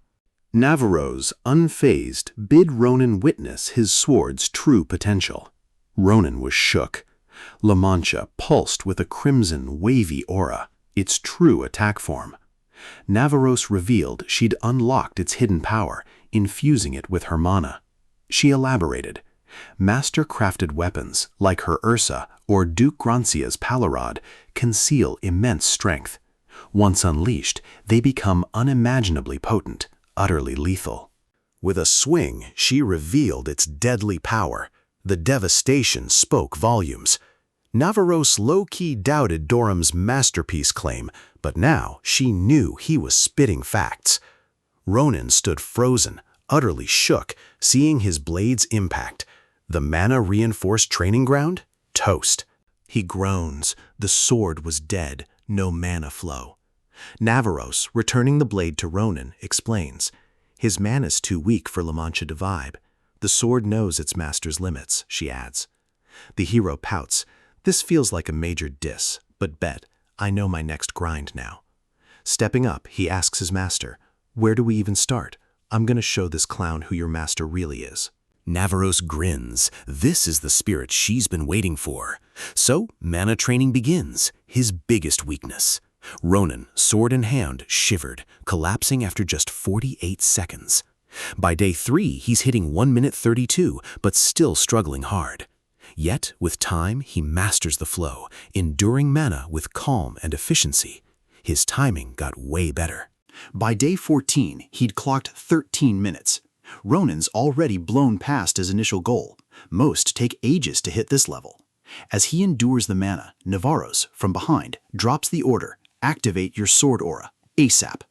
Navaros, unfazed, bid Ronan witness his sword's true potential. Ronan was shook. La Mancha pulsed with a crimson, wavy aura, its true attack form. Navaros revealed she'd unlocked its hidden power, infusing it with her mana. She elaborated. Master-crafted weapons, like her Ursa or Duke Grancia's Palarod, conceal immense strength. Once unleashed, they become unimaginably potent, utterly lethal. With a swing, she revealed its deadly power. The devastation spoke volumes. Navaros low-key doubted Doram's masterpiece claim, but now she knew he was spitting facts. Ronan stood frozen, utterly shook, seeing his blade's impact. The mana-reinforced training ground? Toast. He groans. The sword was dead, no mana flow. Navaros, returning the blade to Ronan, explains. His mana's too weak for La Mancha to vibe. The sword knows its master's limits, she adds. The hero pouts. This feels like a major diss, but bet, I know my next grind now. Stepping up, he asks his master, where do we even start? I'm gonna show this clown who your master really is. Navaros grins. This is the spirit she's been waiting for. So, mana training begins, his biggest weakness. Ronan, sword in hand, shivered, collapsing after just 48 seconds. By day 3, he's hitting 1 minute 32, but still struggling hard. Yet, with time, he masters the flow, enduring mana with calm and efficiency. His timing got way better. By day 14, he'd clocked 13 minutes. Ronan's already blown past his initial goal. Most take ages to hit this level. As he endures the mana, Navaros, from behind, drops the order, activate your sword aura, ASAP.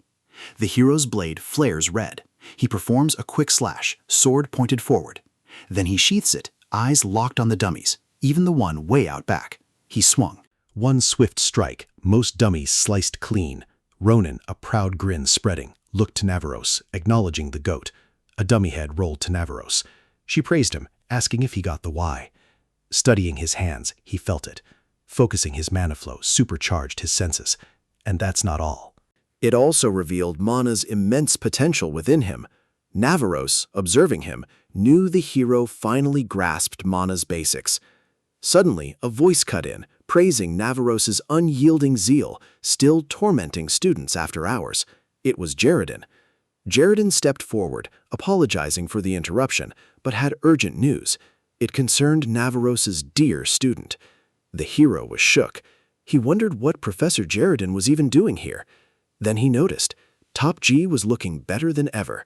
The hero's blade flares red. He performs a quick slash, sword pointed forward. Then he sheaths it, eyes locked on the dummies, even the one way out back. He swung. One swift strike, most dummies sliced clean. Ronan, a proud grin spreading, looked to Navaros, acknowledging the goat. A dummy head rolled to Navaros. She praised him, asking if he got the why. Studying his hands, he felt it. Focusing his mana flow supercharged his senses. And that's not all. It also revealed Mana's immense potential within him. Navaros, observing him, knew the hero finally grasped Mana's basics. Suddenly, a voice cut in, praising Navaros's unyielding zeal, still tormenting students after hours. It was Jaredin. Jaredin stepped forward, apologizing for the interruption, but had urgent news. It concerned Navaros's dear student. The hero was shook. He wondered what Professor Jaredin was even doing here. Then he noticed. Top G was looking better than ever.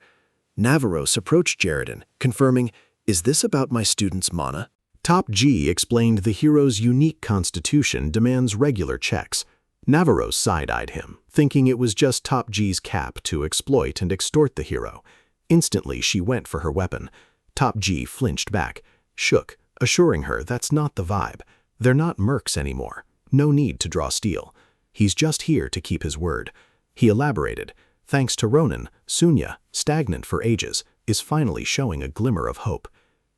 Navaros approached Jaredin, confirming, "Is this about my student's mana?" Top G explained the hero's unique constitution demands regular checks. Navaros side-eyed him, thinking it was just Top G's cap to exploit and extort the hero. Instantly, she went for her weapon. Top G flinched back, shook, assuring her that's not the vibe. They're not mercs anymore. No need to draw steel. He's just here to keep his word. He elaborated. Thanks to Ronin, Sunya, stagnant for ages, is finally showing a glimmer of hope.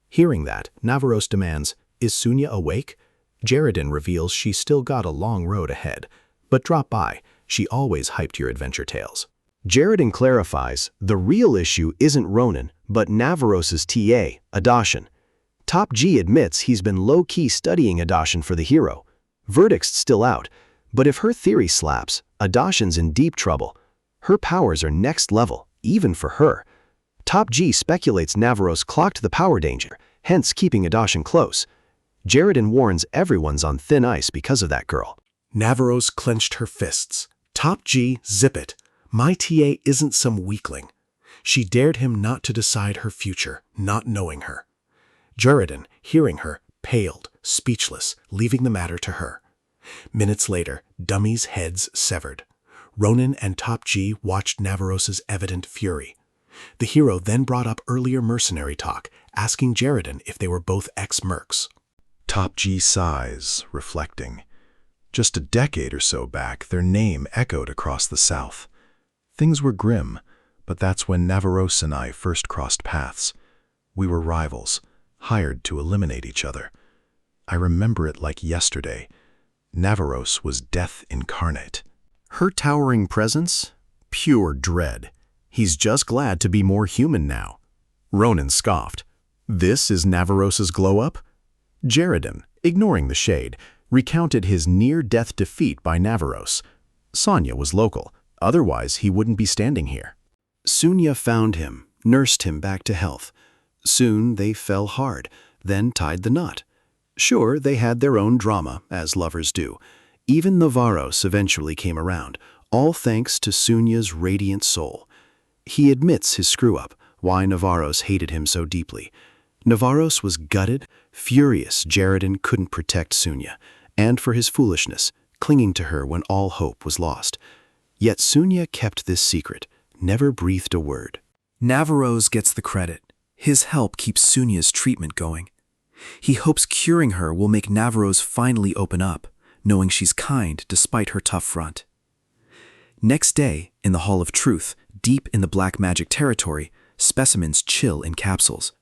Hearing that, Navaros demands, "Is Sunya awake?" Jaredin reveals she's still got a long road ahead. But drop by, she always hyped your adventure tales. Jaredin clarifies, the real issue isn't Ronin, but Navaros's TA, Adashin. Top G admits he's been low-key studying Adashin for the hero. Verdict's still out, but if her theory slaps, Adashin's in deep trouble. Her powers are next level, even for her. Top G speculates Navaros clocked the power danger, hence keeping Adashin close. Jaredin warns everyone's on thin ice because of that girl. Navaros clenched her fists. Top G, zip it. My TA isn't some weakling. She dared him not to decide her future, not knowing her. Jaredin, hearing her, paled, speechless, leaving the matter to her. Minutes later, dummies' heads severed. Ronin and Top G watched Navaros's evident fury. The hero then brought up earlier mercenary talk, asking Jaredin if they were both ex-mercs. Top G sighs, reflecting. Just a decade or so back, their name echoed across the South. Things were grim, but that's when Navaros and I first crossed paths. We were rivals, hired to eliminate each other. I remember it like yesterday. Navaros was death incarnate. Her towering presence? Pure dread. He's just glad to be more human now. Ronin scoffed. This is Navaros's glow-up? Jaredin, ignoring the shade, recounted his near-death defeat by Navaros. Sonya was local, otherwise he wouldn't be standing here. Sunya found him, nursed him back to health. Soon they fell hard, then tied the knot. Sure, they had their own drama, as lovers do. Even Navaros eventually came around, all thanks to Sunya's radiant soul. He admits his screw-up, why Navaros hated him so deeply. Navaros was gutted, furious Jaredin couldn't protect Sunya, and for his foolishness, clinging to her when all hope was lost. Yet Sunya kept this secret, never breathed a word. Navaros gets the credit. His help keeps Sunya's treatment going. He hopes curing her will make Navaros finally open up, knowing she's kind despite her tough front. Next day, in the Hall of Truth, deep in the black magic territory, specimens chill in capsules.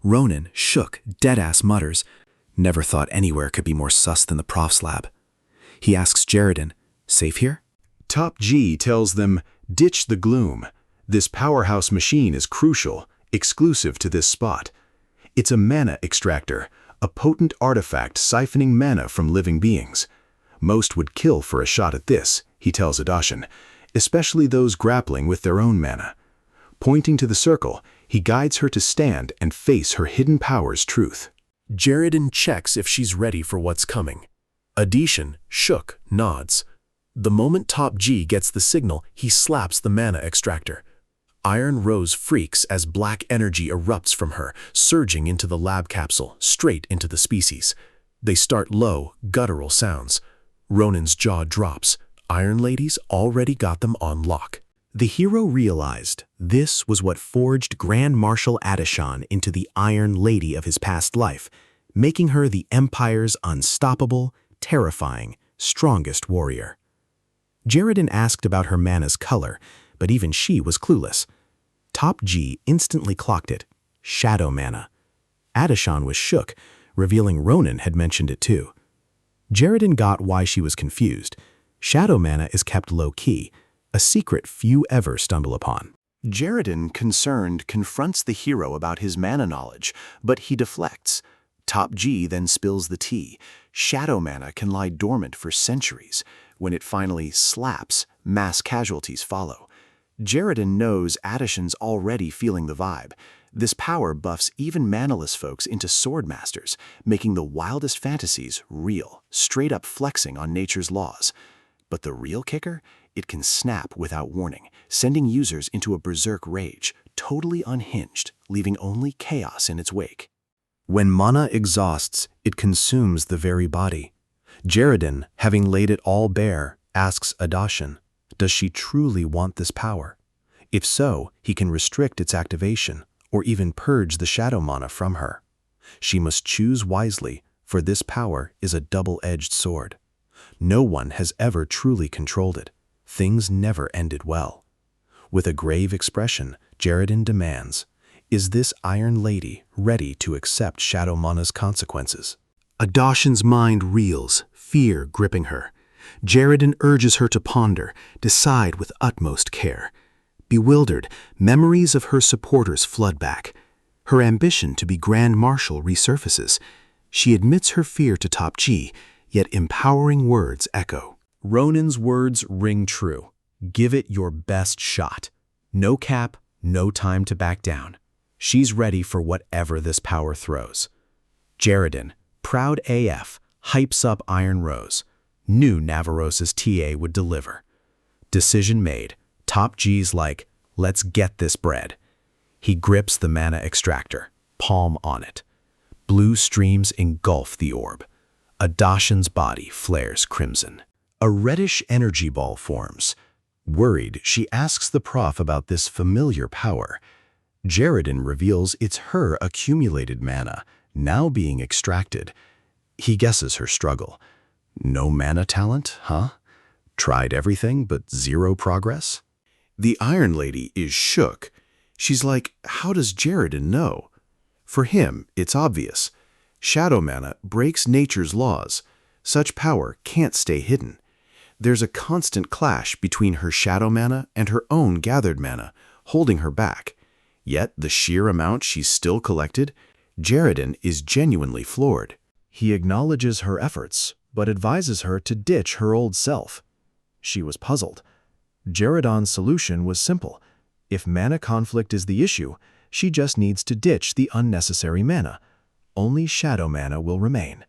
Ronin, shook, dead-ass mutters, "Never thought anywhere could be more sus than the prof's lab." He asks Jaredin, "Safe here?" Top G tells them, "Ditch the gloom. This powerhouse machine is crucial, exclusive to this spot. It's a mana extractor, a potent artifact siphoning mana from living beings. Most would kill for a shot at this," he tells Adashin, "especially those grappling with their own mana." Pointing to the circle, he guides her to stand and face her hidden power's truth. Jaredin checks if she's ready for what's coming. Adashin, shook, nods. The moment Top G gets the signal, he slaps the mana extractor. Iron Rose freaks as black energy erupts from her, surging into the lab capsule, straight into the species. They start low, guttural sounds. Ronin's jaw drops. Iron Lady's already got them on lock. The hero realized this was what forged Grand Marshal Adashan into the Iron Lady of his past life, making her the Empire's unstoppable, terrifying, strongest warrior. Jaredin asked about her mana's color, but even she was clueless. Top G instantly clocked it. Shadow mana. Adishan was shook, revealing Ronan had mentioned it too. Jaredin got why she was confused. Shadow mana is kept low-key, a secret few ever stumble upon. Jaredin, concerned, confronts the hero about his mana knowledge, but he deflects. Top G then spills the tea. Shadow mana can lie dormant for centuries. When it finally slaps, mass casualties follow. Jaredin knows Adishan's already feeling the vibe. This power buffs even manaless folks into sword masters, making the wildest fantasies real, straight up flexing on nature's laws. But the real kicker? It can snap without warning, sending users into a berserk rage, totally unhinged, leaving only chaos in its wake. When mana exhausts, it consumes the very body. Jaredin, having laid it all bare, asks Adashan, does she truly want this power? If so, he can restrict its activation, or even purge the shadow mana from her. She must choose wisely, for this power is a double-edged sword. No one has ever truly controlled it. Things never ended well. With a grave expression, Jaredin demands, is this Iron Lady ready to accept Shadow Mana's consequences? Adashan's mind reels, fear gripping her. Jaredin urges her to ponder, decide with utmost care. Bewildered, memories of her supporters flood back. Her ambition to be Grand Marshal resurfaces. She admits her fear to Top G, yet empowering words echo. Ronan's words ring true. Give it your best shot. No cap, no time to back down. She's ready for whatever this power throws. Jaredin, proud AF, hypes up Iron Rose. Knew Navarrose's TA would deliver. Decision made. Top G's like, let's get this bread. He grips the mana extractor, palm on it. Blue streams engulf the orb. Adashan's body flares crimson. A reddish energy ball forms. Worried, she asks the prof about this familiar power. Jaredin reveals it's her accumulated mana, now being extracted. He guesses her struggle. No mana talent, huh? Tried everything but zero progress? The Iron Lady is shook. She's like, how does Jaredin know? For him, it's obvious. Shadow mana breaks nature's laws. Such power can't stay hidden. There's a constant clash between her shadow mana and her own gathered mana, holding her back. Yet the sheer amount she's still collected, Jaredin is genuinely floored. He acknowledges her efforts, but advises her to ditch her old self. She was puzzled. Jaredon's solution was simple. If mana conflict is the issue, she just needs to ditch the unnecessary mana. Only shadow mana will remain.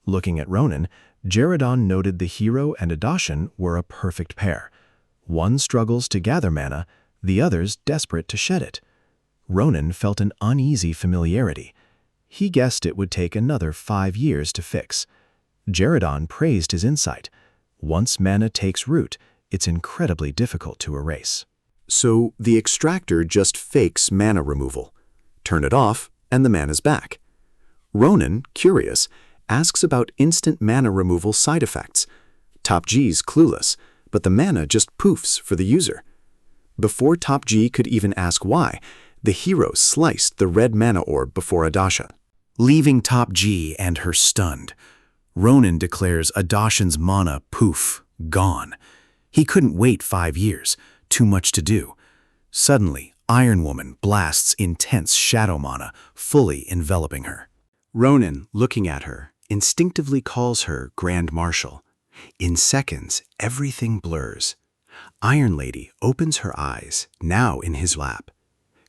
Looking at Ronan, Jaredon noted the hero and Adashan were a perfect pair. One struggles to gather mana, the other's desperate to shed it. Ronan felt an uneasy familiarity. He guessed it would take another 5 years to fix. Jaredon praised his insight. Once mana takes root, it's incredibly difficult to erase. So the extractor just fakes mana removal. Turn it off, and the mana's back. Ronan, curious, asks about instant mana removal side effects. Top G's clueless, but the mana just poofs for the user. Before Top G could even ask why, the hero sliced the red mana orb before Adashan, leaving Top G and her stunned. Ronan declares Adashan's mana poof, gone. He couldn't wait 5 years, too much to do. Suddenly, Iron Woman blasts intense shadow mana, fully enveloping her. Ronan, looking at her, instinctively calls her Grand Marshal. In seconds, everything blurs. Iron Lady opens her eyes, now in his lap.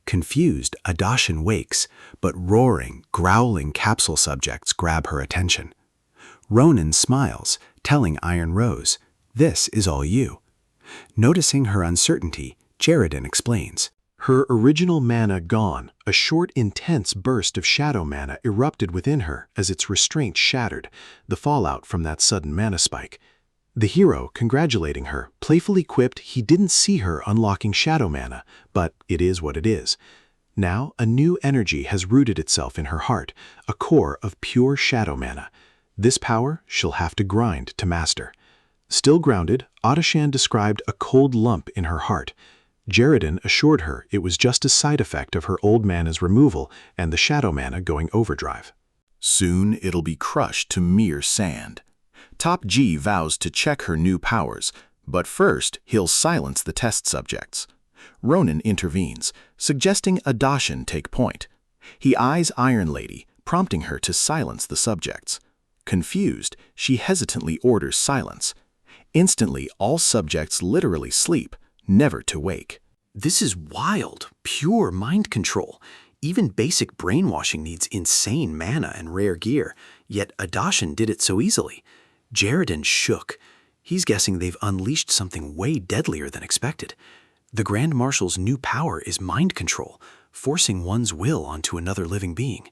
Confused, Adashan wakes, but roaring, growling capsule subjects grab her attention. Ronan smiles, telling Iron Rose, "This is all you." Noticing her uncertainty, Jaredin explains. Her original mana gone, a short, intense burst of shadow mana erupted within her as its restraint shattered, the fallout from that sudden mana spike. The hero, congratulating her, playfully quipped he didn't see her unlocking shadow mana, but it is what it is. Now, a new energy has rooted itself in her heart, a core of pure shadow mana. This power she'll have to grind to master. Still grounded, Adashan described a cold lump in her heart. Jaredin assured her it was just a side effect of her old mana's removal and the shadow mana going overdrive. Soon it'll be crushed to mere sand. Top G vows to check her new powers, but first he'll silence the test subjects. Ronan intervenes, suggesting Adashin take point. He eyes Iron Lady, prompting her to silence the subjects. Confused, she hesitantly orders silence. Instantly, all subjects literally sleep, never to wake. This is wild, pure mind control. Even basic brainwashing needs insane mana and rare gear, yet Adashin did it so easily. Jaredin shook. He's guessing they've unleashed something way deadlier than expected. The Grand Marshal's new power is mind control, forcing one's will onto another living being.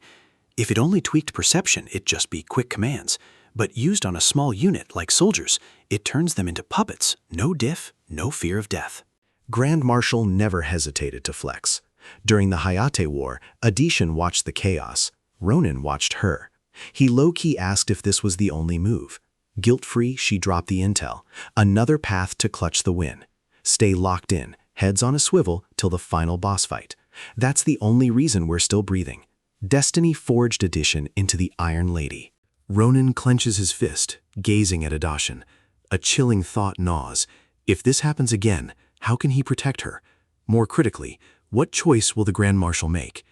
If it only tweaked perception, it'd just be quick commands. But used on a small unit like soldiers, it turns them into puppets, no diff, no fear of death. Grand Marshal never hesitated to flex. During the Hayate War, Adishin watched the chaos. Ronan watched her. He low-key asked if this was the only move. Guilt-free, she dropped the intel. Another path to clutch the win. Stay locked in, heads on a swivel till the final boss fight. That's the only reason we're still breathing. Destiny forged Adishin into the Iron Lady. Ronan clenches his fist, gazing at Adashin. A chilling thought gnaws. If this happens again, how can he protect her? More critically, what choice will the Grand Marshal make?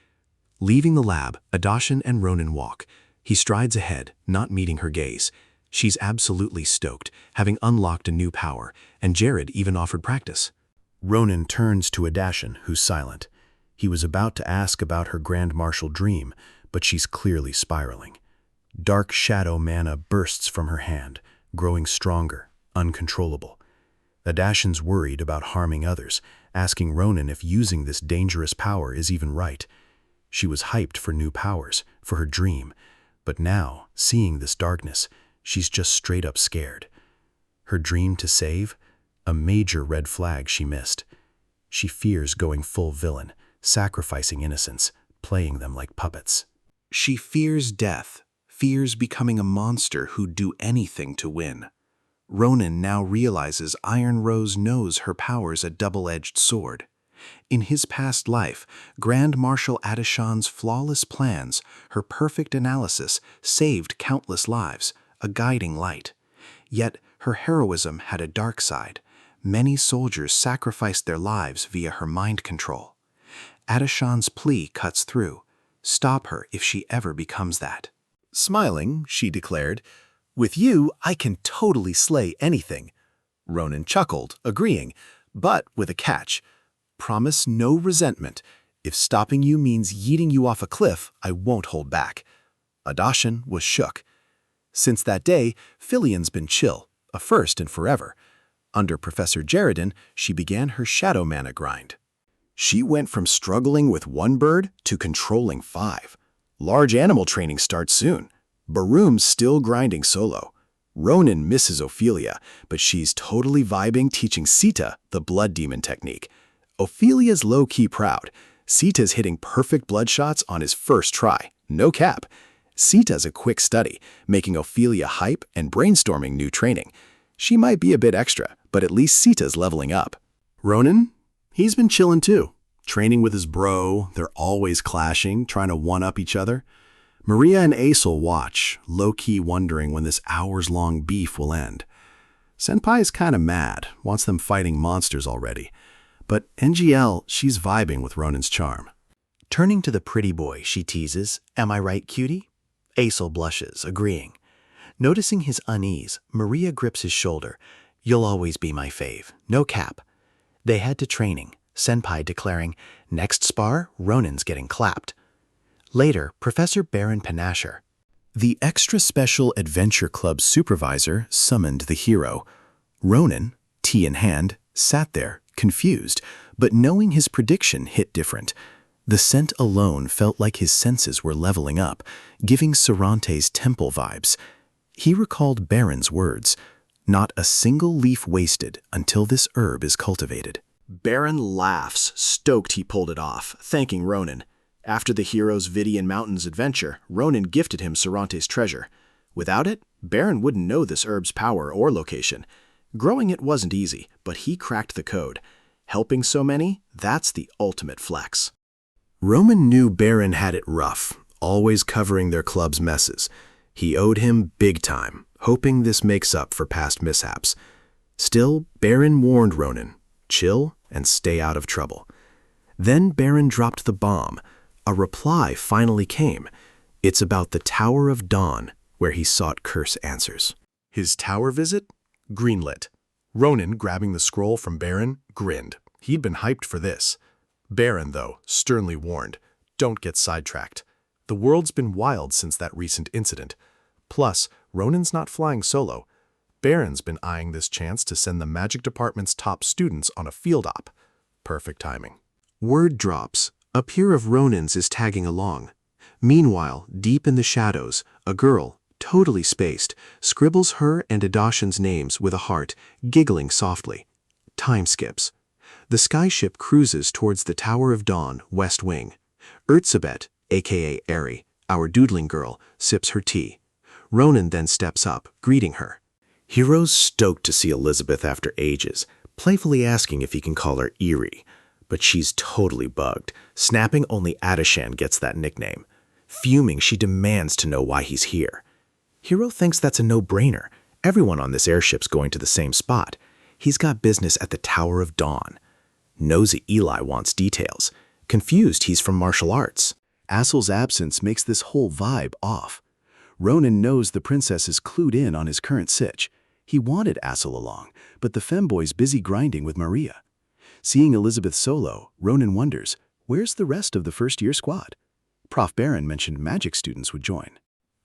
Leaving the lab, Adashin and Ronan walk. He strides ahead, not meeting her gaze. She's absolutely stoked, having unlocked a new power, and Jared even offered practice. Ronan turns to Adashin, who's silent. He was about to ask about her Grand Marshal dream, but she's clearly spiraling. Dark shadow mana bursts from her hand, growing stronger, uncontrollable. Adashin's worried about harming others, asking Ronan if using this dangerous power is even right. She was hyped for new powers, for her dream, but now, seeing this darkness, she's just straight up scared. Her dream to save? A major red flag she missed. She fears going full villain, sacrificing innocents, playing them like puppets. She fears death, fears becoming a monster who'd do anything to win. Ronan now realizes Iron Rose knows her power's a double-edged sword. In his past life, Grand Marshal Adashan's flawless plans, her perfect analysis, saved countless lives, a guiding light. Yet her heroism had a dark side. Many soldiers sacrificed their lives via her mind control. Adashan's plea cuts through. Stop her if she ever becomes that. Smiling, she declared, "With you, I can totally slay anything." Ronan chuckled, agreeing, but with a catch. "Promise no resentment. If stopping you means yeeting you off a cliff, I won't hold back." Adashin was shook. Since that day, Filian's been chill, a first and forever. Under Professor Jaredin, she began her shadow mana grind. She went from struggling with one bird to controlling 5. Large animal training starts soon. Baroom's still grinding solo. Ronan misses Ophelia, but she's totally vibing teaching Sita the blood demon technique. Ophelia's low-key proud. Sita's hitting perfect blood shots on his first try. No cap. Sita's a quick study, making Ophelia hype and brainstorming new training. She might be a bit extra, but at least Sita's leveling up. Ronan? He's been chillin' too. Training with his bro, they're always clashing, trying to one-up each other. Maria and Aesel watch, low-key wondering when this hours-long beef will end. Senpai is kinda mad, wants them fighting monsters already. But NGL, she's vibing with Ronan's charm. Turning to the pretty boy, she teases, "Am I right, cutie?" Aesel blushes, agreeing. Noticing his unease, Maria grips his shoulder. "You'll always be my fave. No cap." They head to training, Senpai declaring, "Next spar, Ronan's getting clapped." Later, Professor Baron Panasher. The Extra Special Adventure Club supervisor summoned the hero. Ronan, tea in hand, sat there, confused, but knowing his prediction hit different. The scent alone felt like his senses were leveling up, giving Sarante's temple vibes. He recalled Baron's words, "Not a single leaf wasted until this herb is cultivated." Baron laughs, stoked he pulled it off, thanking Ronan. After the hero's Vidian Mountains adventure, Ronan gifted him Sarante's treasure. Without it, Baron wouldn't know this herb's power or location. Growing it wasn't easy, but he cracked the code. Helping so many, that's the ultimate flex. Roman knew Baron had it rough, always covering their club's messes. He owed him big time, hoping this makes up for past mishaps. Still, Baron warned Ronan, chill and stay out of trouble. Then Baron dropped the bomb. A reply finally came. It's about the Tower of Dawn, where he sought curse answers. His tower visit? Greenlit. Ronan, grabbing the scroll from Baron, grinned. He'd been hyped for this. Baron, though, sternly warned, don't get sidetracked. The world's been wild since that recent incident. Plus, Ronan's not flying solo. Baron's been eyeing this chance to send the magic department's top students on a field op. Perfect timing. Word drops. A peer of Ronan's is tagging along. Meanwhile, deep in the shadows, a girl, totally spaced, scribbles her and Adashan's names with a heart, giggling softly. Time skips. The skyship cruises towards the Tower of Dawn, West Wing. Ertzabet, aka Eri, our doodling girl, sips her tea. Ronan then steps up, greeting her. Hero's stoked to see Elizabeth after ages, playfully asking if he can call her Eerie. But she's totally bugged, snapping only Adashan gets that nickname. Fuming, she demands to know why he's here. Hero thinks that's a no-brainer. Everyone on this airship's going to the same spot. He's got business at the Tower of Dawn. Nosy Eli wants details. Confused, he's from martial arts. Assel's absence makes this whole vibe off. Ronan knows the princess is clued in on his current sitch. He wanted Assel along, but the femboy's busy grinding with Maria. Seeing Elizabeth solo, Ronan wonders, where's the rest of the first-year squad? Prof. Baron mentioned magic students would join.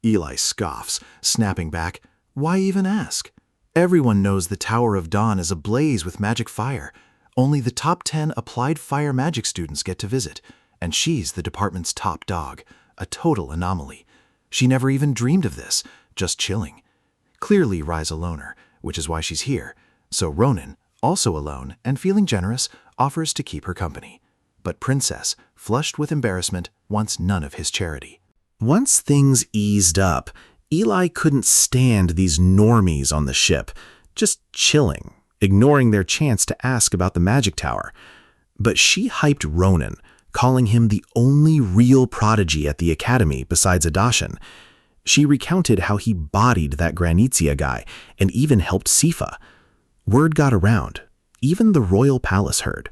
Eli scoffs, snapping back, why even ask? Everyone knows the Tower of Dawn is ablaze with magic fire. Only the top 10 applied fire magic students get to visit, and she's the department's top dog, a total anomaly. She never even dreamed of this, just chilling. Clearly Rye's a loner, which is why she's here, so Ronan, also alone and feeling generous, offers to keep her company. But Princess, flushed with embarrassment, wants none of his charity. Once things eased up, Eli couldn't stand these normies on the ship, just chilling, ignoring their chance to ask about the magic tower. But she hyped Ronan, calling him the only real prodigy at the academy besides Adashan. She recounted how he bodied that Granizia guy and even helped Sifa. Word got around. Even the royal palace heard.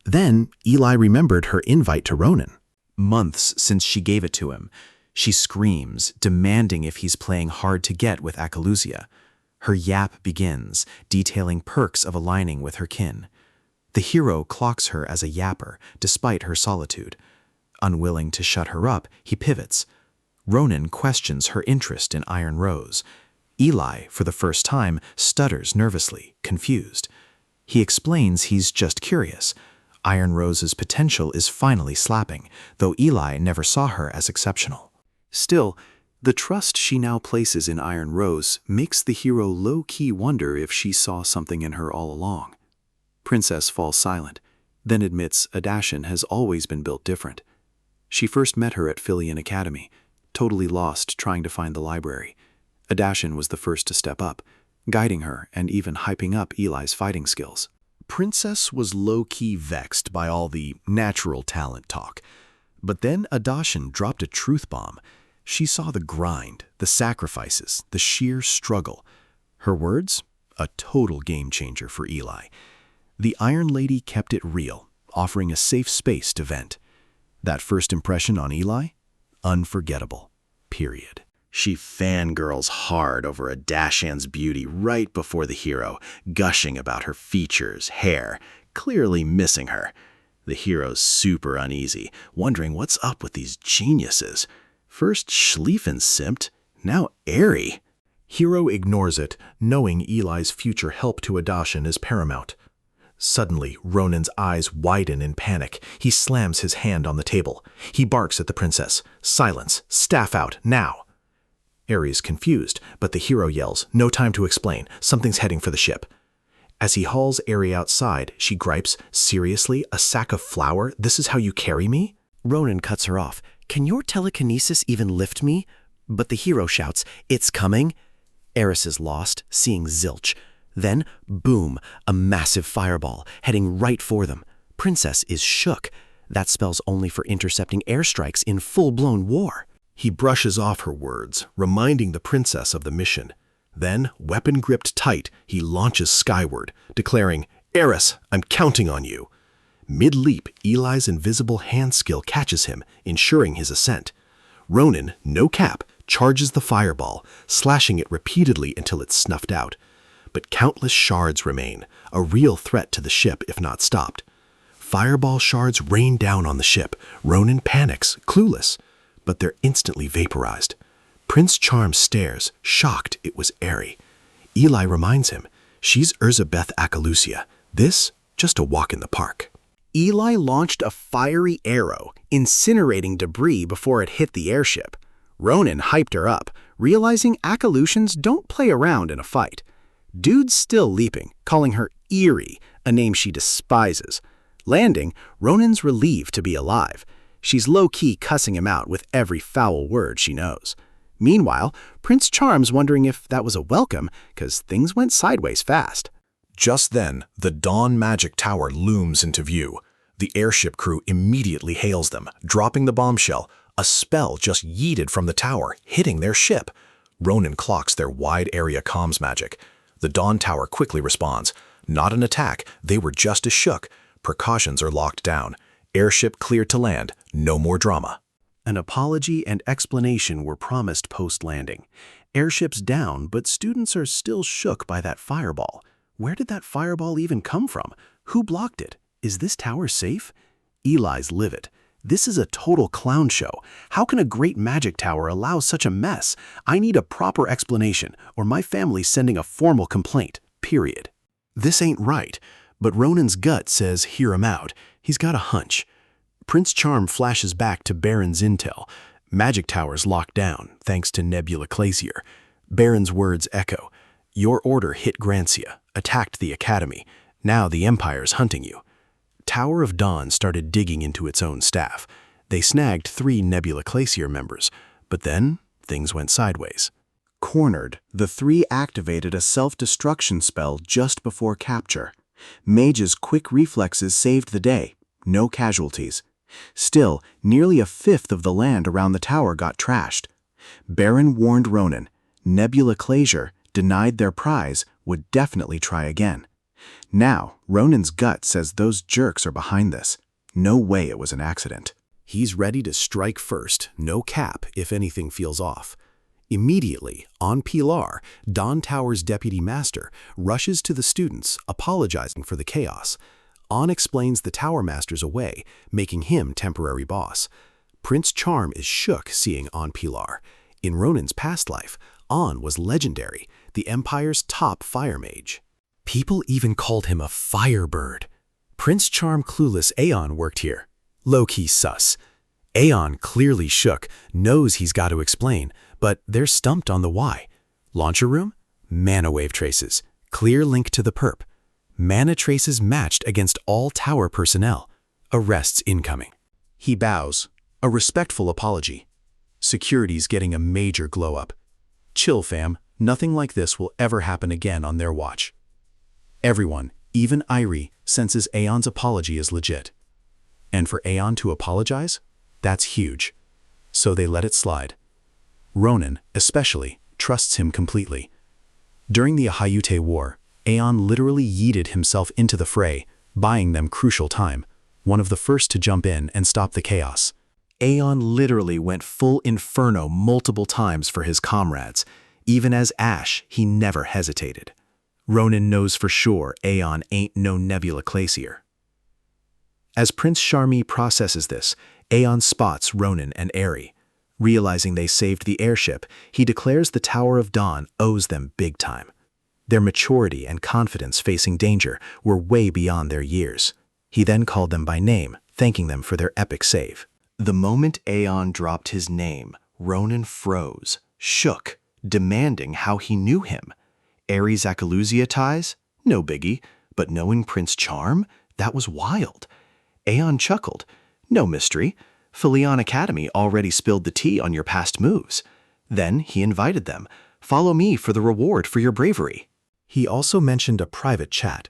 Then Eli remembered her invite to Ronan. Months since she gave it to him, she screams, demanding if he's playing hard to get with Akalusia. Her yap begins, detailing perks of aligning with her kin. The hero clocks her as a yapper, despite her solitude. Unwilling to shut her up, he pivots. Ronan questions her interest in Iron Rose. Eli, for the first time, stutters nervously, confused. He explains he's just curious. Iron Rose's potential is finally slapping, though Eli never saw her as exceptional. Still, the trust she now places in Iron Rose makes the hero low-key wonder if she saw something in her all along. Princess falls silent, then admits Adashan has always been built different. She first met her at Filian Academy, totally lost trying to find the library. Adashan was the first to step up, guiding her and even hyping up Eli's fighting skills. Princess was low-key vexed by all the natural talent talk. But then Adashan dropped a truth bomb. She saw the grind, the sacrifices, the sheer struggle. Her words? A total game changer for Eli. The Iron Lady kept it real, offering a safe space to vent. That first impression on Eli? Unforgettable. Period. She fangirls hard over Adashan's beauty right before the hero, gushing about her features, hair, clearly missing her. The hero's super uneasy, wondering what's up with these geniuses. First Schlieffen simped, now Eri. Hero ignores it, knowing Eli's future help to Adashan is paramount. Suddenly, Ronan's eyes widen in panic. He slams his hand on the table. He barks at the princess. Silence. Staff out, now. Eri's confused, but the hero yells, no time to explain. Something's heading for the ship. As he hauls Eri outside, she gripes, seriously, a sack of flour? This is how you carry me? Ronan cuts her off. Can your telekinesis even lift me? But the hero shouts, it's coming. Eris is lost, seeing zilch. Then, boom, a massive fireball, heading right for them. Princess is shook. That spells only for intercepting airstrikes in full-blown war. He brushes off her words, reminding the princess of the mission. Then, weapon gripped tight, he launches skyward, declaring, "Eris, I'm counting on you." Mid-leap, Eli's invisible hand skill catches him, ensuring his ascent. Ronan, no cap, charges the fireball, slashing it repeatedly until it's snuffed out. But countless shards remain, a real threat to the ship if not stopped. Fireball shards rain down on the ship. Ronan panics, clueless, but they're instantly vaporized. Prince Charm stares, shocked it was Eri. Eli reminds him, she's Erzabeth Akalusia. This, just a walk in the park. Eli launched a fiery arrow, incinerating debris before it hit the airship. Ronan hyped her up, realizing Akalusians don't play around in a fight. Dude's still leaping, calling her Eerie, a name she despises. Landing, Ronan's relieved to be alive. She's low-key cussing him out with every foul word she knows. Meanwhile, Prince Charm's wondering if that was a welcome, because things went sideways fast. Just then, the Dawn Magic Tower looms into view. The airship crew immediately hails them, dropping the bombshell. A spell just yeeted from the tower, hitting their ship. Ronan clocks their wide-area comms magic. The Dawn Tower quickly responds. Not an attack, they were just as shook. Precautions are locked down. Airship cleared to land, no more drama. An apology and explanation were promised post-landing. Airship's down, but students are still shook by that fireball. Where did that fireball even come from? Who blocked it? Is this tower safe? Eli's livid. This is a total clown show. How can a great magic tower allow such a mess? I need a proper explanation, or my family's sending a formal complaint, period. This ain't right, but Ronan's gut says hear him out. He's got a hunch. Prince Charm flashes back to Baron's intel. Magic towers locked down, thanks to Nebula Glacier. Baron's words echo. Your order hit Grancia, attacked the Academy. Now the Empire's hunting you. Tower of Dawn started digging into its own staff. They snagged 3 Nebula Glacier members, but then things went sideways. Cornered, the 3 activated a self-destruction spell just before capture. Mage's quick reflexes saved the day. No casualties. Still, nearly a fifth of the land around the tower got trashed. Baron warned Ronan. Nebula Glacier, denied their prize, would definitely try again. Now, Ronan's gut says those jerks are behind this. No way it was an accident. He's ready to strike first, no cap if anything feels off. Immediately, on Pilar, Dawn Tower's deputy master rushes to the students, apologizing for the chaos. On explains the Tower Masters away, making him temporary boss. Prince Charm is shook seeing On Pilar. In Ronan's past life, On was legendary, the Empire's top fire mage. People even called him a firebird. Prince Charm clueless Aeon worked here. Low-key sus. Aeon clearly shook, knows he's got to explain, but they're stumped on the why. Launcher room? Mana wave traces. Clear link to the perp. Mana traces matched against all tower personnel. Arrests incoming. He bows. A respectful apology. Security's getting a major glow-up. Chill, fam. Nothing like this will ever happen again on their watch. Everyone, even Irie, senses Aeon's apology is legit. And for Aeon to apologize? That's huge. So they let it slide. Ronan, especially, trusts him completely. During the Ahayute War, Aeon literally yeeted himself into the fray, buying them crucial time, one of the first to jump in and stop the chaos. Aeon literally went full inferno multiple times for his comrades. Even as Ash, he never hesitated. Ronan knows for sure Aeon ain't no Nebula Glacier. As Prince Charmy processes this, Aeon spots Ronan and Eri. Realizing they saved the airship, he declares the Tower of Dawn owes them big time. Their maturity and confidence facing danger were way beyond their years. He then called them by name, thanking them for their epic save. The moment Aeon dropped his name, Ronan froze, shook, demanding how he knew him. Eri's Akalusia ties? No biggie, but knowing Prince Charm? That was wild. Aeon chuckled. No mystery. Philion Academy already spilled the tea on your past moves. Then he invited them. Follow me for the reward for your bravery. He also mentioned a private chat.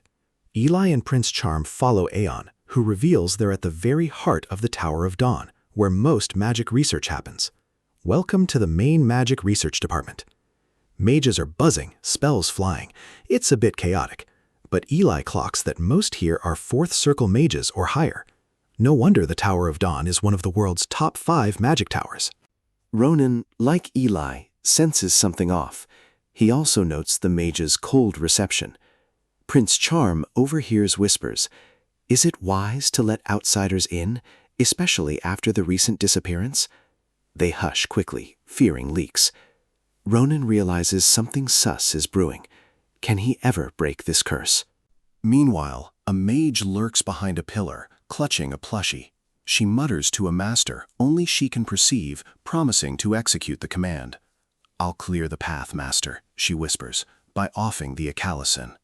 Eli and Prince Charm follow Aeon, who reveals they're at the very heart of the Tower of Dawn, where most magic research happens. Welcome to the main magic research department. Mages are buzzing, spells flying. It's a bit chaotic. But Eli clocks that most here are 4th circle mages or higher. No wonder the Tower of Dawn is one of the world's top 5 magic towers. Ronan, like Eli, senses something off. He also notes the mage's cold reception. Prince Charm overhears whispers. Is it wise to let outsiders in, especially after the recent disappearance? They hush quickly, fearing leaks. Ronan realizes something sus is brewing. Can he ever break this curse? Meanwhile, a mage lurks behind a pillar, clutching a plushie. She mutters to a master only she can perceive, promising to execute the command. "I'll clear the path, master," she whispers, by offing the Acalisin.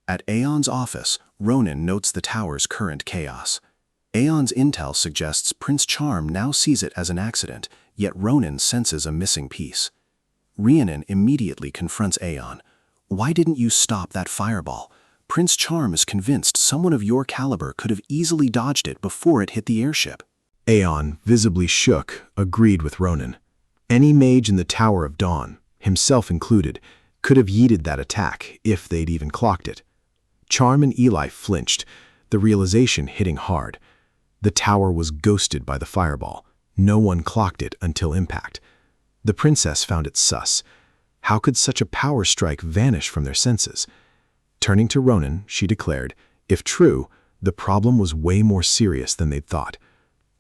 At Aeon's office, Ronan notes the tower's current chaos. Aeon's intel suggests Prince Charm now sees it as an accident, yet Ronan senses a missing piece. Rhiannon immediately confronts Aeon. "Why didn't you stop that fireball? Prince Charm is convinced someone of your caliber could have easily dodged it before it hit the airship." Aeon, visibly shook, agreed with Ronan. Any mage in the Tower of Dawn, himself included, could have yeeted that attack if they'd even clocked it. Charm and Eli flinched, the realization hitting hard. The tower was ghosted by the fireball. No one clocked it until impact. The princess found it sus. How could such a power strike vanish from their senses? Turning to Ronan, she declared, if true, the problem was way more serious than they'd thought.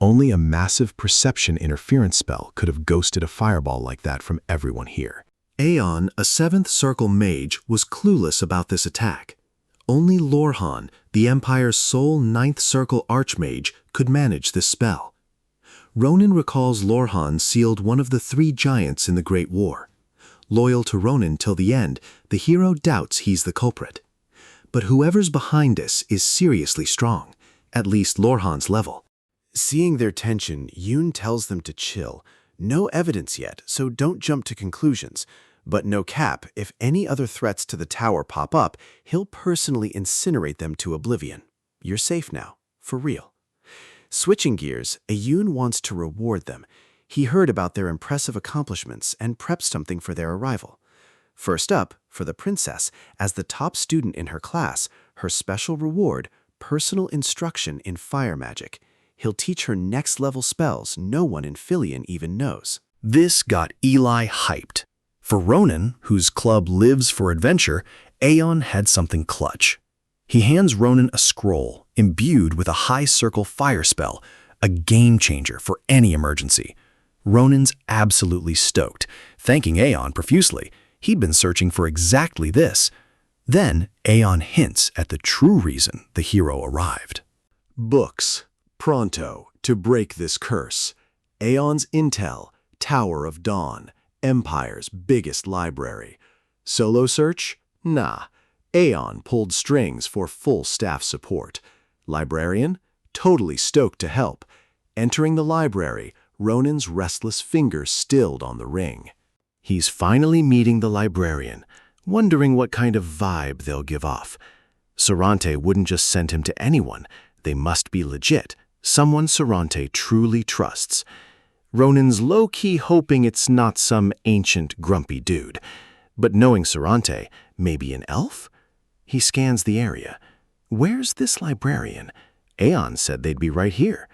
Only a massive perception interference spell could have ghosted a fireball like that from everyone here. Aeon, a 7th circle mage, was clueless about this attack. Only Lorhan, the Empire's sole 9th circle archmage, could manage this spell. Ronan recalls Lorhan sealed one of the 3 giants in the Great War. Loyal to Ronan till the end, the hero doubts he's the culprit. But whoever's behind this is seriously strong, at least Lorhan's level. Seeing their tension, Yoon tells them to chill. No evidence yet, so don't jump to conclusions. But no cap, if any other threats to the tower pop up, he'll personally incinerate them to oblivion. You're safe now, for real. Switching gears, Yoon wants to reward them. He heard about their impressive accomplishments and prepped something for their arrival. First up, for the princess, as the top student in her class, her special reward, personal instruction in fire magic. He'll teach her next-level spells no one in Filion even knows. This got Eli hyped. For Ronan, whose club lives for adventure, Aeon had something clutch. He hands Ronan a scroll, imbued with a high-circle fire spell, a game-changer for any emergency. Ronan's absolutely stoked, thanking Aeon profusely. He'd been searching for exactly this. Then Aeon hints at the true reason the hero arrived. Books. Pronto, to break this curse. Aeon's Intel, Tower of Dawn, Empire's biggest library. Solo search? Nah. Aeon pulled strings for full staff support. Librarian? Totally stoked to help. Entering the library, Ronan's restless fingers stilled on the ring. He's finally meeting the librarian, wondering what kind of vibe they'll give off. Sorante wouldn't just send him to anyone. They must be legit. Someone Sorante truly trusts. Ronan's low-key hoping it's not some ancient, grumpy dude. But knowing Sorante, maybe an elf? He scans the area. Where's this librarian? Aeon said they'd be right here.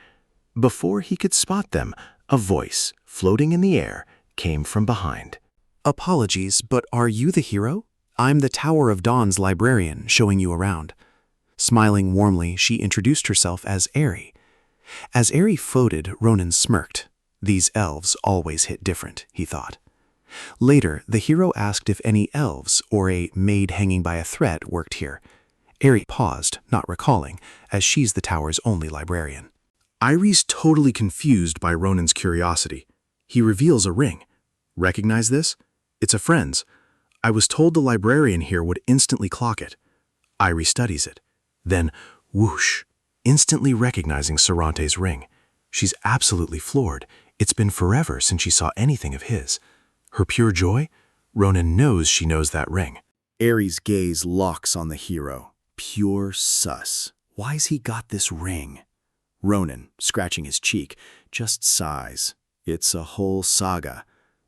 Before he could spot them, a voice, floating in the air, came from behind. Apologies, but are you the hero? I'm the Tower of Dawn's librarian, showing you around. Smiling warmly, she introduced herself as Aerie. As Aerie floated, Ronan smirked. These elves always hit different, he thought. Later, the hero asked if any elves or a maid hanging by a thread worked here. Aerie paused, not recalling, as she's the tower's only librarian. Aerie's totally confused by Ronan's curiosity. He reveals a ring. Recognize this? It's a friend's. I was told the librarian here would instantly clock it. Aerie studies it. Then, whoosh, instantly recognizing Sorante's ring. She's absolutely floored. It's been forever since she saw anything of his. Her pure joy? Ronan knows she knows that ring. Aries' gaze locks on the hero. Pure sus. Why's he got this ring? Ronan, scratching his cheek, just sighs. It's a whole saga.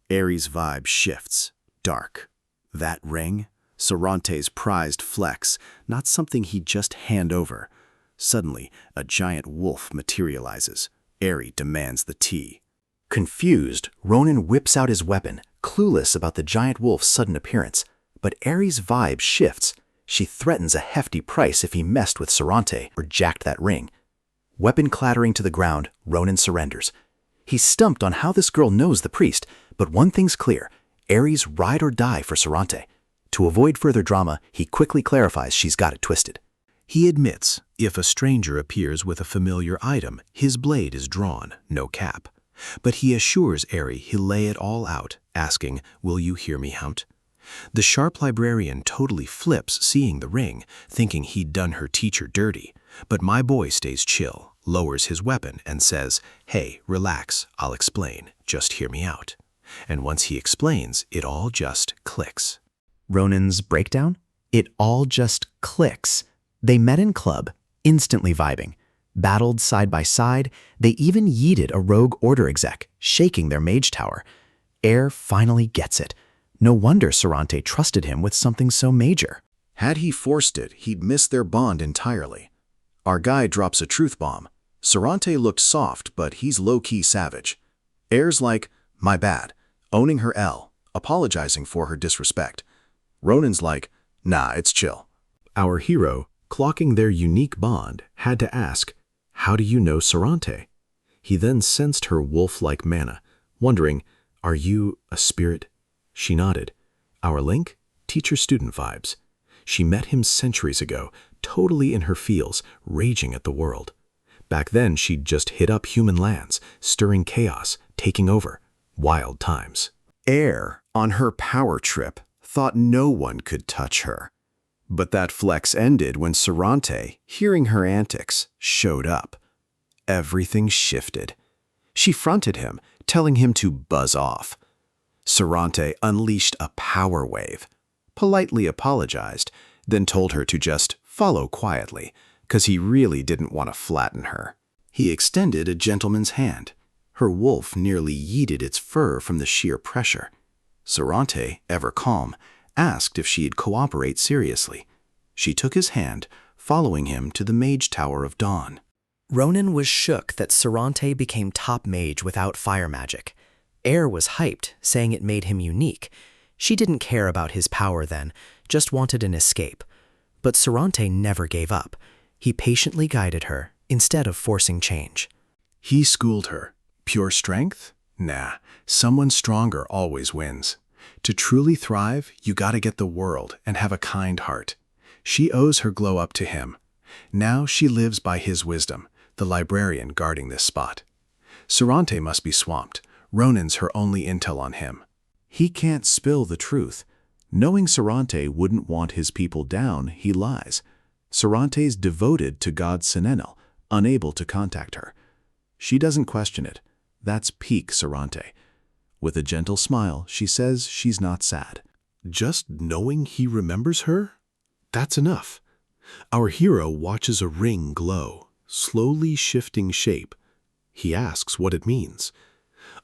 Aries' vibe shifts. Dark. That ring? Sarante's prized flex, not something he'd just hand over. Suddenly, a giant wolf materializes. Aries demands the tea. Confused, Ronan whips out his weapon, clueless about the giant wolf's sudden appearance. But Aries' vibe shifts. She threatens a hefty price if he messed with Sarante or jacked that ring. Weapon clattering to the ground, Ronan surrenders. He's stumped on how this girl knows the priest, but one thing's clear. Aries ride or die for Sarante. To avoid further drama, he quickly clarifies she's got it twisted. He admits, if a stranger appears with a familiar item, his blade is drawn, no cap. But he assures Aerie he'll lay it all out, asking, "Will you hear me out?" The sharp librarian totally flips seeing the ring, thinking he'd done her teacher dirty. But my boy stays chill, lowers his weapon, and says, "Hey, relax, I'll explain, just hear me out." And once he explains, it all just clicks. Ronan's breakdown? It all just clicks. They met in club, instantly vibing. Battled side by side, they even yeeted a rogue order exec, shaking their mage tower. Air finally gets it. No wonder Sarante trusted him with something so major. Had he forced it, he'd miss their bond entirely. Our guy drops a truth bomb. Sarante looked soft, but he's low-key savage. Air's like, "My bad," owning her L, apologizing for her disrespect. Ronan's like, "Nah, it's chill." Our hero, clocking their unique bond, had to ask, "How do you know Sarante?" He then sensed her wolf-like mana, wondering, "Are you a spirit?" She nodded. Our link? Teacher-student vibes. She met him centuries ago, totally in her feels, raging at the world. Back then, she'd just hit up human lands, stirring chaos, taking over. Wild times. Air, on her power trip, thought no one could touch her. But that flex ended when Sarante, hearing her antics, showed up. Everything shifted. She fronted him, telling him to buzz off. Sarante unleashed a power wave, politely apologized, then told her to just follow quietly, 'cause he really didn't want to flatten her. He extended a gentleman's hand. Her wolf nearly yeeted its fur from the sheer pressure. Sarante, ever calm, asked if she'd cooperate seriously. She took his hand, following him to the Mage Tower of Dawn. Ronan was shook that Sarante became top mage without fire magic. Air was hyped, saying it made him unique. She didn't care about his power then, just wanted an escape. But Sarante never gave up. He patiently guided her, instead of forcing change. He schooled her. Pure strength? Nah, someone stronger always wins. To truly thrive, you gotta get the world and have a kind heart. She owes her glow up to him. Now she lives by his wisdom, the librarian guarding this spot. Sarante must be swamped. Ronan's her only intel on him. He can't spill the truth. Knowing Sarante wouldn't want his people down, he lies. Sarante's devoted to God Senenel, unable to contact her. She doesn't question it. That's peak Sarante. With a gentle smile, she says she's not sad. Just knowing he remembers her? That's enough. Our hero watches a ring glow, slowly shifting shape. He asks what it means.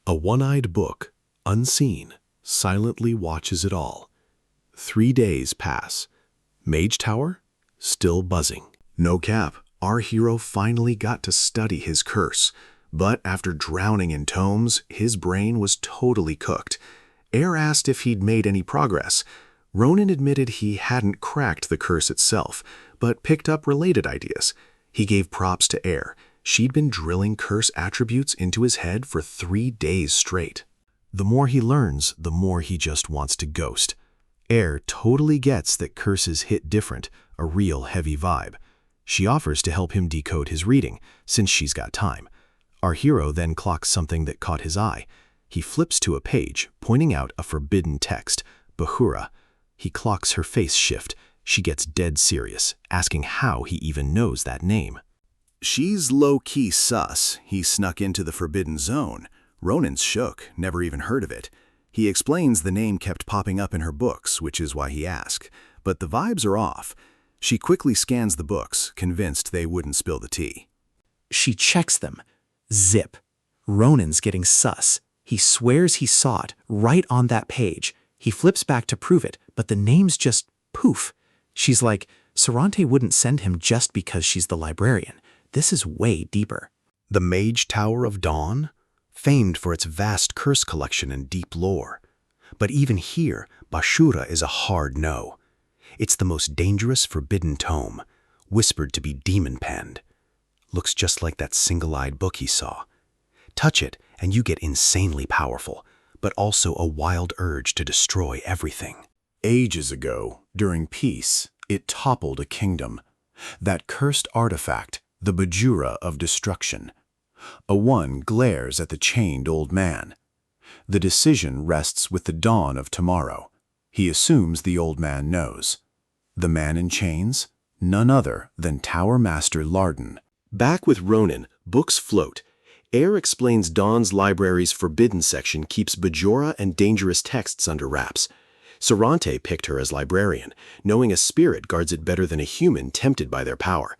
A one-eyed book, unseen, silently watches it all. 3 days pass. Mage Tower? Still buzzing. No cap, our hero finally got to study his curse. But after drowning in tomes, his brain was totally cooked. Air asked if he'd made any progress. Ronan admitted he hadn't cracked the curse itself, but picked up related ideas. He gave props to Air. She'd been drilling curse attributes into his head for 3 days straight. The more he learns, the more he just wants to ghost. Air totally gets that curses hit different, a real heavy vibe. She offers to help him decode his reading, since she's got time. Our hero then clocks something that caught his eye. He flips to a page, pointing out a forbidden text, Bahura. He clocks her face shift. She gets dead serious, asking how he even knows that name. She's low-key sus. He snuck into the Forbidden Zone. Ronan's shook, never even heard of it. He explains the name kept popping up in her books, which is why he asked. but the vibes are off. She quickly scans the books, convinced they wouldn't spill the tea. She checks them. Zip. Ronan's getting sus. He swears he saw it right on that page. He flips back to prove it, but the names just poof. She's like, Sarante wouldn't send him just because she's the librarian. This is way deeper. The Mage Tower of Dawn? Famed for its vast curse collection and deep lore. But even here, Bashura is a hard no. It's the most dangerous forbidden tome, whispered to be demon-penned. Looks just like that single-eyed book he saw. Touch it, and you get insanely powerful, but also a wild urge to destroy everything. Ages ago, during peace, it toppled a kingdom. That cursed artifact, the Bajura of destruction. A one glares at the chained old man. The decision rests with the dawn of tomorrow. He assumes the old man knows. The man in chains? None other than Tower Master Larden. Back with Ronan, books float. Air explains Dawn's library's forbidden section keeps Bajura and dangerous texts under wraps. Sarante picked her as librarian, knowing a spirit guards it better than a human tempted by their power.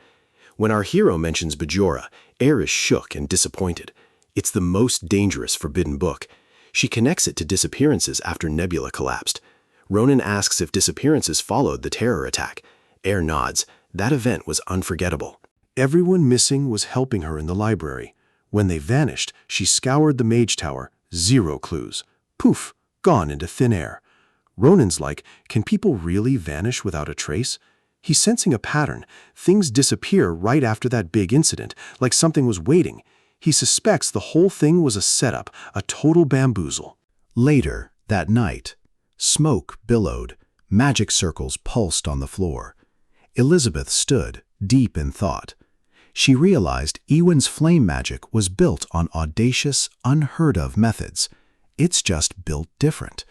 When our hero mentions Bajura, Air is shook and disappointed. It's the most dangerous forbidden book. She connects it to disappearances after Nebula collapsed. Ronan asks if disappearances followed the terror attack. Air nods. That event was unforgettable. Everyone missing was helping her in the library. When they vanished, she scoured the Mage Tower. 0 clues. Poof, gone into thin air. Ronan's like, can people really vanish without a trace? He's sensing a pattern. Things disappear right after that big incident, like something was waiting. He suspects the whole thing was a setup, a total bamboozle. Later, that night, smoke billowed, magic circles pulsed on the floor. Elizabeth stood, deep in thought. She realized Ewan's flame magic was built on audacious, unheard-of methods. It's just built different.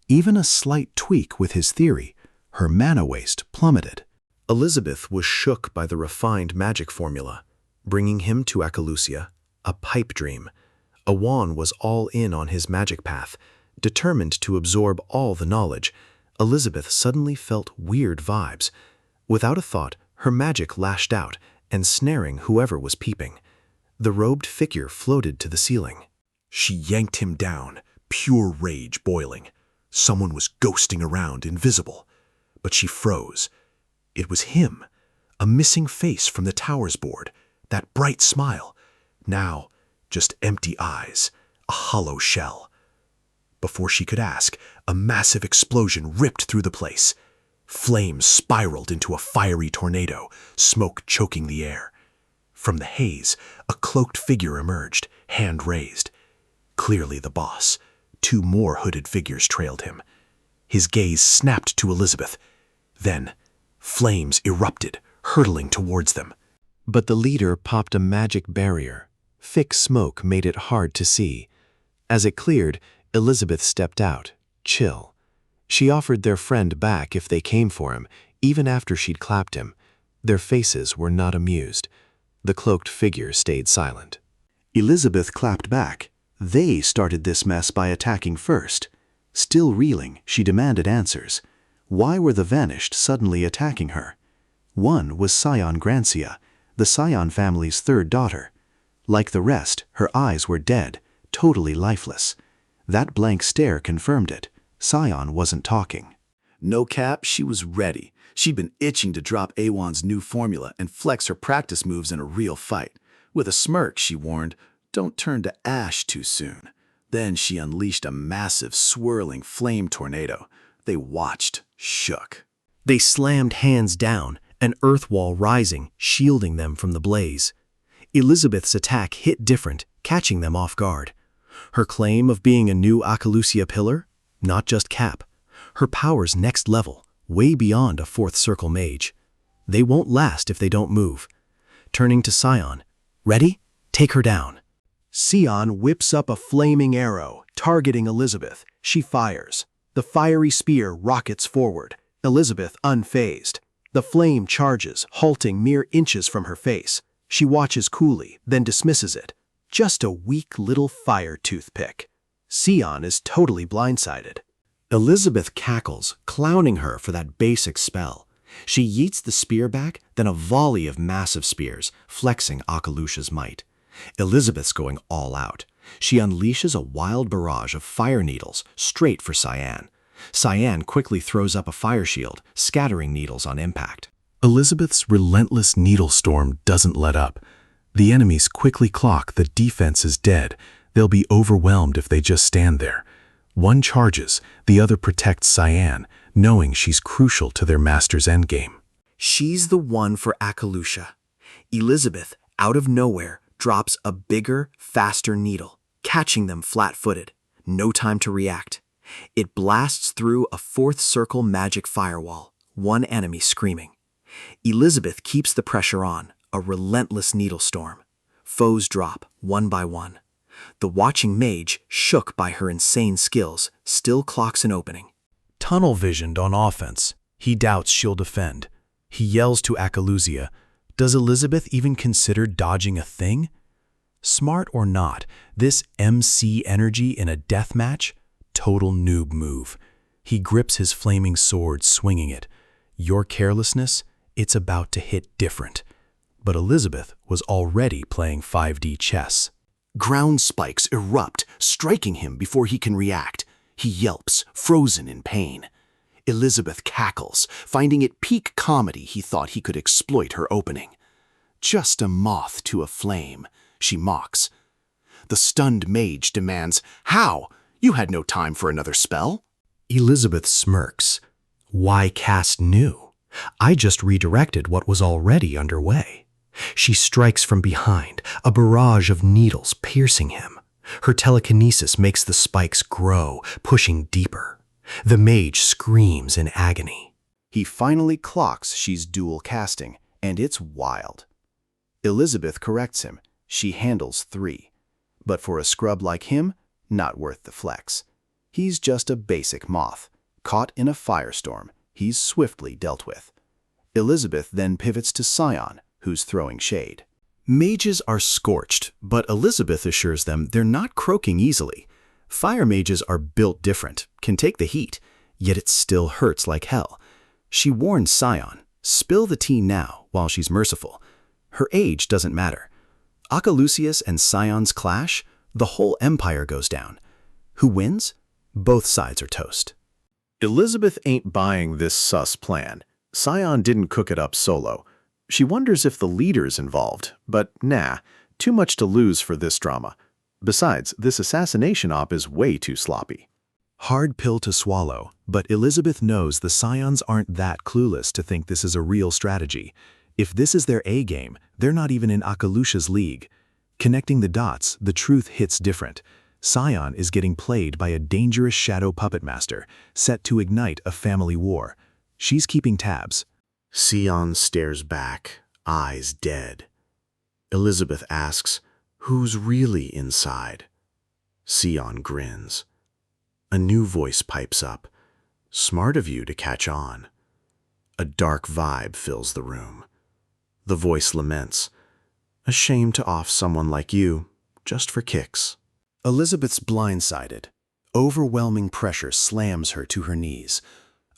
Even a slight tweak with his theory, her mana waste plummeted. Elizabeth was shook by the refined magic formula, bringing him to Akalusia, a pipe dream. Awan was all in on his magic path, determined to absorb all the knowledge. Elizabeth suddenly felt weird vibes. Without a thought, her magic lashed out, ensnaring whoever was peeping. The robed figure floated to the ceiling. She yanked him down, pure rage boiling. Someone was ghosting around, invisible. But she froze. It was him, a missing face from the tower's board, that bright smile. Now, just empty eyes, a hollow shell. Before she could ask, a massive explosion ripped through the place. Flames spiraled into a fiery tornado, smoke choking the air. From the haze, a cloaked figure emerged, hand raised. Clearly the boss. 2 more hooded figures trailed him. His gaze snapped to Elizabeth. Then, flames erupted, hurtling towards them. But the leader popped a magic barrier. Thick smoke made it hard to see. As it cleared, Elizabeth stepped out, chill. She offered their friend back if they came for him, even after she'd clapped him. Their faces were not amused. The cloaked figure stayed silent. Elizabeth clapped back. They started this mess by attacking first. Still reeling, she demanded answers. Why were the vanished suddenly attacking her? One was Scion Grancia, the Scion family's 3rd daughter. Like the rest, her eyes were dead, totally lifeless. That blank stare confirmed it. Scion wasn't talking. No cap, she was ready. She'd been itching to drop Awan's new formula and flex her practice moves in a real fight. With a smirk, she warned, "Don't turn to ash too soon." Then she unleashed a massive, swirling flame tornado. They watched, shook. They slammed hands down, an earth wall rising, shielding them from the blaze. Elizabeth's attack hit different, catching them off guard. Her claim of being a new Akalusia pillar? Not just cap. Her power's next level, way beyond a 4th circle mage. They won't last if they don't move. Turning to Scion. Ready? Take her down. Scion whips up a flaming arrow, targeting Elizabeth. She fires. The fiery spear rockets forward. Elizabeth unfazed. The flame charges, halting mere inches from her face. She watches coolly, then dismisses it. Just a weak little fire toothpick. Scion is totally blindsided. Elizabeth cackles, clowning her for that basic spell. She yeets the spear back, then a volley of massive spears, flexing Akalusha's might. Elizabeth's going all out. She unleashes a wild barrage of fire needles straight for Cyan. Cyan quickly throws up a fire shield, scattering needles on impact. Elizabeth's relentless needle storm doesn't let up. The enemies quickly clock the defense is dead. They'll be overwhelmed if they just stand there. One charges, the other protects Cyan, knowing she's crucial to their master's endgame. She's the one for Akalusha. Elizabeth, out of nowhere, drops a bigger, faster needle, catching them flat-footed. No time to react. It blasts through a fourth circle magic firewall, one enemy screaming. Elizabeth keeps the pressure on, a relentless needle storm. Foes drop, one by one. The watching mage, shook by her insane skills, still clocks an opening. Tunnel-visioned on offense, he doubts she'll defend. He yells to Akalusia, does Elizabeth even consider dodging a thing? Smart or not, this MC energy in a death match? Total noob move. He grips his flaming sword, swinging it. Your carelessness, it's about to hit different. But Elizabeth was already playing 5D chess. Ground spikes erupt, striking him before he can react. He yelps, frozen in pain. Elizabeth cackles, finding it peak comedy he thought he could exploit her opening. Just a moth to a flame, she mocks. The stunned mage demands, "How? You had no time for another spell?" Elizabeth smirks. Why cast new? I just redirected what was already underway. She strikes from behind, a barrage of needles piercing him. Her telekinesis makes the spikes grow, pushing deeper. The mage screams in agony. He finally clocks she's dual casting, and it's wild. Elizabeth corrects him. She handles 3. But for a scrub like him, not worth the flex. He's just a basic moth. Caught in a firestorm, he's swiftly dealt with. Elizabeth then pivots to Cyan, who's throwing shade. Mages are scorched, but Elizabeth assures them they're not croaking easily. Fire mages are built different, can take the heat, yet it still hurts like hell. She warns Cyan, spill the tea now while she's merciful. Her age doesn't matter. Akalusius and Cyan's clash, the whole empire goes down. Who wins? Both sides are toast. Elizabeth ain't buying this sus plan. Cyan didn't cook it up solo. She wonders if the leader's involved, but nah, too much to lose for this drama. Besides, this assassination op is way too sloppy. Hard pill to swallow, but Elizabeth knows the Cyans aren't that clueless to think this is a real strategy. If this is their A-game, they're not even in Akalusha's league. Connecting the dots, the truth hits different. Cyan is getting played by a dangerous shadow puppet master, set to ignite a family war. She's keeping tabs. Cyan stares back, eyes dead. Elizabeth asks, "Who's really inside?" Cyan grins. A new voice pipes up. "Smart of you to catch on." A dark vibe fills the room. The voice laments, "A shame to off someone like you, just for kicks." Elizabeth's blindsided. Overwhelming pressure slams her to her knees.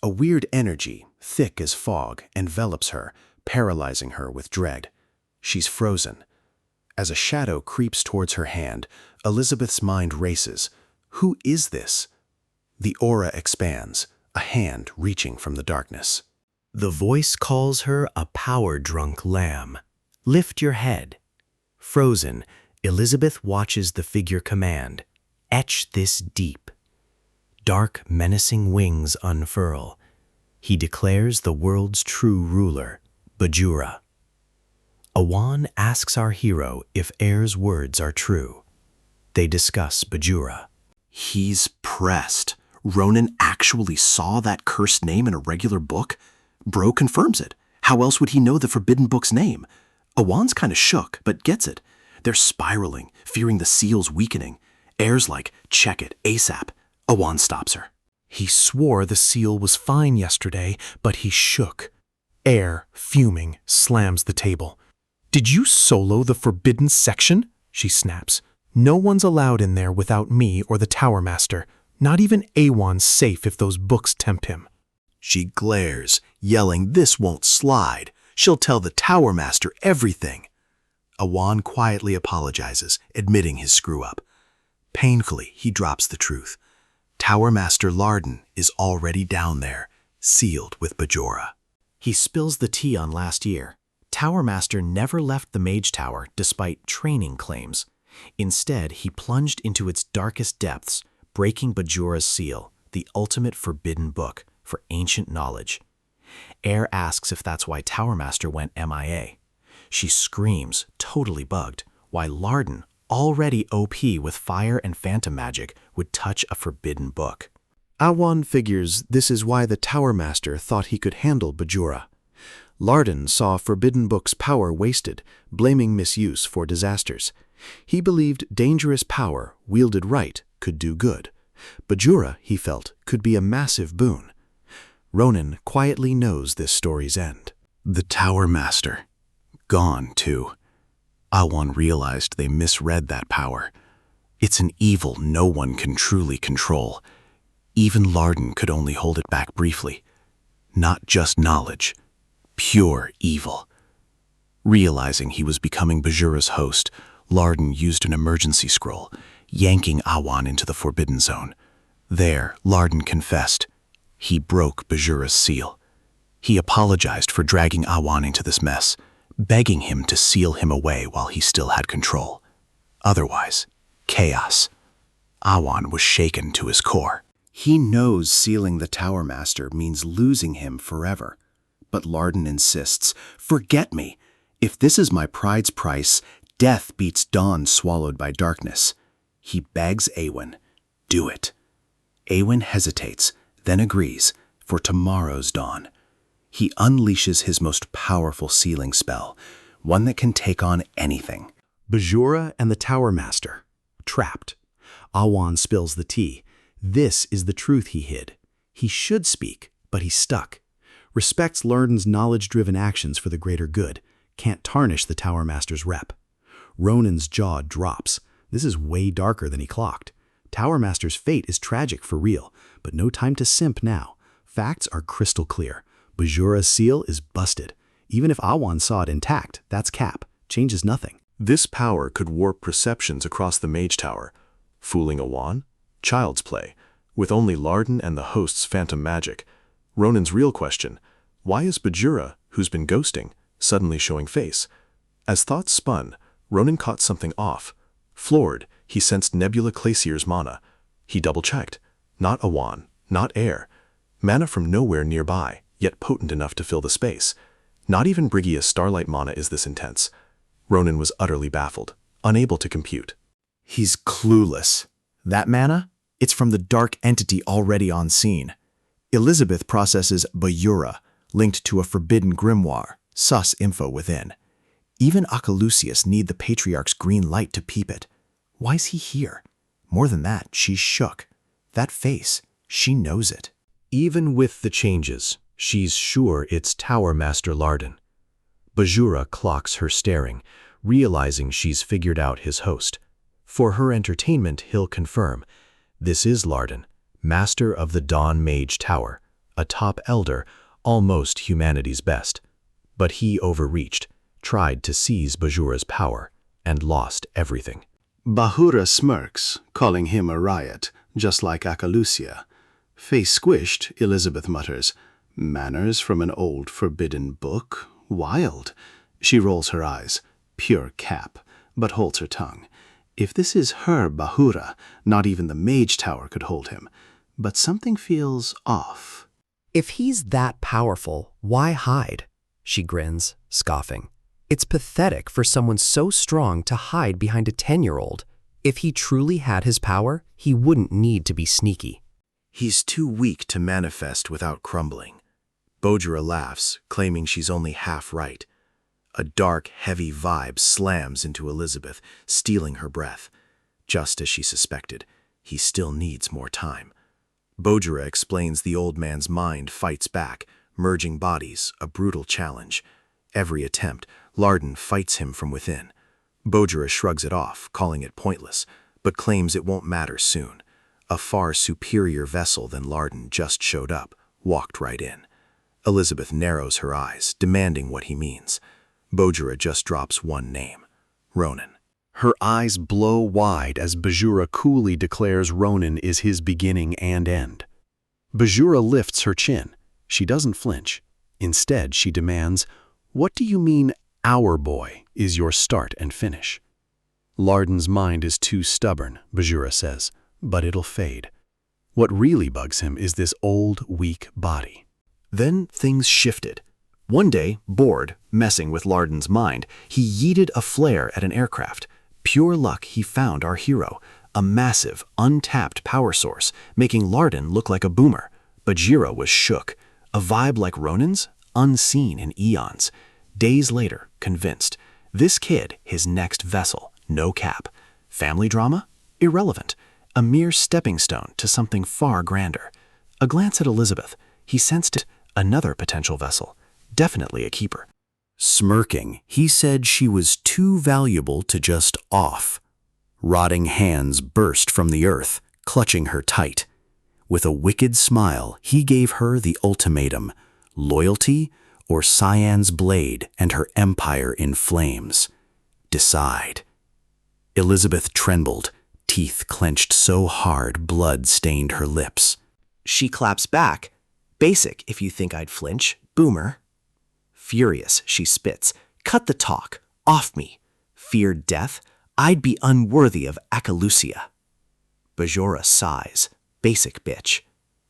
A weird energy, thick as fog, envelops her, paralyzing her with dread. She's frozen. As a shadow creeps towards her hand, Elizabeth's mind races. Who is this? The aura expands, a hand reaching from the darkness. The voice calls her a power-drunk lamb. Lift your head. Frozen, Elizabeth watches the figure command. Etch this deep. Dark, menacing wings unfurl. He declares the world's true ruler, Bajura. Awan asks our hero if Air's words are true. They discuss Bajura. He's pressed. Ronan actually saw that cursed name in a regular book? Bro confirms it. How else would he know the forbidden book's name? Awan's kind of shook, but gets it. They're spiraling, fearing the seal's weakening. Air's like, check it, ASAP. Awan stops her. He swore the seal was fine yesterday, but he shook. Air, fuming, slams the table. "Did you solo the forbidden section?" she snaps. "No one's allowed in there without me or the Tower Master. Not even Awan's safe if those books tempt him. She glares, yelling, "This won't slide. She'll tell the Tower Master everything." Awan quietly apologizes, admitting his screw-up. Painfully, he drops the truth. Tower Master Larden is already down there, sealed with Bajora. He spills the tea on last year. Tower Master never left the Mage Tower despite training claims. Instead, he plunged into its darkest depths, breaking Bajora's seal, the ultimate forbidden book for ancient knowledge. Air asks if that's why Tower Master went MIA. She screams, totally bugged, why Larden, already OP with fire and phantom magic, would touch a forbidden book. Awan figures this is why the Tower Master thought he could handle Bajora. Larden saw Forbidden Book's power wasted, blaming misuse for disasters. He believed dangerous power, wielded right, could do good. Bajora, he felt, could be a massive boon. Ronan quietly knows this story's end. The Tower Master. Gone, too. Awan realized they misread that power. It's an evil no one can truly control. Even Larden could only hold it back briefly. Not just knowledge, pure evil. Realizing he was becoming Bajora's host, Larden used an emergency scroll, yanking Awan into the Forbidden Zone. There, Larden confessed. He broke Bajora's seal. He apologized for dragging Awan into this mess, begging him to seal him away while he still had control. Otherwise, chaos. Awan was shaken to his core. He knows sealing the Tower Master means losing him forever. But Larden insists, "Forget me. If this is my pride's price, death beats dawn swallowed by darkness." He begs Awen, "Do it." Awen hesitates, then agrees, for tomorrow's dawn. He unleashes his most powerful sealing spell, one that can take on anything. Bajora and the Tower Master. Trapped. Awan spills the tea. This is the truth he hid. He should speak, but he's stuck. Respects Larden's knowledge-driven actions for the greater good. Can't tarnish the Tower Master's rep. Ronan's jaw drops. This is way darker than he clocked. Tower Master's fate is tragic for real, but no time to simp now. Facts are crystal clear. Bajora's seal is busted. Even if Awan saw it intact, that's cap. Changes nothing. This power could warp perceptions across the Mage Tower. Fooling Awan? Child's play. With only Larden and the host's phantom magic. Ronan's real question, why is Bajora, who's been ghosting, suddenly showing face? As thoughts spun, Ronan caught something off. Floored, he sensed Nebula Glacier's mana. He double-checked. Not Awan, not air. Mana from nowhere nearby, yet potent enough to fill the space. Not even Brigia's Starlight mana is this intense. Ronan was utterly baffled, unable to compute. He's clueless. That mana? It's from the dark entity already on scene. Elizabeth processes Bajora, linked to a forbidden grimoire, sus info within. Even Akalucius need the Patriarch's green light to peep it. Why's he here? More than that, she's shook. That face, she knows it. Even with the changes, she's sure it's Tower Master Larden. Bajora clocks her staring, realizing she's figured out his host. For her entertainment, he'll confirm, this is Larden, master of the Dawn Mage Tower, a top elder, almost humanity's best. But he overreached, tried to seize Bajora's power, and lost everything. Bahura smirks, calling him a riot, just like Akalucia. Face squished, Elizabeth mutters, "Manners from an old forbidden book? Wild." She rolls her eyes. Pure cap, but holds her tongue. If this is her Bahura, not even the Mage Tower could hold him. But something feels off. If he's that powerful, why hide? She grins, scoffing. It's pathetic for someone so strong to hide behind a 10-year-old. If he truly had his power, he wouldn't need to be sneaky. He's too weak to manifest without crumbling. Bajora laughs, claiming she's only half right. A dark, heavy vibe slams into Elizabeth, stealing her breath. Just as she suspected, he still needs more time. Bajora explains the old man's mind fights back, merging bodies, a brutal challenge. Every attempt, Larden fights him from within. Bajora shrugs it off, calling it pointless, but claims it won't matter soon. A far superior vessel than Larden just showed up, walked right in. Elizabeth narrows her eyes, demanding what he means. Bajura just drops one name, Ronan. Her eyes blow wide as Bajura coolly declares Ronan is his beginning and end. Bajura lifts her chin. She doesn't flinch. Instead, she demands, "What do you mean, our boy is your start and finish?" Larden's mind is too stubborn, Bajura says, but it'll fade. What really bugs him is this old, weak body. Then things shifted. One day, bored, messing with Larden's mind, he yeeted a flare at an aircraft. Pure luck he found our hero, a massive, untapped power source, making Larden look like a boomer. Bajura was shook. A vibe like Ronan's, unseen in eons. Days later, convinced. This kid, his next vessel, no cap. Family drama? Irrelevant. A mere stepping stone to something far grander. A glance at Elizabeth, he sensed another potential vessel. Definitely a keeper. Smirking, he said she was too valuable to just off. Rotting hands burst from the earth, clutching her tight. With a wicked smile, he gave her the ultimatum: loyalty or Cyan's blade and her empire in flames. Decide. Elizabeth trembled, teeth clenched so hard blood stained her lips. She claps back. Basic, if you think I'd flinch. Boomer. Furious, she spits. Cut the talk. Off me. Feared death? I'd be unworthy of Acalusia. Bajura sighs. Basic bitch.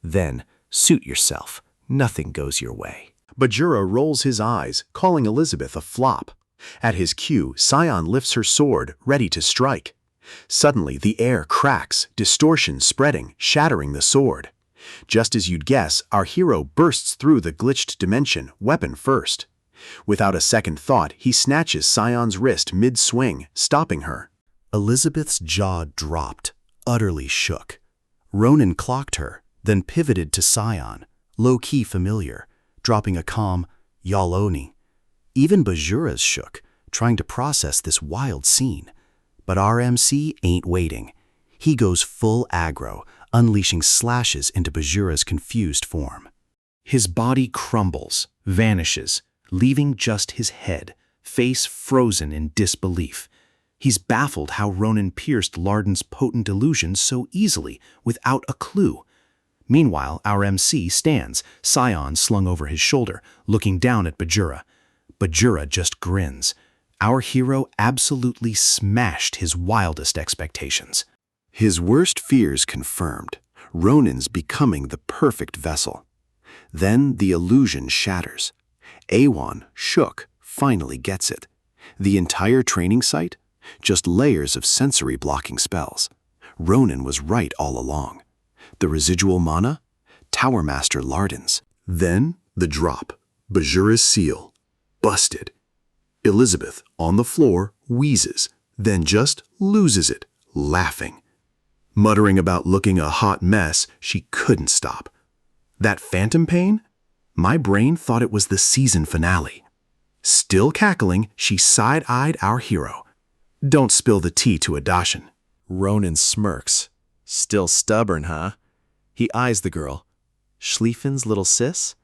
Then, suit yourself. Nothing goes your way. Bajura rolls his eyes, calling Elizabeth a flop. At his cue, Cyan lifts her sword, ready to strike. Suddenly, the air cracks, distortion spreading, shattering the sword. Just as you'd guess, our hero bursts through the glitched dimension, weapon first. Without a second thought, he snatches Cyan's wrist mid-swing, stopping her. Elizabeth's jaw dropped, utterly shook. Ronan clocked her, then pivoted to Cyan, low-key familiar, dropping a calm, "Yaloni." Even Bajura's shook, trying to process this wild scene. But RMC ain't waiting. He goes full aggro, unleashing slashes into Bajura's confused form. His body crumbles, vanishes, leaving just his head, face frozen in disbelief. He's baffled how Ronan pierced Larden's potent illusion so easily, without a clue. Meanwhile, our MC stands, Cyan slung over his shoulder, looking down at Bajura. Bajura just grins. Our hero absolutely smashed his wildest expectations. His worst fears confirmed. Ronan's becoming the perfect vessel. Then the illusion shatters. Awan, shook, finally gets it. The entire training site? Just layers of sensory blocking spells. Ronan was right all along. The residual mana? Tower Master Larden's. Then the drop. Bajura's seal. Busted. Elizabeth, on the floor, wheezes, then just loses it, laughing. Muttering about looking a hot mess, she couldn't stop. That phantom pain? My brain thought it was the season finale. Still cackling, she side-eyed our hero. Don't spill the tea to Adashin. Ronan smirks. Still stubborn, huh? He eyes the girl. Schlieffen's little sis?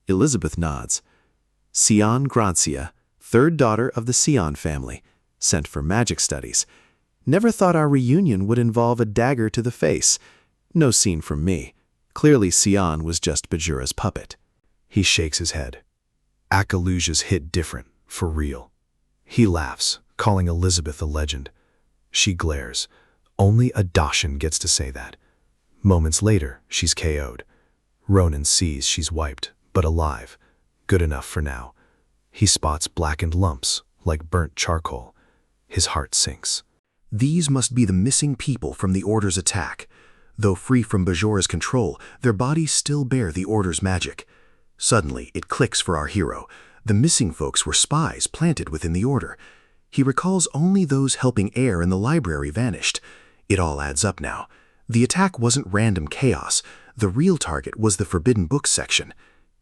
Elizabeth nods. Cyan Grancia, third daughter of the Cyan family, sent for magic studies. Never thought our reunion would involve a dagger to the face. No scene from me. Clearly Cyan was just Bajura's puppet. He shakes his head. Acalusia's hit different, for real. He laughs, calling Elizabeth a legend. She glares. Only Adashin gets to say that. Moments later, she's KO'd. Ronan sees she's wiped, but alive. Good enough for now. He spots blackened lumps, like burnt charcoal. His heart sinks. These must be the missing people from the Order's attack. Though free from Bajura's control, their bodies still bear the Order's magic. Suddenly, it clicks for our hero. The missing folks were spies planted within the Order. He recalls only those helping Air in the library vanished. It all adds up now. The attack wasn't random chaos. The real target was the Forbidden Books section.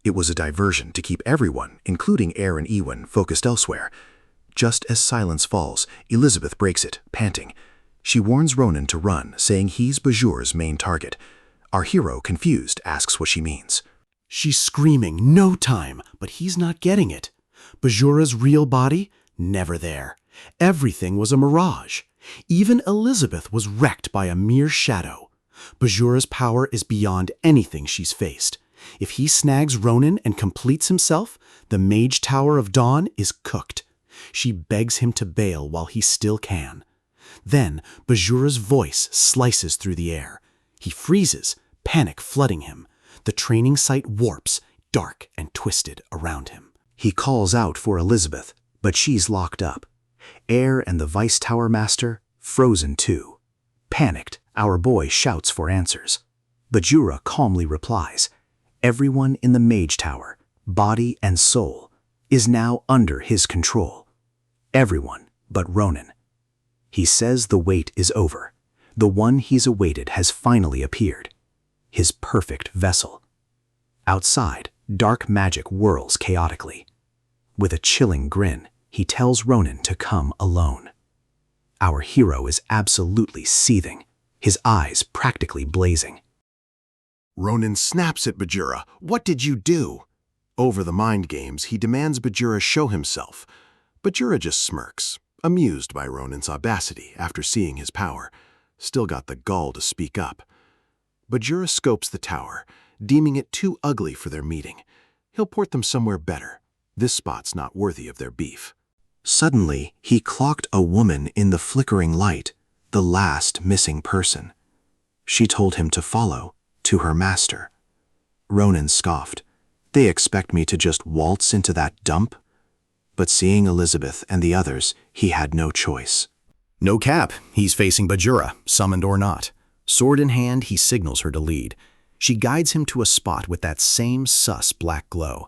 It was a diversion to keep everyone, including Air and Ewan, focused elsewhere. Just as silence falls, Elizabeth breaks it, panting. She warns Ronan to run, saying he's Bajura's main target. Our hero, confused, asks what she means. She's screaming, no time, but he's not getting it. Bajura's real body? Never there. Everything was a mirage. Even Elizabeth was wrecked by a mere shadow. Bajura's power is beyond anything she's faced. If he snags Ronan and completes himself, the Mage Tower of Dawn is cooked. She begs him to bail while he still can. Then Bajura's voice slices through the air. He freezes, panic flooding him. The training site warps, dark and twisted around him. He calls out for Elizabeth, but she's locked up. Air and the Vice Tower Master, frozen too. Panicked, our boy shouts for answers. Bajura calmly replies, everyone in the Mage Tower, body and soul, is now under his control. Everyone but Ronan. He says the wait is over. The one he's awaited has finally appeared. His perfect vessel. Outside, dark magic whirls chaotically. With a chilling grin, he tells Ronan to come alone. Our hero is absolutely seething, his eyes practically blazing. Ronan snaps at Bajura. What did you do? Over the mind games, he demands Bajura show himself. Bajura just smirks, amused by Ronan's audacity after seeing his power. Still got the gall to speak up. Bajura scopes the tower, deeming it too ugly for their meeting. He'll port them somewhere better. This spot's not worthy of their beef. Suddenly, he clocked a woman in the flickering light, the last missing person. She told him to follow, to her master. Ronan scoffed. They expect me to just waltz into that dump? But seeing Elizabeth and the others, he had no choice. No cap, he's facing Bajura, summoned or not. Sword in hand, he signals her to lead. She guides him to a spot with that same sus black glow.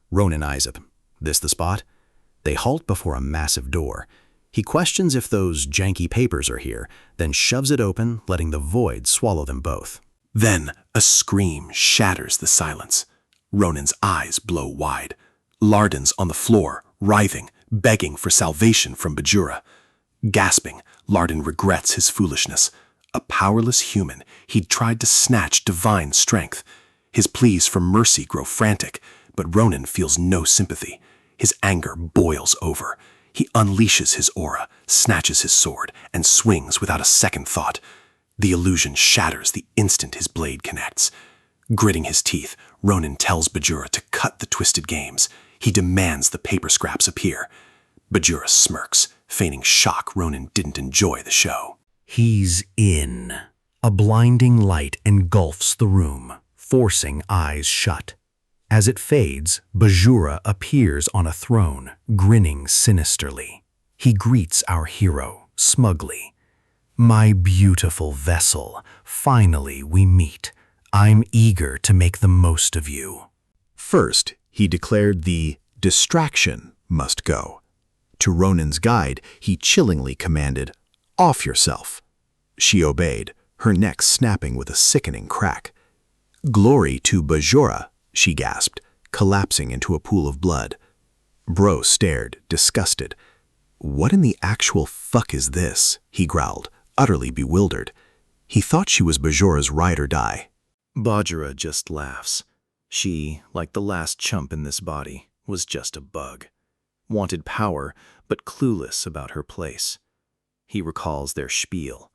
Ronan eyes it. This the spot? They halt before a massive door. He questions if those janky papers are here, then shoves it open, letting the void swallow them both. Then a scream shatters the silence. Ronan's eyes blow wide. Larden's on the floor, writhing, begging for salvation from Bajura. Gasping, Larden regrets his foolishness. A powerless human, he'd tried to snatch divine strength. His pleas for mercy grow frantic, but Ronan feels no sympathy. His anger boils over. He unleashes his aura, snatches his sword, and swings without a second thought. The illusion shatters the instant his blade connects. Gritting his teeth, Ronan tells Bajura to cut the twisted games. He demands the paper scraps appear. Bajura smirks, feigning shock Ronan didn't enjoy the show. He's in. A blinding light engulfs the room, forcing eyes shut. As it fades, Bajura appears on a throne, grinning sinisterly. He greets our hero, smugly. My beautiful vessel, finally we meet. I'm eager to make the most of you. First, he declared the distraction must go. To Ronan's guide, he chillingly commanded, "Off yourself." She obeyed, her neck snapping with a sickening crack. "Glory to Bajura," she gasped, collapsing into a pool of blood. Bro stared, disgusted. "What in the actual fuck is this?" he growled, utterly bewildered. He thought she was Bajura's ride or die. Bajura just laughs. She, like the last chump in this body, was just a bug. Wanted power, but clueless about her place. He recalls their spiel.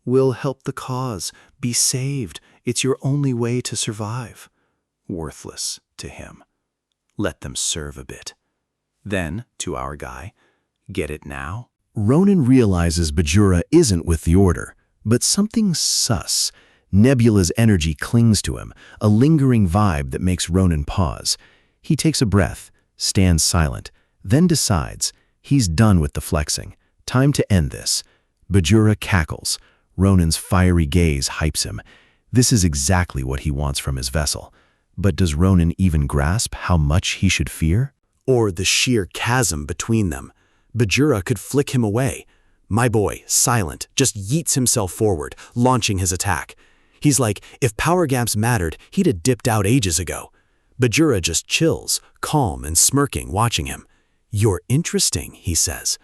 "We'll help the cause. Be saved. It's your only way to survive." Worthless to him. Let them serve a bit. Then, to our guy, get it now? Ronan realizes Bajura isn't with the Order, but something sus. Nebula's energy clings to him, a lingering vibe that makes Ronan pause. He takes a breath, stands silent, then decides he's done with the flexing. Time to end this. Bajura cackles. Ronan's fiery gaze hypes him. This is exactly what he wants from his vessel. But does Ronan even grasp how much he should fear? Or the sheer chasm between them. Bajura could flick him away. My boy, silent, just yeets himself forward, launching his attack. He's like, if power gaps mattered, he'd have dipped out ages ago. Bajura just chills, calm and smirking, watching him. "You're interesting," he says.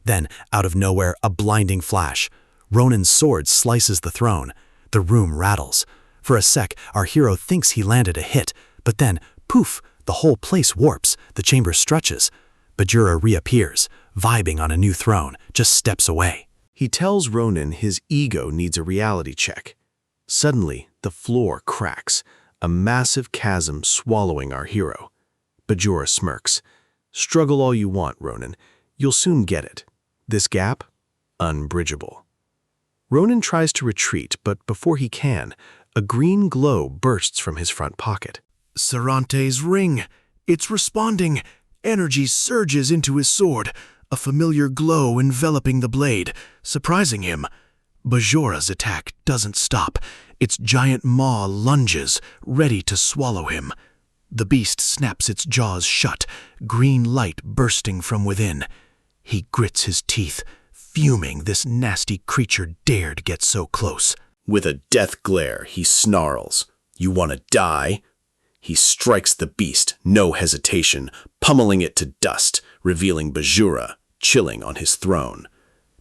Then, out of nowhere, a blinding flash. Ronan's sword slices the throne. The room rattles. For a sec, our hero thinks he landed a hit, but then, poof, the whole place warps, the chamber stretches. Bajura reappears, vibing on a new throne, just steps away. He tells Ronan his ego needs a reality check. Suddenly, the floor cracks, a massive chasm swallowing our hero. Bajura smirks. Struggle all you want, Ronan. You'll soon get it. This gap? Unbridgeable. Ronan tries to retreat, but before he can, a green glow bursts from his front pocket. Sarante's ring! It's responding! Energy surges into his sword, a familiar glow enveloping the blade, surprising him. Bajura's attack doesn't stop. Its giant maw lunges, ready to swallow him. The beast snaps its jaws shut, green light bursting from within. He grits his teeth, fuming this nasty creature dared get so close. With a death glare, he snarls, "You want to die?" He strikes the beast, no hesitation, pummeling it to dust, revealing Bajura, chilling on his throne.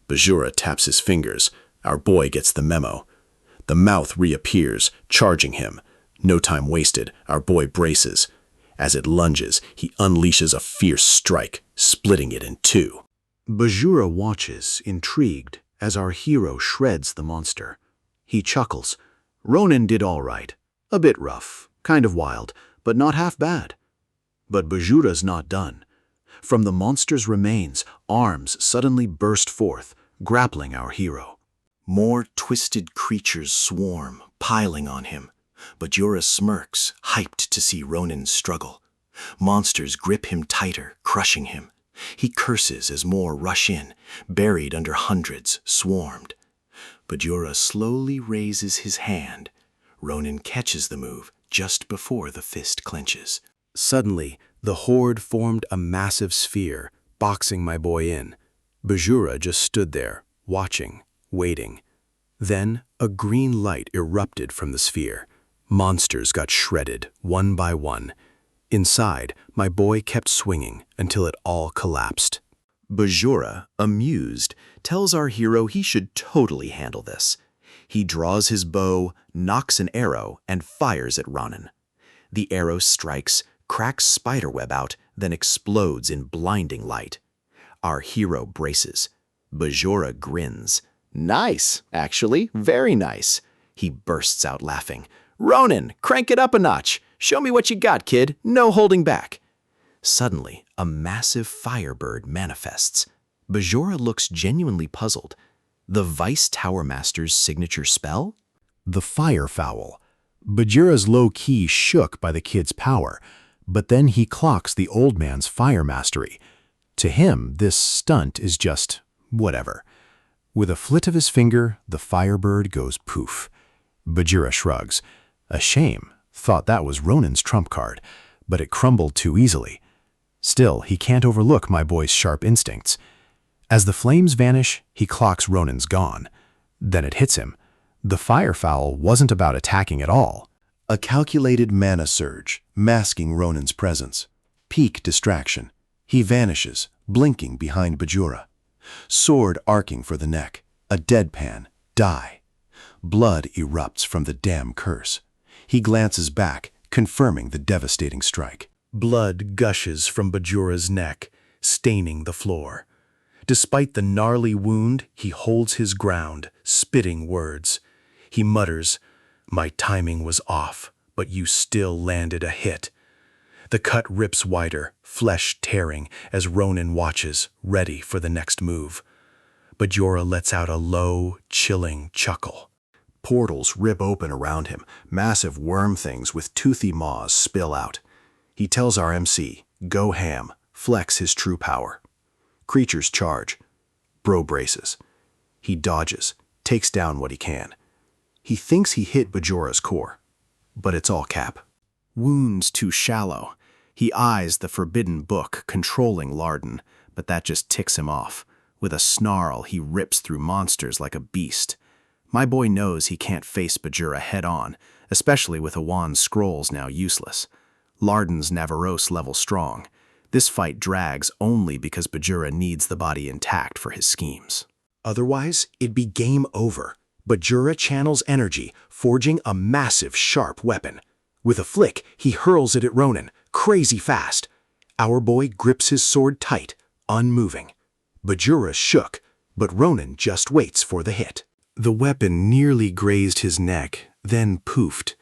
Bajura taps his fingers. Our boy gets the memo. The mouth reappears, charging him. No time wasted, our boy braces. As it lunges, he unleashes a fierce strike, splitting it in two. Bajura watches, intrigued, as our hero shreds the monster. He chuckles. Ronan did all right. A bit rough, kind of wild, but not half bad. But Bajura's not done. From the monster's remains, arms suddenly burst forth, grappling our hero. More twisted creatures swarm, piling on him. Bajura smirks, hyped to see Ronan struggle. Monsters grip him tighter, crushing him. He curses as more rush in, buried under hundreds, swarmed. Bajura slowly raises his hand. Ronan catches the move just before the fist clenches. Suddenly, the horde formed a massive sphere, boxing my boy in. Bajura just stood there, watching, waiting. Then, a green light erupted from the sphere. Monsters got shredded, one by one. Inside, my boy kept swinging until it all collapsed. Bajura, amused, tells our hero he should totally handle this. He draws his bow, nocks an arrow, and fires at Ronan. The arrow strikes, cracks spiderweb out, then explodes in blinding light. Our hero braces. Bajura grins. "Nice, actually, very nice." He bursts out laughing. "Ronan, crank it up a notch. Show me what you got, kid. No holding back." Suddenly, a massive firebird manifests. Bajura looks genuinely puzzled. The Vice Tower Master's signature spell? The fire fowl. Bajura's low-key shook by the kid's power, but then he clocks the old man's fire mastery. To him, this stunt is just whatever. With a flit of his finger, the firebird goes poof. Bajura shrugs. A shame. Thought that was Ronan's trump card, but it crumbled too easily. Still, he can't overlook my boy's sharp instincts. As the flames vanish, he clocks Ronan's gone. Then it hits him. The firefowl wasn't about attacking at all. A calculated mana surge, masking Ronan's presence. Peak distraction. He vanishes, blinking behind Bajura. Sword arcing for the neck. A deadpan. Die. Blood erupts from the damn curse. He glances back, confirming the devastating strike. Blood gushes from Bajura's neck, staining the floor. Despite the gnarly wound, he holds his ground, spitting words. He mutters, "My timing was off, but you still landed a hit." The cut rips wider, flesh tearing, as Ronan watches, ready for the next move. Bajura lets out a low, chilling chuckle. Portals rip open around him. Massive worm things with toothy maws spill out. He tells our MC, go ham, flex his true power. Creatures charge. Bro braces. He dodges, takes down what he can. He thinks he hit Bajura's core, but it's all cap. Wounds too shallow. He eyes the forbidden book, controlling Larden, but that just ticks him off. With a snarl, he rips through monsters like a beast. My boy knows he can't face Bajura head-on, especially with Awan's scrolls now useless. Larden's Navarros level strong. This fight drags only because Bajura needs the body intact for his schemes. Otherwise, it'd be game over. Bajura channels energy, forging a massive, sharp weapon. With a flick, he hurls it at Ronin, crazy fast. Our boy grips his sword tight, unmoving. Bajura shook, but Ronin just waits for the hit. The weapon nearly grazed his neck, then poofed.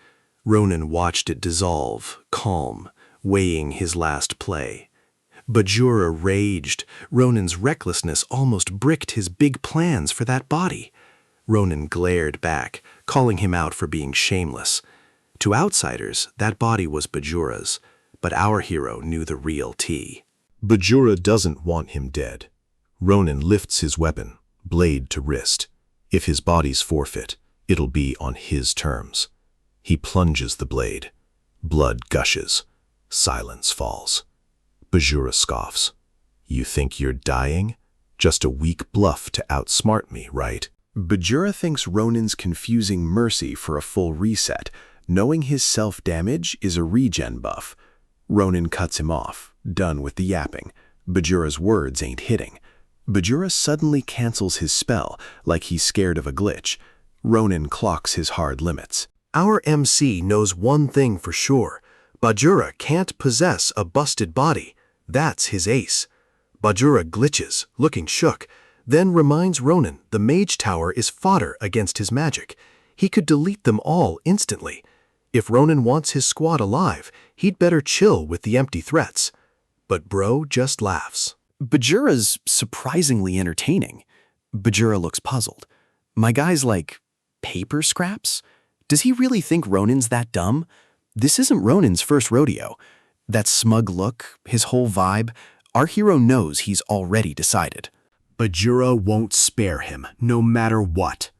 Ronin watched it dissolve, calm, weighing his last play. Bajura raged. Ronin's recklessness almost bricked his big plans for that body. Ronin glared back, calling him out for being shameless. To outsiders, that body was Bajura's, but our hero knew the real tea. Bajura doesn't want him dead. Ronin lifts his weapon, blade to wrist. If his body's forfeit, it'll be on his terms. He plunges the blade. Blood gushes. Silence falls. Bajura scoffs. You think you're dying? Just a weak bluff to outsmart me, right? Bajura thinks Ronin's confusing mercy for a full reset, knowing his self-damage is a regen buff. Ronin cuts him off, done with the yapping. Bajura's words ain't hitting. Bajura suddenly cancels his spell, like he's scared of a glitch. Ronin clocks his hard limits. Our MC knows one thing for sure. Bajura can't possess a busted body. That's his ace. Bajura glitches, looking shook, then reminds Ronin the mage tower is fodder against his magic. He could delete them all instantly. If Ronin wants his squad alive, he'd better chill with the empty threats. But bro just laughs. Bajura's surprisingly entertaining. Bajura looks puzzled. My guy's like, paper scraps? Does he really think Ronin's that dumb? This isn't Ronin's first rodeo. That smug look, his whole vibe, our hero knows he's already decided. Bajura won't spare him, no matter what.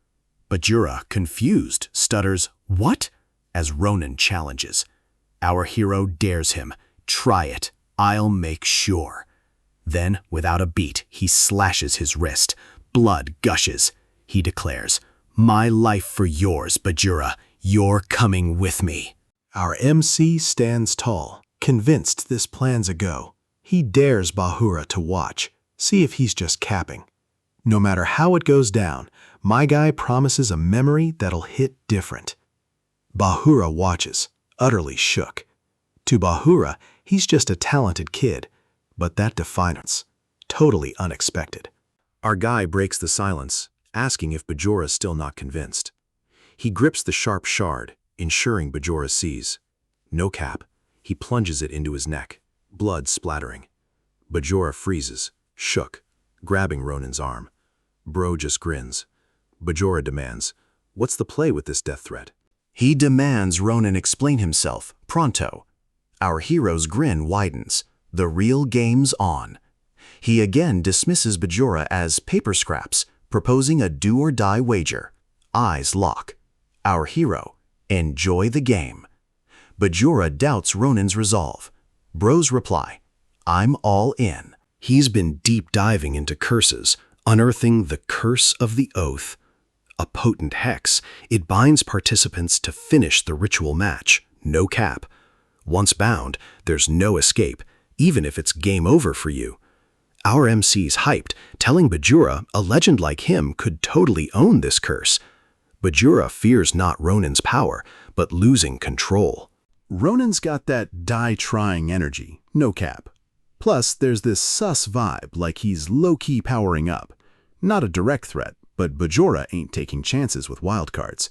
Bajura, confused, stutters, "What?" as Ronin challenges. Our hero dares him. "Try it. I'll make sure." Then, without a beat, he slashes his wrist. Blood gushes. He declares, "My life for yours, Bajura. You're coming with me." Our MC stands tall, convinced this plan's a go. He dares Bahura to watch, see if he's just capping. No matter how it goes down, my guy promises a memory that'll hit different. Bahura watches, utterly shook. To Bahura, he's just a talented kid, but that defiance, totally unexpected. Our guy breaks the silence, asking if Bajura's still not convinced. He grips the sharp shard, ensuring Bajura sees. No cap, he plunges it into his neck, blood splattering. Bajura freezes, shook, grabbing Ronin's arm. Bro just grins. Bajura demands, "What's the play with this death threat?" He demands Ronin explain himself, pronto. Our hero's grin widens. The real game's on. He again dismisses Bajura as paper scraps, proposing a do-or-die wager. Eyes lock. Our hero, enjoy the game. Bajura doubts Ronin's resolve. Bro's reply, "I'm all in." He's been deep diving into curses, unearthing the curse of the oath. A potent hex, it binds participants to finish the ritual match, no cap. Once bound, there's no escape, even if it's game over for you. Our MC's hyped, telling Bajura a legend like him could totally own this curse. Bajura fears not Ronin's power, but losing control. Ronin's got that die-trying energy, no cap. Plus, there's this sus vibe like he's low-key powering up. Not a direct threat, but Bajura ain't taking chances with wildcards.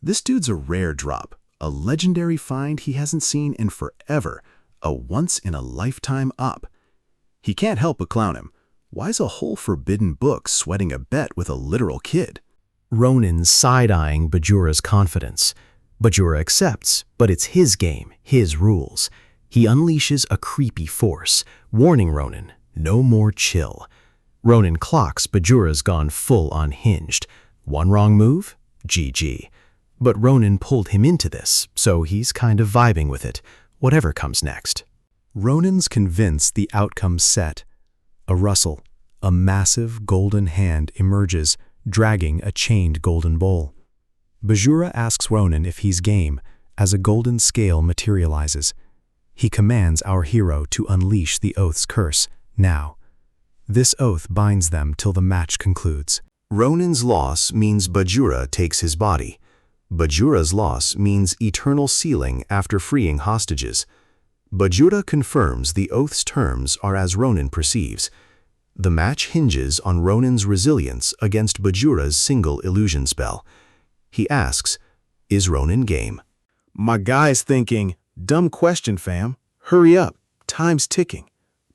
This dude's a rare drop, a legendary find he hasn't seen in forever, a once-in-a-lifetime op. He can't help but clown him. Why's a whole forbidden book sweating a bet with a literal kid? Ronin's side-eyeing Bajura's confidence. Bajura accepts, but it's his game, his rules. He unleashes a creepy force, warning Ronin, no more chill. Ronin clocks Bajura's gone full unhinged. One wrong move? GG. But Ronin pulled him into this, so he's kind of vibing with it, whatever comes next. Ronin's convinced the outcome's set. A rustle, a massive golden hand emerges, dragging a chained golden bowl. Bajura asks Ronin if he's game, as a golden scale materializes. He commands our hero to unleash the oath's curse, now. This oath binds them till the match concludes. Ronan's loss means Bajura takes his body. Bajura's loss means eternal sealing after freeing hostages. Bajura confirms the oath's terms are as Ronan perceives. The match hinges on Ronan's resilience against Bajura's single illusion spell. He asks, is Ronan game? My guy's thinking, dumb question, fam. Hurry up, time's ticking.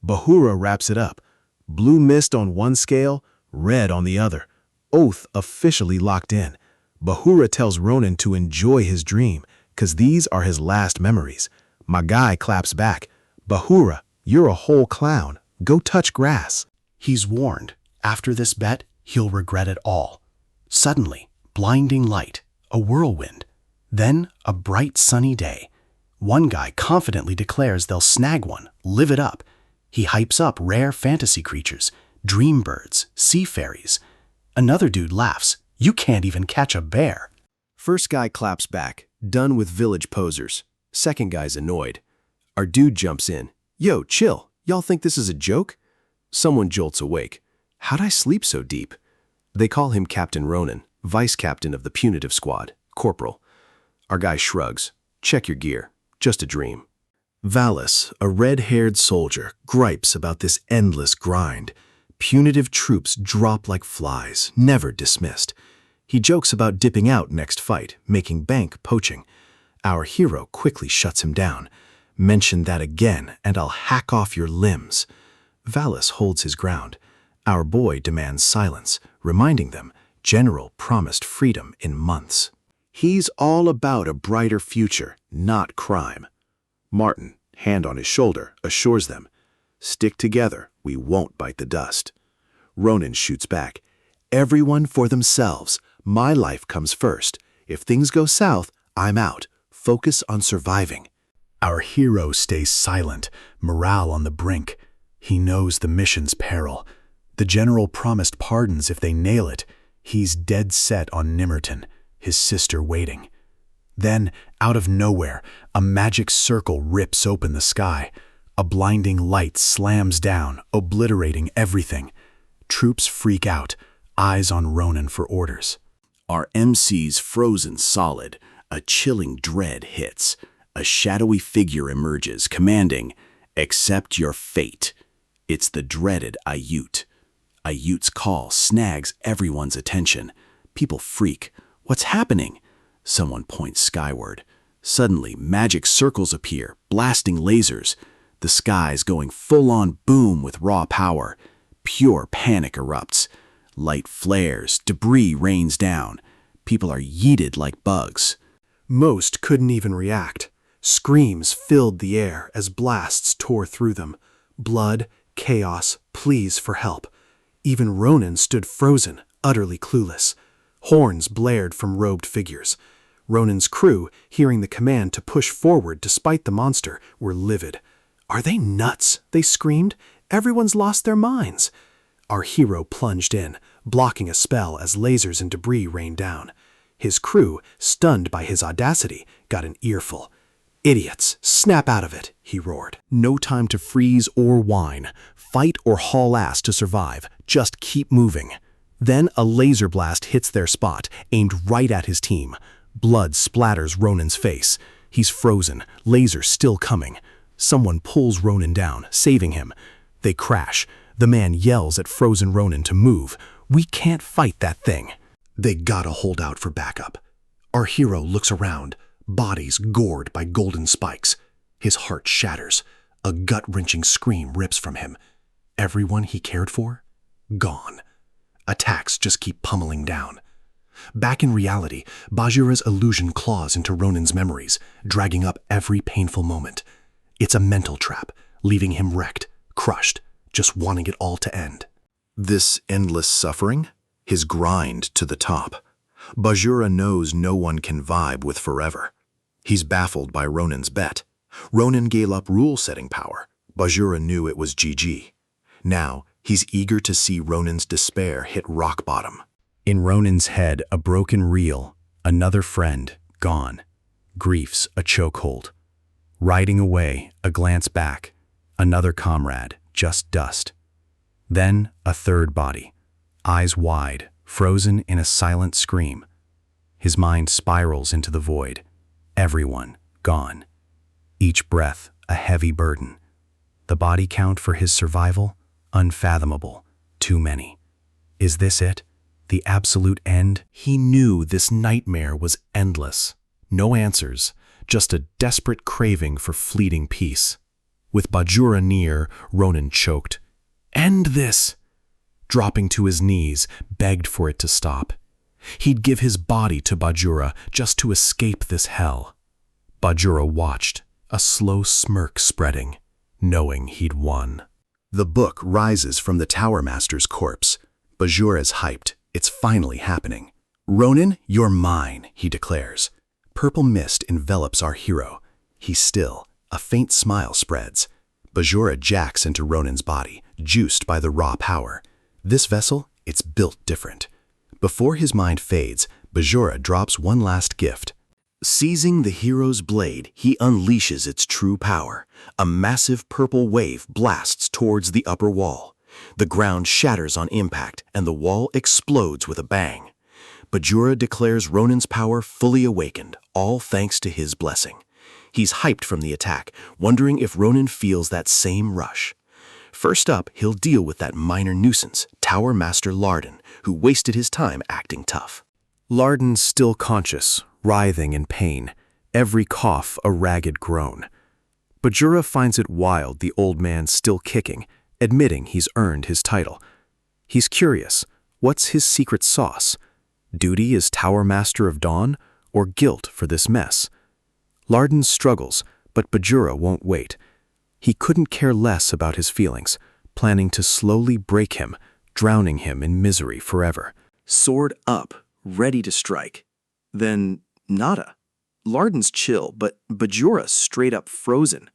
Bahura wraps it up. Blue mist on one scale, red on the other. Oath officially locked in. Bahura tells Ronan to enjoy his dream, 'cause these are his last memories. My guy claps back. Bahura, you're a whole clown. Go touch grass. He's warned. After this bet, he'll regret it all. Suddenly, blinding light, a whirlwind. Then, a bright sunny day. One guy confidently declares they'll snag one, live it up. He hypes up rare fantasy creatures, dream birds, sea fairies. Another dude laughs. You can't even catch a bear. First guy claps back, done with village posers. Second guy's annoyed. Our dude jumps in. Yo, chill. Y'all think this is a joke? Someone jolts awake. How'd I sleep so deep? They call him Captain Ronan, vice captain of the punitive squad, corporal. Our guy shrugs. Check your gear. Just a dream. Valis, a red-haired soldier, gripes about this endless grind. Punitive troops drop like flies, never dismissed. He jokes about dipping out next fight, making bank poaching. Our hero quickly shuts him down. Mention that again, and I'll hack off your limbs. Valis holds his ground. Our boy demands silence, reminding them General promised freedom in months. He's all about a brighter future, not crime. Martin, hand on his shoulder, assures them, stick together, we won't bite the dust. Ronan shoots back, everyone for themselves, my life comes first. If things go south, I'm out. Focus on surviving. Our hero stays silent, morale on the brink. He knows the mission's peril. The general promised pardons if they nail it. He's dead set on Nimmerton, his sister waiting. Then, out of nowhere, a magic circle rips open the sky. A blinding light slams down, obliterating everything. Troops freak out, eyes on Ronan for orders. Our MC's frozen solid. A chilling dread hits. A shadowy figure emerges, commanding, accept your fate. It's the dreaded Ayut. Ayut's call snags everyone's attention. People freak. What's happening? Someone points skyward. Suddenly, magic circles appear, blasting lasers. The sky's going full-on boom with raw power. Pure panic erupts. Light flares, debris rains down. People are yeeted like bugs. Most couldn't even react. Screams filled the air as blasts tore through them. Blood, chaos, pleas for help. Even Ronan stood frozen, utterly clueless. Horns blared from robed figures. Ronan's crew, hearing the command to push forward despite the monster, were livid. Are they nuts? They screamed. Everyone's lost their minds. Our hero plunged in, blocking a spell as lasers and debris rained down. His crew, stunned by his audacity, got an earful. Idiots, snap out of it, he roared. No time to freeze or whine. Fight or haul ass to survive. Just keep moving. Then a laser blast hits their spot, aimed right at his team. Blood splatters Ronan's face. He's frozen, laser still coming. Someone pulls Ronan down, saving him. They crash. The man yells at frozen Ronan to move. We can't fight that thing. They gotta hold out for backup. Our hero looks around, bodies gored by golden spikes. His heart shatters. A gut-wrenching scream rips from him. Everyone he cared for? Gone. Attacks just keep pummeling down. Back in reality, Bajura's illusion claws into Ronan's memories, dragging up every painful moment. It's a mental trap, leaving him wrecked, crushed, just wanting it all to end. This endless suffering? His grind to the top. Bajura knows no one can vibe with forever. He's baffled by Ronan's bet. Ronan gave up rule-setting power. Bajura knew it was GG. Now, he's eager to see Ronan's despair hit rock bottom. In Ronan's head, a broken reel, another friend, gone. Grief's a chokehold. Riding away, a glance back, another comrade, just dust. Then a third body, eyes wide, frozen in a silent scream. His mind spirals into the void. Everyone gone. Each breath a heavy burden. The body count for his survival? Unfathomable. Too many. Is this it? The absolute end? He knew this nightmare was endless. No answers, just a desperate craving for fleeting peace. With Bajura near, Ronan choked. End this! Dropping to his knees, begged for it to stop. He'd give his body to Bajura just to escape this hell. Bajura watched, a slow smirk spreading, knowing he'd won. The book rises from the Tower Master's corpse. Bajura's hyped. It's finally happening. Ronan, you're mine, he declares. Purple mist envelops our hero. He's still. A faint smile spreads. Bajura jacks into Ronan's body, juiced by the raw power. This vessel, it's built different. Before his mind fades, Bajura drops one last gift. Seizing the hero's blade, he unleashes its true power. A massive purple wave blasts towards the upper wall. The ground shatters on impact, and the wall explodes with a bang. Bajura declares Ronan's power fully awakened, all thanks to his blessing. He's hyped from the attack, wondering if Ronan feels that same rush. First up, he'll deal with that minor nuisance, Tower Master Larden, who wasted his time acting tough. Larden's still conscious, writhing in pain, every cough a ragged groan. Bajura finds it wild the old man's still kicking, admitting he's earned his title. He's curious, what's his secret sauce? Duty as Tower Master of Dawn, or guilt for this mess? Larden struggles, but Bajura won't wait. He couldn't care less about his feelings, planning to slowly break him, drowning him in misery forever. Sword up, ready to strike. Then nada. Larden's chill, but Bajura straight up frozen.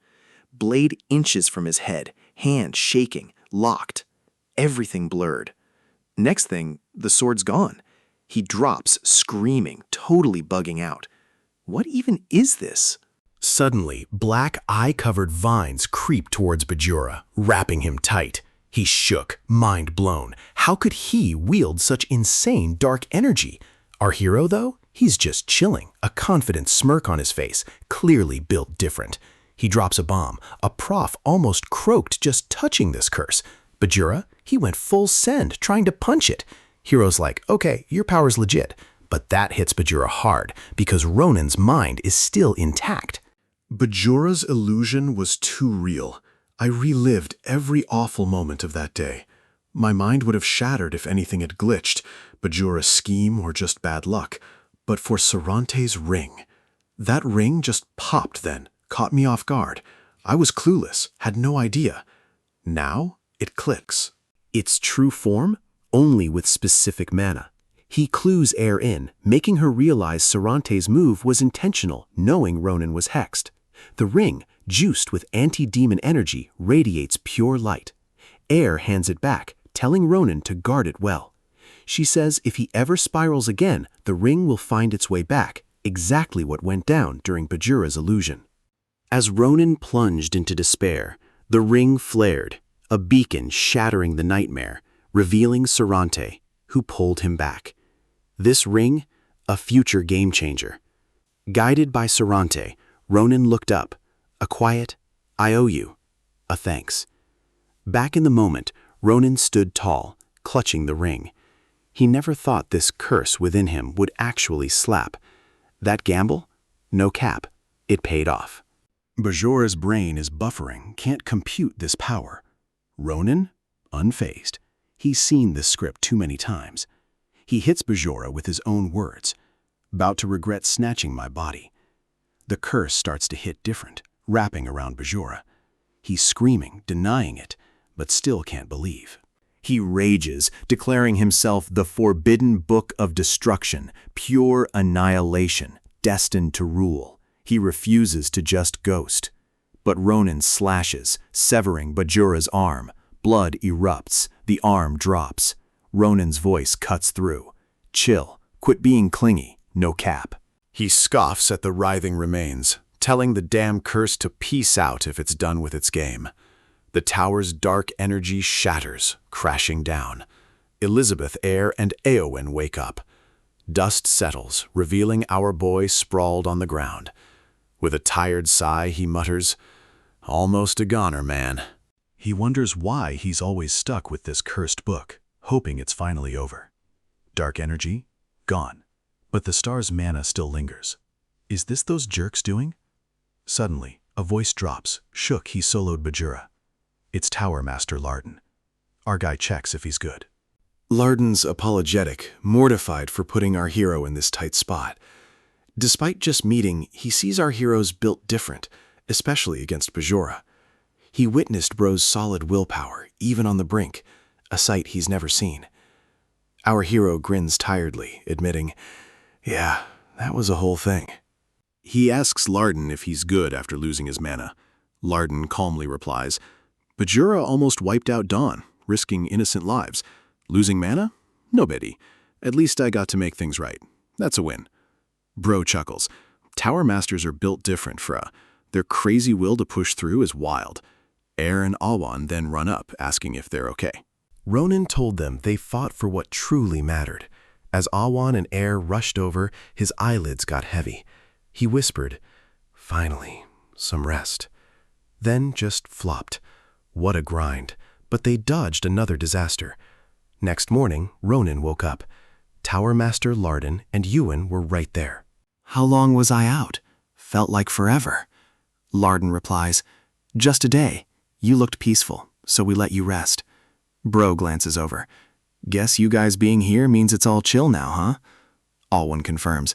Blade inches from his head, hand shaking, locked. Everything blurred. Next thing, the sword's gone. He drops, screaming, totally bugging out. What even is this? Suddenly, black eye-covered vines creep towards Bajura, wrapping him tight. He shook, mind blown. How could he wield such insane dark energy? Our hero, though? He's just chilling, a confident smirk on his face, clearly built different. He drops a bomb. A prof almost croaked just touching this curse. Bajura, he went full send, trying to punch it. Hero's like, okay, your power's legit. But that hits Bajura hard, because Ronan's mind is still intact. Bajura's illusion was too real. I relived every awful moment of that day. My mind would have shattered if anything had glitched, Bajura's scheme or just bad luck. But for Sarante's ring. That ring just popped then, caught me off guard. I was clueless, had no idea. Now, it clicks. Its true form? Only with specific mana. He clues air in, making her realize Sarante's move was intentional, knowing Ronan was hexed. The ring, juiced with anti-demon energy, radiates pure light. Air hands it back, telling Ronan to guard it well. She says if he ever spirals again, the ring will find its way back, exactly what went down during Bajura's illusion. As Ronan plunged into despair, the ring flared, a beacon shattering the nightmare, revealing Sarante, who pulled him back. This ring, a future game-changer. Guided by Sarante, Ronan looked up, a quiet, I owe you, a thanks. Back in the moment, Ronan stood tall, clutching the ring. He never thought this curse within him would actually slap. That gamble? No cap. It paid off. Bajura's brain is buffering, can't compute this power. Ronan? Unfazed. He's seen this script too many times. He hits Bajura with his own words. About to regret snatching my body. The curse starts to hit different, wrapping around Bajura. He's screaming, denying it, but still can't believe. He rages, declaring himself the forbidden book of destruction, pure annihilation, destined to rule. He refuses to just ghost. But Ronan slashes, severing Bajura's arm. Blood erupts, the arm drops. Ronan's voice cuts through. Chill, quit being clingy, no cap. He scoffs at the writhing remains, telling the damn curse to peace out if it's done with its game. The tower's dark energy shatters, crashing down. Elizabeth, Air, and Eowyn wake up. Dust settles, revealing our boy sprawled on the ground. With a tired sigh, he mutters, "Almost a goner, man." He wonders why he's always stuck with this cursed book, hoping it's finally over. Dark energy? Gone. But the star's mana still lingers. Is this those jerks doing? Suddenly, a voice drops. Shook, he soloed Bajura. It's Tower Master Larden. Our guy checks if he's good. Larden's apologetic, mortified for putting our hero in this tight spot. Despite just meeting, he sees our heroes built different, especially against Bajura. He witnessed Bro's solid willpower, even on the brink, a sight he's never seen. Our hero grins tiredly, admitting, "Yeah, that was a whole thing." He asks Larden if he's good after losing his mana. Larden calmly replies, "Bajura almost wiped out Dawn, risking innocent lives. Losing mana? No biggie. At least I got to make things right. That's a win." Bro chuckles. Tower Masters are built different, Fra. Their crazy will to push through is wild. Air and Awan then run up, asking if they're okay. Ronan told them they fought for what truly mattered. As Awan and Air rushed over, his eyelids got heavy. He whispered, "Finally, some rest." Then just flopped. What a grind. But they dodged another disaster. Next morning, Ronan woke up. Tower Master Larden and Ewan were right there. "How long was I out? Felt like forever." Larden replies, "Just a day. You looked peaceful, so we let you rest." Bro glances over. "Guess you guys being here means it's all chill now, huh?" Alwyn confirms.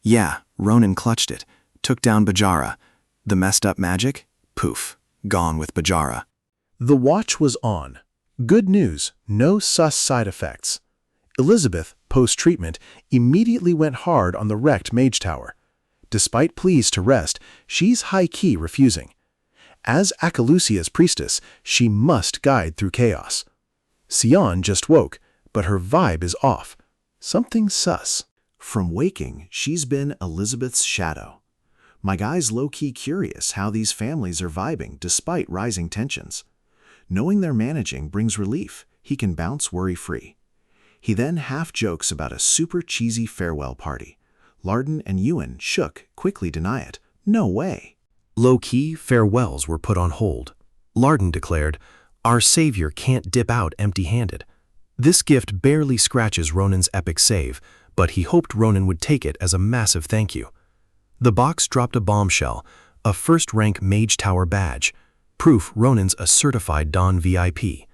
"Yeah, Ronan clutched it. Took down Bajara. The messed up magic? Poof. Gone with Bajara." The watch was on. Good news, no sus side effects. Elizabeth, post-treatment, immediately went hard on the wrecked mage tower. Despite pleas to rest, she's high-key refusing. As Akalusia's priestess, she must guide through chaos. Sion just woke, but her vibe is off. Something sus. From waking, she's been Elizabeth's shadow. My guy's low-key curious how these families are vibing despite rising tensions. Knowing they're managing brings relief. He can bounce worry-free. He then half jokes about a super cheesy farewell party. Larden and Ewan, shook, quickly deny it. No way. Low-key, farewells were put on hold. Larden declared, "Our savior can't dip out empty-handed." This gift barely scratches Ronan's epic save, but he hoped Ronan would take it as a massive thank you. The box dropped a bombshell, a first-rank Mage Tower badge, proof Ronan's a certified Dawn VIP.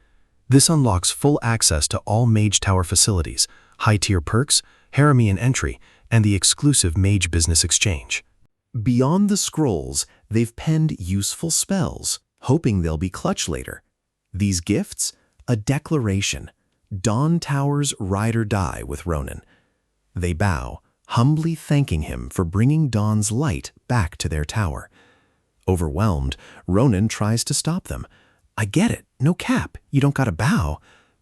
This unlocks full access to all Mage Tower facilities, high-tier perks, Haramian entry, and the exclusive Mage Business Exchange. Beyond the scrolls, they've penned useful spells, hoping they'll be clutch later. These gifts? A declaration. Dawn Tower's ride or die with Ronan. They bow, humbly thanking him for bringing Dawn's light back to their tower. Overwhelmed, Ronan tries to stop them. "I get it, no cap, you don't gotta bow."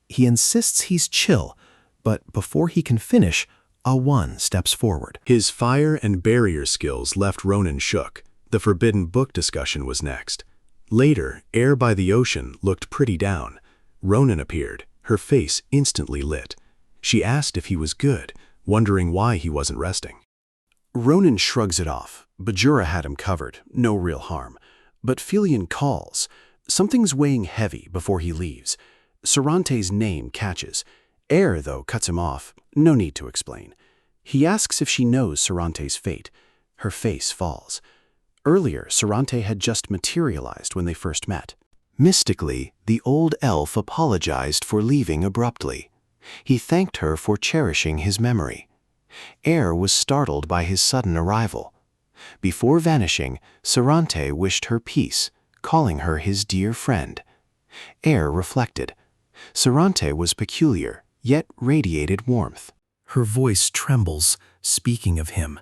He insists he's chill, but before he can finish, Awan steps forward. His fire and barrier skills left Ronan shook. The forbidden book discussion was next. Later, Air by the ocean looked pretty down. Ronan appeared, her face instantly lit. She asked if he was good, wondering why he wasn't resting. Ronan shrugs it off. Bajura had him covered, no real harm. But Filion calls. Something's weighing heavy before he leaves. Sarante's name catches. Air, though, cuts him off. No need to explain. He asks if she knows Sarante's fate. Her face falls. Earlier, Sarante had just materialized when they first met. Mystically, the old elf apologized for leaving abruptly. He thanked her for cherishing his memory. Air was startled by his sudden arrival. Before vanishing, Sarante wished her peace, calling her his dear friend. Air reflected. Sarante was peculiar, yet radiated warmth. Her voice trembles, speaking of him.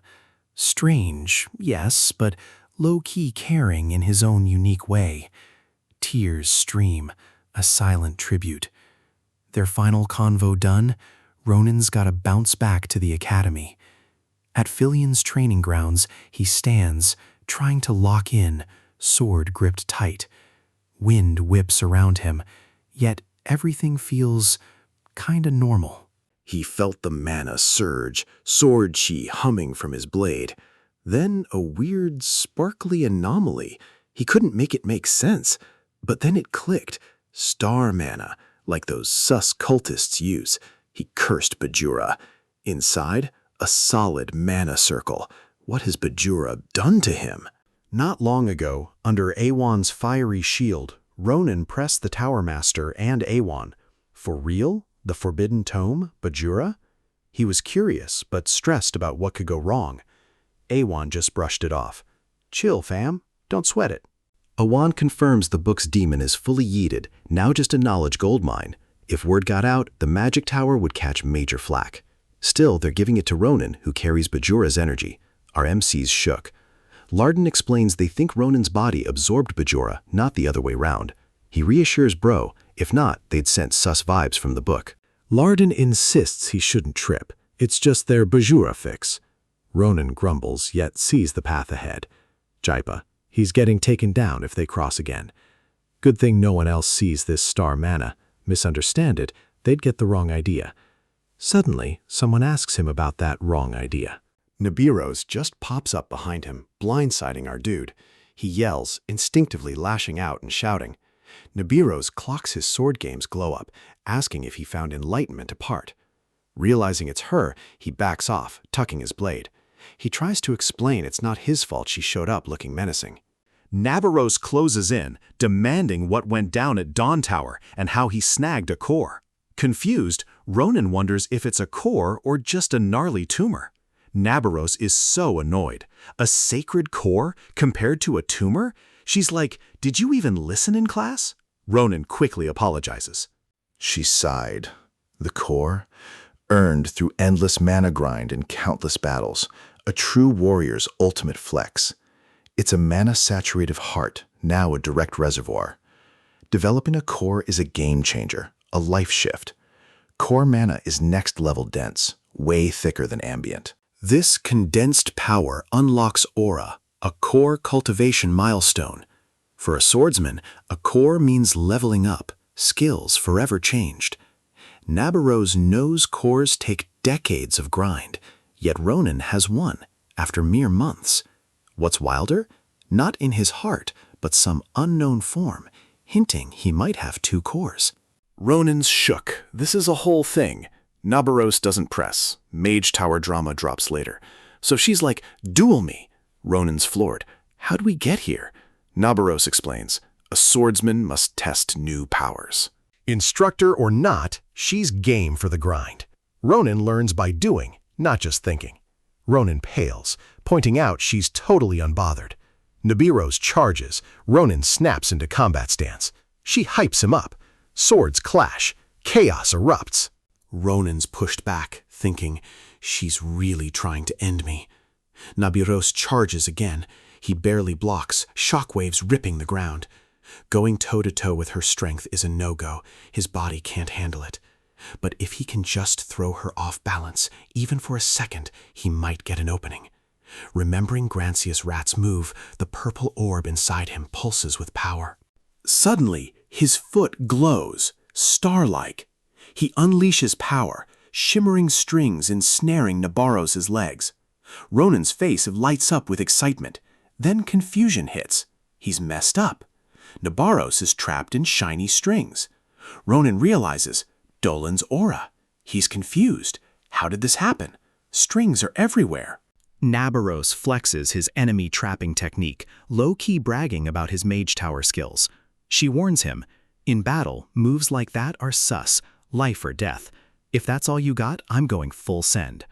Strange, yes, but low-key caring in his own unique way. Tears stream, a silent tribute. Their final convo done, Ronan's got to bounce back to the academy. At Filion's training grounds, he stands, trying to lock in, sword gripped tight. Wind whips around him, yet everything feels kinda normal. He felt the mana surge, sword chi humming from his blade. Then a weird, sparkly anomaly. He couldn't make it make sense. But then it clicked. Star mana, like those sus cultists use. He cursed Bajura. Inside, a solid mana circle. What has Bajura done to him? Not long ago, under Awan's fiery shield, Ronan pressed the Tower Master and Awan. For real? The Forbidden Tome? Bajura? He was curious, but stressed about what could go wrong. Awan just brushed it off. Chill, fam. Don't sweat it. Awan confirms the book's demon is fully yeeted, now just a knowledge goldmine. If word got out, the magic tower would catch major flack. Still, they're giving it to Ronan, who carries Bajura's energy. Our MCs shook. Larden explains they think Ronan's body absorbed Bajura, not the other way round. He reassures Bro, if not, they'd sense sus vibes from the book. Larden insists he shouldn't trip. It's just their Bajura fix. Ronan grumbles, yet sees the path ahead. Jaipa, he's getting taken down if they cross again. Good thing no one else sees this star mana. Misunderstand it, they'd get the wrong idea. Suddenly, someone asks him about that wrong idea. Nibiru's just pops up behind him, blindsiding our dude. He yells, instinctively lashing out and shouting. Nibiru's clocks his sword game's glow up, asking if he found enlightenment apart. Realizing it's her, he backs off, tucking his blade. He tries to explain it's not his fault she showed up looking menacing. Nabaros closes in, demanding what went down at Dawn Tower and how he snagged a core. Confused, Ronan wonders if it's a core or just a gnarly tumor. Nabaros is so annoyed. A sacred core compared to a tumor? She's like, did you even listen in class? Ronan quickly apologizes. She sighed. The core? Earned through endless mana grind and countless battles, a true warrior's ultimate flex. It's a mana-saturated heart, now a direct reservoir. Developing a core is a game changer, a life shift. Core mana is next-level dense, way thicker than ambient. This condensed power unlocks aura, a core cultivation milestone. For a swordsman, a core means leveling up, skills forever changed. Nabaros knows cores take decades of grind, yet Ronan has one, after mere months. What's wilder? Not in his heart, but some unknown form, hinting he might have 2 cores. Ronan's shook. This is a whole thing. Nabaros doesn't press. Mage Tower drama drops later. So she's like, duel me. Ronan's floored. How'd we get here? Nabaros explains, a swordsman must test new powers. Instructor or not, she's game for the grind. Ronan learns by doing, not just thinking. Ronan pales, pointing out she's totally unbothered. Nibiru's charges. Ronan snaps into combat stance. She hypes him up. Swords clash. Chaos erupts. Ronan's pushed back, thinking, she's really trying to end me. Nabiros charges again. He barely blocks, shockwaves ripping the ground. Going toe-to-toe with her strength is a no-go. His body can't handle it. But if he can just throw her off balance, even for a second, he might get an opening. Remembering Grancius Rat's move, the purple orb inside him pulses with power. Suddenly, his foot glows, star-like. He unleashes power, shimmering strings ensnaring Nabaros' legs. Ronan's face lights up with excitement. Then confusion hits. He's messed up. Nabaros is trapped in shiny strings. Ronan realizes, Dolan's aura. He's confused. How did this happen? Strings are everywhere. Nabaros flexes his enemy trapping technique, low-key bragging about his Mage Tower skills. She warns him, in battle, moves like that are sus, life or death. If that's all you got, I'm going full send.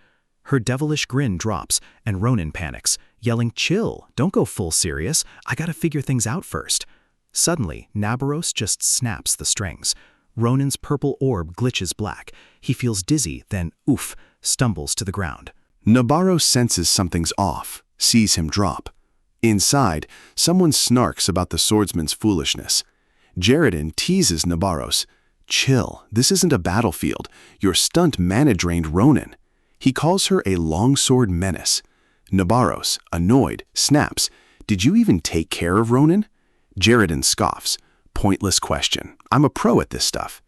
Her devilish grin drops, and Ronan panics, yelling, chill, don't go full serious, I gotta figure things out first. Suddenly, Nabaros just snaps the strings. Ronan's purple orb glitches black. He feels dizzy, then, oof, stumbles to the ground. Nabaros senses something's off, sees him drop. Inside, someone snarks about the swordsman's foolishness. Jaredin teases Nabaros. Chill, this isn't a battlefield. Your stunt mana-drained Ronan. He calls her a longsword menace. Nabaros, annoyed, snaps. Did you even take care of Ronan? Jaredin scoffs. Pointless question. I'm a pro at this stuff.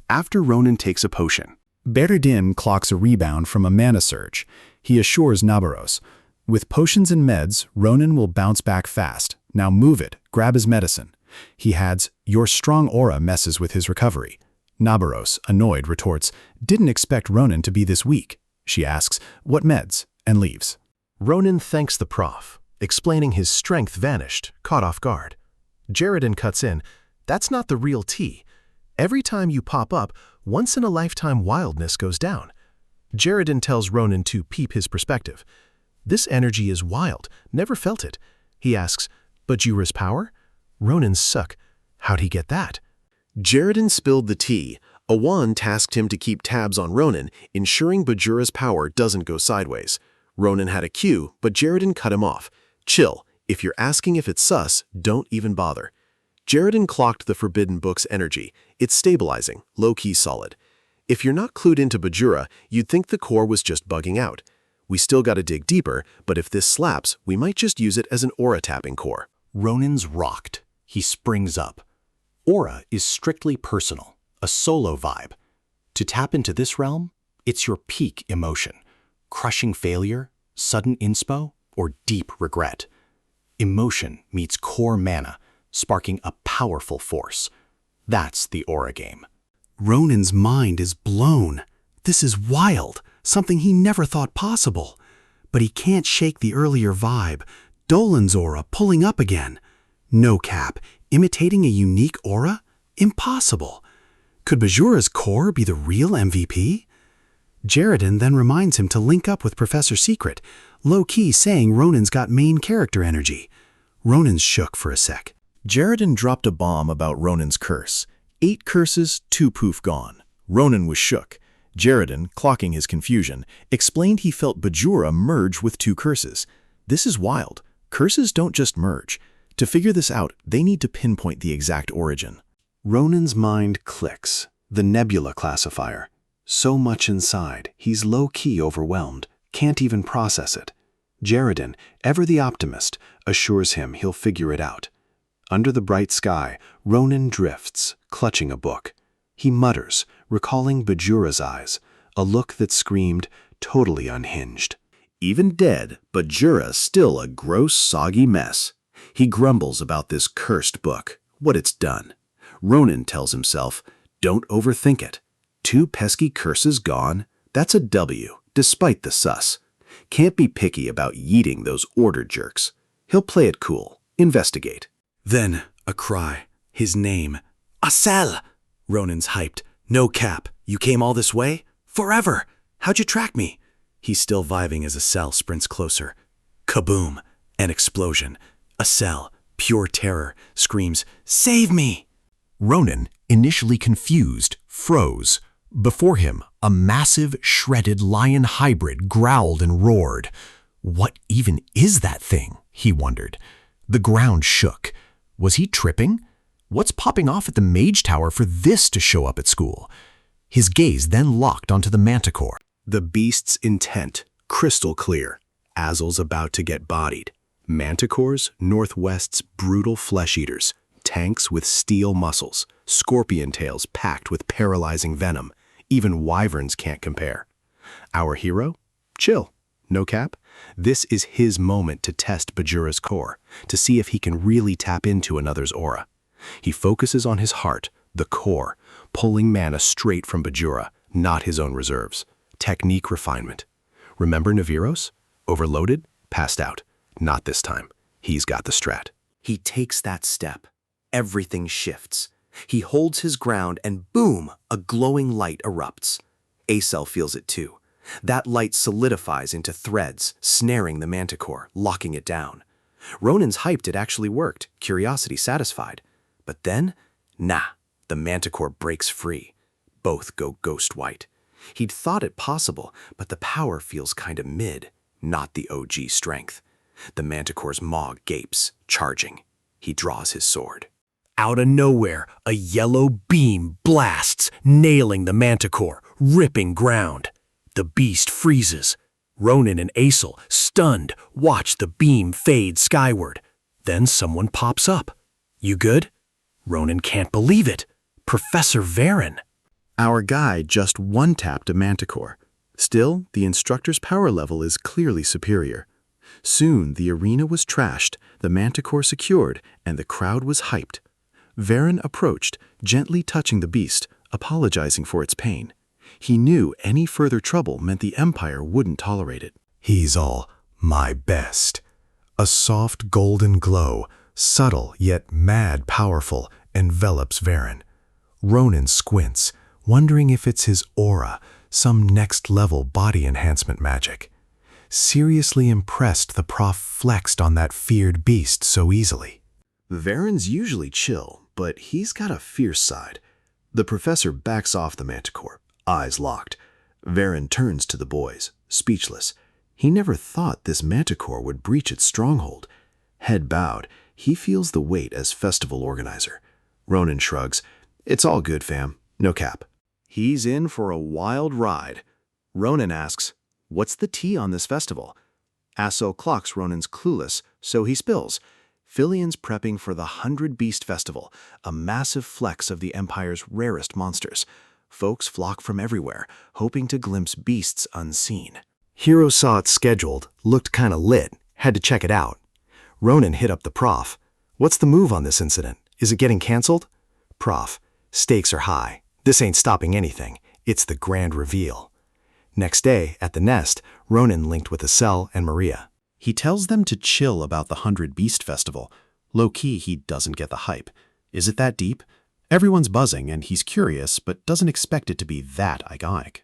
after Ronin takes a potion. Berdin clocks a rebound from a mana surge. He assures Nabaros, "With potions and meds, Ronin will bounce back fast. Now move it, grab his medicine." He adds, "Your strong aura messes with his recovery." Nabaros, annoyed, retorts, "Didn't expect Ronin to be this weak." She asks, "What meds?" and leaves. Ronin thanks the prof, explaining his strength vanished, caught off guard. Jaredin cuts in, "That's not the real T. Every time you pop up, once-in-a-lifetime wildness goes down." Jaredin tells Ronin to peep his perspective. "This energy is wild, never felt it." He asks, "Bajura's power?" Ronin's suck. "How'd he get that?" Jaredin spilled the tea. Awan tasked him to keep tabs on Ronin, ensuring Bajura's power doesn't go sideways. Ronin had a cue, but Jaredin cut him off. "Chill. If you're asking if it's sus, don't even bother." Jaredin clocked the Forbidden Book's energy. It's stabilizing, low-key solid. If you're not clued into Bajura, you'd think the core was just bugging out. We still gotta dig deeper, but if this slaps, we might just use it as an aura-tapping core. Ronin's rocked. He springs up. Aura is strictly personal, a solo vibe. To tap into this realm, it's your peak emotion. Crushing failure, sudden inspo, or deep regret. Emotion meets core mana, sparking a powerful force. That's the aura game. Ronin's mind is blown. This is wild, something he never thought possible. But he can't shake the earlier vibe. Dolan's aura pulling up again. No cap, imitating a unique aura? Impossible. Could Bajura's core be the real MVP? Jaredin then reminds him to link up with Professor Secret, low-key saying Ronin's got main character energy. Ronin's shook for a sec. Jaredin dropped a bomb about Ronin's curse. 8 curses, 2 poof gone. Ronin was shook. Jaredin, clocking his confusion, explained he felt Bajura merge with 2 curses. This is wild. Curses don't just merge. To figure this out, they need to pinpoint the exact origin. Ronin's mind clicks. The nebula classifier. So much inside, he's low-key overwhelmed, can't even process it. Jaredin, ever the optimist, assures him he'll figure it out. Under the bright sky, Ronin drifts, clutching a book. He mutters, recalling Bajura's eyes, a look that screamed, totally unhinged. Even dead, Bajura's still a gross, soggy mess. He grumbles about this cursed book, what it's done. Ronin tells himself, don't overthink it. 2 pesky curses gone, that's a W, despite the sus. Can't be picky about yeeting those order jerks. He'll play it cool, investigate. Then, a cry. His name. Asel! Ronin's hyped. No cap. You came all this way? Forever! How'd you track me? He's still vibing as Asel sprints closer. Kaboom! An explosion. Asel, pure terror, screams, "Save me!" Ronin, initially confused, froze. Before him, a massive, shredded lion hybrid growled and roared. What even is that thing? He wondered. The ground shook. Was he tripping? What's popping off at the mage tower for this to show up at school? His gaze then locked onto the manticore. The beast's intent, crystal clear. Azel's about to get bodied. Manticores, Northwest's brutal flesh-eaters. Tanks with steel muscles. Scorpion tails packed with paralyzing venom. Even wyverns can't compare. Our hero? Chill. No cap? This is his moment to test Bajura's core, to see if he can really tap into another's aura. He focuses on his heart, the core, pulling mana straight from Bajura, not his own reserves. Technique refinement. Remember Naviros? Overloaded? Passed out. Not this time. He's got the strat. He takes that step. Everything shifts. He holds his ground and boom, a glowing light erupts. Acel feels it too. That light solidifies into threads, snaring the manticore, locking it down. Ronin's hyped it actually worked, curiosity satisfied. But then, nah, the manticore breaks free. Both go ghost white. He'd thought it possible, but the power feels kinda mid, not the OG strength. The manticore's maw gapes, charging. He draws his sword. Out of nowhere, a yellow beam blasts, nailing the manticore, ripping ground. The beast freezes. Ronin and Acel, stunned, watch the beam fade skyward. Then someone pops up. You good? Ronin can't believe it. Professor Varen. Our guy just one-tapped a manticore. Still, the instructor's power level is clearly superior. Soon, the arena was trashed, the manticore secured, and the crowd was hyped. Varen approached, gently touching the beast, apologizing for its pain. He knew any further trouble meant the Empire wouldn't tolerate it. He's all my best. A soft golden glow, subtle yet mad powerful, envelops Varen. Ronan squints, wondering if it's his aura, some next-level body enhancement magic. Seriously impressed the prof flexed on that feared beast so easily. Varen's usually chill, but he's got a fierce side. The professor backs off the manticore, eyes locked. Varen turns to the boys, speechless. He never thought this manticore would breach its stronghold. Head bowed, he feels the weight as festival organizer. Ronan shrugs. It's all good, fam. No cap. He's in for a wild ride. Ronan asks, what's the tea on this festival? Asso clocks Ronan's clueless, so he spills. Fillion's prepping for the 100 Beast Festival, a massive flex of the Empire's rarest monsters. Folks flock from everywhere, hoping to glimpse beasts unseen. Hiro saw it scheduled, looked kinda lit, had to check it out. Ronan hit up the prof. What's the move on this incident? Is it getting canceled? Prof, stakes are high. This ain't stopping anything. It's the grand reveal. Next day, at the nest, Ronan linked with Acel and Maria. He tells them to chill about the 100 Beast Festival. Low-key, he doesn't get the hype. Is it that deep? Everyone's buzzing, and he's curious, but doesn't expect it to be that iconic.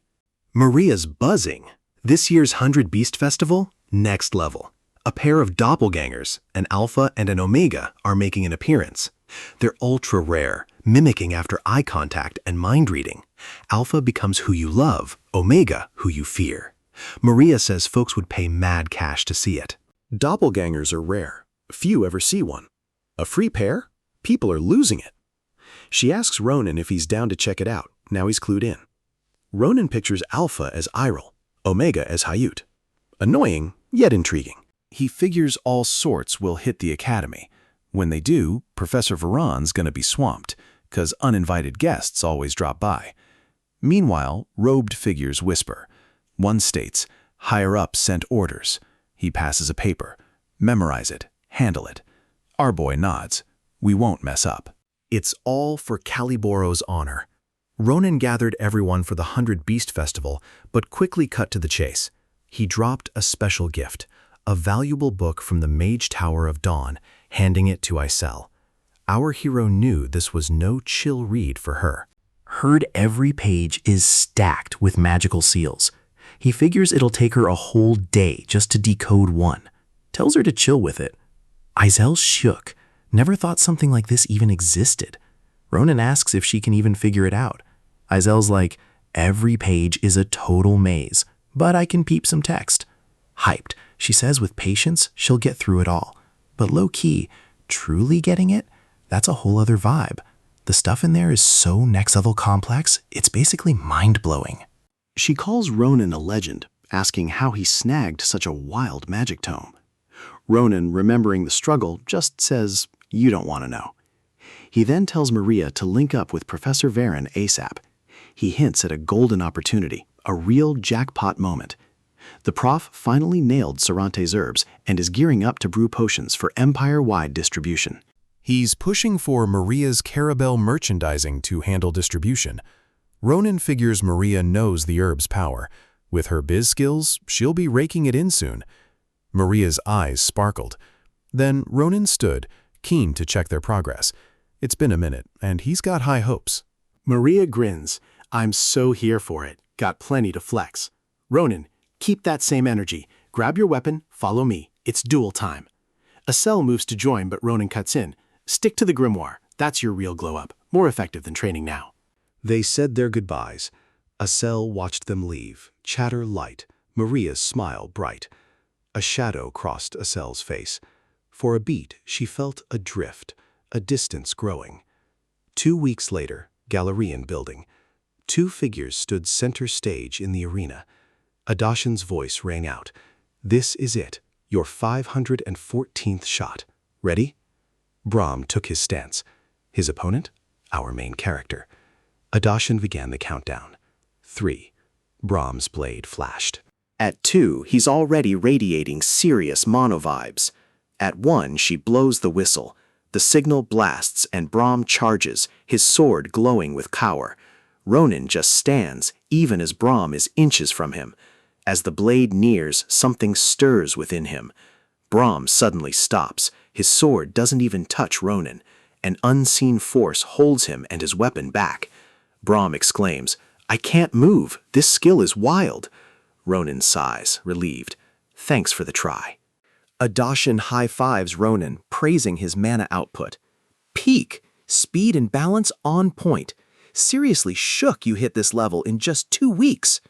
Maria's buzzing. This year's 100 Beast Festival? Next level. A pair of doppelgangers, an Alpha and an Omega, are making an appearance. They're ultra rare, mimicking after eye contact and mind reading. Alpha becomes who you love, Omega who you fear. Maria says folks would pay mad cash to see it. Doppelgangers are rare. Few ever see one. A free pair? People are losing it. She asks Ronan if he's down to check it out. Now he's clued in. Ronan pictures Alpha as Iral, Omega as Hayut. Annoying, yet intriguing. He figures all sorts will hit the academy. When they do, Professor Varan's gonna be swamped, 'cause uninvited guests always drop by. Meanwhile, robed figures whisper. One states, higher up sent orders. He passes a paper. Memorize it, handle it. Our boy nods. We won't mess up. It's all for Caliboro's honor. Ronan gathered everyone for the 100 Beast Festival, but quickly cut to the chase. He dropped a special gift, a valuable book from the Mage Tower of Dawn, handing it to Acel. Our hero knew this was no chill read for her. Heard every page is stacked with magical seals. He figures it'll take her a whole day just to decode one. Tells her to chill with it. Acel shook. Never thought something like this even existed. Ronan asks if she can even figure it out. Azel's like, every page is a total maze, but I can peep some text. Hyped, she says with patience she'll get through it all. But low-key, truly getting it? That's a whole other vibe. The stuff in there is so next-level complex, it's basically mind-blowing. She calls Ronan a legend, asking how he snagged such a wild magic tome. Ronan, remembering the struggle, just says, you don't want to know. He then tells Maria to link up with Professor Varen ASAP. He hints at a golden opportunity, a real jackpot moment. The prof finally nailed Sarante's herbs and is gearing up to brew potions for empire-wide distribution. He's pushing for Maria's Carabel merchandising to handle distribution. Ronan figures Maria knows the herb's power. With her biz skills, she'll be raking it in soon. Maria's eyes sparkled. Then Ronan stood, keen to check their progress. It's been a minute, and he's got high hopes. Maria grins. I'm so here for it. Got plenty to flex. Ronan, keep that same energy. Grab your weapon, follow me. It's duel time. Acel moves to join, but Ronan cuts in. Stick to the grimoire. That's your real glow-up. More effective than training now. They said their goodbyes. Acel watched them leave, chatter light, Maria's smile bright. A shadow crossed Acel's face. For a beat, she felt a drift, a distance growing. 2 weeks later, Galerian building. 2 figures stood center stage in the arena. Adashan's voice rang out. This is it, your 514th shot. Ready? Brahm took his stance. His opponent? Our main character. Adashan began the countdown. 3. Brahm's blade flashed. At 2, he's already radiating serious mono vibes. At 1, she blows the whistle. The signal blasts and Brahm charges, his sword glowing with power. Ronan just stands, even as Brahm is inches from him. As the blade nears, something stirs within him. Brahm suddenly stops. His sword doesn't even touch Ronan. An unseen force holds him and his weapon back. Brahm exclaims, "I can't move. This skill is wild." Ronan sighs, relieved. "Thanks for the try." Adashan high-fives Ronan, praising his mana output. "Peak! Speed and balance on point. Seriously shook you hit this level in just 2 weeks."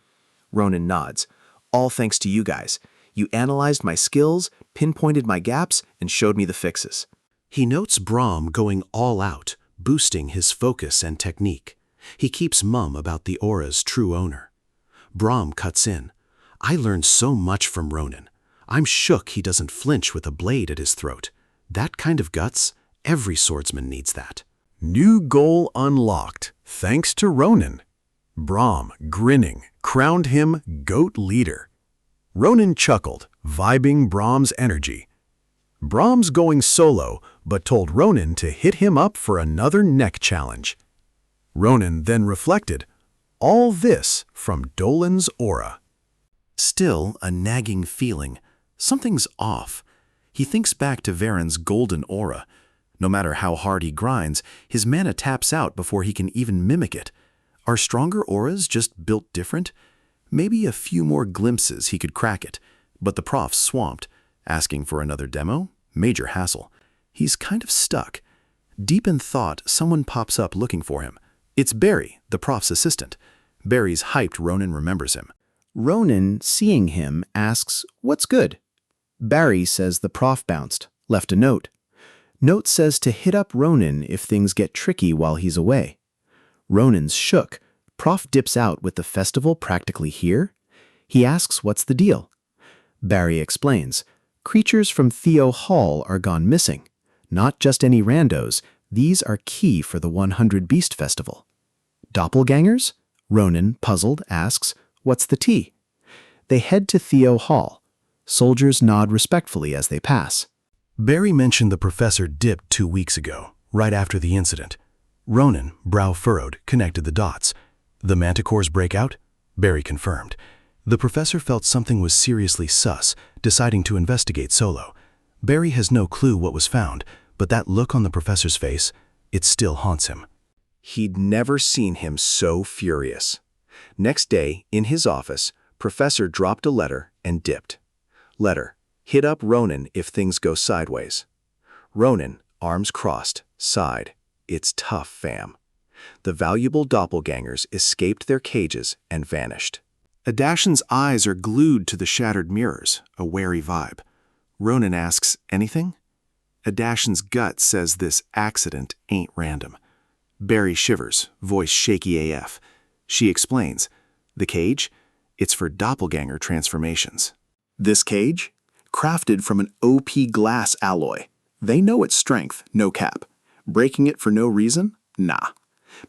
Ronan nods. "All thanks to you guys. You analyzed my skills, pinpointed my gaps, and showed me the fixes." He notes Brahm going all out, boosting his focus and technique. He keeps mum about the aura's true owner. Brahm cuts in. "I learned so much from Ronan. I'm shook he doesn't flinch with a blade at his throat. That kind of guts, every swordsman needs that." New goal unlocked, thanks to Ronan. Brahm, grinning, crowned him GOAT leader. Ronan chuckled, vibing Brahm's energy. Brahm's going solo, but told Ronan to hit him up for another neck challenge. Ronan then reflected, all this from Dolan's aura. Still a nagging feeling. Something's off. He thinks back to Varen's golden aura. No matter how hard he grinds, his mana taps out before he can even mimic it. Are stronger auras just built different? Maybe a few more glimpses he could crack it, but the prof's swamped. Asking for another demo? Major hassle. He's kind of stuck. Deep in thought, someone pops up looking for him. It's Barry, the prof's assistant. Barry's hyped Ronan remembers him. Ronan, seeing him, asks, "What's good?" Barry says the prof bounced, left a note. Note says to hit up Ronan if things get tricky while he's away. Ronan's shook. Prof dips out with the festival practically here. He asks what's the deal. Barry explains, creatures from Theo Hall are gone missing. Not just any randos, these are key for the 100 Beast Festival. Doppelgangers? Ronan, puzzled, asks, what's the tea? They head to Theo Hall. Soldiers nod respectfully as they pass. Barry mentioned the professor dipped 2 weeks ago, right after the incident. Ronan, brow furrowed, connected the dots. The manticores break out? Barry confirmed. The professor felt something was seriously sus, deciding to investigate solo. Barry has no clue what was found, but that look on the professor's face, it still haunts him. He'd never seen him so furious. Next day, in his office, Professor dropped a letter and dipped. Letter, hit up Ronan if things go sideways. Ronan, arms crossed, sighed. It's tough, fam. The valuable doppelgangers escaped their cages and vanished. Adashan's eyes are glued to the shattered mirrors, a wary vibe. Ronan asks, anything? Adashan's gut says this accident ain't random. Barry shivers, voice shaky AF. She explains, the cage? It's for doppelganger transformations. This cage? Crafted from an OP glass alloy. They know its strength, no cap. Breaking it for no reason? Nah.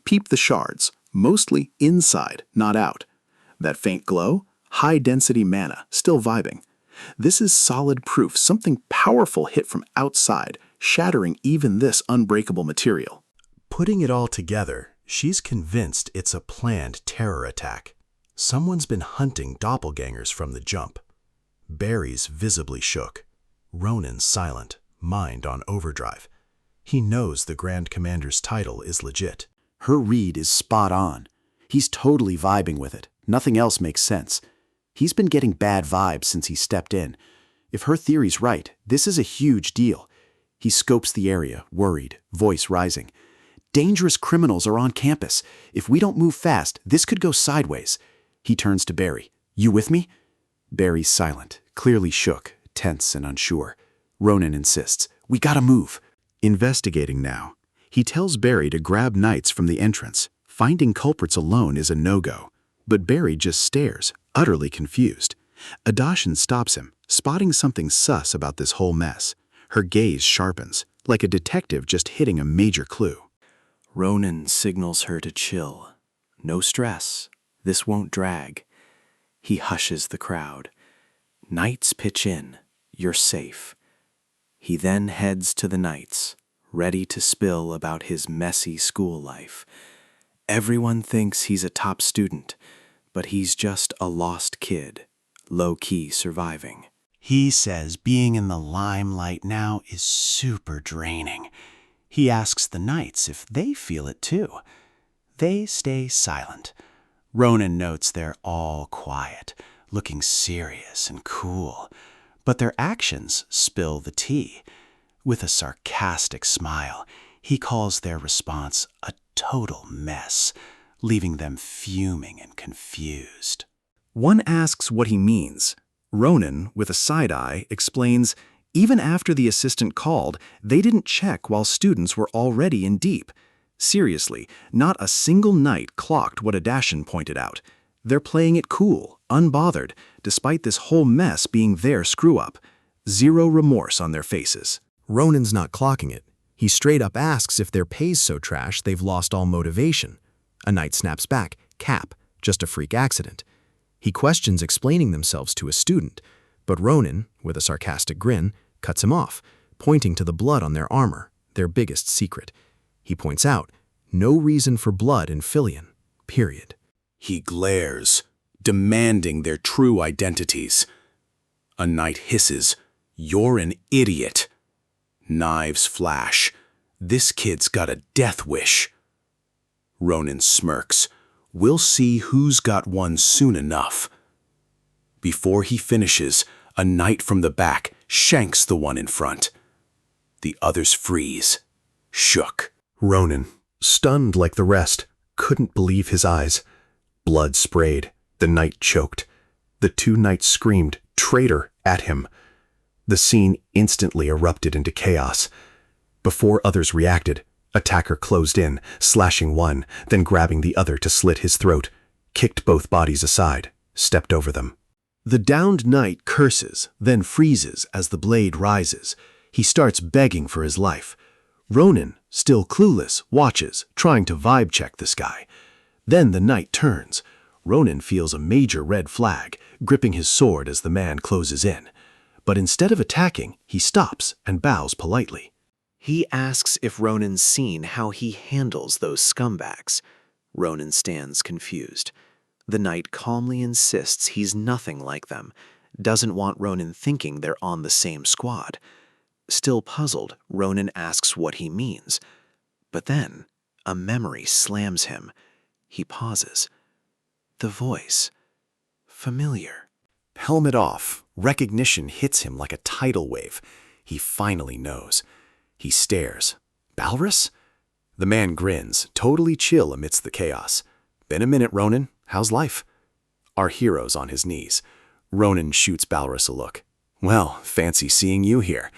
Peep the shards, mostly inside, not out. That faint glow? High-density mana, still vibing. This is solid proof something powerful hit from outside, shattering even this unbreakable material. Putting it all together, she's convinced it's a planned terror attack. Someone's been hunting doppelgangers from the jump. Barry's visibly shook. Ronan's silent, mind on overdrive. He knows the Grand Commander's title is legit. Her read is spot on. He's totally vibing with it. Nothing else makes sense. He's been getting bad vibes since he stepped in. If her theory's right, this is a huge deal. He scopes the area, worried, voice rising. Dangerous criminals are on campus. If we don't move fast, this could go sideways. He turns to Barry. You with me? Barry's silent, clearly shook, tense and unsure. Ronan insists. We gotta move. Investigating now. He tells Barry to grab knights from the entrance. Finding culprits alone is a no-go. But Barry just stares, utterly confused. Adashan stops him, spotting something sus about this whole mess. Her gaze sharpens, like a detective just hitting a major clue. Ronan signals her to chill. No stress. This won't drag. He hushes the crowd. Knights pitch in. You're safe. He then heads to the knights, ready to spill about his messy school life. Everyone thinks he's a top student, but he's just a lost kid, low-key surviving. He says being in the limelight now is super draining. He asks the knights if they feel it too. They stay silent. Ronan notes they're all quiet, looking serious and cool, but their actions spill the tea. With a sarcastic smile, he calls their response a total mess, leaving them fuming and confused. One asks what he means. Ronan, with a side-eye, explains, even after the assistant called, they didn't check while students were already in deep. Seriously, not a single knight clocked what Adashin pointed out. They're playing it cool, unbothered, despite this whole mess being their screw-up. Zero remorse on their faces. Ronan's not clocking it. He straight up asks if their pay's so trash they've lost all motivation. A knight snaps back, cap, just a freak accident. He questions explaining themselves to a student, but Ronan, with a sarcastic grin, cuts him off, pointing to the blood on their armor, their biggest secret. He points out, no reason for blood in Filion, period. He glares, demanding their true identities. A knight hisses, "You're an idiot." Knives flash. This kid's got a death wish. Ronan smirks. We'll see who's got one soon enough. Before he finishes, a knight from the back shanks the one in front. The others freeze, shook. Ronan, stunned like the rest, couldn't believe his eyes. Blood sprayed. The knight choked. The two knights screamed, "Traitor!" at him. The scene instantly erupted into chaos. Before others reacted, attacker closed in, slashing one, then grabbing the other to slit his throat, kicked both bodies aside, stepped over them. The downed knight curses, then freezes as the blade rises. He starts begging for his life. Ronan, still clueless, watches, trying to vibe check this guy. Then the knight turns. Ronan feels a major red flag, gripping his sword as the man closes in. But instead of attacking, he stops and bows politely. He asks if Ronan's seen how he handles those scumbags. Ronan stands confused. The knight calmly insists he's nothing like them, doesn't want Ronan thinking they're on the same squad. Still puzzled, Ronan asks what he means. But then, a memory slams him. He pauses. The voice. Familiar. Helmet off, recognition hits him like a tidal wave. He finally knows. He stares. Balrus? The man grins, totally chill amidst the chaos. Been a minute, Ronan. How's life? Our hero's on his knees. Ronan shoots Balrus a look. Well, fancy seeing you here.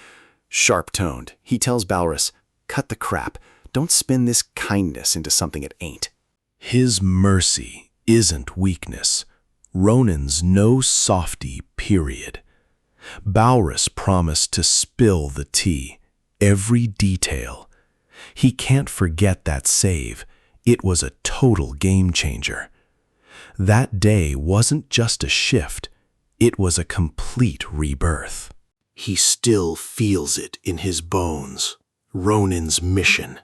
Sharp-toned, he tells Balrus, cut the crap. Don't spin this kindness into something it ain't. His mercy isn't weakness. Ronan's no softy, period. Balrus promised to spill the tea. Every detail. He can't forget that save. It was a total game changer. That day wasn't just a shift. It was a complete rebirth. He still feels it in his bones. Ronan's mission.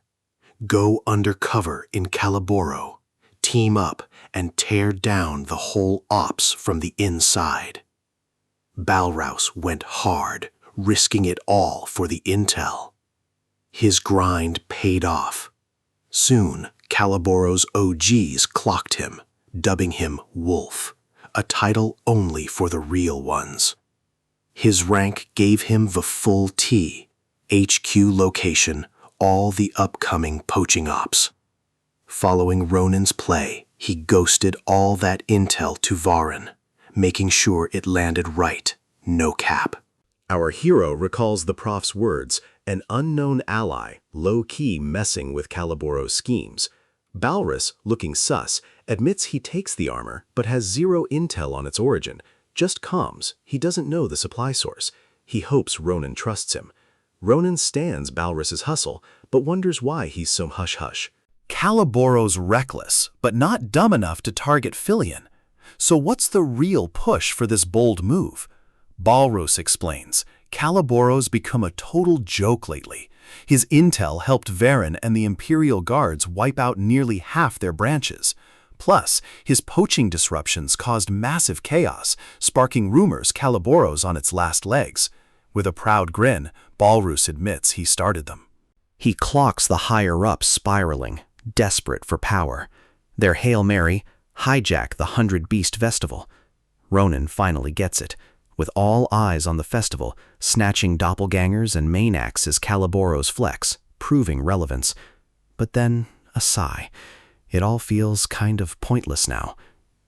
Go undercover in Calaboro. Team up and tear down the whole ops from the inside. Balrus went hard, risking it all for the intel. His grind paid off. Soon, Calaboro's OGs clocked him, dubbing him Wolf, a title only for the real ones. His rank gave him the full T, HQ location, all the upcoming poaching ops. Following Ronan's play, he ghosted all that intel to Varin, making sure it landed right, no cap. Our hero recalls the prof's words, an unknown ally, low-key messing with Calaboro's schemes. Balrus, looking sus, admits he takes the armor, but has zero intel on its origin. Just comms, he doesn't know the supply source. He hopes Ronan trusts him. Ronan stands Balrus's hustle, but wonders why he's so hush-hush. Caliboro's reckless, but not dumb enough to target Filion. So what's the real push for this bold move? Balros explains, Caliboro's become a total joke lately. His intel helped Varen and the Imperial Guards wipe out nearly half their branches. Plus, his poaching disruptions caused massive chaos, sparking rumors Caliboro's on its last legs. With a proud grin, Balros admits he started them. He clocks the higher-ups spiraling, desperate for power. Their Hail Mary, hijack the 100-Beast Festival. Ronan finally gets it, with all eyes on the festival, snatching doppelgangers and Maniacs as Caliboro's flex, proving relevance. But then, a sigh. It all feels kind of pointless now.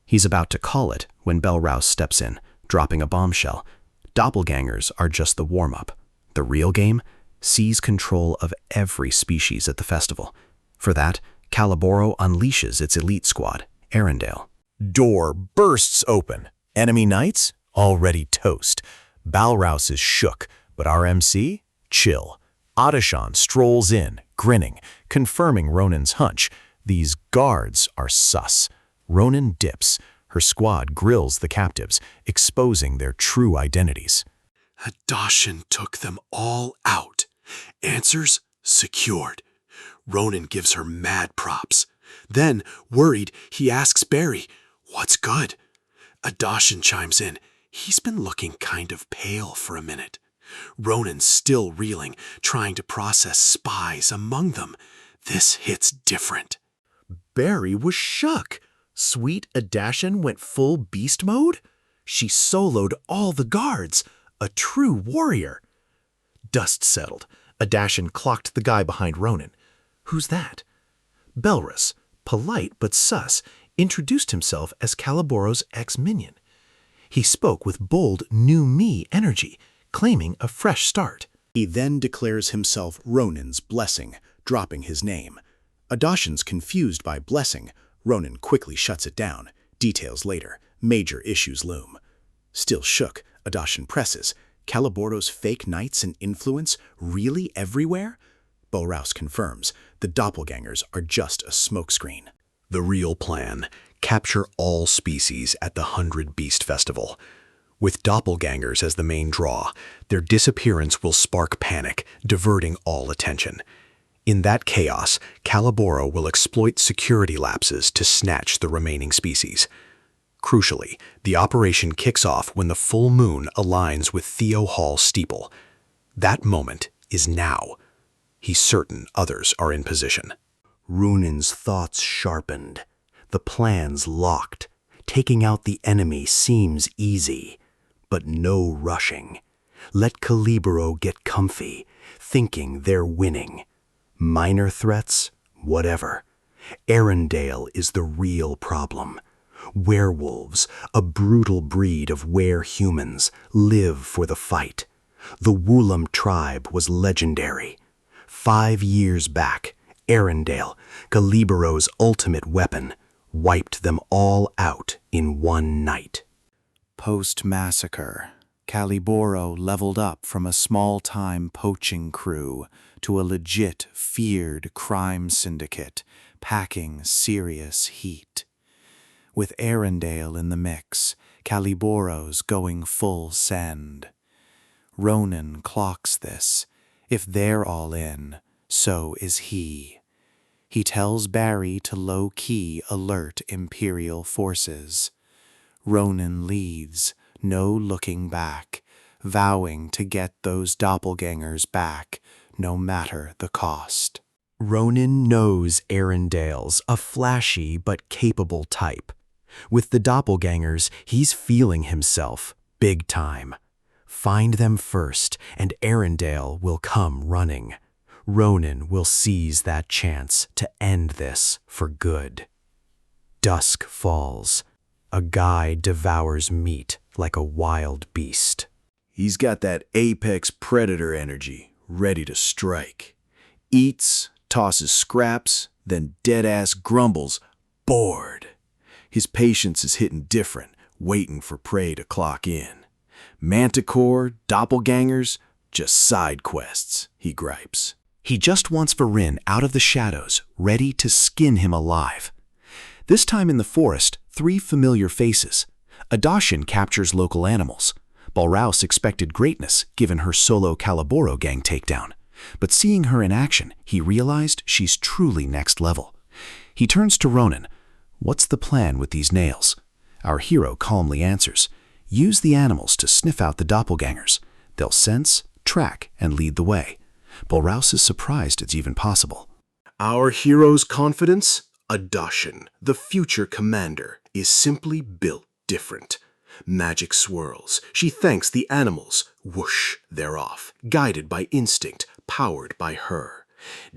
He's about to call it when Belrouse steps in, dropping a bombshell. Doppelgangers are just the warm-up. The real game? Seize control of every species at the festival. For that, Caliboro unleashes its elite squad, Arendelle. Door bursts open. Enemy knights? Already toast. Balrouse is shook, but our MC? Chill. Adashan strolls in, grinning, confirming Ronan's hunch. These guards are sus. Ronan dips. Her squad grills the captives, exposing their true identities. Adashan took them all out. Answers secured. Ronan gives her mad props. Then, worried, he asks Barry, "What's good?" Adashan chimes in. He's been looking kind of pale for a minute. Ronan's still reeling, trying to process spies among them. This hits different. Barry was shook. Sweet Adashan went full beast mode? She soloed all the guards. A true warrior. Dust settled. Adashan clocked the guy behind Ronan. Who's that? Belrus, polite but sus, introduced himself as Caliboro's ex-minion. He spoke with bold new me energy, claiming a fresh start. He then declares himself Ronan's blessing, dropping his name. Adashan's confused by blessing. Ronan quickly shuts it down. Details later. Major issues loom. Still shook, Adashan presses. Caliboro's fake knights and influence really everywhere? Balrouse confirms. The doppelgangers are just a smokescreen. The real plan: capture all species at the 100-Beast Festival. With doppelgangers as the main draw, their disappearance will spark panic, diverting all attention. In that chaos, Caliboro will exploit security lapses to snatch the remaining species. Crucially, the operation kicks off when the full moon aligns with Theo Hall's steeple. That moment is now. He's certain others are in position. Runan's thoughts sharpened, the plans locked. Taking out the enemy seems easy, but no rushing. Let Caliboro get comfy, thinking they're winning. Minor threats, whatever. Arendelle is the real problem. Werewolves, a brutal breed of were-humans, live for the fight. The Woolam tribe was legendary. 5 years back, Arendelle, Caliboro's ultimate weapon, wiped them all out in one night. Post-massacre, Caliboro leveled up from a small-time poaching crew to a legit, feared crime syndicate, packing serious heat. With Arendelle in the mix, Caliboro's going full send. Ronan clocks this. If they're all in, so is he. He tells Barry to low-key alert Imperial forces. Ronan leads, no looking back, vowing to get those doppelgangers back, no matter the cost. Ronan knows Arendelle's a flashy but capable type. With the doppelgangers, he's feeling himself big time. Find them first, and Arendelle will come running. Ronan will seize that chance to end this for good. Dusk falls. A guy devours meat like a wild beast. He's got that apex predator energy, ready to strike. Eats, tosses scraps, then dead-ass grumbles, bored. His patience is hitting different, waiting for prey to clock in. Manticore, doppelgangers, just side quests, he gripes. He just wants Varin out of the shadows, ready to skin him alive. This time in the forest, 3 familiar faces. Adashin captures local animals. Balraus expected greatness given her solo Caliboro gang takedown. But seeing her in action, he realized she's truly next level. He turns to Ronan. What's the plan with these nails? Our hero calmly answers. Use the animals to sniff out the doppelgangers. They'll sense, track, and lead the way. Balraus is surprised it's even possible. Our hero's confidence? Adashin, the future commander, is simply built different. Magic swirls. She thanks the animals. Whoosh, they're off, guided by instinct, powered by her.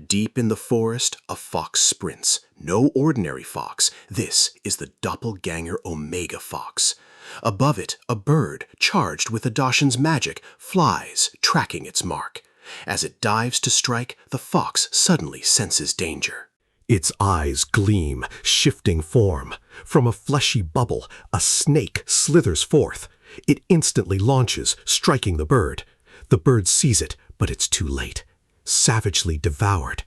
Deep in the forest, a fox sprints. No ordinary fox. This is the doppelganger Omega fox. Above it, a bird, charged with Adashin's magic, flies, tracking its mark. As it dives to strike, the fox suddenly senses danger. Its eyes gleam, shifting form. From a fleshy bubble, a snake slithers forth. It instantly launches, striking the bird. The bird sees it, but it's too late. Savagely devoured.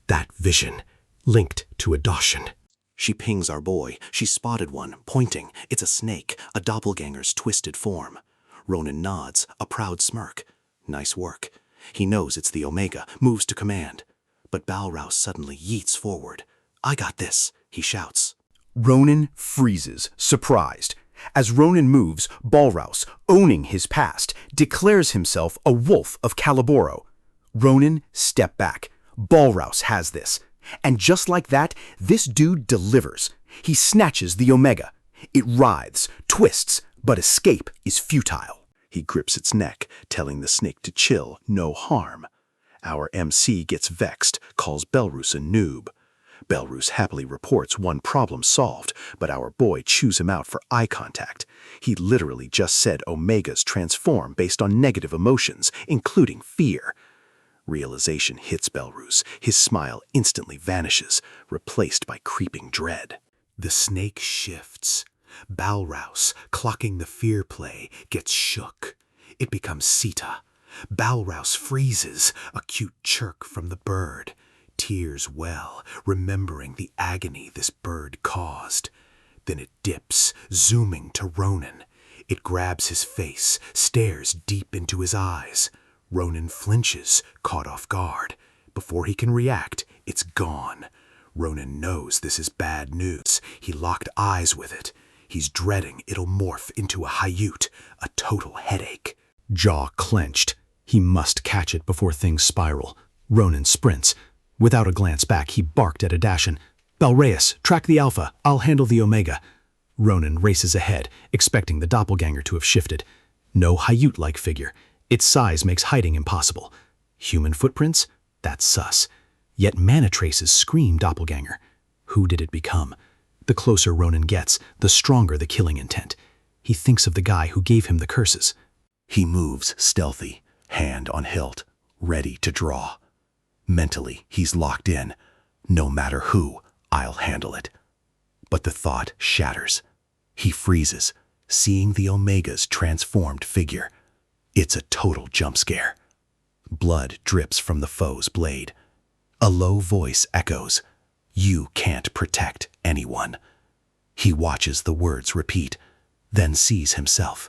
That vision, linked to Adashin. She pings our boy. She spotted one, pointing. It's a snake, a doppelganger's twisted form. Ronan nods, a proud smirk. Nice work. He knows it's the Omega, moves to command. But Balraus suddenly yeets forward. I got this, he shouts. Ronan freezes, surprised. As Ronan moves, Balraus, owning his past, declares himself a wolf of Caliboro. Ronan, step back. Balraus has this. And just like that, this dude delivers. He snatches the Omega. It writhes, twists, but escape is futile. He grips its neck, telling the snake to chill, no harm. Our MC gets vexed, calls Belrus a noob. Belrus happily reports one problem solved, but our boy chews him out for eye contact. He literally just said Omegas transform based on negative emotions, including fear. Realization hits Belrus. His smile instantly vanishes, replaced by creeping dread. The snake shifts. Balraus, clocking the fear play, gets shook. It becomes Sita. Balraus freezes, a cute chirk from the bird. Tears well, remembering the agony this bird caused. Then it dips, zooming to Ronan. It grabs his face, stares deep into his eyes. Ronan flinches, caught off guard. Before he can react, it's gone. Ronan knows this is bad news. He locked eyes with it. He's dreading it'll morph into a Hayut, a total headache. Jaw clenched. He must catch it before things spiral. Ronan sprints. Without a glance back, he barked at Adashin. Balraus, track the Alpha. I'll handle the Omega. Ronan races ahead, expecting the doppelganger to have shifted. No Hayut-like figure. Its size makes hiding impossible. Human footprints? That's sus. Yet mana traces scream doppelganger. Who did it become? The closer Ronan gets, the stronger the killing intent. He thinks of the guy who gave him the curses. He moves stealthy, hand on hilt, ready to draw. Mentally, he's locked in. No matter who, I'll handle it. But the thought shatters. He freezes, seeing the Omega's transformed figure. It's a total jump scare. Blood drips from the foe's blade. A low voice echoes, "You can't protect anyone." He watches the words repeat, then sees himself,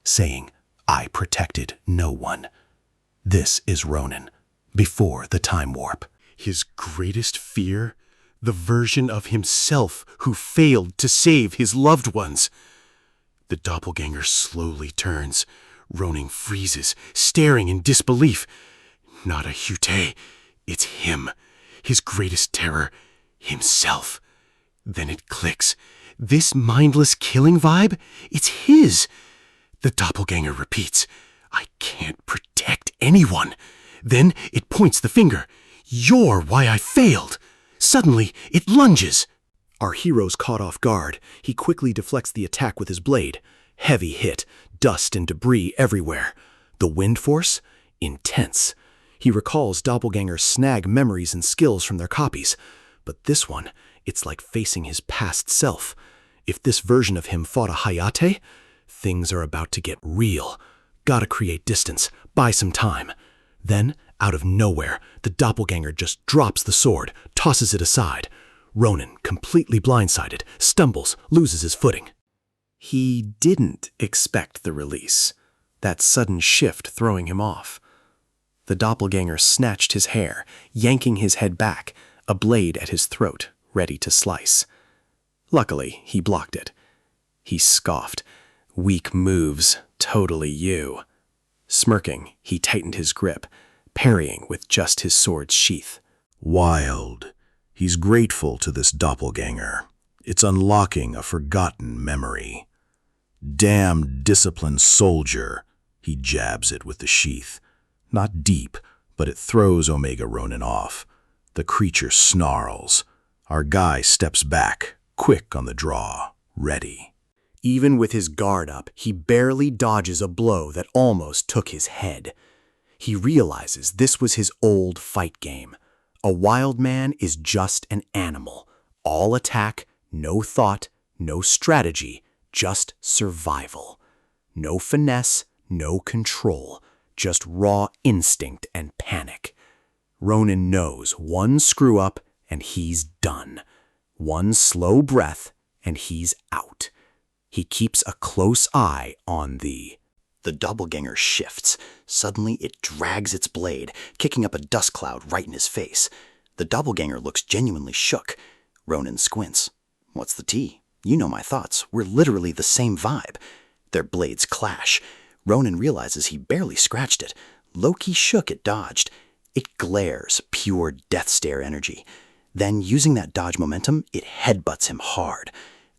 saying, "I protected no one." This is Ronan, before the time warp. His greatest fear? The version of himself who failed to save his loved ones. The doppelganger slowly turns. Ronan freezes, staring in disbelief. Not a Hute, it's him. His greatest terror, himself. Then it clicks. This mindless killing vibe, it's his. The doppelganger repeats, "I can't protect anyone." Then it points the finger. "You're why I failed." Suddenly, it lunges. Our hero's caught off guard. He quickly deflects the attack with his blade. Heavy hit, dust and debris everywhere. The wind force? Intense. He recalls Doppelganger's snag memories and skills from their copies. But this one, it's like facing his past self. If this version of him fought a Hayate, things are about to get real. Gotta create distance, buy some time. Then, Out of nowhere, the doppelganger just drops the sword, tosses it aside. Ronan, completely blindsided, stumbles, loses his footing. He didn't expect the release, that sudden shift throwing him off. The doppelganger snatched his hair, yanking his head back, a blade at his throat, ready to slice. Luckily, he blocked it. He scoffed. Weak moves, totally you. Smirking, he tightened his grip, parrying with just his sword's sheath. Wild. He's grateful to this doppelganger. It's unlocking a forgotten memory. Damn disciplined soldier. He jabs it with the sheath. Not deep, but it throws Omega Ronin off. The creature snarls. Our guy steps back, quick on the draw, ready. Even with his guard up, he barely dodges a blow that almost took his head. He realizes this was his old fight game. A wild man is just an animal. All attack, no thought, no strategy, just survival. No finesse, no control, just raw instinct and panic. Ronin knows one screw up and he's done. One slow breath and he's out. He keeps a close eye on the doppelganger shifts. Suddenly it drags its blade, kicking up a dust cloud right in his face. The doppelganger looks genuinely shook. Ronan squints. What's the tea? You know my thoughts. We're literally the same vibe. Their blades clash. Ronan realizes he barely scratched it. Loki shook it dodged. It glares, pure death stare energy. Then, using that dodge momentum, it headbutts him hard.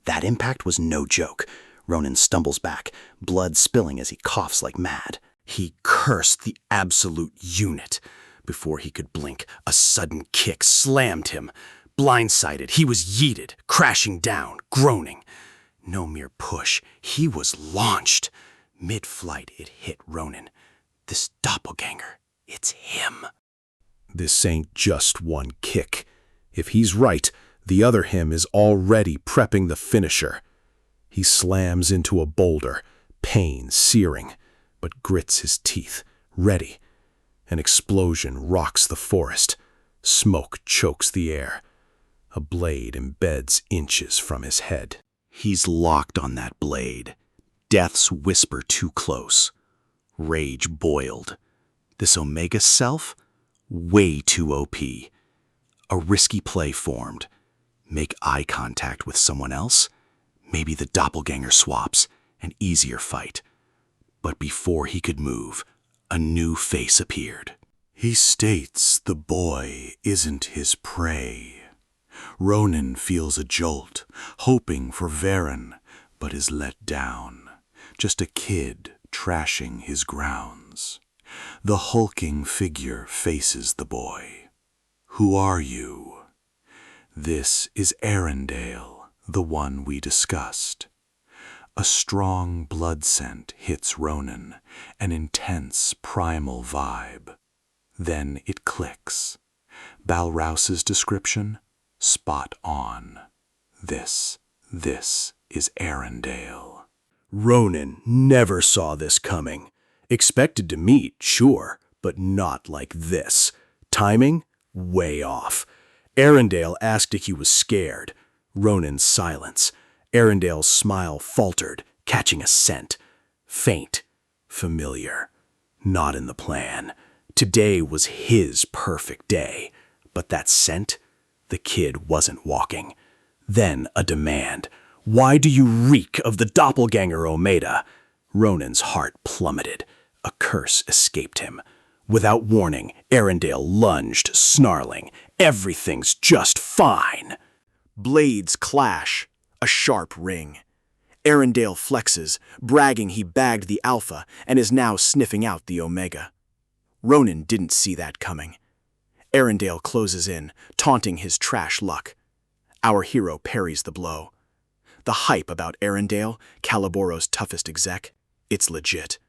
That impact was no joke. Ronan stumbles back, blood spilling as he coughs like mad. He cursed the absolute unit. Before he could blink, a sudden kick slammed him. Blindsided, he was yeeted, crashing down, groaning. No mere push, he was launched. Mid-flight, it hit Ronan. This doppelganger, it's him. This ain't just one kick. If he's right, the other him is already prepping the finisher. He slams into a boulder, pain searing, but grits his teeth, ready. An explosion rocks the forest. Smoke chokes the air. A blade embeds inches from his head. He's locked on that blade. Death's whisper too close. Rage boiled. This Omega self? Way too OP. A risky play formed. Make eye contact with someone else? Maybe the doppelganger swaps. An easier fight. But before he could move, a new face appeared. He states the boy isn't his prey. Ronan feels a jolt, hoping for Varen, but is let down. Just a kid trashing his grounds. The hulking figure faces the boy. Who are you? This is Arendelle, the one we discussed. A strong blood scent hits Ronan, an intense primal vibe. Then it clicks. Balrous's description? Spot on. This is Arendelle. Ronan never saw this coming. Expected to meet, sure, but not like this. Timing? Way off. Arendelle asked if he was scared. Ronan's silence. Arendelle's smile faltered, catching a scent. Faint. Familiar. Not in the plan. Today was his perfect day. But that scent? The kid wasn't walking. Then a demand. Why do you reek of the doppelganger, Omega? Ronan's heart plummeted. A curse escaped him. Without warning, Arendelle lunged, snarling. Everything's just fine. Blades clash. A sharp ring. Arendelle flexes, bragging he bagged the Alpha and is now sniffing out the Omega. Ronan didn't see that coming. Arendelle closes in, taunting his trash luck. Our hero parries the blow. The hype about Arendelle, Caliboro's toughest exec, it's legit.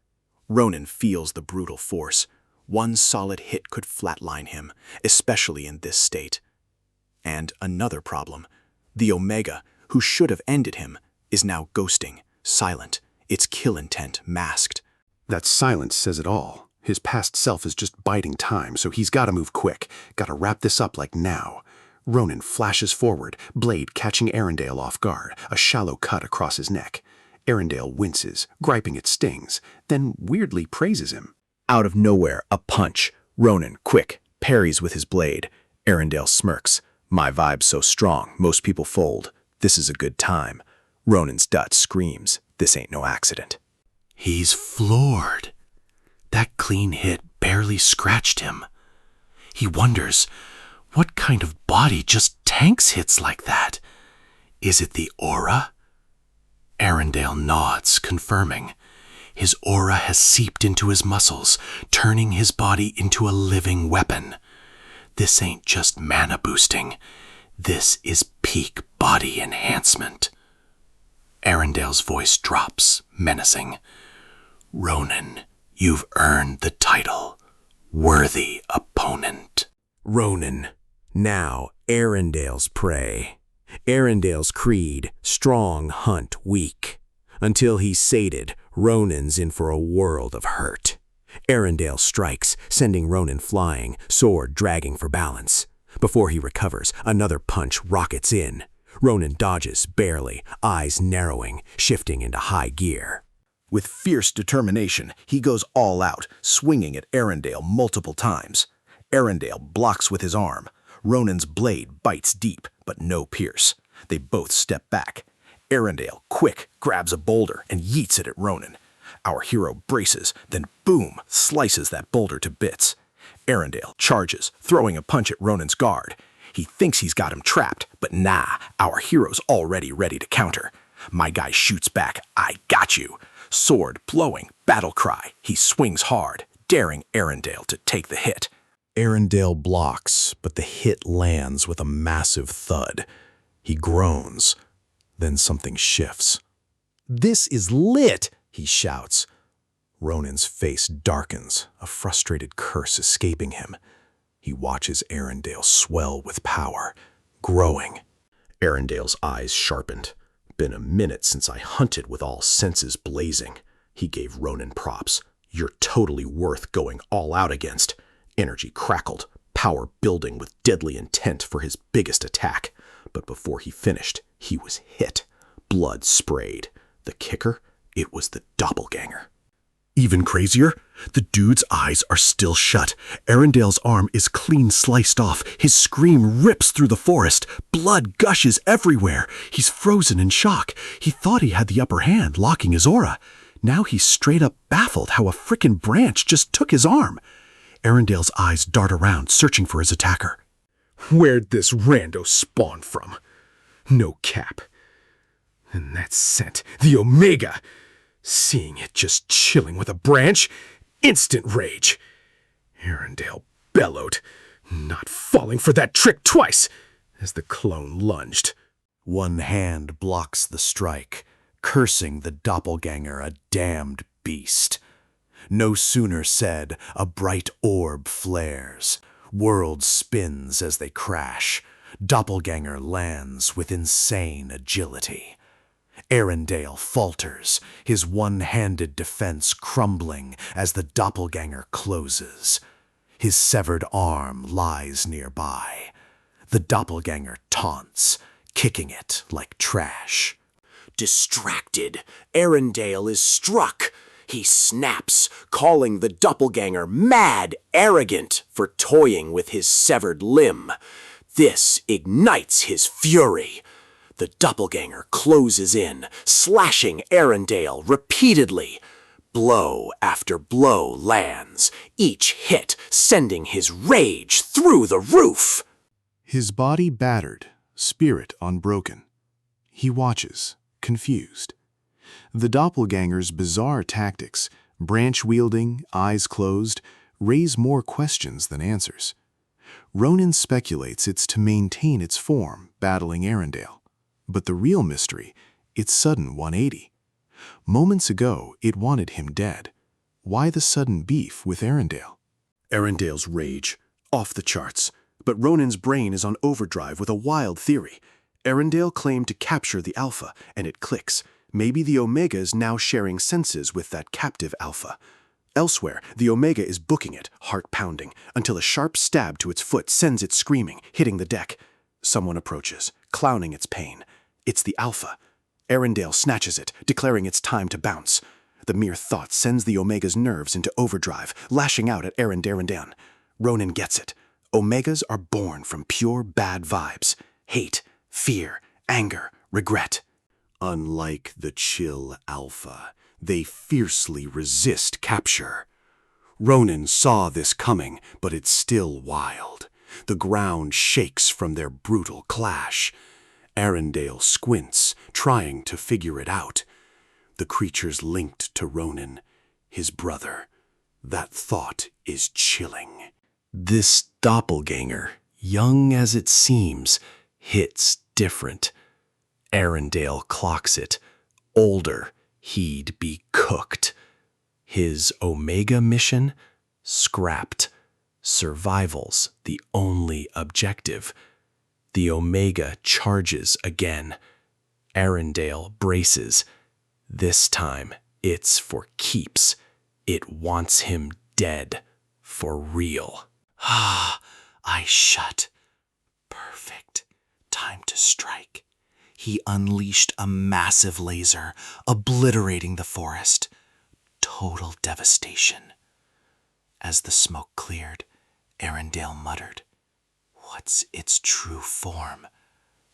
Ronan feels the brutal force. One solid hit could flatline him, especially in this state. And another problem. The Omega, who should have ended him, is now ghosting, silent, its kill intent masked. That silence says it all. His past self is just biding time, so he's gotta move quick. Gotta wrap this up like now. Ronan flashes forward, blade catching Arendelle off guard, a shallow cut across his neck. Arendelle winces, griping it stings, then weirdly praises him. Out of nowhere, a punch. Ronan, quick, parries with his blade. Arendelle smirks. My vibe's so strong, most people fold. This is a good time. Ronan's Dutch screams. This ain't no accident. He's floored. That clean hit barely scratched him. He wonders, what kind of body just tanks hits like that? Is it the aura? Arendelle nods, confirming. His aura has seeped into his muscles, turning his body into a living weapon. This ain't just mana boosting. This is peak body enhancement. Arendelle's voice drops, menacing. Ronan, you've earned the title. Worthy opponent. Ronan. Now Arendelle's prey. Arendelle's creed, strong hunt weak. Until he's sated, Ronan's in for a world of hurt. Arendelle strikes, sending Ronan flying, sword dragging for balance. Before he recovers, another punch rockets in. Ronan dodges, barely, eyes narrowing, shifting into high gear. With fierce determination, he goes all out, swinging at Arendelle multiple times. Arendelle blocks with his arm. Ronan's blade bites deep, but no pierce. They both step back. Arendelle, quick, grabs a boulder and yeets it at Ronan. Our hero braces, then boom, slices that boulder to bits. Arendelle charges, throwing a punch at Ronan's guard. He thinks he's got him trapped, but nah, our hero's already ready to counter. My guy shoots back, I got you. Sword blowing, battle cry. He swings hard, daring Arendelle to take the hit. Arendelle blocks, but the hit lands with a massive thud. He groans. Then something shifts. "This is lit!" he shouts. Ronan's face darkens, a frustrated curse escaping him. He watches Arendelle swell with power, growing. Arendelle's eyes sharpened. Been a minute since I hunted with all senses blazing. He gave Ronan props. You're totally worth going all out against. Energy crackled, power building with deadly intent for his biggest attack. But before he finished, he was hit. Blood sprayed. The kicker? It was the doppelganger. Even crazier, the dude's eyes are still shut. Arendelle's arm is clean sliced off. His scream rips through the forest. Blood gushes everywhere. He's frozen in shock. He thought he had the upper hand, locking his aura. Now he's straight up baffled how a frickin' branch just took his arm. Arendelle's eyes dart around, searching for his attacker. Where'd this rando spawn from? No cap. And that scent, the Omega. Seeing it just chilling with a branch, instant rage. Arendelle bellowed, not falling for that trick twice, as the clone lunged. One hand blocks the strike, cursing the doppelganger a damned beast. No sooner said, a bright orb flares. World spins as they crash. Doppelganger lands with insane agility. Arendelle falters, his one-handed defense crumbling as the doppelganger closes. His severed arm lies nearby. The doppelganger taunts, kicking it like trash. Distracted, Arendelle is struck. He snaps, calling the doppelganger mad arrogant for toying with his severed limb. This ignites his fury. The doppelganger closes in, slashing Arendelle repeatedly. Blow after blow lands, each hit sending his rage through the roof. His body battered, spirit unbroken. He watches, confused. The doppelganger's bizarre tactics, branch-wielding, eyes closed, raise more questions than answers. Ronan speculates it's to maintain its form, battling Arendelle. But the real mystery, its sudden 180. Moments ago, it wanted him dead. Why the sudden beef with Arendelle? Arendelle's rage, off the charts. But Ronan's brain is on overdrive with a wild theory. Arendelle claimed to capture the Alpha, and it clicks. Maybe the Omega is now sharing senses with that captive Alpha. Elsewhere, the Omega is booking it, heart pounding, until a sharp stab to its foot sends it screaming, hitting the deck. Someone approaches, clowning its pain. It's the Alpha. Arendelle snatches it, declaring it's time to bounce. The mere thought sends the Omega's nerves into overdrive, lashing out at Arendelle. Ronan gets it. Omegas are born from pure bad vibes. Hate, fear, anger, regret. Unlike the chill Alpha, they fiercely resist capture. Ronan saw this coming, but it's still wild. The ground shakes from their brutal clash. Arendelle squints, trying to figure it out. The creature's linked to Ronan, his brother. That thought is chilling. This doppelganger, young as it seems, hits different. Arendelle clocks it. Older, he'd be cooked. His Omega mission? Scrapped. Survival's the only objective. The Omega charges again. Arendelle braces. This time, it's for keeps. It wants him dead. For real. I shut. Perfect. Time to strike. He unleashed a massive laser, obliterating the forest. Total devastation. As the smoke cleared, Arendelle muttered, "What's its true form?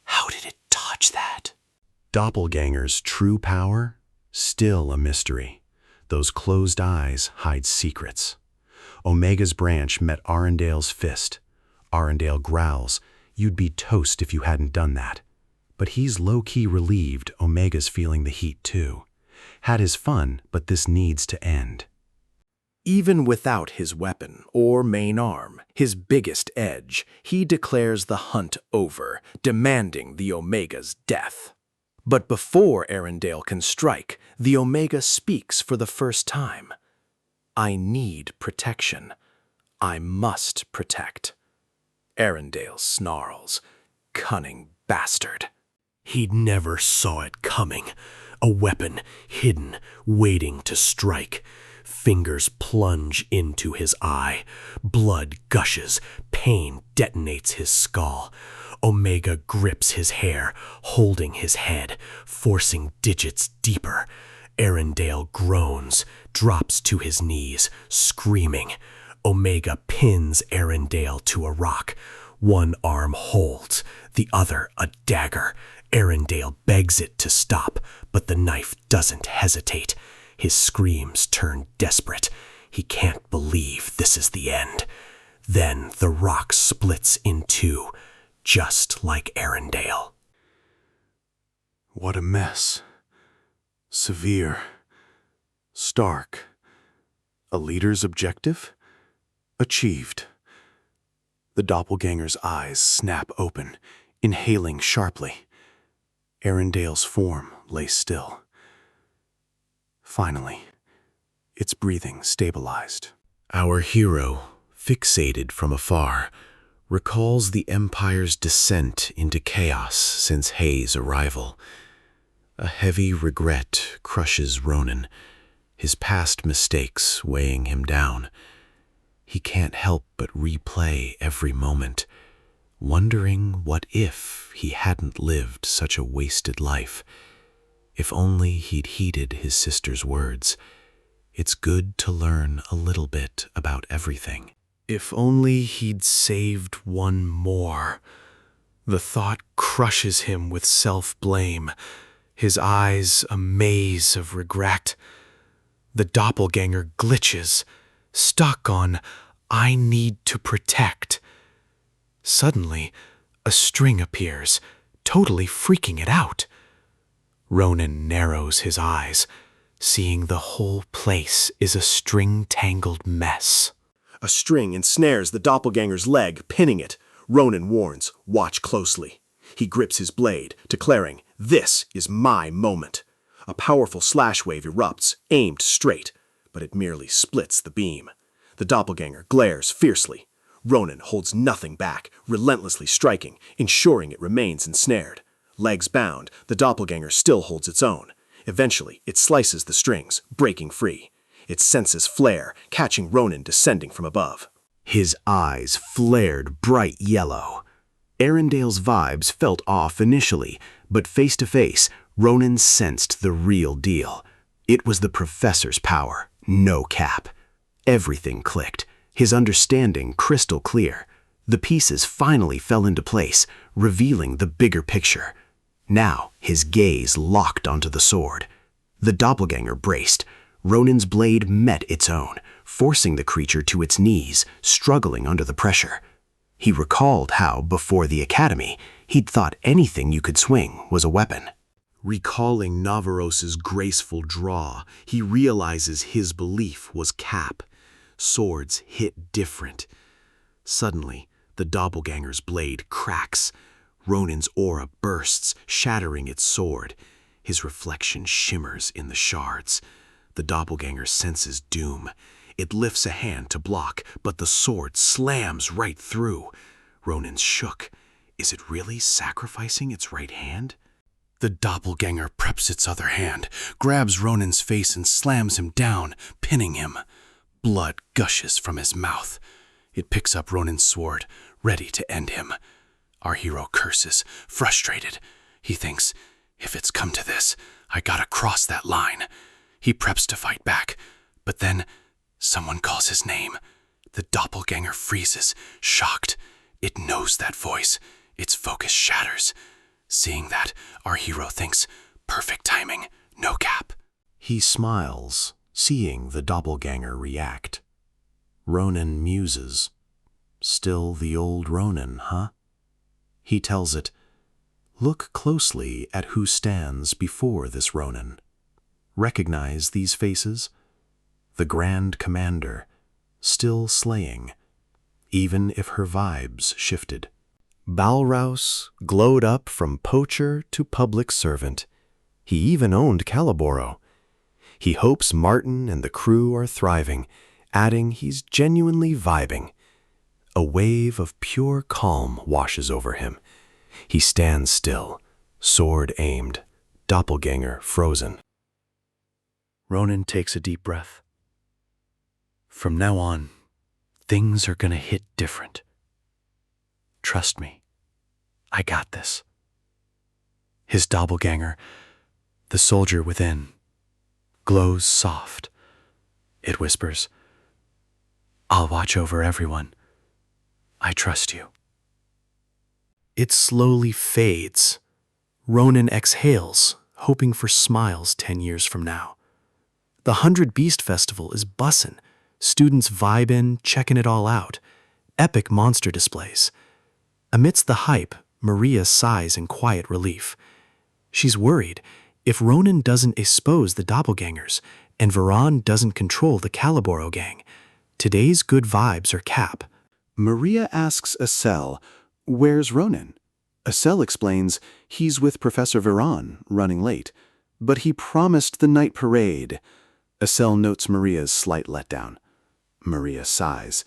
How did it dodge that?" Doppelganger's true power? Still a mystery. Those closed eyes hide secrets. Omega's branch met Arendelle's fist. Arendelle growls, "You'd be toast if you hadn't done that." But he's low-key relieved Omega's feeling the heat too. Had his fun, but this needs to end. Even without his weapon or main arm, his biggest edge, he declares the hunt over, demanding the Omega's death. But before Arendelle can strike, the Omega speaks for the first time. I need protection. I must protect. Arendelle snarls. Cunning bastard. He'd never saw it coming. A weapon hidden, waiting to strike. Fingers plunge into his eye. Blood gushes. Pain detonates his skull. Omega grips his hair, holding his head, forcing digits deeper. Arendelle groans, drops to his knees, screaming. Omega pins Arendelle to a rock. One arm holds, the other a dagger. Arendelle begs it to stop, but the knife doesn't hesitate. His screams turn desperate. He can't believe this is the end. Then the rock splits in two, just like Arendelle. What a mess. Severe. Stark. A leader's objective? Achieved. The doppelganger's eyes snap open, inhaling sharply. Arendelle's form lay still. Finally, its breathing stabilized. Our hero, fixated from afar, recalls the Empire's descent into chaos since Hei's arrival. A heavy regret crushes Ronan, his past mistakes weighing him down. He can't help but replay every moment, wondering what if he hadn't lived such a wasted life. If only he'd heeded his sister's words. It's good to learn a little bit about everything. If only he'd saved one more. The thought crushes him with self-blame, his eyes a maze of regret. The doppelganger glitches, stuck on, I need to protect. Suddenly, a string appears, totally freaking it out. Ronan narrows his eyes, seeing the whole place is a string-tangled mess. A string ensnares the doppelganger's leg, pinning it. Ronan warns, watch closely. He grips his blade, declaring, this is my moment. A powerful slash wave erupts, aimed straight, but it merely splits the beam. The doppelganger glares fiercely. Ronan holds nothing back, relentlessly striking, ensuring it remains ensnared. Legs bound, the doppelganger still holds its own. Eventually, it slices the strings, breaking free. Its senses flare, catching Ronan descending from above. His eyes flared bright yellow. Arendale's vibes felt off initially, but face to face, Ronan sensed the real deal. It was the professor's power, no cap. Everything clicked, his understanding crystal clear. The pieces finally fell into place, revealing the bigger picture. Now his gaze locked onto the sword. The doppelganger braced. Ronan's blade met its own, forcing the creature to its knees, struggling under the pressure. He recalled how, before the academy, he'd thought anything you could swing was a weapon. Recalling Navaros's graceful draw, he realizes his belief was cap. Swords hit different. Suddenly, the doppelganger's blade cracks. Ronan's aura bursts, shattering its sword. His reflection shimmers in the shards. The doppelganger senses doom. It lifts a hand to block, but the sword slams right through. Ronan shook. Is it really sacrificing its right hand? The doppelganger preps its other hand, grabs Ronan's face and slams him down, pinning him. Blood gushes from his mouth. It picks up Ronan's sword, ready to end him. Our hero curses, frustrated. He thinks, if it's come to this, I gotta cross that line. He preps to fight back, but then someone calls his name. The doppelganger freezes, shocked. It knows that voice. Its focus shatters. Seeing that, our hero thinks, perfect timing, no cap. He smiles, seeing the doppelganger react. Ronan muses. Still the old Ronan, huh? He tells it, look closely at who stands before this Ronan. Recognize these faces? The Grand Commander, still slaying, even if her vibes shifted. Balrouse glowed up from poacher to public servant. He even owned Caliboro. He hopes Martin and the crew are thriving, adding he's genuinely vibing. A wave of pure calm washes over him. He stands still, sword aimed, doppelganger frozen. Ronan takes a deep breath. From now on, things are gonna hit different. Trust me, I got this. His doppelganger, the soldier within, glows soft. It whispers, I'll watch over everyone. I trust you. It slowly fades. Ronan exhales, hoping for smiles 10 years from now. The 100 Beast Festival is bussin'. Students vibin', checking it all out. Epic monster displays. Amidst the hype, Maria sighs in quiet relief. She's worried. If Ronan doesn't expose the doppelgangers, and Veron doesn't control the Caliboro gang, today's good vibes are cap. Maria asks Acel, where's Ronan? Acel explains he's with Professor Veron, running late, but he promised the night parade. Acel notes Maria's slight letdown. Maria sighs.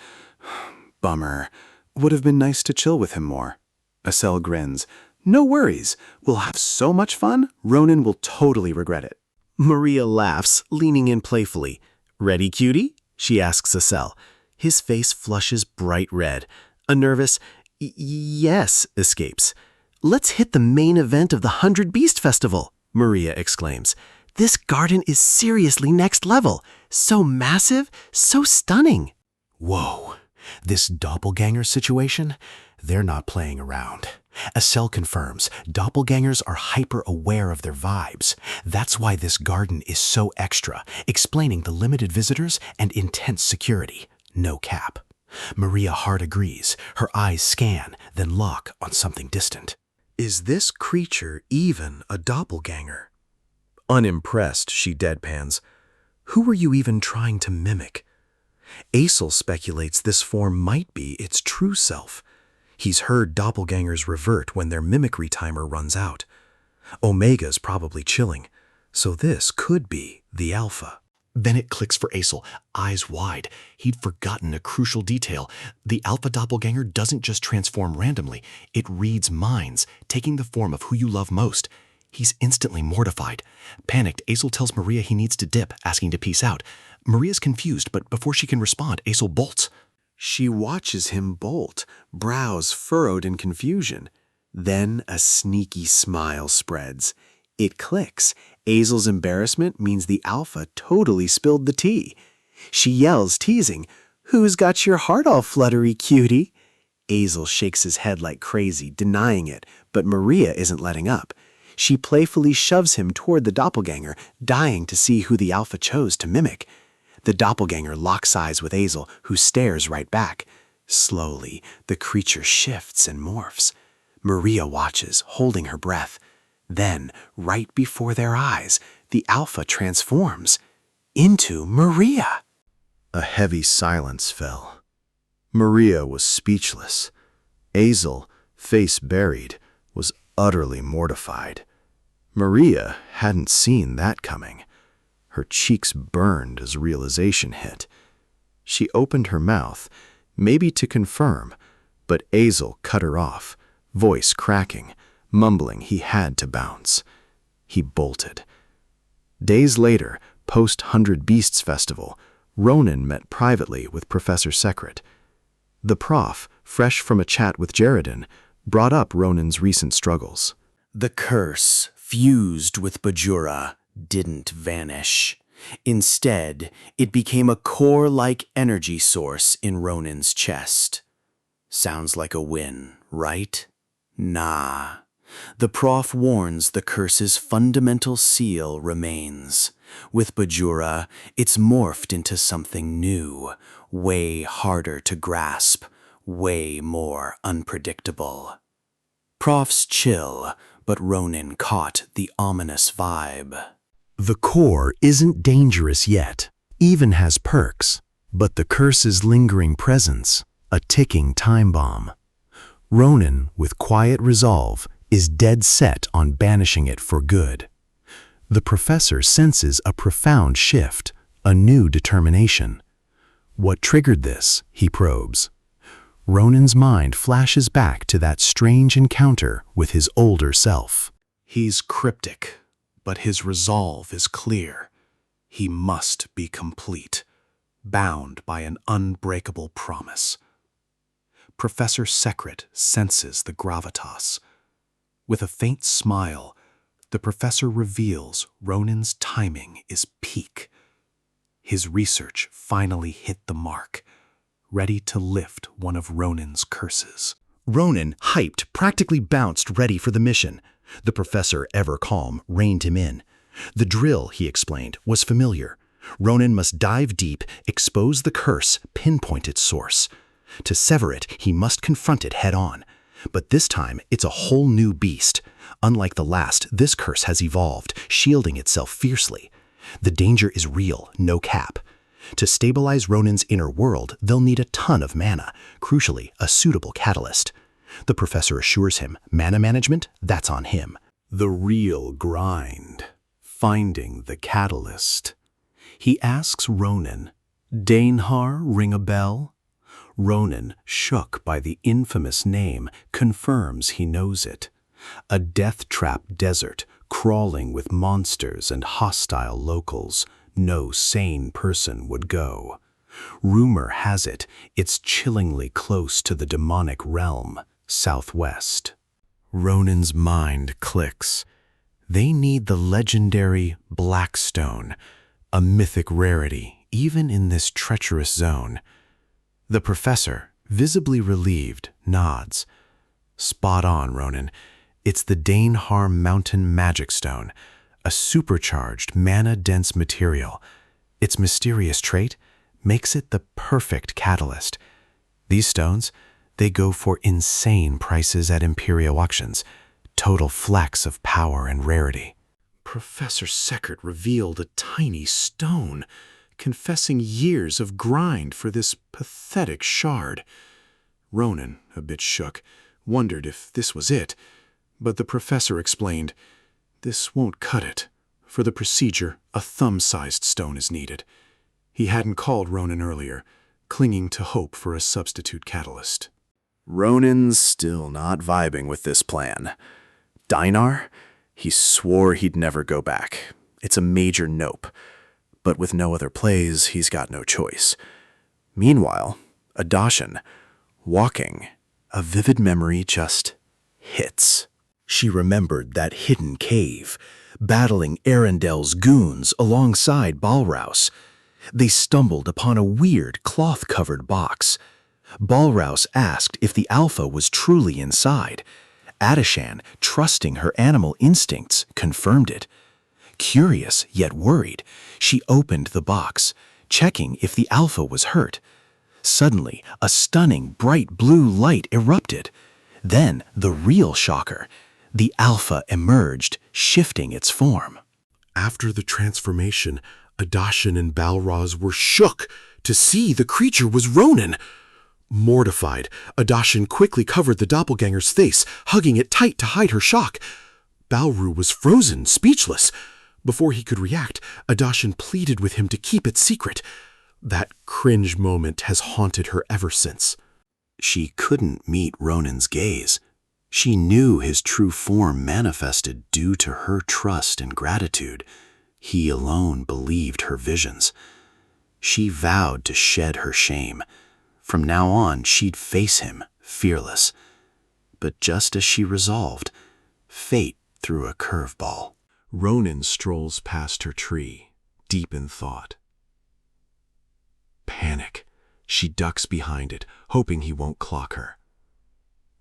Bummer. Would have been nice to chill with him more. Acel grins. No worries. We'll have so much fun, Ronan will totally regret it. Maria laughs, leaning in playfully. Ready, cutie? She asks Acel. His face flushes bright red. A nervous, yes, escapes. Let's hit the main event of the 100 Beast Festival, Maria exclaims. This garden is seriously next level. So massive, so stunning. Whoa, this doppelganger situation? They're not playing around. Acel confirms doppelgangers are hyper-aware of their vibes. That's why this garden is so extra, explaining the limited visitors and intense security. No cap. Maria hard agrees. Her eyes scan, then lock on something distant. Is this creature even a doppelganger? Unimpressed, she deadpans. Who were you even trying to mimic? Acel speculates this form might be its true self. He's heard doppelgangers revert when their mimicry timer runs out. Omega's probably chilling, so this could be the alpha. Then it clicks for Acel, eyes wide. He'd forgotten a crucial detail. The alpha doppelganger doesn't just transform randomly. It reads minds, taking the form of who you love most. He's instantly mortified. Panicked, Acel tells Maria he needs to dip, asking to peace out. Maria's confused, but before she can respond, Azel bolts. She watches him bolt, brows furrowed in confusion. Then a sneaky smile spreads. It clicks. Azel's embarrassment means the alpha totally spilled the tea. She yells, teasing, "Who's got your heart all fluttery, cutie?" Azel shakes his head like crazy, denying it, but Maria isn't letting up. She playfully shoves him toward the doppelganger, dying to see who the alpha chose to mimic. The doppelganger locks eyes with Azel, who stares right back. Slowly, the creature shifts and morphs. Maria watches, holding her breath. Then, right before their eyes, the alpha transforms into Maria. A heavy silence fell. Maria was speechless. Azel, face buried, was utterly mortified. Maria hadn't seen that coming. Her cheeks burned as realization hit. She opened her mouth, maybe to confirm, but Azel cut her off, voice cracking, mumbling he had to bounce. He bolted. Days later, post-Hundred Beasts Festival, Ronan met privately with Professor Secret. The prof, fresh from a chat with Jaredin, brought up Ronan's recent struggles. The curse, fused with Bajura, didn't vanish. Instead, it became a core-like energy source in Ronan's chest. Sounds like a win, right? Nah. The prof warns the curse's fundamental seal remains. With Bajura, it's morphed into something new, way harder to grasp, way more unpredictable. Prof's chill, but Ronan caught the ominous vibe. The core isn't dangerous yet, even has perks, but the curse's lingering presence, a ticking time bomb. Ronan, with quiet resolve, is dead set on banishing it for good. The professor senses a profound shift, a new determination. What triggered this, he probes. Ronan's mind flashes back to that strange encounter with his older self. He's cryptic, but his resolve is clear. He must be complete, bound by an unbreakable promise. Professor Secret senses the gravitas. With a faint smile, the professor reveals Ronan's timing is peak. His research finally hit the mark, ready to lift one of Ronan's curses. Ronan, hyped, practically bounced ready for the mission. The professor, ever calm, reined him in. The drill, he explained, was familiar. Ronan must dive deep, expose the curse, pinpoint its source. To sever it, he must confront it head-on. But this time, it's a whole new beast. Unlike the last, this curse has evolved, shielding itself fiercely. The danger is real, no cap. To stabilize Ronan's inner world, they'll need a ton of mana, crucially, a suitable catalyst. The professor assures him, mana management, that's on him. The real grind, finding the catalyst. He asks Ronan, "Dainhar ring a bell?" Ronan, shook by the infamous name, confirms he knows it. A death-trap desert, crawling with monsters and hostile locals, no sane person would go. Rumor has it, it's chillingly close to the demonic realm, southwest. Ronan's mind clicks. They need the legendary Blackstone, a mythic rarity, even in this treacherous zone. The professor, visibly relieved, nods. Spot on, Ronan. It's the Dainhar Mountain Magic Stone, a supercharged, mana-dense material. Its mysterious trait makes it the perfect catalyst. These stones, they go for insane prices at Imperial auctions, total flex of power and rarity. Professor Secret revealed a tiny stone, confessing years of grind for this pathetic shard. Ronan, a bit shook, wondered if this was it, but the professor explained, "This won't cut it. For the procedure, a thumb-sized stone is needed." He hadn't called Ronan earlier, clinging to hope for a substitute catalyst. Ronan's still not vibing with this plan. Dainar? He swore he'd never go back. It's a major nope. but with no other plays, he's got no choice. Meanwhile, Adashan, walking, a vivid memory just hits. She remembered that hidden cave, battling Arendel's goons alongside Balrouse. They stumbled upon a weird cloth-covered box. Balrouse asked if the Alpha was truly inside. Adashan, trusting her animal instincts, confirmed it. Curious yet worried, she opened the box, checking if the Alpha was hurt. Suddenly, a stunning bright blue light erupted. Then, the real shocker, the Alpha emerged, shifting its form. After the transformation, Adashan and Balroz were shook to see the creature was Ronan. Mortified, Adashan quickly covered the doppelganger's face, hugging it tight to hide her shock. Balru was frozen, speechless. Before he could react, Adashan pleaded with him to keep it secret. That cringe moment has haunted her ever since. She couldn't meet Ronan's gaze. She knew his true form manifested due to her trust and gratitude. He alone believed her visions. She vowed to shed her shame. From now on, she'd face him, fearless. But just as she resolved, fate threw a curveball. Ronan strolls past her tree, deep in thought. Panic. She ducks behind it, hoping he won't clock her.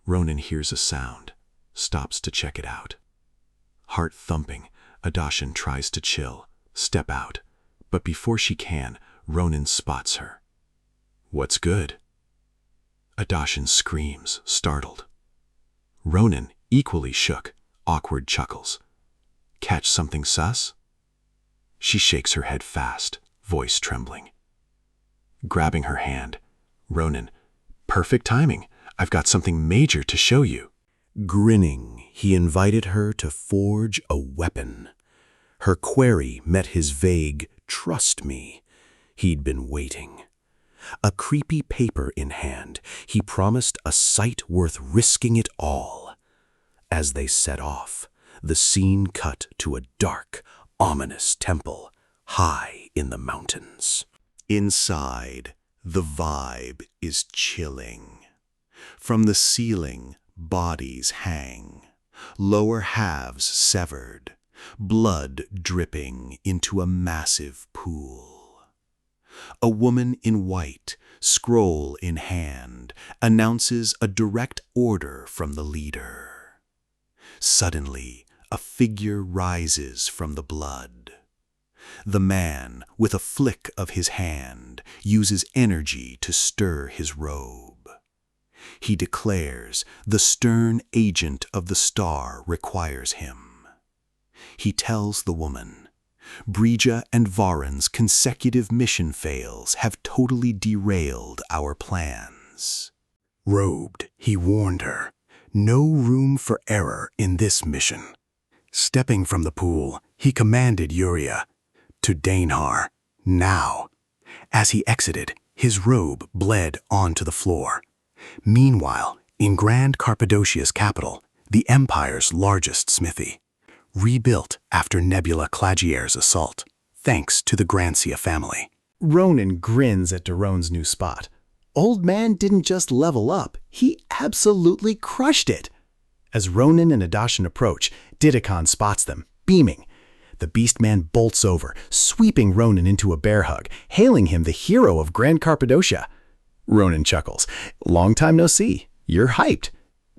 Ronan hears a sound, stops to check it out. Heart thumping, Adashan tries to chill, step out. But before she can, Ronan spots her. What's good? Adashan screams, startled. Ronan, equally shook, awkward chuckles. Catch something sus? She shakes her head fast, voice trembling. Grabbing her hand, Ronan, perfect timing. I've got something major to show you. Grinning, he invited her to forge a weapon. Her query met his vague, "Trust me." He'd been waiting. A creepy paper in hand, he promised a sight worth risking it all. As they set off, the scene cut to a dark, ominous temple high in the mountains. Inside, the vibe is chilling. From the ceiling, bodies hang, lower halves severed, blood dripping into a massive pool. A woman in white, scroll in hand, announces a direct order from the leader. Suddenly, a figure rises from the blood. The man, with a flick of his hand, uses energy to stir his robe. He declares the stern agent of the star requires him. He tells the woman, Brija and Varen's consecutive mission fails have totally derailed our plans. Robed, he warned her, no room for error in this mission. Stepping from the pool, he commanded Yuria, to Dainhar, now. As he exited, his robe bled onto the floor. Meanwhile, in Grand Cappadocia's capital, the Empire's largest smithy, rebuilt after Nebula Clagier's assault, thanks to the Grancia family. Ronan grins at Daron's new spot. Old man didn't just level up, he absolutely crushed it. As Ronan and Adashan approach, Didakon spots them, beaming. The Beastman bolts over, sweeping Ronan into a bear hug, hailing him the hero of Grand Cappadocia. Ronan chuckles. Long time no see. You're hyped.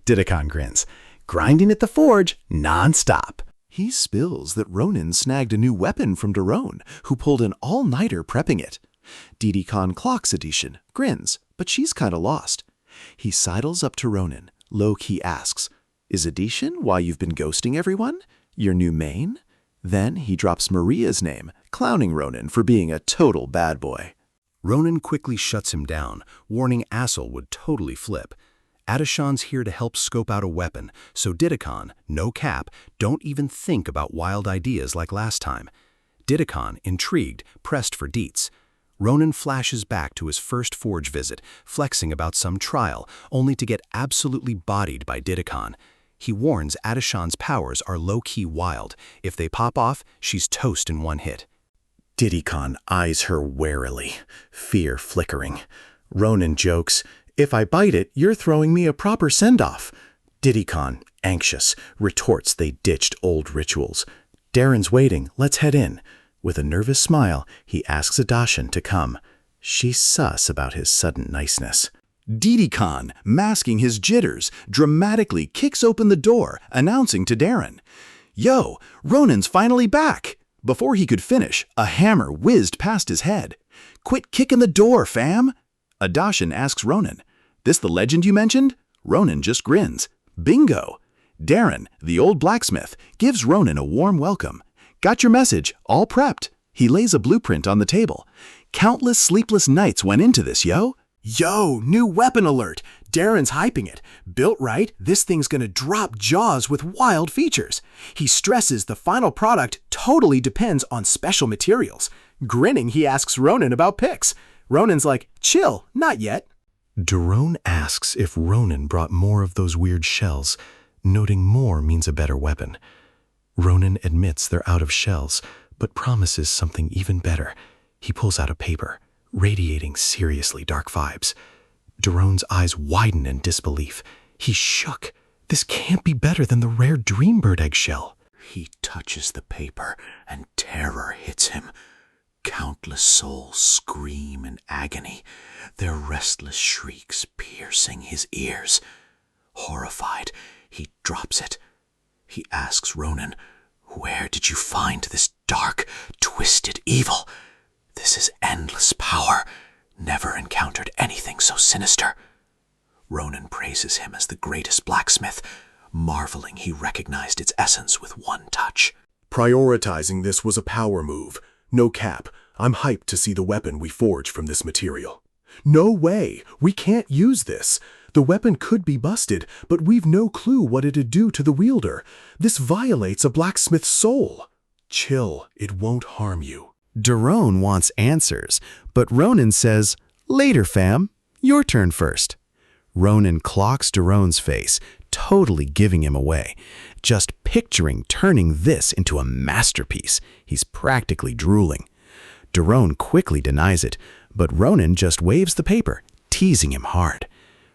Didakon grins. Grinding at the forge, non-stop. He spills that Ronan snagged a new weapon from Daron, who pulled an all-nighter prepping it. Didakon clocks Adashan, grins, but she's kinda lost. He sidles up to Ronan, low-key asks, Is Adashan why you've been ghosting everyone? Your new main? Then he drops Maria's name, clowning Ronan for being a total bad boy. Ronan quickly shuts him down, warning Assel would totally flip. Adashan's here to help scope out a weapon, so Didakon, no cap, don't even think about wild ideas like last time. Didakon, intrigued, pressed for deets. Ronan flashes back to his first forge visit, flexing about some trial, only to get absolutely bodied by Didakon. He warns Adashan's powers are low-key wild. If they pop off, she's toast in one hit. Diddycon eyes her warily, fear flickering. Ronan jokes, "If I bite it, you're throwing me a proper send-off." Diddycon, anxious, retorts they ditched old rituals. "Darren's waiting, let's head in." With a nervous smile, he asks Adashin to come. She's sus about his sudden niceness. Diddycon, masking his jitters, dramatically kicks open the door, announcing to Darren, "Yo, Ronan's finally back!" Before he could finish, a hammer whizzed past his head. "Quit kicking the door, fam!" Adashin asks Ronan, "This the legend you mentioned?" Ronan just grins. Bingo! Darren, the old blacksmith, gives Ronan a warm welcome. "Got your message, all prepped." He lays a blueprint on the table. "Countless sleepless nights went into this, yo." Yo, new weapon alert! Darren's hyping it. Built right, this thing's gonna drop jaws with wild features. He stresses the final product totally depends on special materials. Grinning, he asks Ronan about picks. Ronan's like, "Chill, not yet." Daron asks if Ronan brought more of those weird shells, noting more means a better weapon. Ronan admits they're out of shells, but promises something even better. He pulls out a paper, radiating seriously dark vibes. Daron's eyes widen in disbelief. He's shook. This can't be better than the rare Dreambird eggshell. He touches the paper, and terror hits him. Countless souls scream in agony, their restless shrieks piercing his ears. Horrified, he drops it. He asks Ronan, "Where did you find this dark, twisted evil? This is endless power. Never encountered anything so sinister." Ronan praises him as the greatest blacksmith, marveling he recognized its essence with one touch. Prioritizing this was a power move. No cap, I'm hyped to see the weapon we forge from this material. No way, we can't use this. The weapon could be busted, but we've no clue what it'd do to the wielder. This violates a blacksmith's soul. Chill, it won't harm you. Daron wants answers, but Ronan says, "Later, fam. Your turn first." Ronan clocks Daron's face, totally giving him away. Just picturing turning this into a masterpiece, he's practically drooling. Daron quickly denies it, but Ronan just waves the paper, teasing him hard.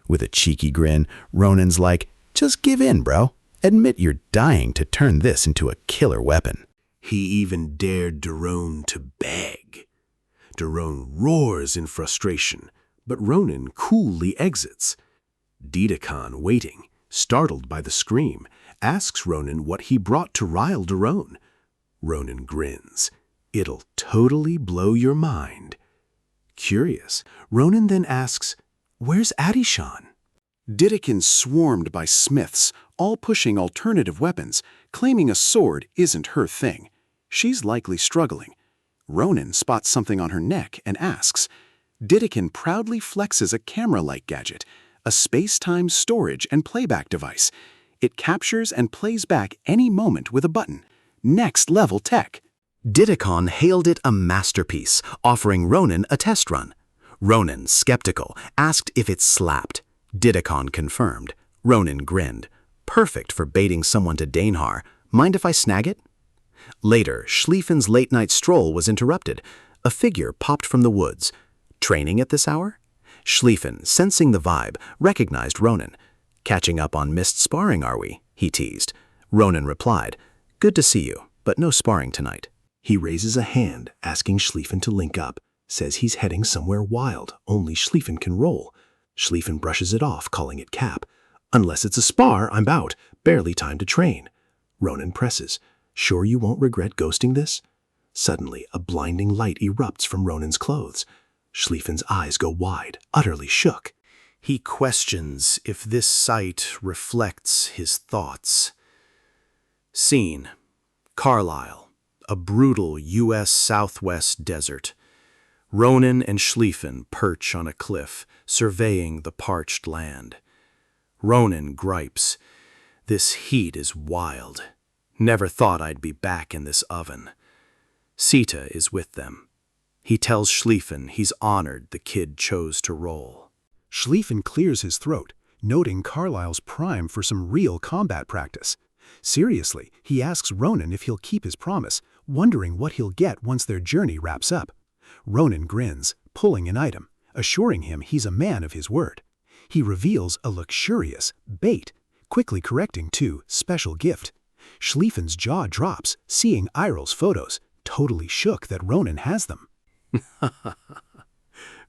With a cheeky grin, Ronan's like, "Just give in, bro. Admit you're dying to turn this into a killer weapon." He even dared Daron to beg. Daron roars in frustration, but Ronan coolly exits. Diddycon, waiting, startled by the scream, asks Ronan what he brought to rile Daron. Ronan grins. "It'll totally blow your mind." Curious, Ronan then asks, "Where's Adishan?" Diddycon swarmed by smiths, all pushing alternative weapons, claiming a sword isn't her thing. She's likely struggling. Ronan spots something on her neck and asks. Diddycon proudly flexes a camera-like gadget, a space-time storage and playback device. It captures and plays back any moment with a button. Next-level tech. Diddycon hailed it a masterpiece, offering Ronan a test run. Ronan, skeptical, asked if it slapped. Diddycon confirmed. Ronan grinned. "Perfect for baiting someone to Dainhar. Mind if I snag it?" Later, Schlieffen's late-night stroll was interrupted. A figure popped from the woods. Training at this hour? Schlieffen, sensing the vibe, recognized Ronan. "Catching up on missed sparring, are we?" he teased. Ronan replied, "Good to see you, but no sparring tonight." He raises a hand, asking Schlieffen to link up. Says he's heading somewhere wild, only Schlieffen can roll. Schlieffen brushes it off, calling it cap. "Unless it's a spar, I'm out. Barely time to train." Ronan presses. "Sure you won't regret ghosting this?" Suddenly, a blinding light erupts from Ronan's clothes. Schlieffen's eyes go wide, utterly shook. He questions if this sight reflects his thoughts. Scene: Carlisle, a brutal U.S. Southwest desert. Ronan and Schlieffen perch on a cliff, surveying the parched land. Ronan gripes, "This heat is wild. Never thought I'd be back in this oven." Sita is with them. He tells Schlieffen he's honored the kid chose to roll. Schlieffen clears his throat, noting Carlisle's prime for some real combat practice. Seriously, he asks Ronan if he'll keep his promise, wondering what he'll get once their journey wraps up. Ronan grins, pulling an item, assuring him he's a man of his word. He reveals a luxurious bait, quickly correcting to special gift. Schlieffen's jaw drops, seeing Irel's photos, totally shook that Ronan has them.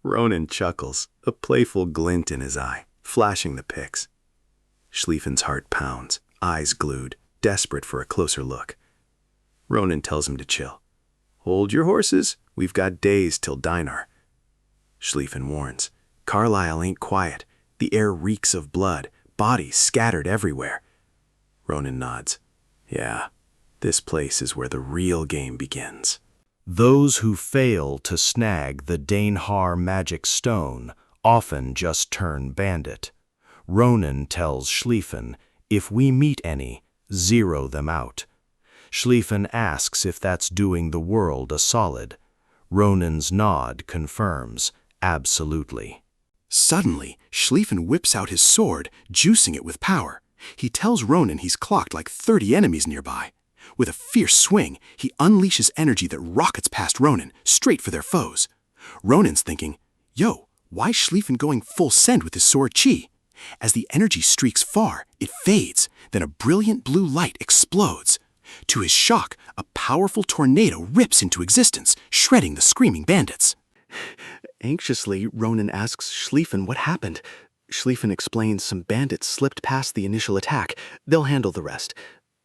Ronan chuckles, a playful glint in his eye, flashing the pics. Schlieffen's heart pounds, eyes glued, desperate for a closer look. Ronan tells him to chill. Hold your horses, we've got days till Dinar. Schlieffen warns, Carlisle ain't quiet. The air reeks of blood, bodies scattered everywhere. Ronan nods. Yeah, this place is where the real game begins. Those who fail to snag the Dainhar magic stone often just turn bandit. Ronan tells Schlieffen, if we meet any, zero them out. Schlieffen asks if that's doing the world a solid. Ronan's nod confirms, absolutely. Suddenly, Schlieffen whips out his sword, juicing it with power. He tells Ronan he's clocked like 30 enemies nearby. With a fierce swing, he unleashes energy that rockets past Ronan, straight for their foes. Ronan's thinking, yo, why's Schlieffen going full send with his sword chi? As the energy streaks far, it fades, then a brilliant blue light explodes. To his shock, a powerful tornado rips into existence, shredding the screaming bandits. Anxiously, Ronan asks Schlieffen what happened. Schlieffen explains some bandits slipped past the initial attack. They'll handle the rest.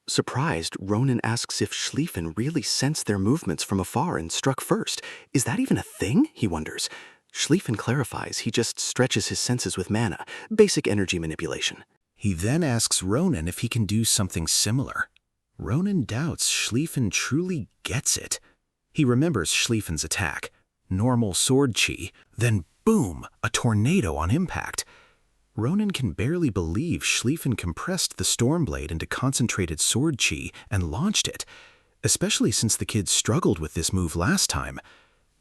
Surprised, Ronan asks if Schlieffen really sensed their movements from afar and struck first. Is that even a thing? He wonders. Schlieffen clarifies he just stretches his senses with mana, basic energy manipulation. He then asks Ronan if he can do something similar. Ronan doubts Schlieffen truly gets it. He remembers Schlieffen's attack. Normal sword chi, then boom, a tornado on impact. Ronan can barely believe Schlieffen compressed the Stormblade into concentrated sword chi and launched it, especially since the kid struggled with this move last time.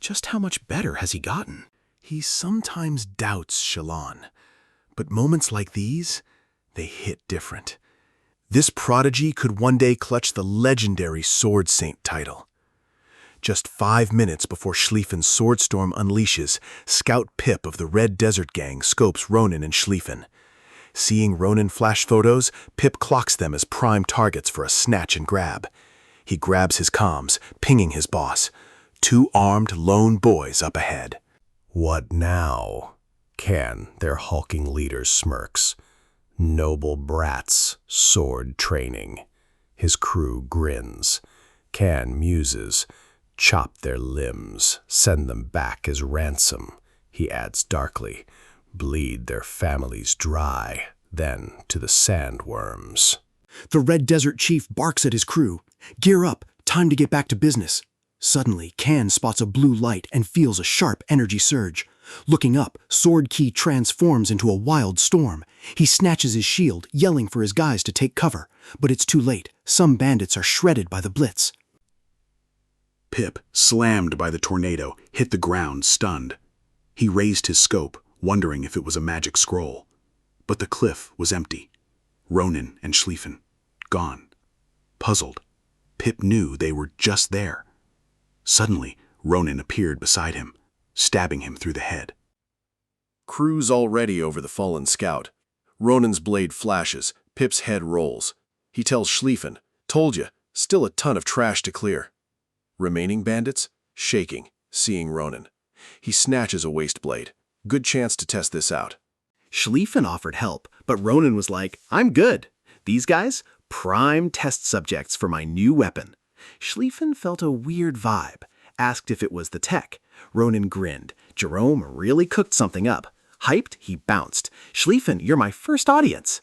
Just how much better has he gotten? He sometimes doubts Shallan, but moments like these, they hit different. This prodigy could one day clutch the legendary Sword Saint title. Just 5 minutes before Schlieffen's sword storm unleashes, Scout Pip of the Red Desert Gang scopes Ronan and Schlieffen. Seeing Ronan flash photos, Pip clocks them as prime targets for a snatch and grab. He grabs his comms, pinging his boss. 2 armed lone boys up ahead. What now? Can, their hulking leader smirks. Noble brats, sword training. His crew grins. Can muses. Chop their limbs, send them back as ransom, he adds darkly. Bleed their families dry, then to the sandworms. The Red Desert Chief barks at his crew. Gear up, time to get back to business. Suddenly, Can spots a blue light and feels a sharp energy surge. Looking up, Sword Key transforms into a wild storm. He snatches his shield, yelling for his guys to take cover. But it's too late. Some bandits are shredded by the blitz. Pip, slammed by the tornado, hit the ground, stunned. He raised his scope, wondering if it was a magic scroll. But the cliff was empty. Ronan and Schlieffen, gone. Puzzled, Pip knew they were just there. Suddenly, Ronan appeared beside him, stabbing him through the head. Crew's already over the fallen scout. Ronan's blade flashes, Pip's head rolls. He tells Schlieffen, told you, still a ton of trash to clear. Remaining bandits, shaking, seeing Ronan. He snatches a waste blade. Good chance to test this out. Schlieffen offered help, but Ronan was like, I'm good. These guys, prime test subjects for my new weapon. Schlieffen felt a weird vibe, asked if it was the tech. Ronan grinned. Jerome really cooked something up. Hyped, he bounced. Schlieffen, you're my first audience.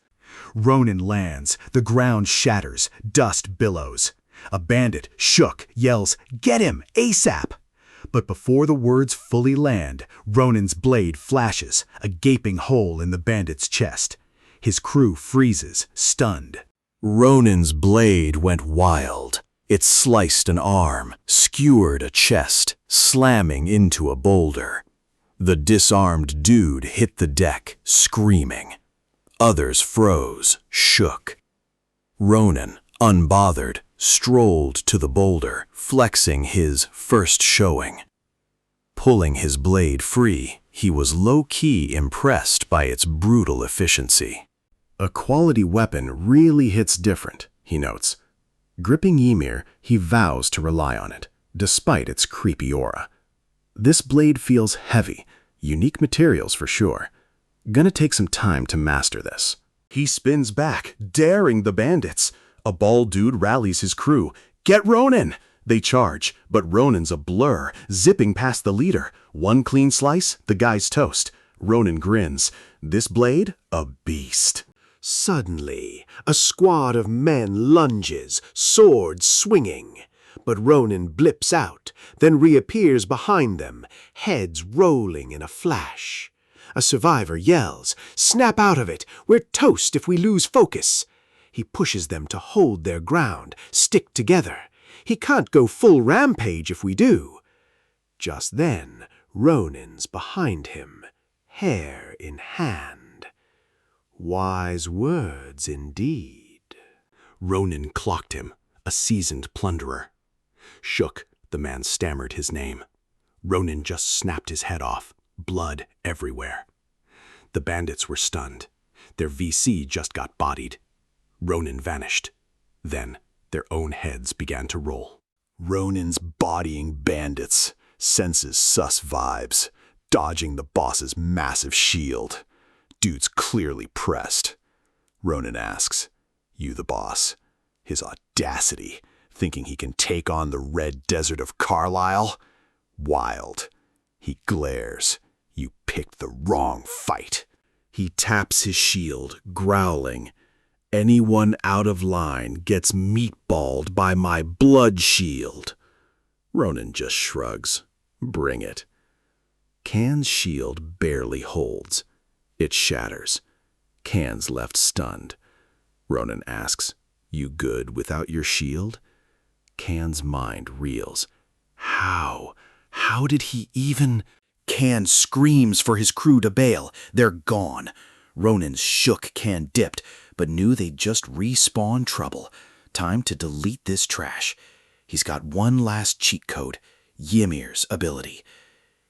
Ronan lands. The ground shatters. Dust billows. A bandit, shook, yells, "Get him, ASAP!" But before the words fully land, Ronan's blade flashes, a gaping hole in the bandit's chest. His crew freezes, stunned. Ronan's blade went wild. It sliced an arm, skewered a chest, slamming into a boulder. The disarmed dude hit the deck, screaming. Others froze, shook. Ronan, unbothered, strolled to the boulder, flexing his first showing. Pulling his blade free, he was low-key impressed by its brutal efficiency. A quality weapon really hits different, he notes. Gripping Ymir, he vows to rely on it, despite its creepy aura. This blade feels heavy, unique materials for sure. Gonna take some time to master this. He spins back, daring the bandits. A bald dude rallies his crew. "Get Ronin!" They charge, but Ronin's a blur, zipping past the leader. One clean slice, the guy's toast. Ronin grins. This blade, a beast. Suddenly, a squad of men lunges, swords swinging. But Ronin blips out, then reappears behind them, heads rolling in a flash. A survivor yells, "Snap out of it! We're toast if we lose focus!" He pushes them to hold their ground, stick together. He can't go full rampage if we do. Just then, Ronin's behind him, hair in hand. Wise words indeed. Ronin clocked him, a seasoned plunderer. Shook, the man stammered his name. Ronin just snapped his head off, blood everywhere. The bandits were stunned. Their VC just got bodied. Ronin vanished. Then their own heads began to roll. Ronin's bodying bandits, senses sus vibes, dodging the boss's massive shield. Dude's clearly pressed. Ronin asks, "You the boss?" His audacity, thinking he can take on the red desert of Carlisle? Wild. He glares. "You picked the wrong fight." He taps his shield, growling, "Anyone out of line gets meatballed by my blood shield." Ronin just shrugs. Bring it. Can's shield barely holds. It shatters. Can's left stunned. Ronin asks, "You good without your shield?" Can's mind reels. How? How did he even... Can screams for his crew to bail. They're gone. Ronin's shook Can dipped, but knew they'd just respawn trouble. Time to delete this trash. He's got one last cheat code, Ymir's ability.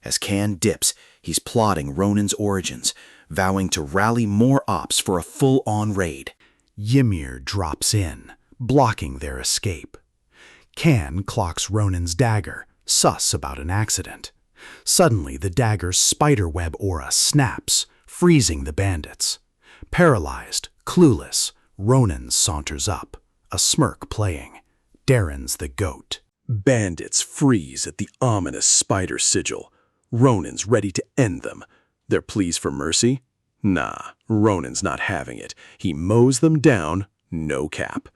As Can dips, he's plotting Ronin's origins, vowing to rally more ops for a full-on raid. Ymir drops in, blocking their escape. Can clocks Ronin's dagger, sus about an accident. Suddenly, the dagger's spiderweb aura snaps, freezing the bandits. Paralyzed, clueless, Ronin saunters up, a smirk playing. Darren's the goat. Bandits freeze at the ominous spider sigil. Ronin's ready to end them. Their pleas for mercy? Nah, Ronin's not having it. He mows them down, no cap.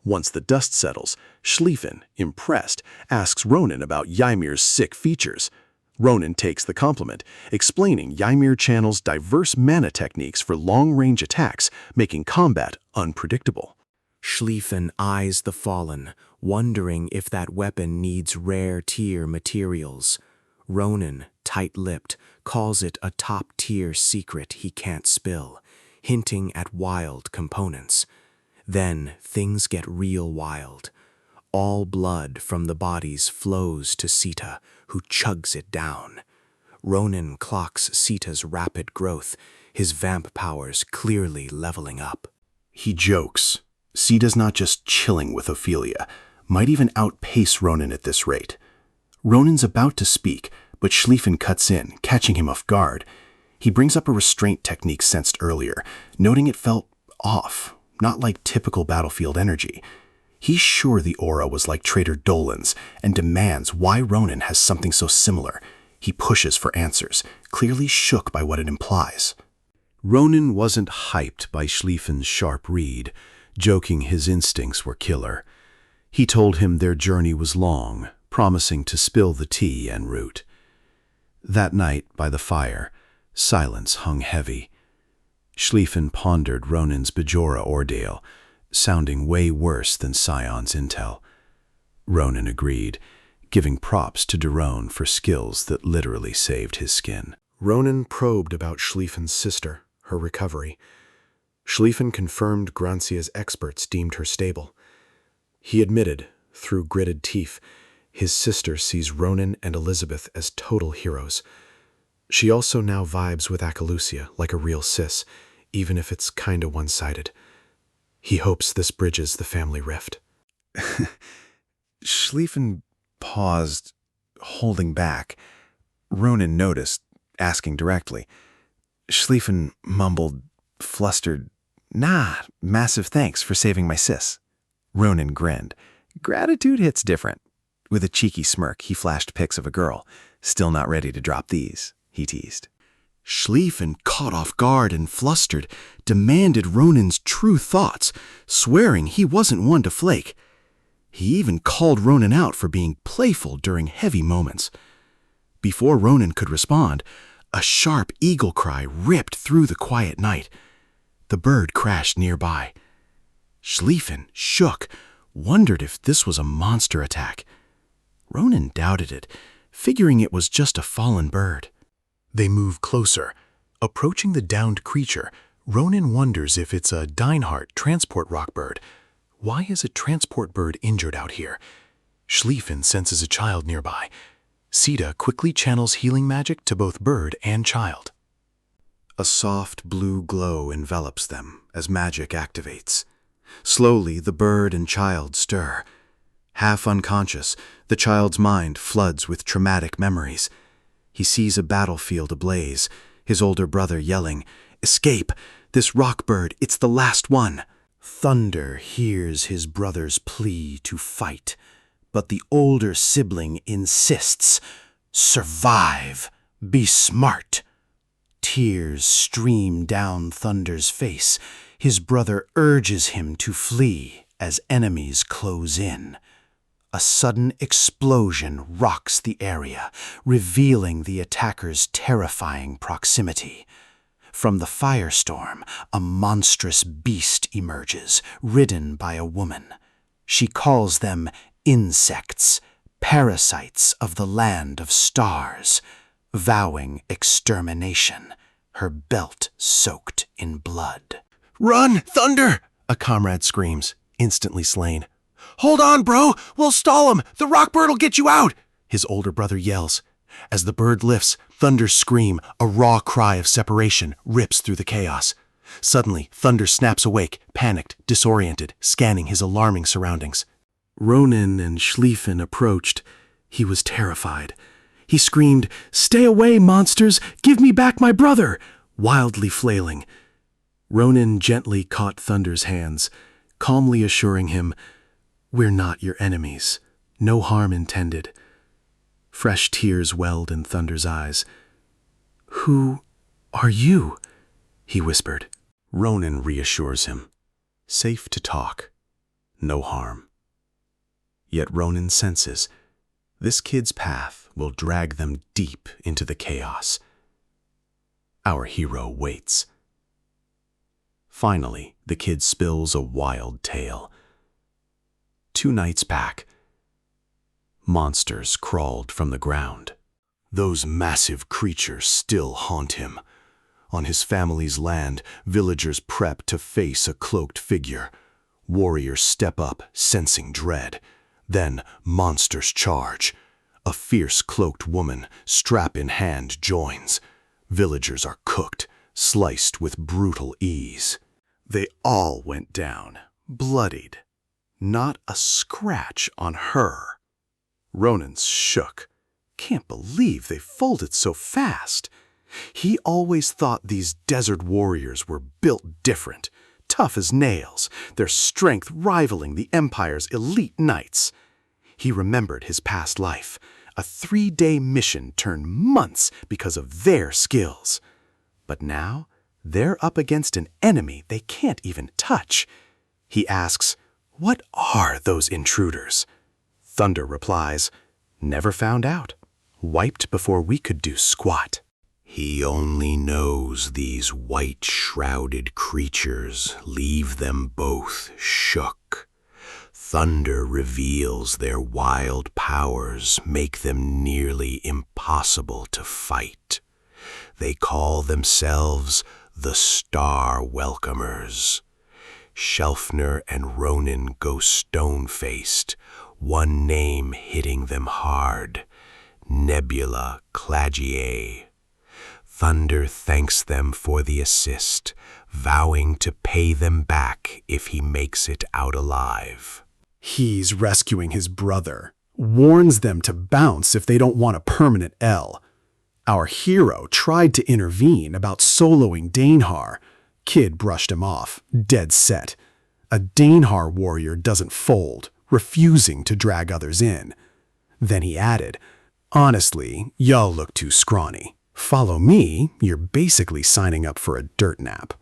Once the dust settles, Schlieffen, impressed, asks Ronin about Ymir's sick features. Ronin takes the compliment, explaining Ymir channels diverse mana techniques for long-range attacks, making combat unpredictable. Schlieffen eyes the fallen, wondering if that weapon needs rare tier materials. Ronin, tight-lipped, calls it a top-tier secret he can't spill, hinting at wild components. Then things get real wild. All blood from the bodies flows to Sita, who chugs it down. Ronin clocks Sita's rapid growth, his vamp powers clearly leveling up. He jokes. Sita's not just chilling with Ophelia, might even outpace Ronin at this rate. Ronin's about to speak, but Schlieffen cuts in, catching him off guard. He brings up a restraint technique sensed earlier, noting it felt off, not like typical battlefield energy. He's sure the aura was like Trader Dolan's and demands why Ronin has something so similar. He pushes for answers, clearly shook by what it implies. Ronin wasn't hyped by Schlieffen's sharp read, joking his instincts were killer. He told him their journey was long, promising to spill the tea en route. That night, by the fire, silence hung heavy. Schlieffen pondered Ronin's Bajora ordeal, sounding way worse than Scion's intel. Ronin agreed, giving props to Daron for skills that literally saved his skin. Ronin probed about Schlieffen's sister, her recovery. Schlieffen confirmed Grancia's experts deemed her stable. He admitted, through gritted teeth, his sister sees Ronan and Elizabeth as total heroes. She also now vibes with Akalucia like a real sis, even if it's kinda one-sided. He hopes this bridges the family rift. Schlieffen paused, holding back. Ronan noticed, asking directly. Schlieffen mumbled, flustered, "Nah, massive thanks for saving my sis." Ronan grinned. Gratitude hits different. With a cheeky smirk, he flashed pics of a girl. "Still not ready to drop these," he teased. Schlieffen, caught off guard and flustered, demanded Ronan's true thoughts, swearing he wasn't one to flake. He even called Ronan out for being playful during heavy moments. Before Ronan could respond, a sharp eagle cry ripped through the quiet night. The bird crashed nearby. Schlieffen shook, wondered if this was a monster attack. Ronan doubted it, figuring it was just a fallen bird. They move closer. Approaching the downed creature, Ronan wonders if it's a Deinhardt transport rock bird. Why is a transport bird injured out here? Schlieffen senses a child nearby. Sita quickly channels healing magic to both bird and child. A soft blue glow envelops them as magic activates. Slowly, the bird and child stir. Half unconscious, the child's mind floods with traumatic memories. He sees a battlefield ablaze, his older brother yelling, "Escape! This rock bird, it's the last one!" Thunder hears his brother's plea to fight, but the older sibling insists, "Survive! Be smart!" Tears stream down Thunder's face. His brother urges him to flee as enemies close in. A sudden explosion rocks the area, revealing the attacker's terrifying proximity. From the firestorm, a monstrous beast emerges, ridden by a woman. She calls them insects, parasites of the land of stars, vowing extermination, her belt soaked in blood. "Run, Thunder!" a comrade screams, instantly slain. "Hold on, bro! We'll stall him! The rock bird'll get you out!" his older brother yells. As the bird lifts, Thunder's scream, a raw cry of separation, rips through the chaos. Suddenly, Thunder snaps awake, panicked, disoriented, scanning his alarming surroundings. Ronan and Schlieffen approached. He was terrified. He screamed, "Stay away, monsters! Give me back my brother!" wildly flailing. Ronan gently caught Thunder's hands, calmly assuring him, "We're not your enemies. No harm intended." Fresh tears welled in Thunder's eyes. "Who are you?" he whispered. Ronan reassures him. Safe to talk. No harm. Yet Ronan senses this kid's path will drag them deep into the chaos. Our hero waits. Finally, the kid spills a wild tale. 2 nights back, monsters crawled from the ground. Those massive creatures still haunt him. On his family's land, villagers prep to face a cloaked figure. Warriors step up, sensing dread. Then monsters charge. A fierce cloaked woman, strap in hand, joins. Villagers are cooked, sliced with brutal ease. They all went down, bloodied. Not a scratch on her. Ronan's shook. Can't believe they folded so fast. He always thought these desert warriors were built different, tough as nails, their strength rivaling the Empire's elite knights. He remembered his past life. A 3-day mission turned months because of their skills. But now, they're up against an enemy they can't even touch. He asks, "What are those intruders?" Thunder replies, "Never found out. Wiped before we could do squat." He only knows these white-shrouded creatures leave them both shook. Thunder reveals their wild powers make them nearly impossible to fight. They call themselves the Star Welcomers. Shelfner and Ronan go stone-faced, one name hitting them hard, Nebula Clagier. Thunder thanks them for the assist, vowing to pay them back if he makes it out alive. He's rescuing his brother, warns them to bounce if they don't want a permanent L. Our hero tried to intervene about soloing Dainhar. Kid brushed him off, dead set. A Dainhar warrior doesn't fold, refusing to drag others in. Then he added, "Honestly, y'all look too scrawny. Follow me, you're basically signing up for a dirt nap."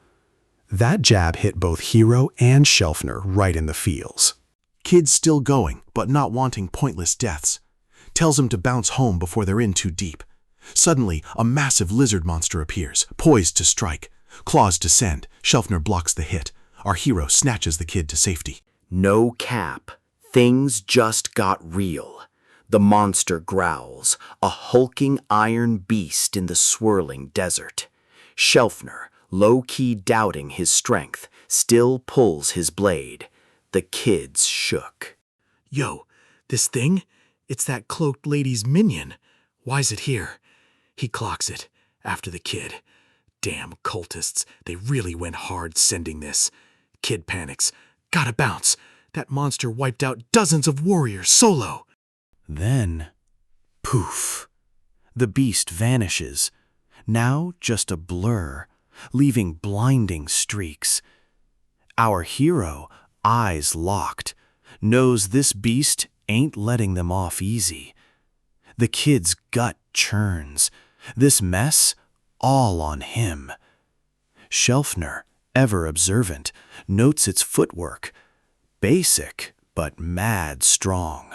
That jab hit both Hero and Shelfner right in the feels. Kid's still going, but not wanting pointless deaths. Tells him to bounce home before they're in too deep. Suddenly, a massive lizard monster appears, poised to strike. Claws descend. Shelfner blocks the hit. Our hero snatches the kid to safety. No cap. Things just got real. The monster growls, a hulking iron beast in the swirling desert. Shelfner, low-key doubting his strength, still pulls his blade. The kids shook. Yo, this thing? It's that cloaked lady's minion. Why's it here? He clocks it, after the kid. Damn cultists, they really went hard sending this. Kid panics. Gotta bounce. That monster wiped out dozens of warriors solo. Then, poof, the beast vanishes, now just a blur, leaving blinding streaks. Our hero, eyes locked, knows this beast ain't letting them off easy. The kid's gut churns. This mess, all on him. Shelfner, ever observant, notes its footwork. Basic, but mad strong.